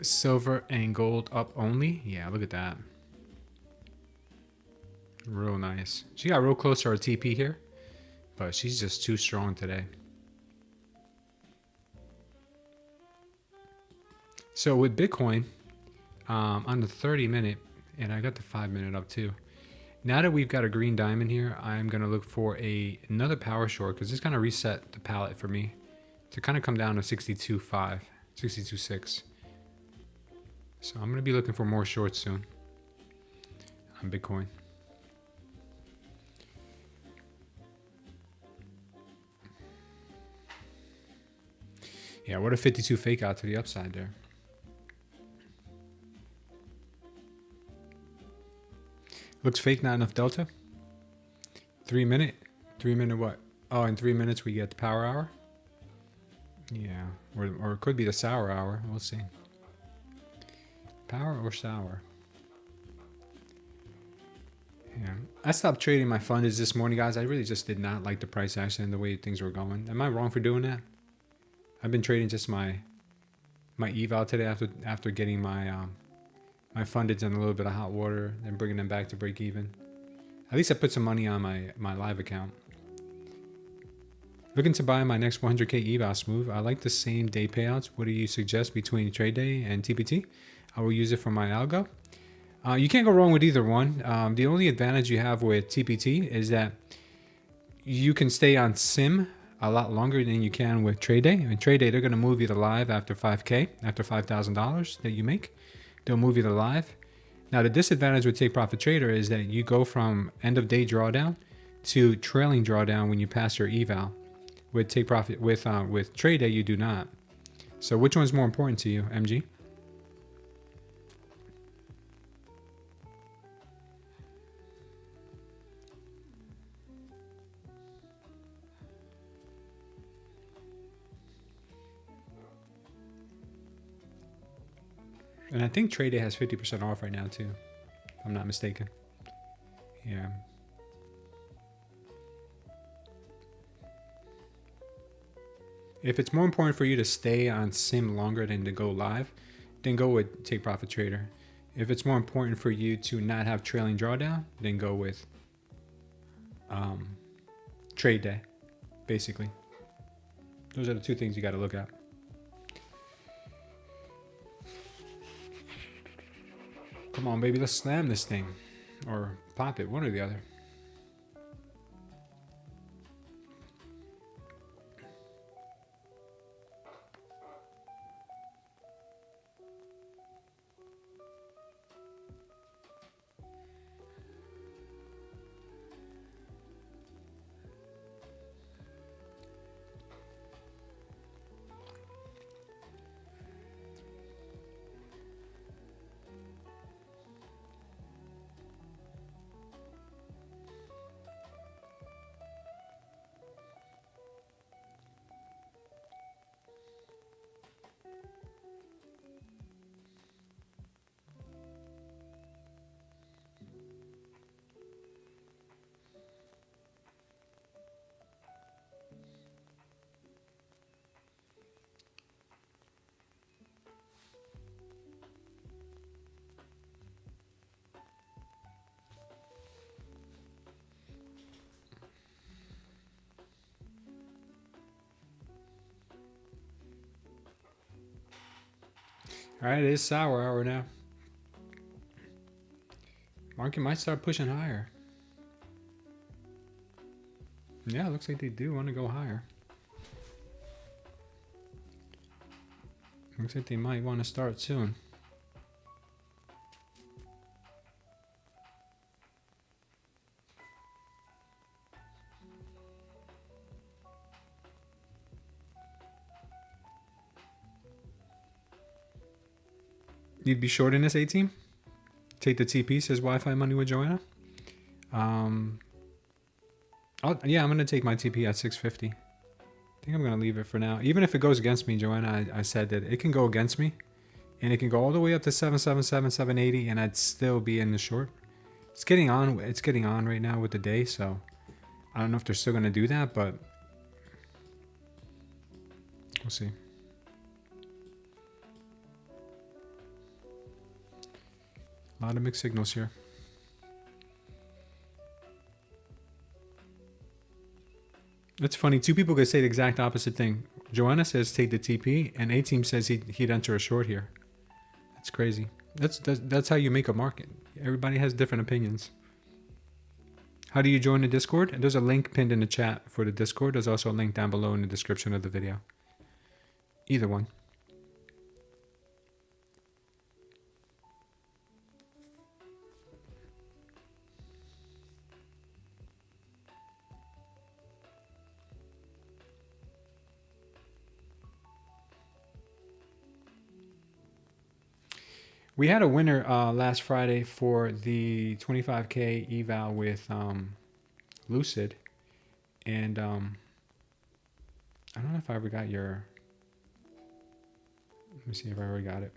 Silver and gold up only. Yeah, look at that. Real nice. She got real close to her TP here, but she's just too strong today. So with Bitcoin, on the 30-minute, and I got the 5-minute up too. Now that we've got a green diamond here, I'm going to look for another power short because it's going to reset the palette for me to kind of come down to 62.5, 62.6. So I'm going to be looking for more shorts soon on Bitcoin. Yeah, what a 52 fake out to the upside there. Looks fake, not enough delta. 3-minute. 3-minute what? Oh, in 3 minutes we get the power hour. Yeah, or it could be the sour hour. We'll see. Power or sour? Yeah, I stopped trading my funds this morning, guys. I really just did not like the price action and the way things were going. Am I wrong for doing that? I've been trading just my eval today after getting my my fundeds in a little bit of hot water, then bringing them back to break even. At least I put some money on my live account. Looking to buy my next 100K eval smooth. I like the same day payouts. What do you suggest between Tradeday and TPT? I will use it for my algo. You can't go wrong with either one. The only advantage you have with TPT is that you can stay on sim a lot longer than you can with Tradeday. In Tradeday, they're going to move you to live after 5K, after $5,000 that you make. They'll move you to live. Now, the disadvantage with Take Profit Trader is that you go from end of day drawdown to trailing drawdown when you pass your eval. With Take Profit, with Tradeday, you do not. So, which one's more important to you, MG? And I think Tradeday has 50% off right now too, if I'm not mistaken. Yeah. If it's more important for you to stay on sim longer than to go live, then go with Take Profit Trader. If it's more important for you to not have trailing drawdown, then go with Tradeday, basically. Those are the two things you got to look at. Come on, baby, let's slam this thing. Or pop it, one or the other. All right, it is sour hour now. Market might start pushing higher. Yeah, it looks like they do want to go higher. Looks like they might want to start soon. You'd be short in this 18? Take the TP, says Wi-Fi money with Joanna. Yeah, I'm going to take my TP at 650. I think I'm going to leave it for now. Even if it goes against me, Joanna, I said that it can go against me. And it can go all the way up to 777, 780, and I'd still be in the short. It's getting on right now with the day, so I don't know if they're still going to do that, but we'll see. A lot of mixed signals here. It's funny. Two people could say the exact opposite thing. Joanna says take the TP, and A-Team says he'd enter a short here. That's crazy. That's how you make a market. Everybody has different opinions. How do you join the Discord? There's a link pinned in the chat for the Discord. There's also a link down below in the description of the video. Either one. We had a winner last Friday for the 25K eval with Lucid, and I don't know if I ever got your. Let me see if I ever got it.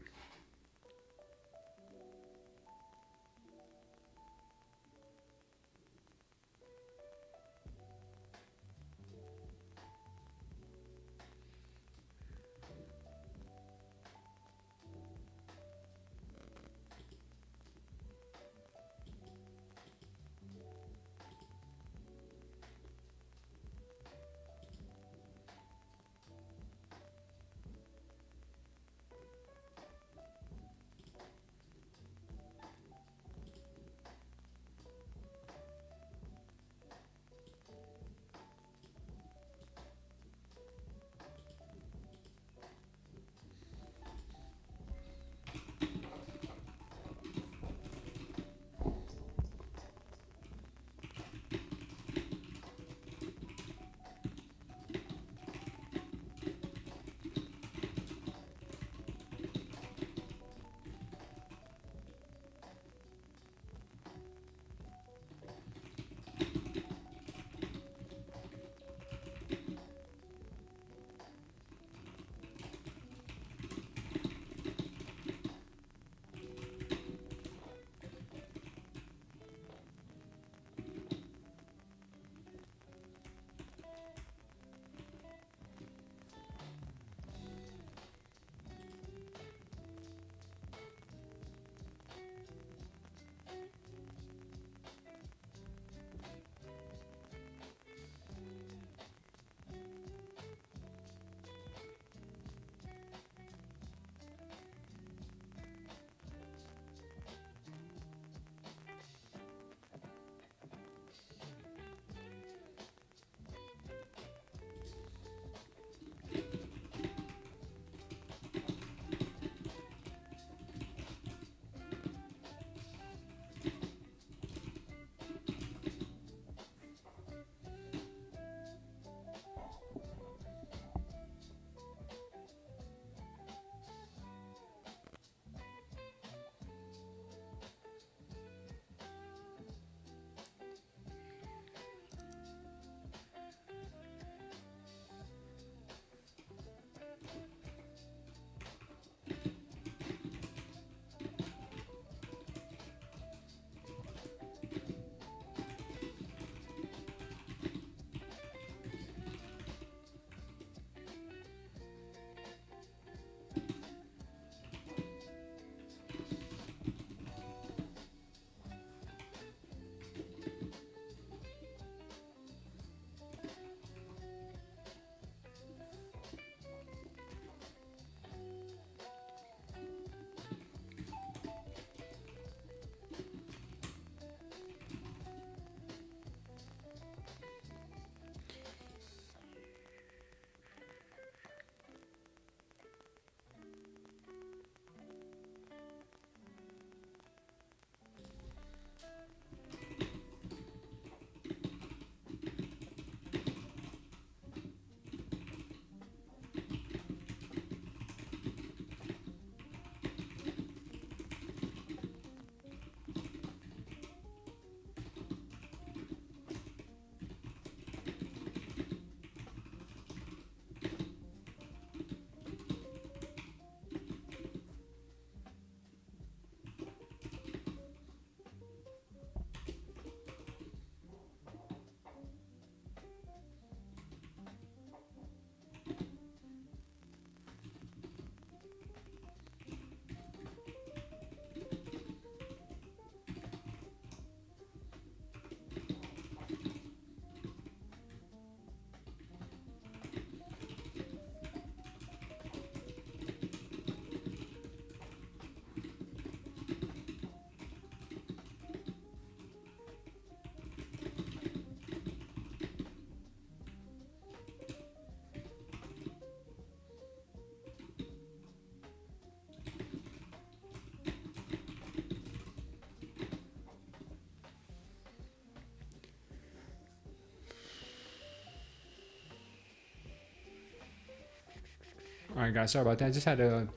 All right, guys. Sorry about that. I just had to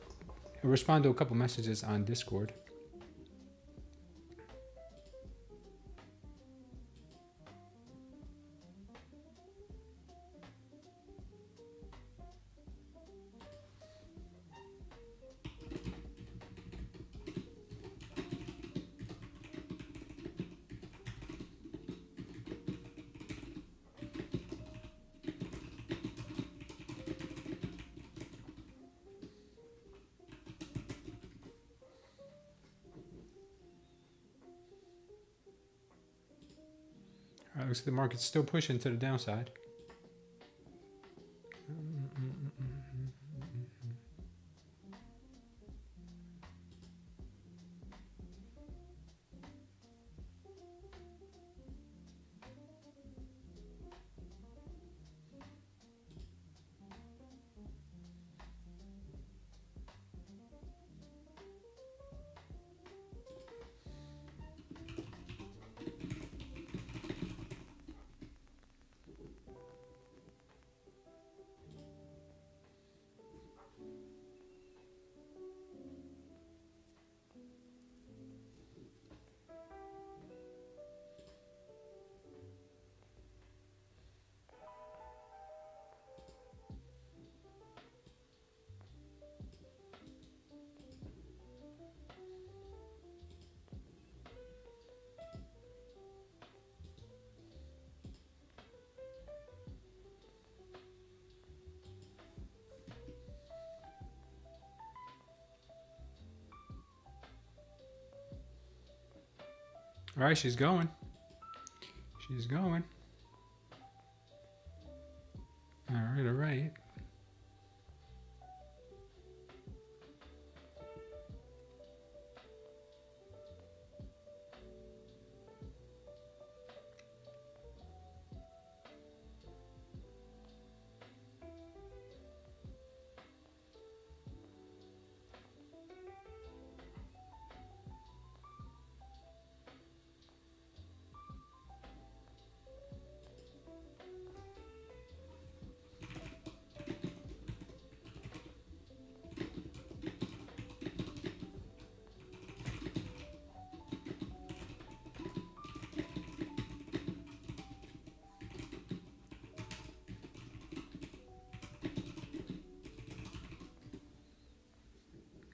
respond to a couple messages on Discord. All right, looks like the market's still pushing to the downside. All right, she's going. She's going. All right, all right.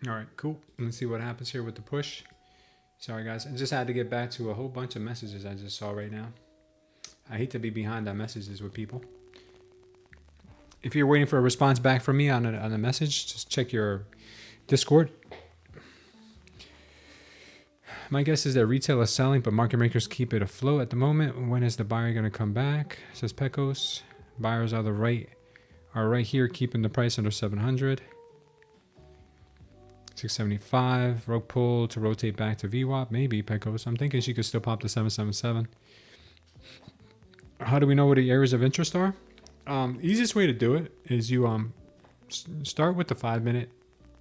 All right, cool. Let's see what happens here with the push. Sorry, guys. I just had to get back to a whole bunch of messages I just saw right now. I hate to be behind on messages with people. If you're waiting for a response back from me on a message, just check your Discord. My guess is that retail is selling, but market makers keep it afloat at the moment. When is the buyer going to come back? Says Pecos. Buyers are right here, keeping the price under 700. 675. Rogue pull to rotate back to VWAP. Maybe Pecos. I'm thinking she could still pop to 777. How do we know what the areas of interest are? Easiest way to do it is you start with the 5-minute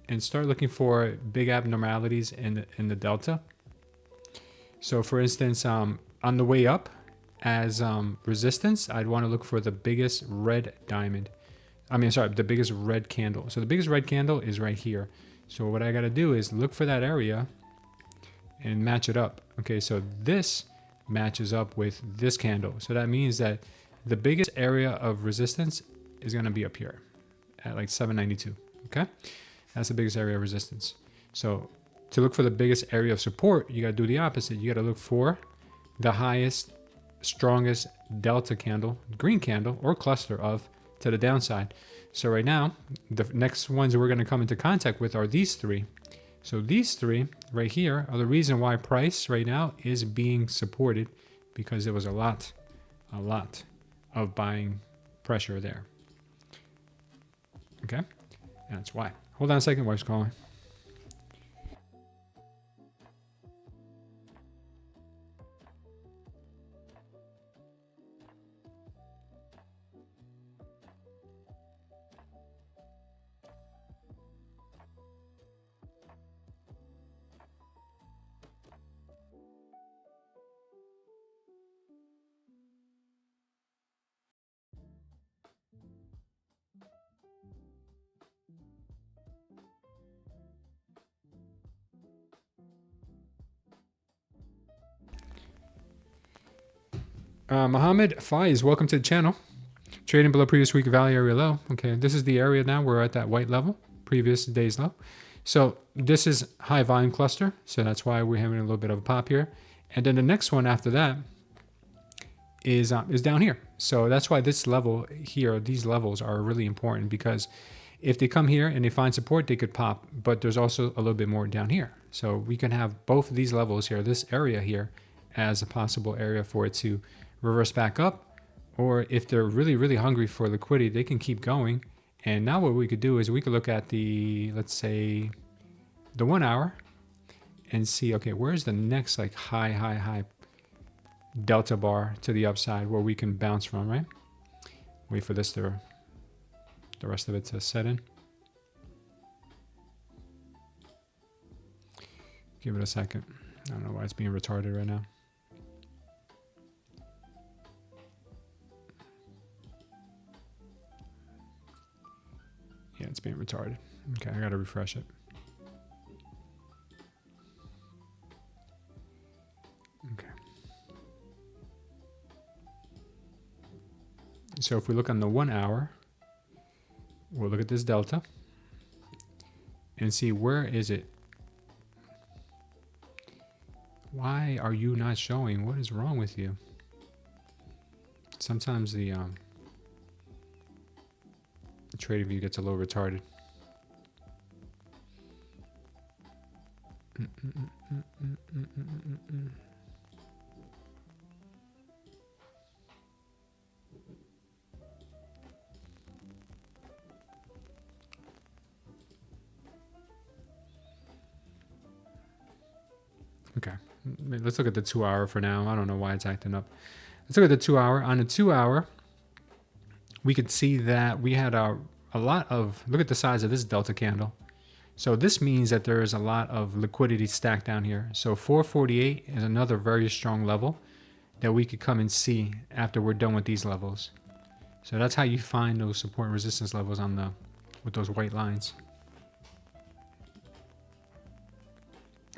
and start looking for big abnormalities in the delta. So for instance, on the way up as resistance, I'd want to look for the biggest red diamond. The biggest red candle. So the biggest red candle is right here. So what I got to do is look for that area and match it up. Okay, so this matches up with this candle. So that means that the biggest area of resistance is going to be up here at like 792. Okay, that's the biggest area of resistance. So to look for the biggest area of support, you got to do the opposite. You got to look for the highest, strongest delta candle, green candle, or cluster of to the downside. So right now, the next ones we're going to come into contact with are these three. So these three right here are the reason why price right now is being supported, because there was a lot of buying pressure there. Okay, that's why. Hold on a second, wife's calling. Mohammed Faiz, welcome to the channel. Trading below previous week value area low. Okay, this is the area now. We're at that white level, previous day's low. So this is high volume cluster. So that's why we're having a little bit of a pop here. And then the next one after that is down here. So that's why this level here, these levels are really important, because if they come here and they find support, they could pop. But there's also a little bit more down here. So we can have both of these levels here, this area here, as a possible area for it to reverse back up. Or if they're really, really hungry for liquidity, they can keep going. And now what we could do is we could look at the, let's say, the 1 hour and see, okay, where's the next like high delta bar to the upside where we can bounce from, right? Wait for this to, the rest of it to set in. Give it a second. I don't know why it's being retarded right now. Yeah, it's being retarded. Okay, I gotta refresh it. Okay. So if we look on the 1 hour, we'll look at this delta and see where is it. Why are you not showing? What is wrong with you? Sometimes the Trade view gets a little retarded. Okay, let's look at the 2 hour for now. I don't know why it's acting up. Let's look at the 2 hour. On the 2 hour, we could see that we had a lot of, look at the size of this delta candle. So this means that there is a lot of liquidity stacked down here. So 448 is another very strong level that we could come and see after we're done with these levels. So that's how you find those support and resistance levels on the, with those white lines.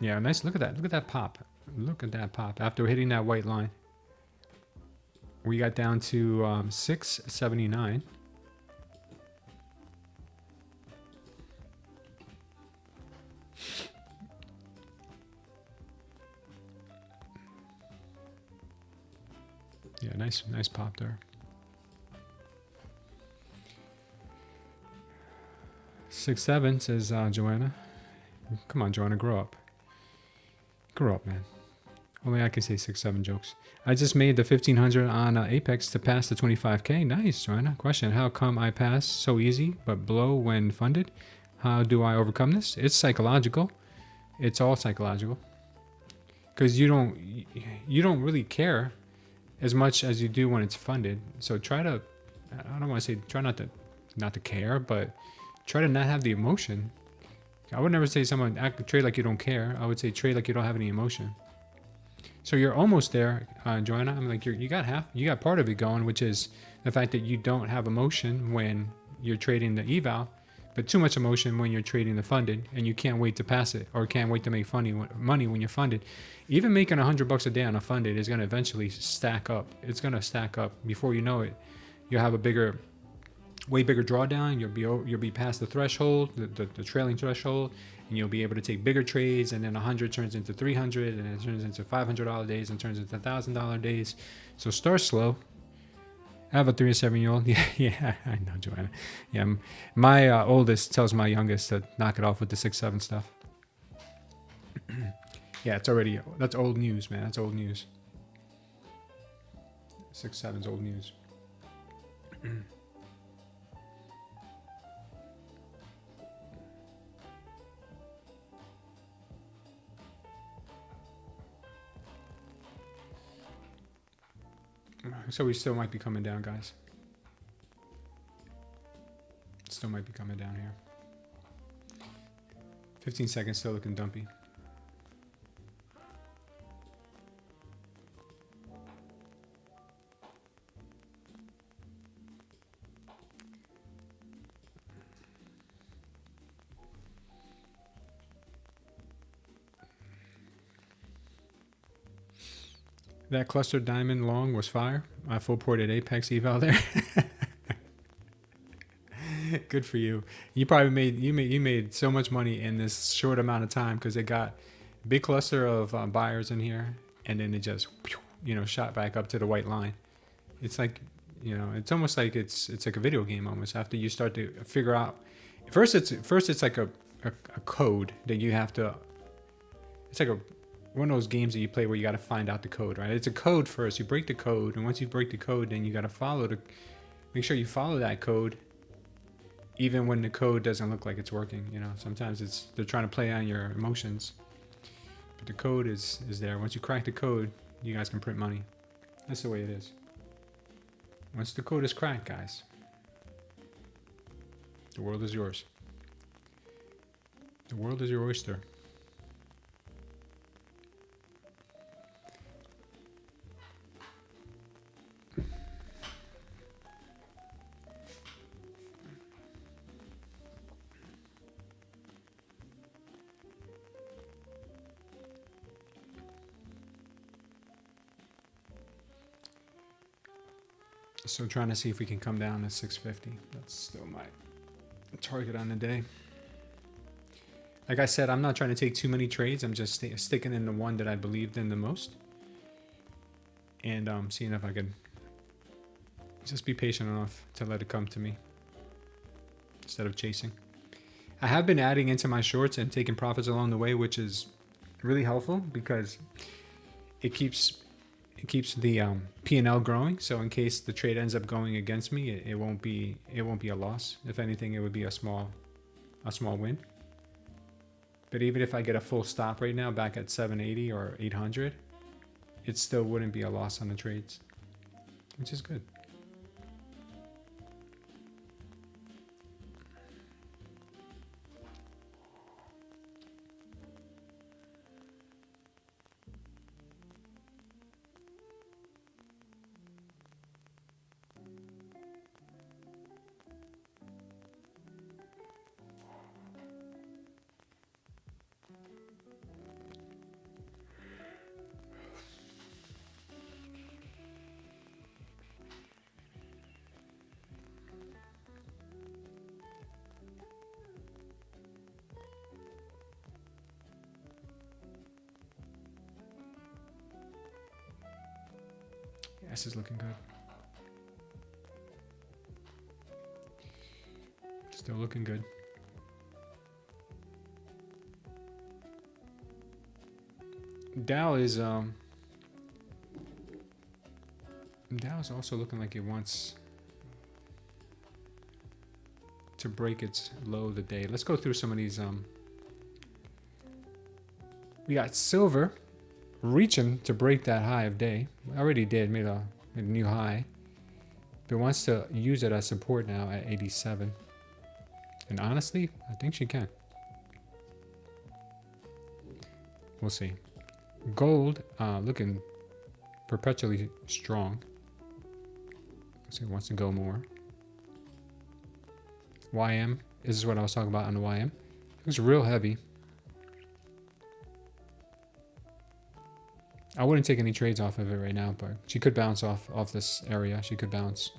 Yeah, nice. Look at that. Look at that pop. Look at that pop. After hitting that white line, we got down to 679. Yeah, nice pop there. 6-7 says Joanna. Come on, Joanna, grow up. Grow up, man. Only I can say 6-7 jokes. I just made the 1500 on Apex to pass the 25K. Nice, Joanna. Question: how come I pass so easy but blow when funded? How do I overcome this? It's psychological. It's all psychological. Because you don't really care as much as you do when it's funded. So try to, I don't want to say try not to care, but try to not have the emotion. I would never say someone trade like you don't care. I would say trade like you don't have any emotion. So you're almost there, Joanna. I'm like, you got part of it going, which is the fact that you don't have emotion when you're trading the eval, but too much emotion when you're trading the funded, and you can't wait to pass it or can't wait to make money when you're funded. Even making $100 a day on a funded is going to eventually stack up. It's going to stack up before you know it. You'll have a way bigger drawdown. You'll be past the threshold, the trailing threshold, and you'll be able to take bigger trades. And then 100 turns into 300, and it turns into $500 days, and turns into $1,000 days. So start slow. I have a 3 and 7-year-old. Yeah, I know, Joanna. Yeah, my oldest tells my youngest to knock it off with the 6-7 stuff. Yeah, that's old news, man. That's old news. 6-7's old news. So we still might be coming down, guys. Still might be coming down here. 15 seconds, still looking dumpy. That cluster diamond long was fire. I full ported Apex eval there. Good for you. You probably made so much money in this short amount of time because they got a big cluster of buyers in here, and then it just shot back up to the white line. It's like it's almost like it's like a video game almost. After you start to figure out, first it's like a code that you have to. It's like one of those games that you play where you got to find out the code, right? It's a code first. You break the code, and once you break the code, then you got to make sure you follow that code. Even when the code doesn't look like it's working, sometimes they're trying to play on your emotions, but the code is there. Once you crack the code, you guys can print money. That's the way it is. Once the code is cracked, guys, the world is yours. The world is your oyster. So trying to see if we can come down to 650. That's still my target on the day. Like I said, I'm not trying to take too many trades. I'm just sticking in the one that I believed in the most. And seeing if I can just be patient enough to let it come to me instead of chasing. I have been adding into my shorts and taking profits along the way, which is really helpful because it keeps the P&L growing. So in case the trade ends up going against me, it won't be a loss. If anything, it would be a small win. But even if I get a full stop right now back at 780 or 800, it still wouldn't be a loss on the trades, which is good. This is looking good. Still looking good. Dow is also looking like it wants to break its low of the day. Let's go through some of these. We got silver reaching to break that high of day. Already did, made a new high, but wants to use it as support now at 87. And honestly, I think she can. We'll see. Gold looking perpetually strong. So it wants to go more. YM, this is what I was talking about on the YM. It was real heavy. I wouldn't take any trades off of it right now, but she could bounce off this area. She could bounce.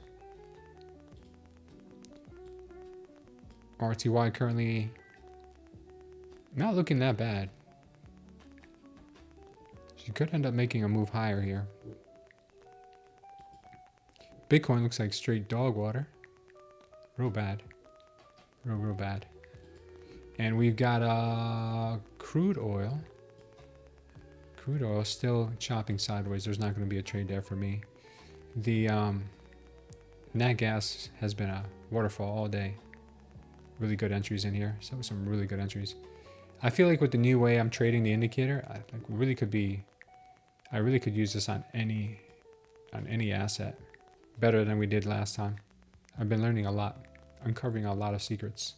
RTY currently not looking that bad. She could end up making a move higher here. Bitcoin looks like straight dog water. Real bad. Real bad. And we've got crude oil. Crude oil still chopping sideways. There's not going to be a trade there for me. The nat gas has been a waterfall all day. Really good entries in here. So some really good entries. I feel like with the new way I'm trading the indicator, I really could use this on any asset better than we did last time. I've been learning a lot, uncovering a lot of secrets.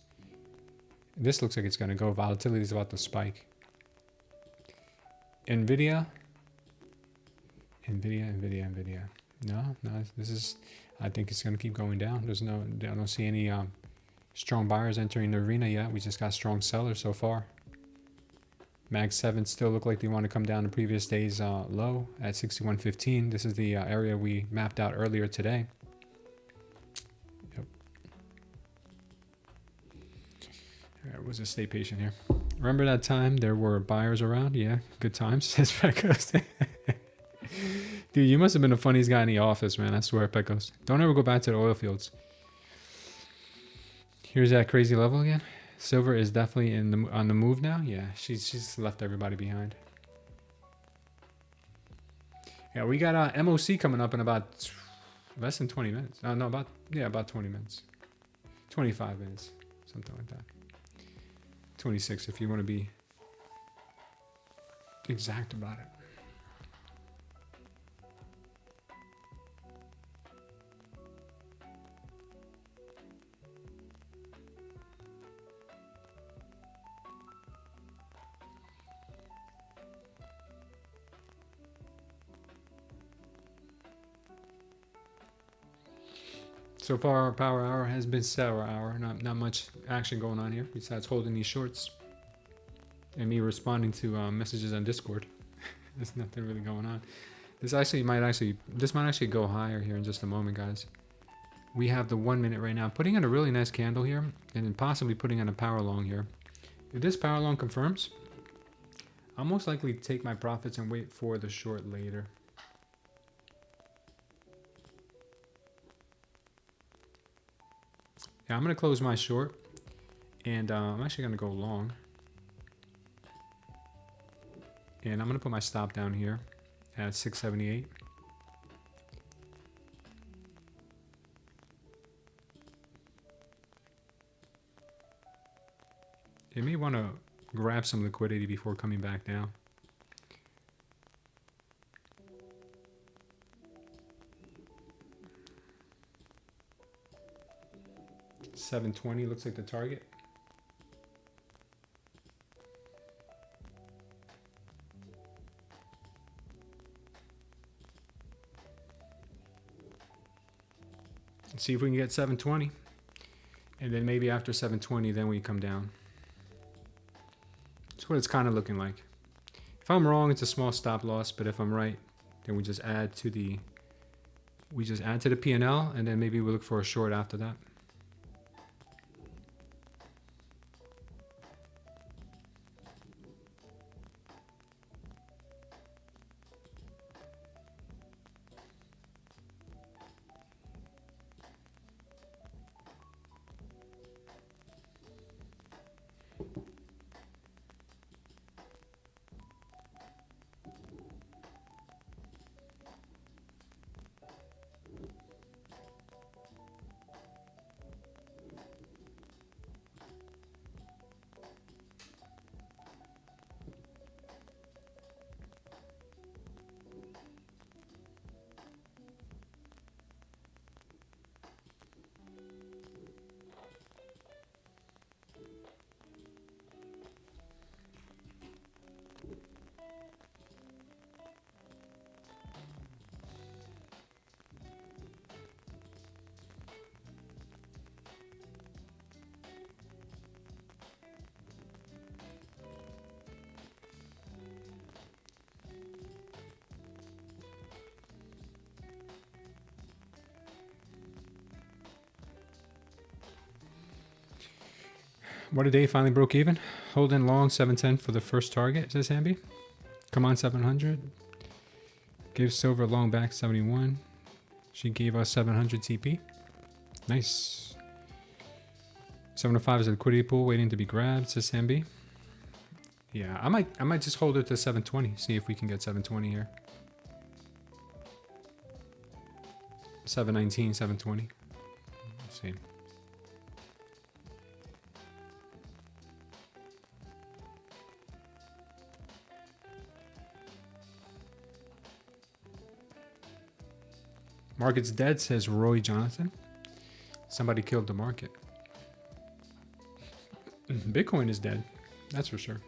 This looks like it's going to go. Volatility is about to spike. Nvidia. No, this is, I think it's going to keep going down. I don't see any strong buyers entering the arena yet. We just got strong sellers so far. Mag 7 still look like they want to come down to previous day's low at 61.15. This is the area we mapped out earlier today. Yep. All right, we'll just stay patient here. Remember that time there were buyers around? Yeah, good times, says Pecos. Dude, you must have been the funniest guy in the office, man. I swear, Pecos. Don't ever go back to the oil fields. Here's that crazy level again. Silver is definitely on the move now. Yeah, she's left everybody behind. Yeah, we got MOC coming up in about less than 20 minutes. No, about 20 minutes. 25 minutes, something like that. 26 if you want to be exact about it. So far, our power hour has been sour hour. Not much action going on here besides holding these shorts and me responding to messages on Discord. There's nothing really going on. This might actually go higher here in just a moment, guys. We have the 1 minute right now, putting in a really nice candle here, and then possibly putting in a power long here. If this power long confirms, I'll most likely take my profits and wait for the short later. Yeah, I'm going to close my short, and I'm actually going to go long. And I'm going to put my stop down here at 678. You may want to grab some liquidity before coming back down. $720 looks like the target. Let's see if we can get 720. And then maybe after 720, then we come down. That's what it's kind of looking like. If I'm wrong, it's a small stop loss, but if I'm right, then we just add to the P&L, and then maybe we look for a short after that. What a day, finally broke even. Holding long 710 for the first target, says Hamby. Come on, 700. Give silver long back 71. She gave us 700 TP. Nice. 705 is a liquidity pool waiting to be grabbed, says Hamby. Yeah, I might just hold it to 720. See if we can get 720 here. 719, 720. Let's see. Market's dead, says Roy Jonathan. Somebody killed the market. Bitcoin is dead. That's for sure.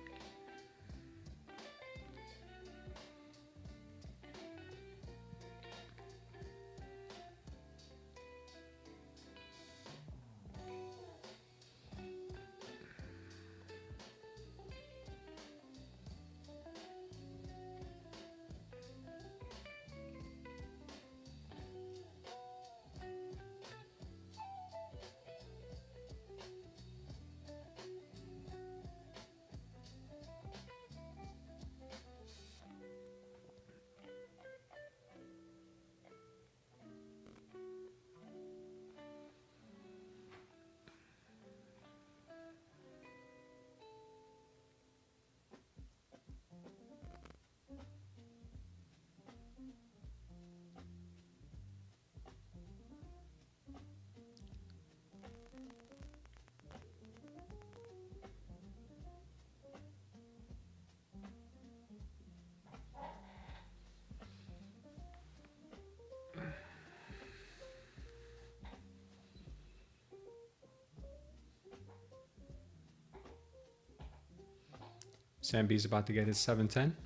Sambi's about to get his 710.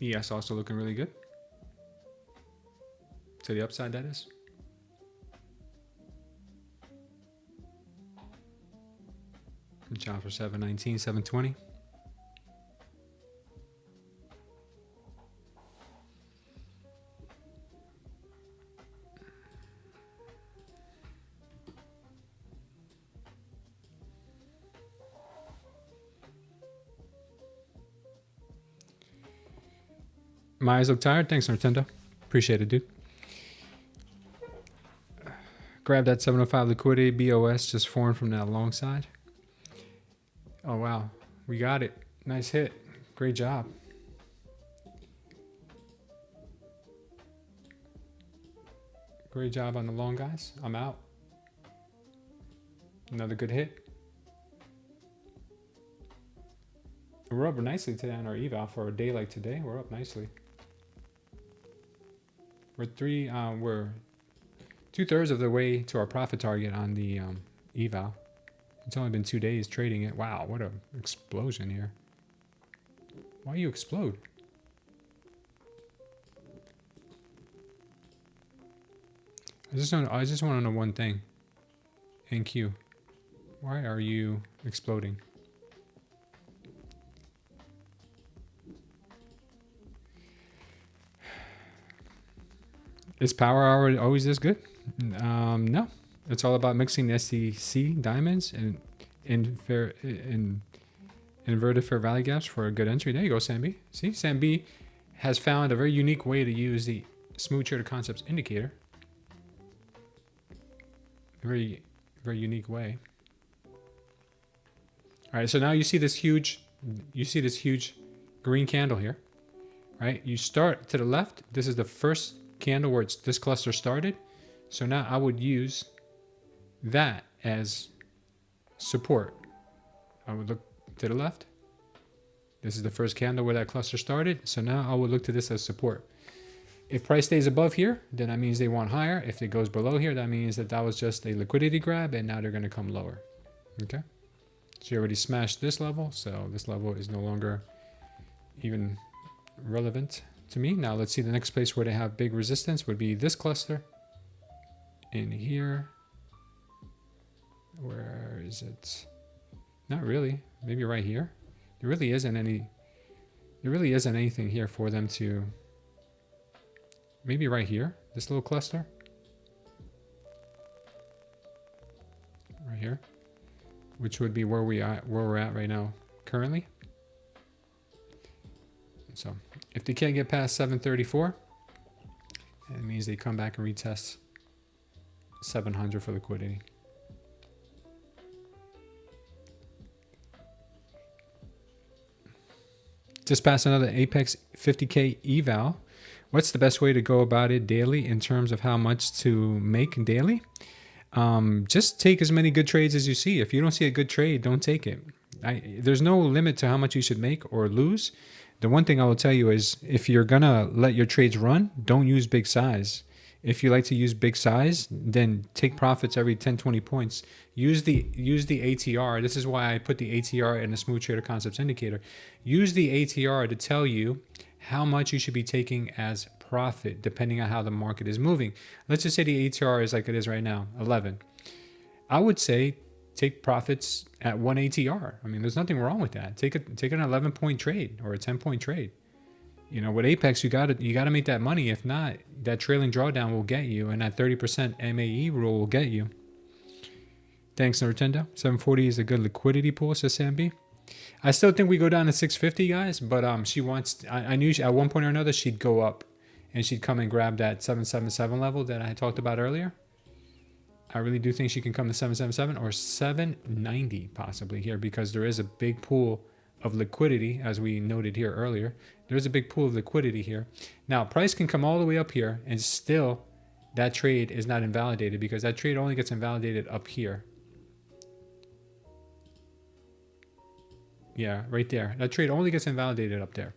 ES also looking really good. To the upside, that is. Good job for 719, 720. My eyes look tired. Thanks, Nintendo. Appreciate it, dude. Grab that 705 liquidity. BOS just formed from that long side. Oh, wow. We got it. Nice hit. Great job. Great job on the long, guys. I'm out. Another good hit. We're up nicely today on our eval for a day like today. We're up nicely. We're 2/3 of the way to our profit target on the eval. It's only been 2 days trading it. Wow, what a explosion here. Why you explode? I just want to know one thing. NQ, why are you exploding? Is power hour always this good? No. It's all about mixing the STC diamonds and inverted fair value gaps for a good entry. There you go, Sambi. See, Sambi has found a very unique way to use the smooth trader concepts indicator. A very, very unique way. All right, so now you see this huge green candle here, right? You start to the left. This is the first candle where this cluster started. So now I would use that as support. I would look to the left. This is the first candle where that cluster started. So now I would look to this as support. If price stays above here, then that means they want higher. If it goes below here, that means that was just a liquidity grab and now they're going to come lower. Okay. So you already smashed this level. So this level is no longer even relevant to me. Now let's see the next place where they have big resistance would be this cluster in here. Where is it? Not really. Maybe right here. There really isn't anything here for them to. Maybe right here, this little cluster. Right here, which would be where we're at right now currently. So if they can't get past 734, it means they come back and retest 700 for liquidity. Just passed another Apex 50K eval. What's the best way to go about it daily in terms of how much to make daily? Just take as many good trades as you see. If you don't see a good trade, don't take it. There's no limit to how much you should make or lose. The one thing I will tell you is if you're going to let your trades run, don't use big size. If you like to use big size, then take profits every 10, 20 points. Use the ATR. This is why I put the ATR in the Smooth Trader Concepts indicator. Use the ATR to tell you how much you should be taking as profit depending on how the market is moving. Let's just say the ATR is like it is right now, 11. I would say take profits at 1 ATR. I mean, there's nothing wrong with that. Take an 11-point trade or a 10-point trade. You know, with Apex, you gotta make that money. If not, that trailing drawdown will get you, and that 30% MAE rule will get you. Thanks, Nintendo. 740 is a good liquidity pool, says Sambi. I still think we go down to 650, guys, but she wants. I knew at one point or another she'd go up, and she'd come and grab that 777 level that I talked about earlier. I really do think she can come to 777 or 790 possibly here because there is a big pool of liquidity, as we noted here earlier. There's a big pool of liquidity here. Now, price can come all the way up here and still that trade is not invalidated because that trade only gets invalidated up here. Yeah, right there. That trade only gets invalidated up there.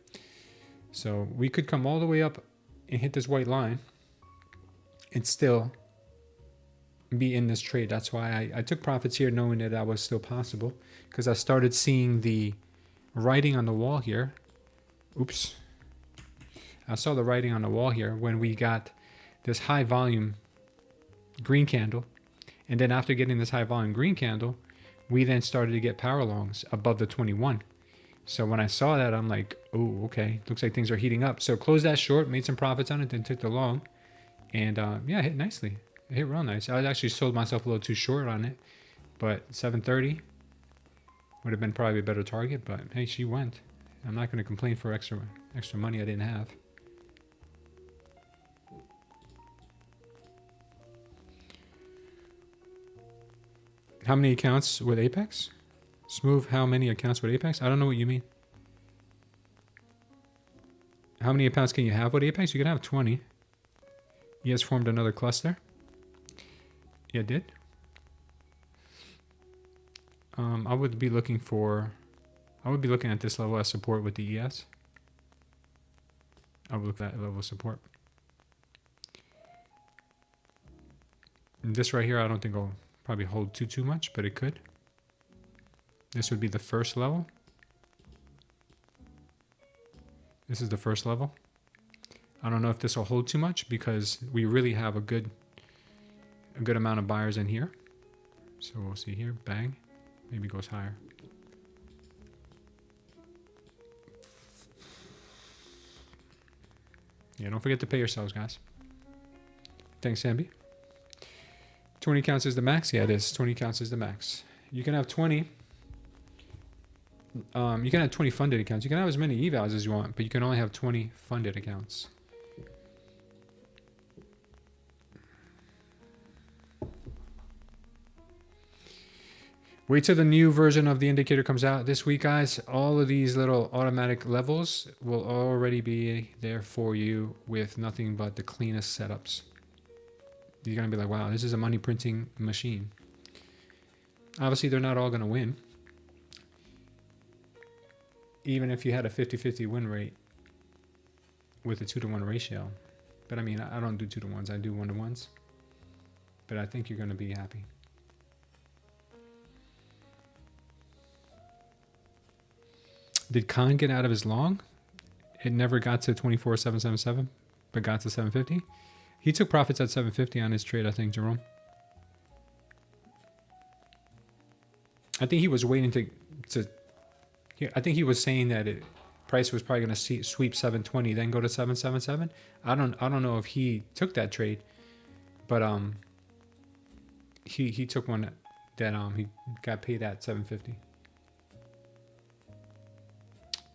So we could come all the way up and hit this white line and still be in this trade. That's why I took profits here knowing that that was still possible, because I started seeing the writing on the wall here. Oops. I saw the writing on the wall here when we got this high volume green candle. And then after getting this high volume green candle, we then started to get power longs above the 21. So when I saw that, I'm like, oh, okay, looks like things are heating up. So closed that short, made some profits on it, then took the long. And yeah, it hit nicely. It hit real nice. I actually sold myself a little too short on it, but 730 would have been probably a better target, but hey, she went. I'm not going to complain for extra money I didn't have. How many accounts with Apex? Smooth, how many accounts with Apex? I don't know what you mean. How many accounts can you have with Apex? You can have 20. He has formed another cluster. Yeah, it did. I would be looking at this level as support with the ES. I would look at that level of support. And this right here, I don't think I'll probably hold too much, but it could. This would be the first level. This is the first level. I don't know if this will hold too much because we really have a good amount of buyers in here. So we'll see here, bang, maybe goes higher. Yeah, don't forget to pay yourselves, guys. Thanks, Sambi. 20 counts is the max? Yeah, it is. 20 counts is the max. You can have 20. You can have 20 funded accounts. You can have as many evals as you want, but you can only have 20 funded accounts. Wait till the new version of the indicator comes out this week, guys. All of these little automatic levels will already be there for you with nothing but the cleanest setups. You're going to be like, wow, this is a money printing machine. Obviously, they're not all going to win. Even if you had a 50-50 win rate with a 2-to-1 ratio. But I mean, I don't do 2-to-1s. I do 1-to-1s. But I think you're going to be happy. Did Khan get out of his long? It never got to 24,777, but got to 750. He took profits at 750 on his trade, I think, Jerome. I think he was waiting to I think he was saying that price was probably going to sweep 720, then go to 777. I don't know if he took that trade, but he took one that he got paid at 750.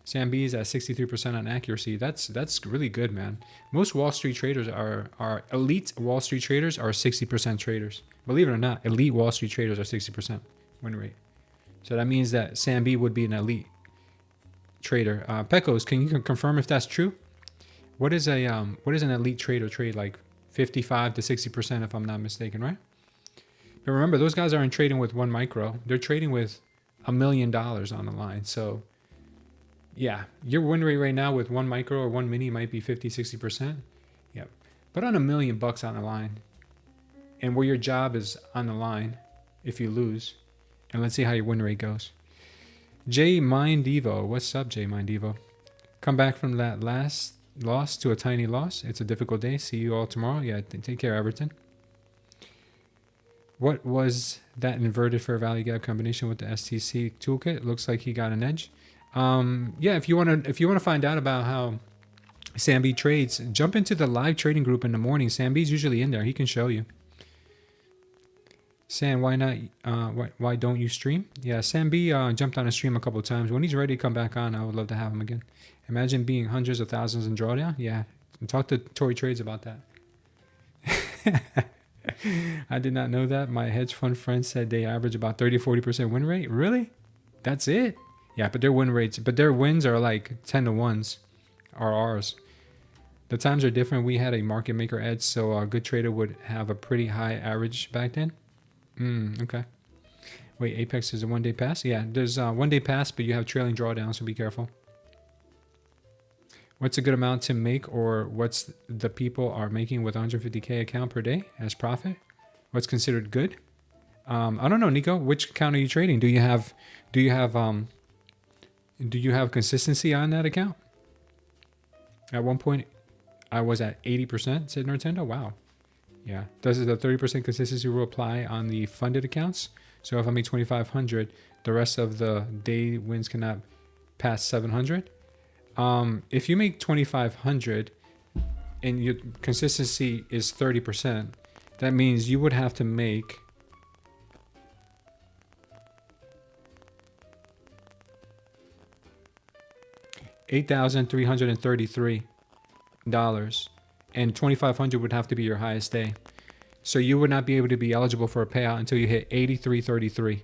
Sam B is at 63% on accuracy. That's really good, man. Most Wall Street traders are elite Wall Street traders are 60% traders. Believe it or not, elite Wall Street traders are 60% win rate. So that means that Sam B would be an elite trader. Pecos, can you confirm if that's true? What is an elite trader trade, like 55 to 60% if I'm not mistaken, right? But remember, those guys aren't trading with 1 micro. They're trading with $1 million on the line. So yeah, your win rate right now with 1 micro or 1 mini might be 50, 60%. Yep. But on $1 million on the line, and where your job is on the line if you lose, and let's see how your win rate goes. J Mind Devo, what's up, J Mind Devo? Come back from that last loss to a tiny loss. It's a difficult day. See you all tomorrow. Yeah, take care, Everton. What was that inverted fair value gap combination with the STC toolkit? Looks like he got an edge. Yeah, if you want to find out about how Sam B trades, jump into the live trading group in the morning. Sam B's usually in there. He can show you. Sam, why not? Why don't you stream? Yeah, Sam B jumped on a stream a couple of times. When he's ready to come back on, I would love to have him again. Imagine being hundreds of thousands in drawdown. Yeah, talk to Tory Trades about that. I did not know that. My hedge fund friends said they average about 30-40% win rate. Really? That's it? Yeah, but their win rates, but their wins are like 10-to-1s are ours. The times are different. We had a market maker edge, so a good trader would have a pretty high average back then. Okay. Wait, Apex is a 1 day pass? Yeah, there's a 1 day pass, but you have trailing drawdowns, so be careful. What's a good amount to make, or what's the people are making with 150K account per day as profit? What's considered good? I don't know, Nico. Which account are you trading? Do you have consistency on that account? At one point, I was at 80%, said Nintendo. Wow. Yeah. Does the 30% consistency rule apply on the funded accounts? So if I make 2,500, the rest of the day wins cannot pass 700. If you make 2,500 and your consistency is 30%, that means you would have to make $8,333, and 2,500 would have to be your highest day. So you would not be able to be eligible for a payout until you hit 83.33.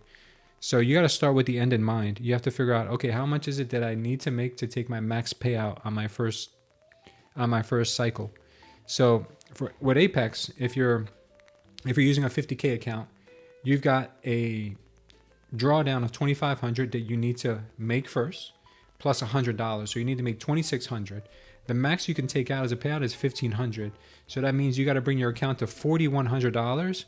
So you got to start with the end in mind. You have to figure out, okay, how much is it that I need to make to take my max payout on my first cycle? So with Apex, if you're using a 50K account, you've got a drawdown of 2,500 that you need to make first, plus $100. So you need to make 2,600. The max you can take out as a payout is 1,500. So that means you got to bring your account to $4,100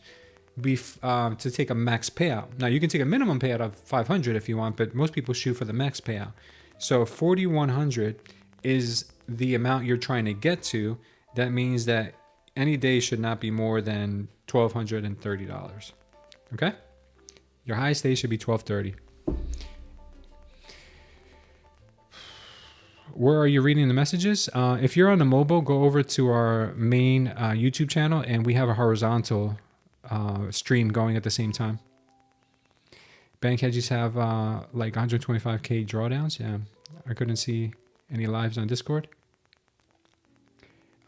to take a max payout. Now you can take a minimum payout of 500 if you want, but most people shoot for the max payout. So 4,100 is the amount you're trying to get to. That means that any day should not be more than $1,230. Okay? Your highest day should be $1,230. Where are you reading the messages? If you're on the mobile, go over to our main YouTube channel, and we have a horizontal stream going at the same time. Bank hedges have like 125K drawdowns. Yeah, I couldn't see any lives on Discord.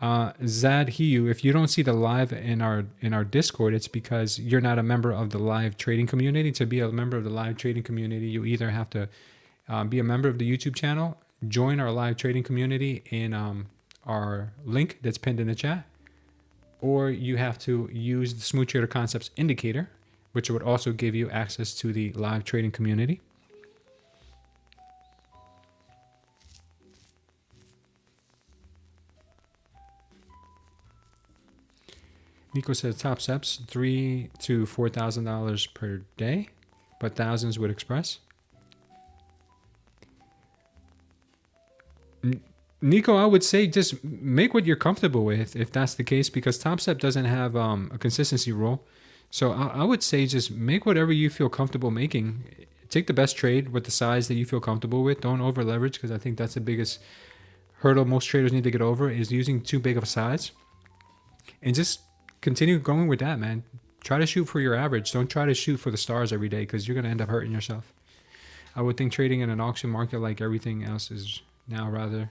Zad Hiu, if you don't see the live in our Discord, it's because you're not a member of the live trading community. To be a member of the live trading community, you either have to be a member of the YouTube channel, join our live trading community in our link that's pinned in the chat, or you have to use the Smooth Trader Concepts indicator, which would also give you access to the live trading community. Nico says TopSteps $3,000 to $4,000 per day, but thousands with Express. Nico, I would say just make what you're comfortable with if that's the case, because TopStep doesn't have a consistency rule. So I would say just make whatever you feel comfortable making. Take the best trade with the size that you feel comfortable with. Don't over leverage, because I think that's the biggest hurdle most traders need to get over, is using too big of a size. And just continue going with that, man. Try to shoot for your average. Don't try to shoot for the stars every day, because you're going to end up hurting yourself. I would think trading in an auction market like everything else is now, rather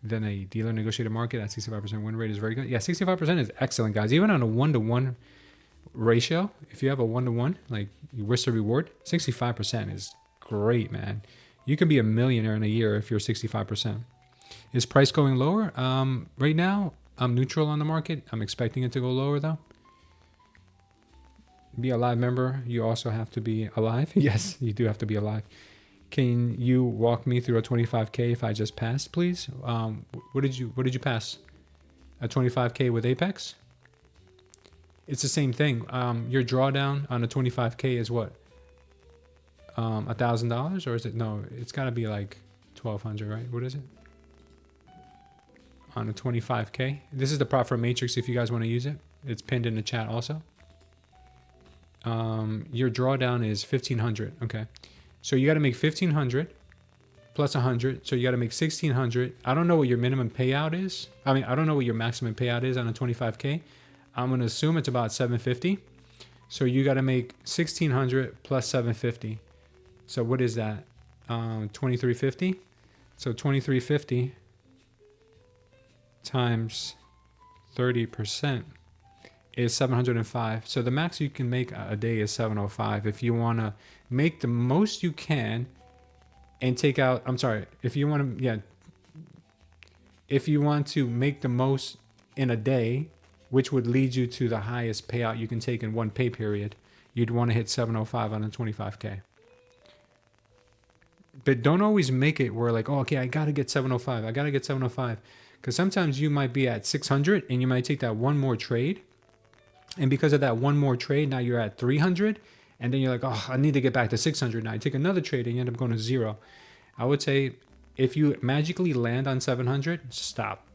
than a dealer negotiated market, at 65% win rate is very good. Yeah, 65% is excellent, guys. Even on a 1-to-1 ratio, if you have a 1-to-1, like you risk to reward, 65% is great, man. You can be a millionaire in a year if you're 65%. Is price going lower? Right now, I'm neutral on the market. I'm expecting it to go lower, though. Be a live member. You also have to be alive. Yes, you do have to be alive. Can you walk me through a 25K if I just passed, please? What did you pass? A 25K with Apex? It's the same thing. Your drawdown on a 25K is what? $1,000, or is it? No, it's got to be like 1,200, right? What is it? On a 25K. This is the profit matrix if you guys want to use it. It's pinned in the chat also. Your drawdown is 1,500. Okay. So you got to make 1,500 plus 100. So you got to make 1,600. I don't know what your minimum payout is. I don't know what your maximum payout is on a 25K. I'm going to assume it's about 750. So you got to make 1,600 plus 750. So what is that? 2,350. So 2,350 times 30% is 705. So the max you can make a day is 705. If you want to make the most you can and take out, if you want to make the most in a day, which would lead you to the highest payout you can take in one pay period, you'd want to hit 705 on a 25K. But don't always make it where like, oh, okay, I got to get 705. I got to get 705. Because sometimes you might be at 600 and you might take that one more trade And because of that one more trade, now you're at 300. And then you're like, oh, I need to get back to 600 now. You take another trade and you end up going to zero. I would say if you magically land on 700, stop.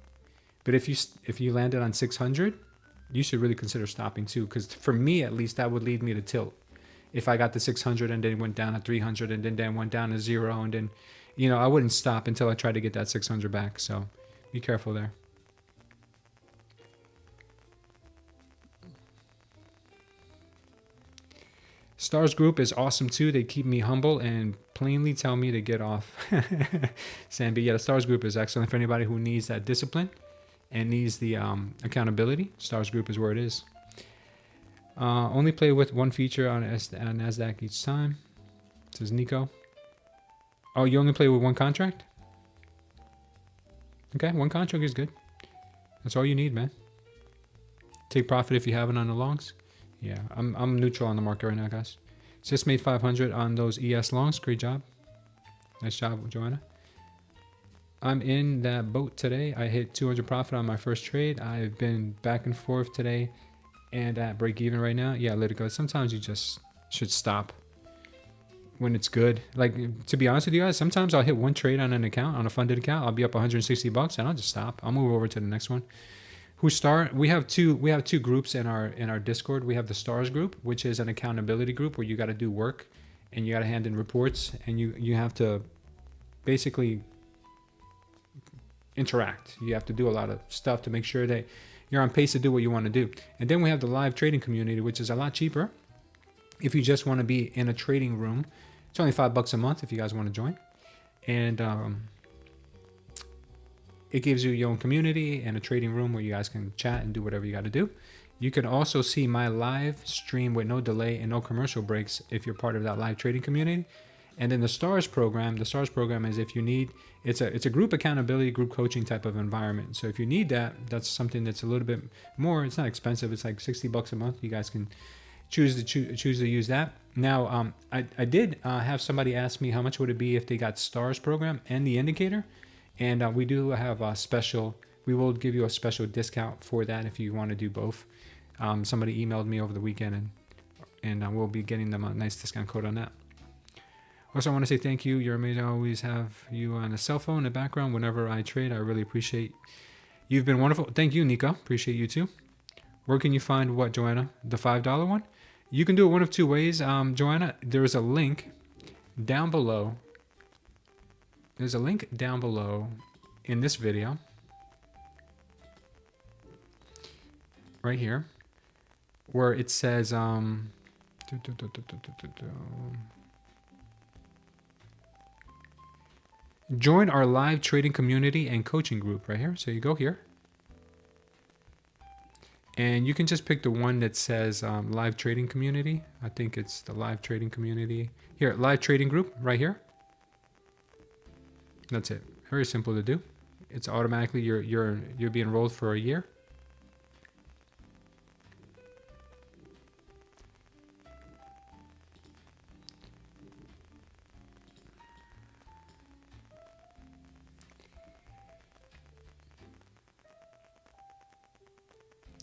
But if you landed on 600, you should really consider stopping too. Because for me, at least, that would lead me to tilt. If I got to 600 and then went down to 300 and then went down to zero, and then, I wouldn't stop until I tried to get that 600 back. So be careful there. Stars Group is awesome too. They keep me humble and plainly tell me to get off. Sandy, yeah, the Stars Group is excellent for anybody who needs that discipline and needs the accountability. Stars Group is where it is. Only play with one feature on Nasdaq each time, says Nico. Oh, you only play with one contract? Okay, one contract is good. That's all you need, man. Take profit if you have it on the longs. Yeah, I'm neutral on the market right now, guys. Just made 500 on those ES longs. Great job. Nice job, Joanna. I'm in that boat today. I hit 200 profit on my first trade. I've been back and forth today and at break even right now. Yeah, let it go. Sometimes you just should stop when it's good. Like, to be honest with you guys, sometimes I'll hit one trade on an account, on a funded account. I'll be up 160 bucks and I'll just stop. I'll move over to the next one. We have two groups in our Discord. We have the Stars group, which is an accountability group where you got to do work and you got to hand in reports and you have to basically interact. You have to do a lot of stuff to make sure that you're on pace to do what you want to do. And then we have the live trading community, which is a lot cheaper. If you just want to be in a trading room, it's only $5 a month if you guys want to join. And it gives you your own community and a trading room where you guys can chat and do whatever you got to do. You can also see my live stream with no delay and no commercial breaks if you're part of that live trading community. And then the Stars program is if you need, it's a group accountability, group coaching type of environment. So if you need that, that's something that's a little bit more, it's not expensive. It's like $60 a month. You guys can choose to use that. Now, I did have somebody ask me how much would it be if they got Stars program and the indicator. And we do have a special, we will give you a special discount for that if you want to do both. Somebody emailed me over the weekend and we'll be getting them a nice discount code on that. Also, I want to say thank you. You're amazing. I always have you on a cell phone in the background whenever I trade. I really appreciate. You've been wonderful. Thank you, Nico. Appreciate you too. Where can you find what, Joanna? The $5 one? You can do it one of two ways. Joanna, there is a link down below. There's a link down below in this video. Right here. Where it says, join our live trading community and coaching group right here. So you go here. And you can just pick the one that says live trading community. I think it's the live trading community. Here, live trading group right here. That's it. Very simple to do. It's automatically you'll be enrolled for a year.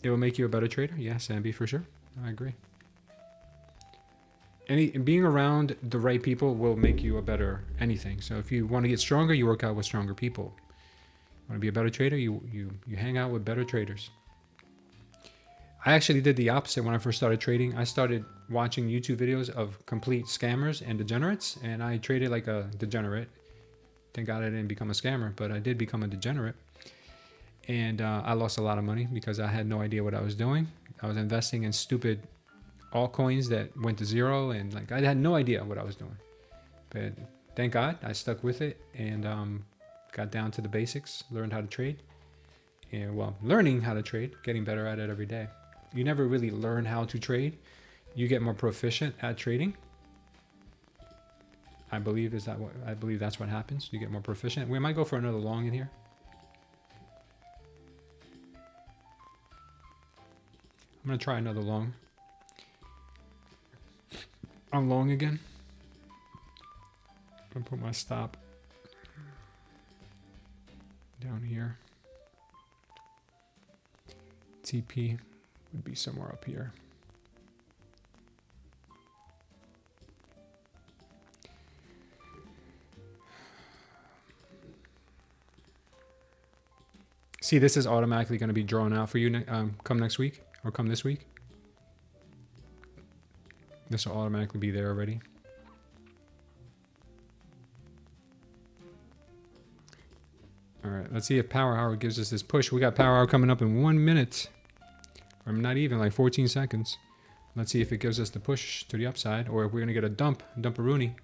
It will make you a better trader. Yes, Ambi, for sure. I agree. Being around the right people will make you a better anything. So if you want to get stronger, you work out with stronger people. Want to be a better trader, you hang out with better traders. I actually did the opposite when I first started trading. I started watching YouTube videos of complete scammers and degenerates, and I traded like a degenerate. Thank God I didn't become a scammer, but I did become a degenerate. And I lost a lot of money because I had no idea what I was doing. I was investing in stupid altcoins that went to zero, and like I had no idea what I was doing. But thank God I stuck with it and got down to the basics, learned how to trade. And well, learning how to trade, getting better at it every day. You never really learn how to trade. You get more proficient at trading. I believe that's what happens. You get more proficient. We might go for another long in here. I'm gonna try another long. I'm long again. I'm gonna put my stop down here. TP would be somewhere up here. See, this is automatically going to be drawn out for you come next week or come this week. This will automatically be there already. All right, let's see if Power Hour gives us this push. We got Power Hour coming up in 1 minute. Or not even, like 14 seconds. Let's see if it gives us the push to the upside or if we're going to get a dump-a-rooney.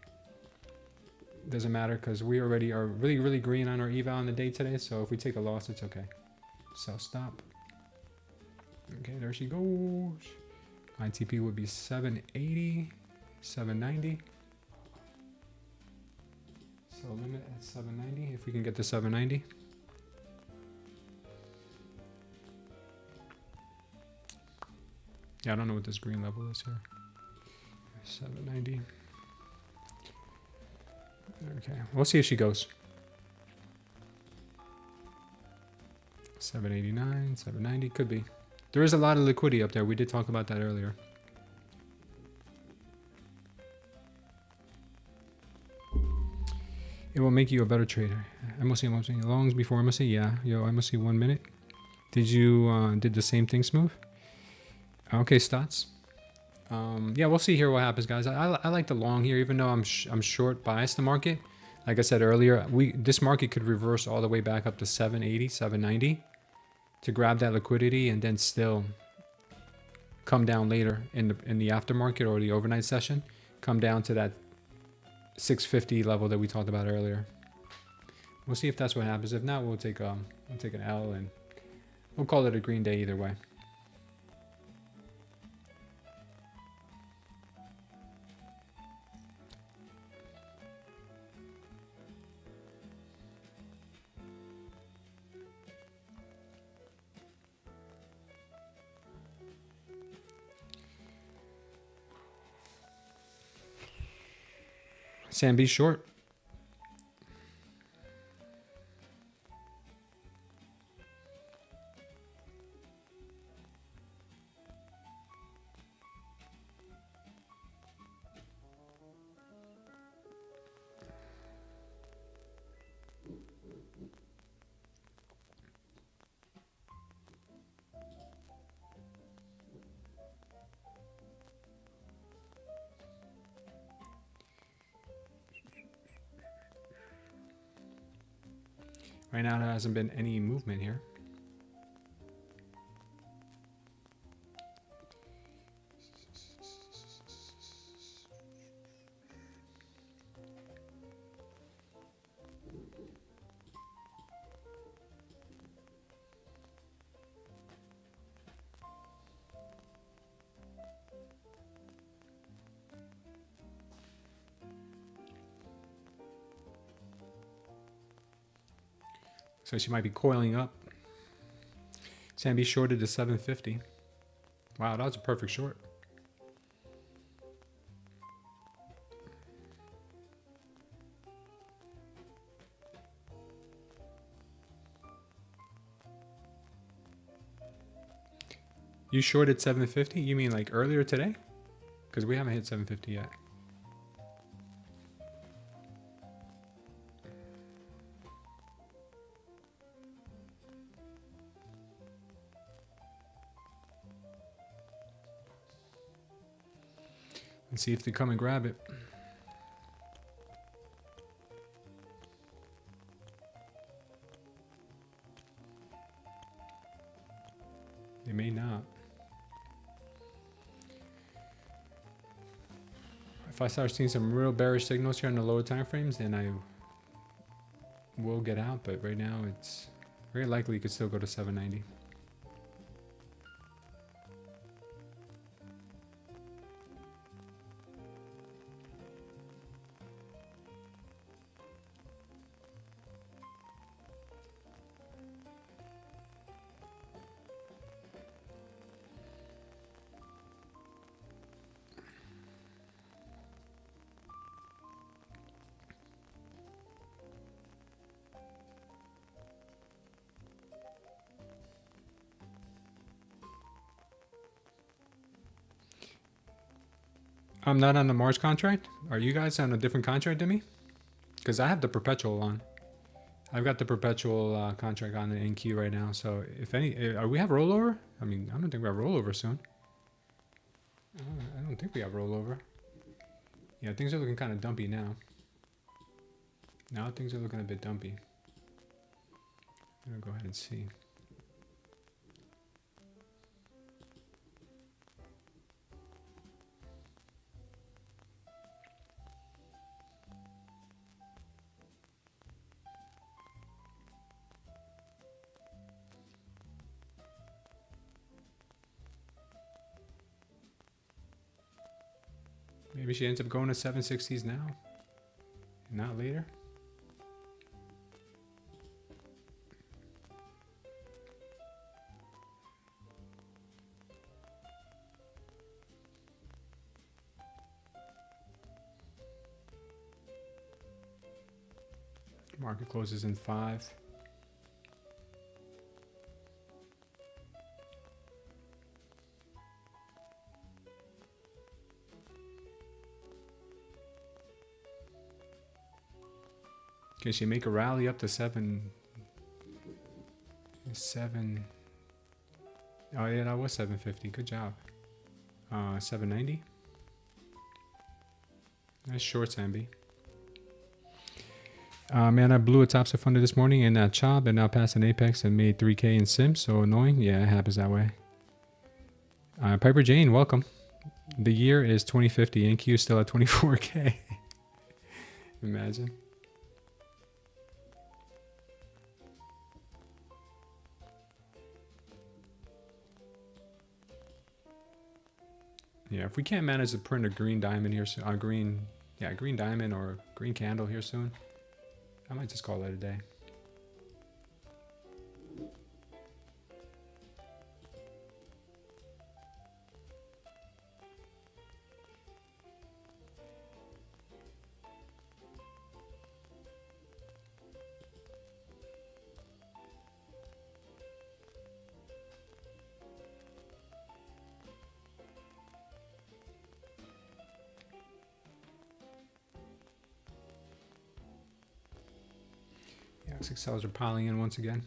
Doesn't matter because we already are really, really green on our eval on the day today. So if we take a loss, it's okay. Sell stop. Okay, there she goes. ITP would be 780, 790. So limit at 790 if we can get to 790. Yeah, I don't know what this green level is here. 790. Okay, we'll see if she goes. 789, 790, could be. There is a lot of liquidity up there. We did talk about that earlier. It will make you a better trader. MOC. Longs before MOC. Yeah, yo, MOC 1 minute. Did you did the same thing, Smooth? Okay, Stotts. Yeah, we'll see here what happens, guys. I like the long here, even though I'm short biased the market. Like I said earlier, this market could reverse all the way back up to 780, 790 to grab that liquidity and then still come down later in the aftermarket or the overnight session, come down to that 650 level that we talked about earlier. We'll see if that's what happens. If not, we'll take an L and we'll call it a green day either way. Sam, be short. Right now, there hasn't been any movement here. So she might be coiling up. Sam B shorted to 750. Wow, that was a perfect short. You shorted 750? You mean like earlier today? Because we haven't hit 750 yet. And see if they come and grab it. They may not. If I start seeing some real bearish signals here in the lower time frames, then I will get out. But right now, it's very likely it could still go to 790. I'm not on the Mars contract. Are you guys on a different contract than me? Because I have the perpetual on. I've got the perpetual contract on the NQ right now. So if any, we have rollover? I mean, I don't think we have rollover soon. I don't think we have rollover. Yeah, things are looking kind of dumpy now. Now things are looking a bit dumpy. I'm gonna go ahead and see. Maybe she ends up going to 760s now, not later. Market closes in 5. Can she make a rally up to 7? Oh yeah, that was 750. Good job. 790. Nice shorts, Ambi. Man, I blew a TopStep funder this morning in Chop and now passed an Apex and made 3K in Sim. So annoying. Yeah, it happens that way. Piper Jane, welcome. The year is 2050. NQ still at 24K. Imagine. Yeah, if we can't manage to print a green diamond here soon, green diamond or green candle here soon, I might just call it a day. Yeah, 6 sellers are piling in once again.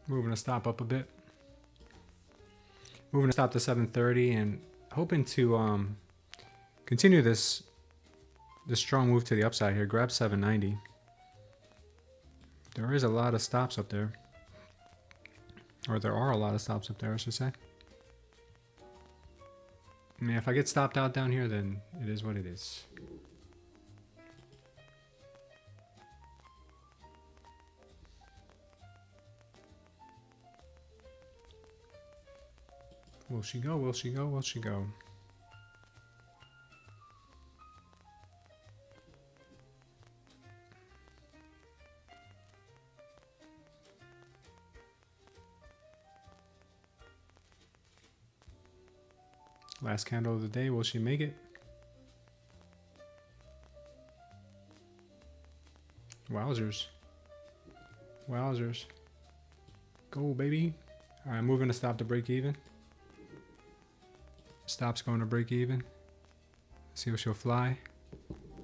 Moving the stop up a bit. Moving the stop to 730 and hoping to continue this strong move to the upside here. Grab 790. There is a lot of stops up there. Or there are a lot of stops up there, I should say. I mean, if I get stopped out down here, then it is what it is. Will she go? Will she go? Will she go? Last candle of the day. Will she make it? Wowzers. Wowzers. Go, baby. All right, moving to stop to break even. Stop's going to break even. See if she'll fly.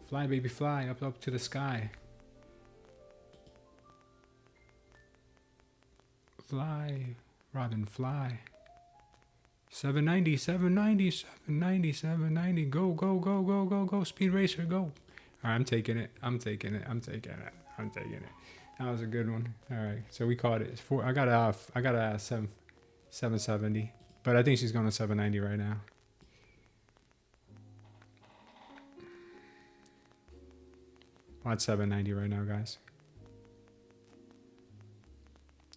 Fly, baby, fly. Up to the sky. Fly, Robin, fly. 790, 790, 790, 790. Go, go, go, go, go, go. Speed racer, go. All right, I'm taking it. I'm taking it. I'm taking it. I'm taking it. That was a good one. All right, so we caught it. I got a 770, but I think she's going to 790 right now. Watch 790 right now, guys.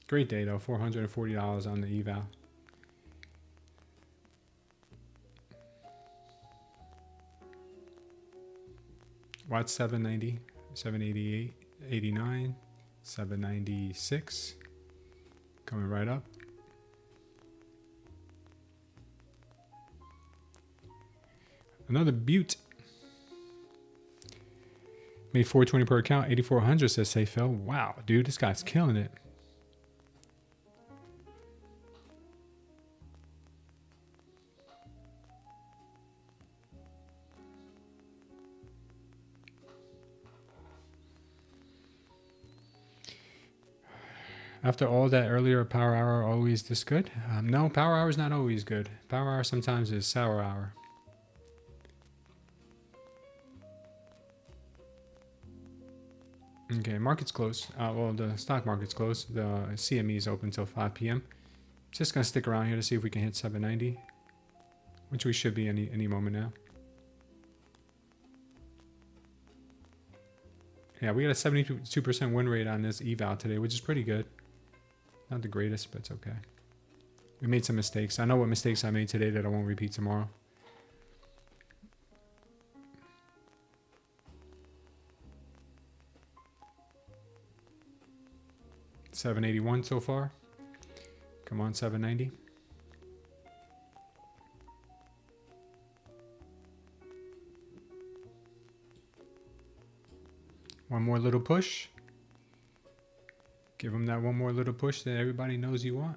Great day though, $440 on the eval. Watch 790, 788, 89, 796. Coming right up. Another butte. Made $420 per account, 8,400 says Safe Phil. Wow, dude, this guy's killing it. After all that earlier, power hour always this good? No, power hour is not always good. Power hour sometimes is sour hour. Okay, market's closed. Well, the stock market's closed. The CME is open until 5 p.m. Just gonna stick around here to see if we can hit 790, which we should be any moment now. Yeah, we got a 72% win rate on this eval today, which is pretty good. Not the greatest, but it's okay. We made some mistakes. I know what mistakes I made today that I won't repeat tomorrow. $781 so far. Come on, 790. One more little push. Give them that one more little push that everybody knows you want.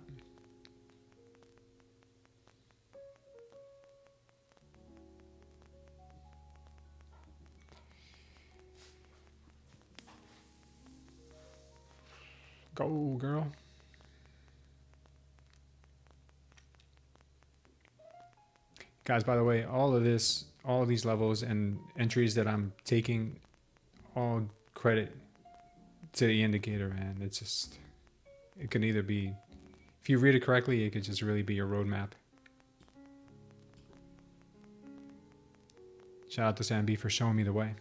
Go, girl. Guys, by the way, all of these levels and entries that I'm taking, all credit to the indicator, man. It's just, it can either be, if you read it correctly, it could just really be your roadmap. Shout out to Sam B for showing me the way.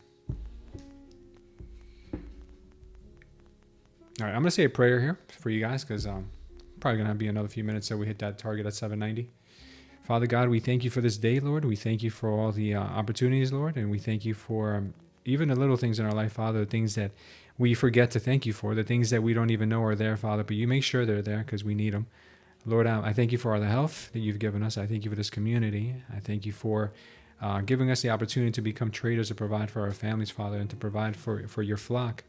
All right, I'm gonna say a prayer here for you guys because probably gonna be another few minutes so we hit that target at 790. Father God, we thank you for this day, Lord. We thank you for all the opportunities, Lord, and we thank you for even the little things in our life, Father, the things that we forget to thank you for, the things that we don't even know are there, Father, but you make sure they're there because we need them. Lord, I thank you for all the health that you've given us. I thank you for this community. I thank you for giving us the opportunity to become traders, to provide for our families, Father, and to provide for your flock.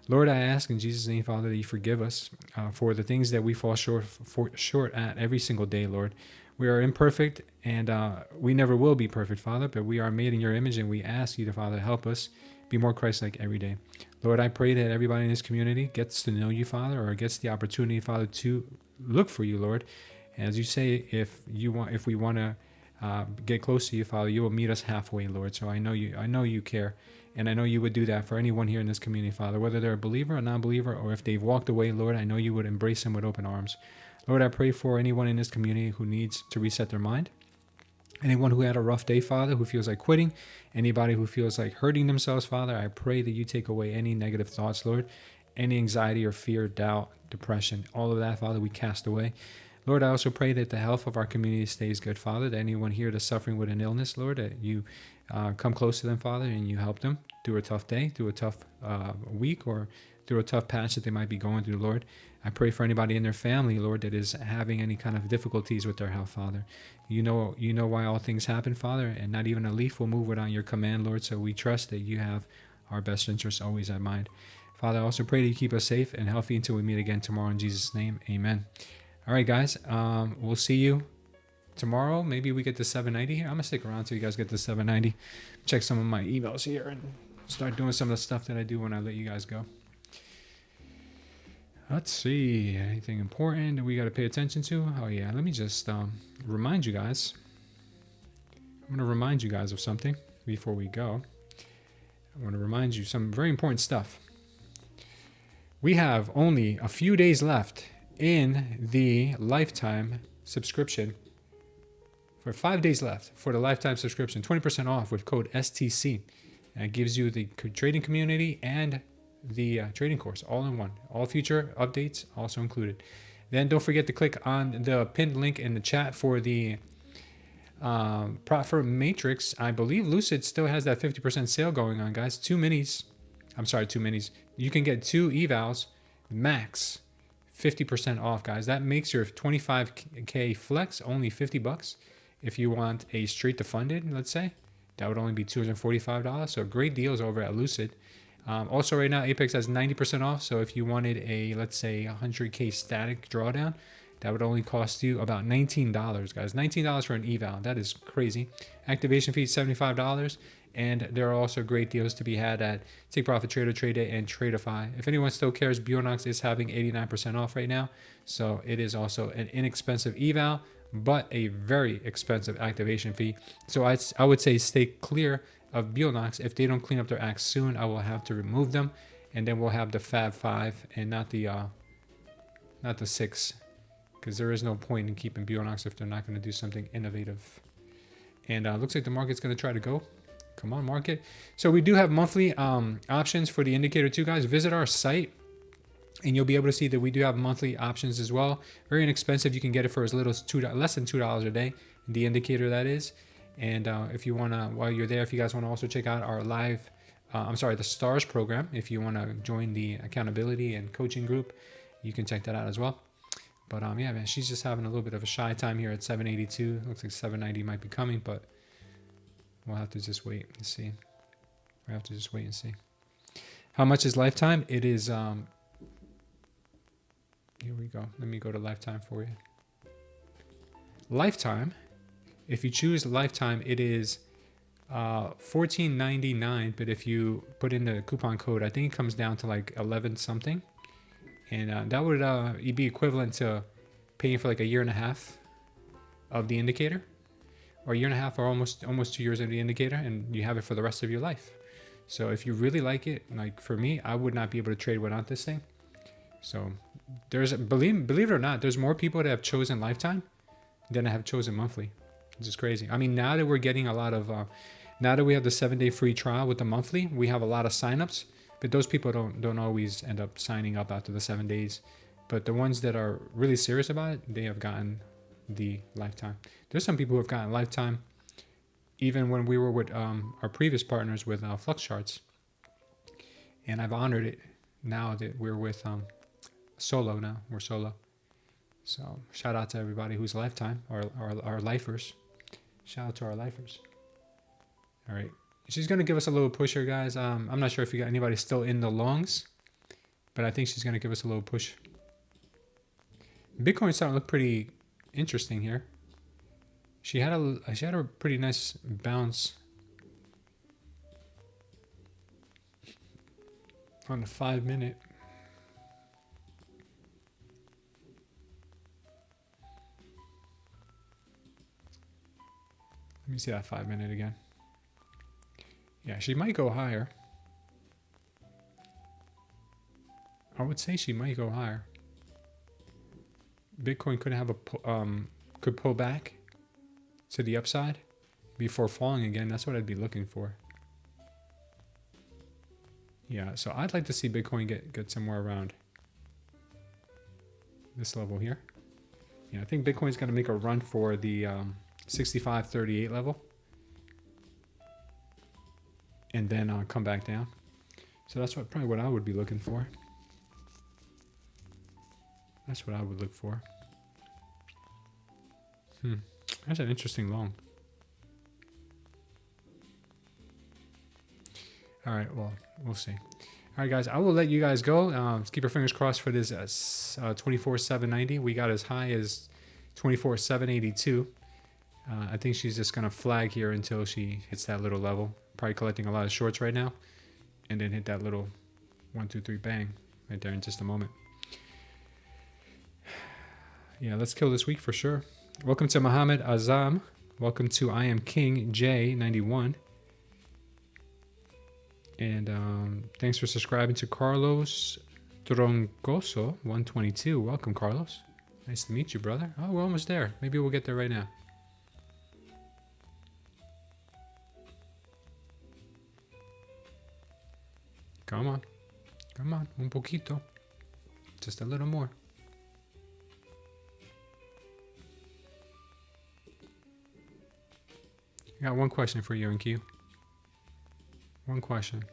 Lord, I ask in Jesus' name, Father, that you forgive us for the things that we fall short at every single day, Lord. We are imperfect, and we never will be perfect, Father, but we are made in your image, and we ask you to, Father, help us be more Christ-like every day. Lord, I pray that everybody in this community gets to know you, Father, or gets the opportunity, Father, to look for you, Lord. As you say, if we want to get close to you, Father, you will meet us halfway, Lord. So I know you care, and I know you would do that for anyone here in this community, Father, whether they're a believer or non-believer, or if they've walked away, Lord, I know you would embrace them with open arms. Lord, I pray for anyone in this community who needs to reset their mind. Anyone who had a rough day, Father, who feels like quitting, anybody who feels like hurting themselves, Father, I pray that you take away any negative thoughts, Lord, any anxiety or fear, doubt, depression, all of that, Father, we cast away. Lord, I also pray that the health of our community stays good, Father, that anyone here that's suffering with an illness, Lord, that you come close to them, Father, and you help them through a tough day, through a tough week, or through a tough patch that they might be going through, Lord. I pray for anybody in their family, Lord, that is having any kind of difficulties with their health, Father. You know why all things happen, Father, and not even a leaf will move without your command, Lord. So we trust that you have our best interests always at mind. Father, I also pray that you keep us safe and healthy until we meet again tomorrow. In Jesus' name, amen. All right, guys, we'll see you tomorrow. Maybe we get to 790 here. I'm going to stick around till you guys get to 790. Check some of my emails here and start doing some of the stuff that I do when I let you guys go. Let's see, anything important that we got to pay attention to? Oh yeah, let me just remind you guys. I'm going to remind you guys of something before we go. I want to remind you some very important stuff. We have only a few days left in the lifetime subscription. For 5 days left for the lifetime subscription, 20% off with code STC. And it gives you the trading community and the trading course all in one. All future updates also included. Then don't forget to click on the pinned link in the chat for the profit matrix. I believe Lucid still has that 50% sale going on, guys. Two minis. You can get 2 evals max 50% off, guys. That makes your 25K flex only $50. If you want a straight to funded, let's say, that would only be $245. So great deals over at Lucid. Also right now, Apex has 90% off. So if you wanted a, let's say, 100K static drawdown, that would only cost you about $19, guys. $19 for an eval. That is crazy. Activation fee, $75. And there are also great deals to be had at Take Profit Trader, Tradeday, and Tradeify. If anyone still cares, Bulenox is having 89% off right now. So it is also an inexpensive eval, but a very expensive activation fee. So I would say stay clear of Bulenox. If they don't clean up their acts soon, I will have to remove them, and then we'll have the Fab 5 and not the 6, because there is no point in keeping Bulenox if they're not going to do something innovative. And looks like the market's going to try to go. Come on, market. So we do have monthly options for the indicator too, guys. Visit our site and you'll be able to see that we do have monthly options as well. Very inexpensive. You can get it for as little as less than $2 a day. The indicator, that is. And if you want to, while you're there, if you guys want to also check out our live, the STARS program, if you want to join the accountability and coaching group, you can check that out as well. But yeah, man, she's just having a little bit of a shy time here at 782. Looks like 790 might be coming, but we'll have to just wait and see. How much is lifetime? It is, here we go. Let me go to lifetime for you. Lifetime, if you choose lifetime, it is $14.99, but if you put in the coupon code, I think it comes down to like 11 something. And that would be equivalent to paying for like a year and a half of the indicator, or a year and a half, or almost 2 years of the indicator, and you have it for the rest of your life. So if you really like it, like for me, I would not be able to trade without this thing. So there's, believe it or not, there's more people that have chosen lifetime than have chosen monthly. Which is crazy. I mean, now that we're getting a lot of, now that we have the 7-day free trial with the monthly, we have a lot of signups, but those people don't always end up signing up after the 7 days. But the ones that are really serious about it, they have gotten the lifetime. There's some people who have gotten lifetime even when we were with our previous partners with Flux Charts. And I've honored it now that we're with Solo now. We're Solo. So shout out to everybody who's lifetime, our lifers. Shout out to our lifers. All right. She's going to give us a little push here, guys. I'm not sure if you got anybody still in the longs, but I think she's going to give us a little push. Bitcoin's starting to look pretty interesting here. She had a pretty nice bounce on the 5 minute. Let me see that 5 minute again. Yeah, she might go higher. I would say she might go higher. Bitcoin could have could pull back to the upside before falling again. That's what I'd be looking for. Yeah, so I'd like to see Bitcoin get somewhere around this level here. Yeah, I think Bitcoin's going to make a run for the 65.38 level, and then come back down. So that's probably what I would be looking for. That's what I would look for. That's an interesting long. All right, well, we'll see. All right, guys, I will let you guys go. Let's keep our fingers crossed for this 24,790. We got as high as 24,782. I think she's just going to flag here until she hits that little level. Probably collecting a lot of shorts right now. And then hit that little 1, 2, 3 bang right there in just a moment. Yeah, let's kill this week for sure. Welcome to Muhammad Azam. Welcome to I Am King J91. And thanks for subscribing to Carlos Troncoso 122. Welcome, Carlos. Nice to meet you, brother. Oh, we're almost there. Maybe we'll get there right now. Come on. Come on. Un poquito. Just a little more. I got one question for you, NQ. One question.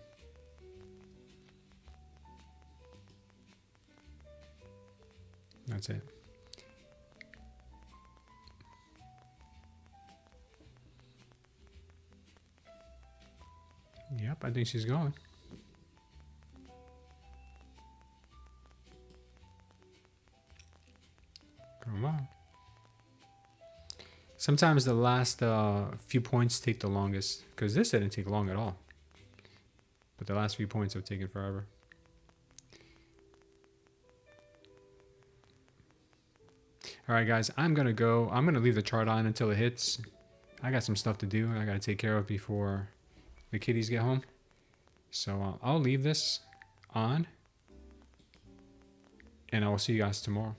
That's it. Yep, I think she's going. Come on. Sometimes the last few points take the longest, because this didn't take long at all. But the last few points have taken forever. All right, guys, I'm going to go. I'm going to leave the chart on until it hits. I got some stuff to do I got to take care of before the kiddies get home. So I'll leave this on. And I will see you guys tomorrow.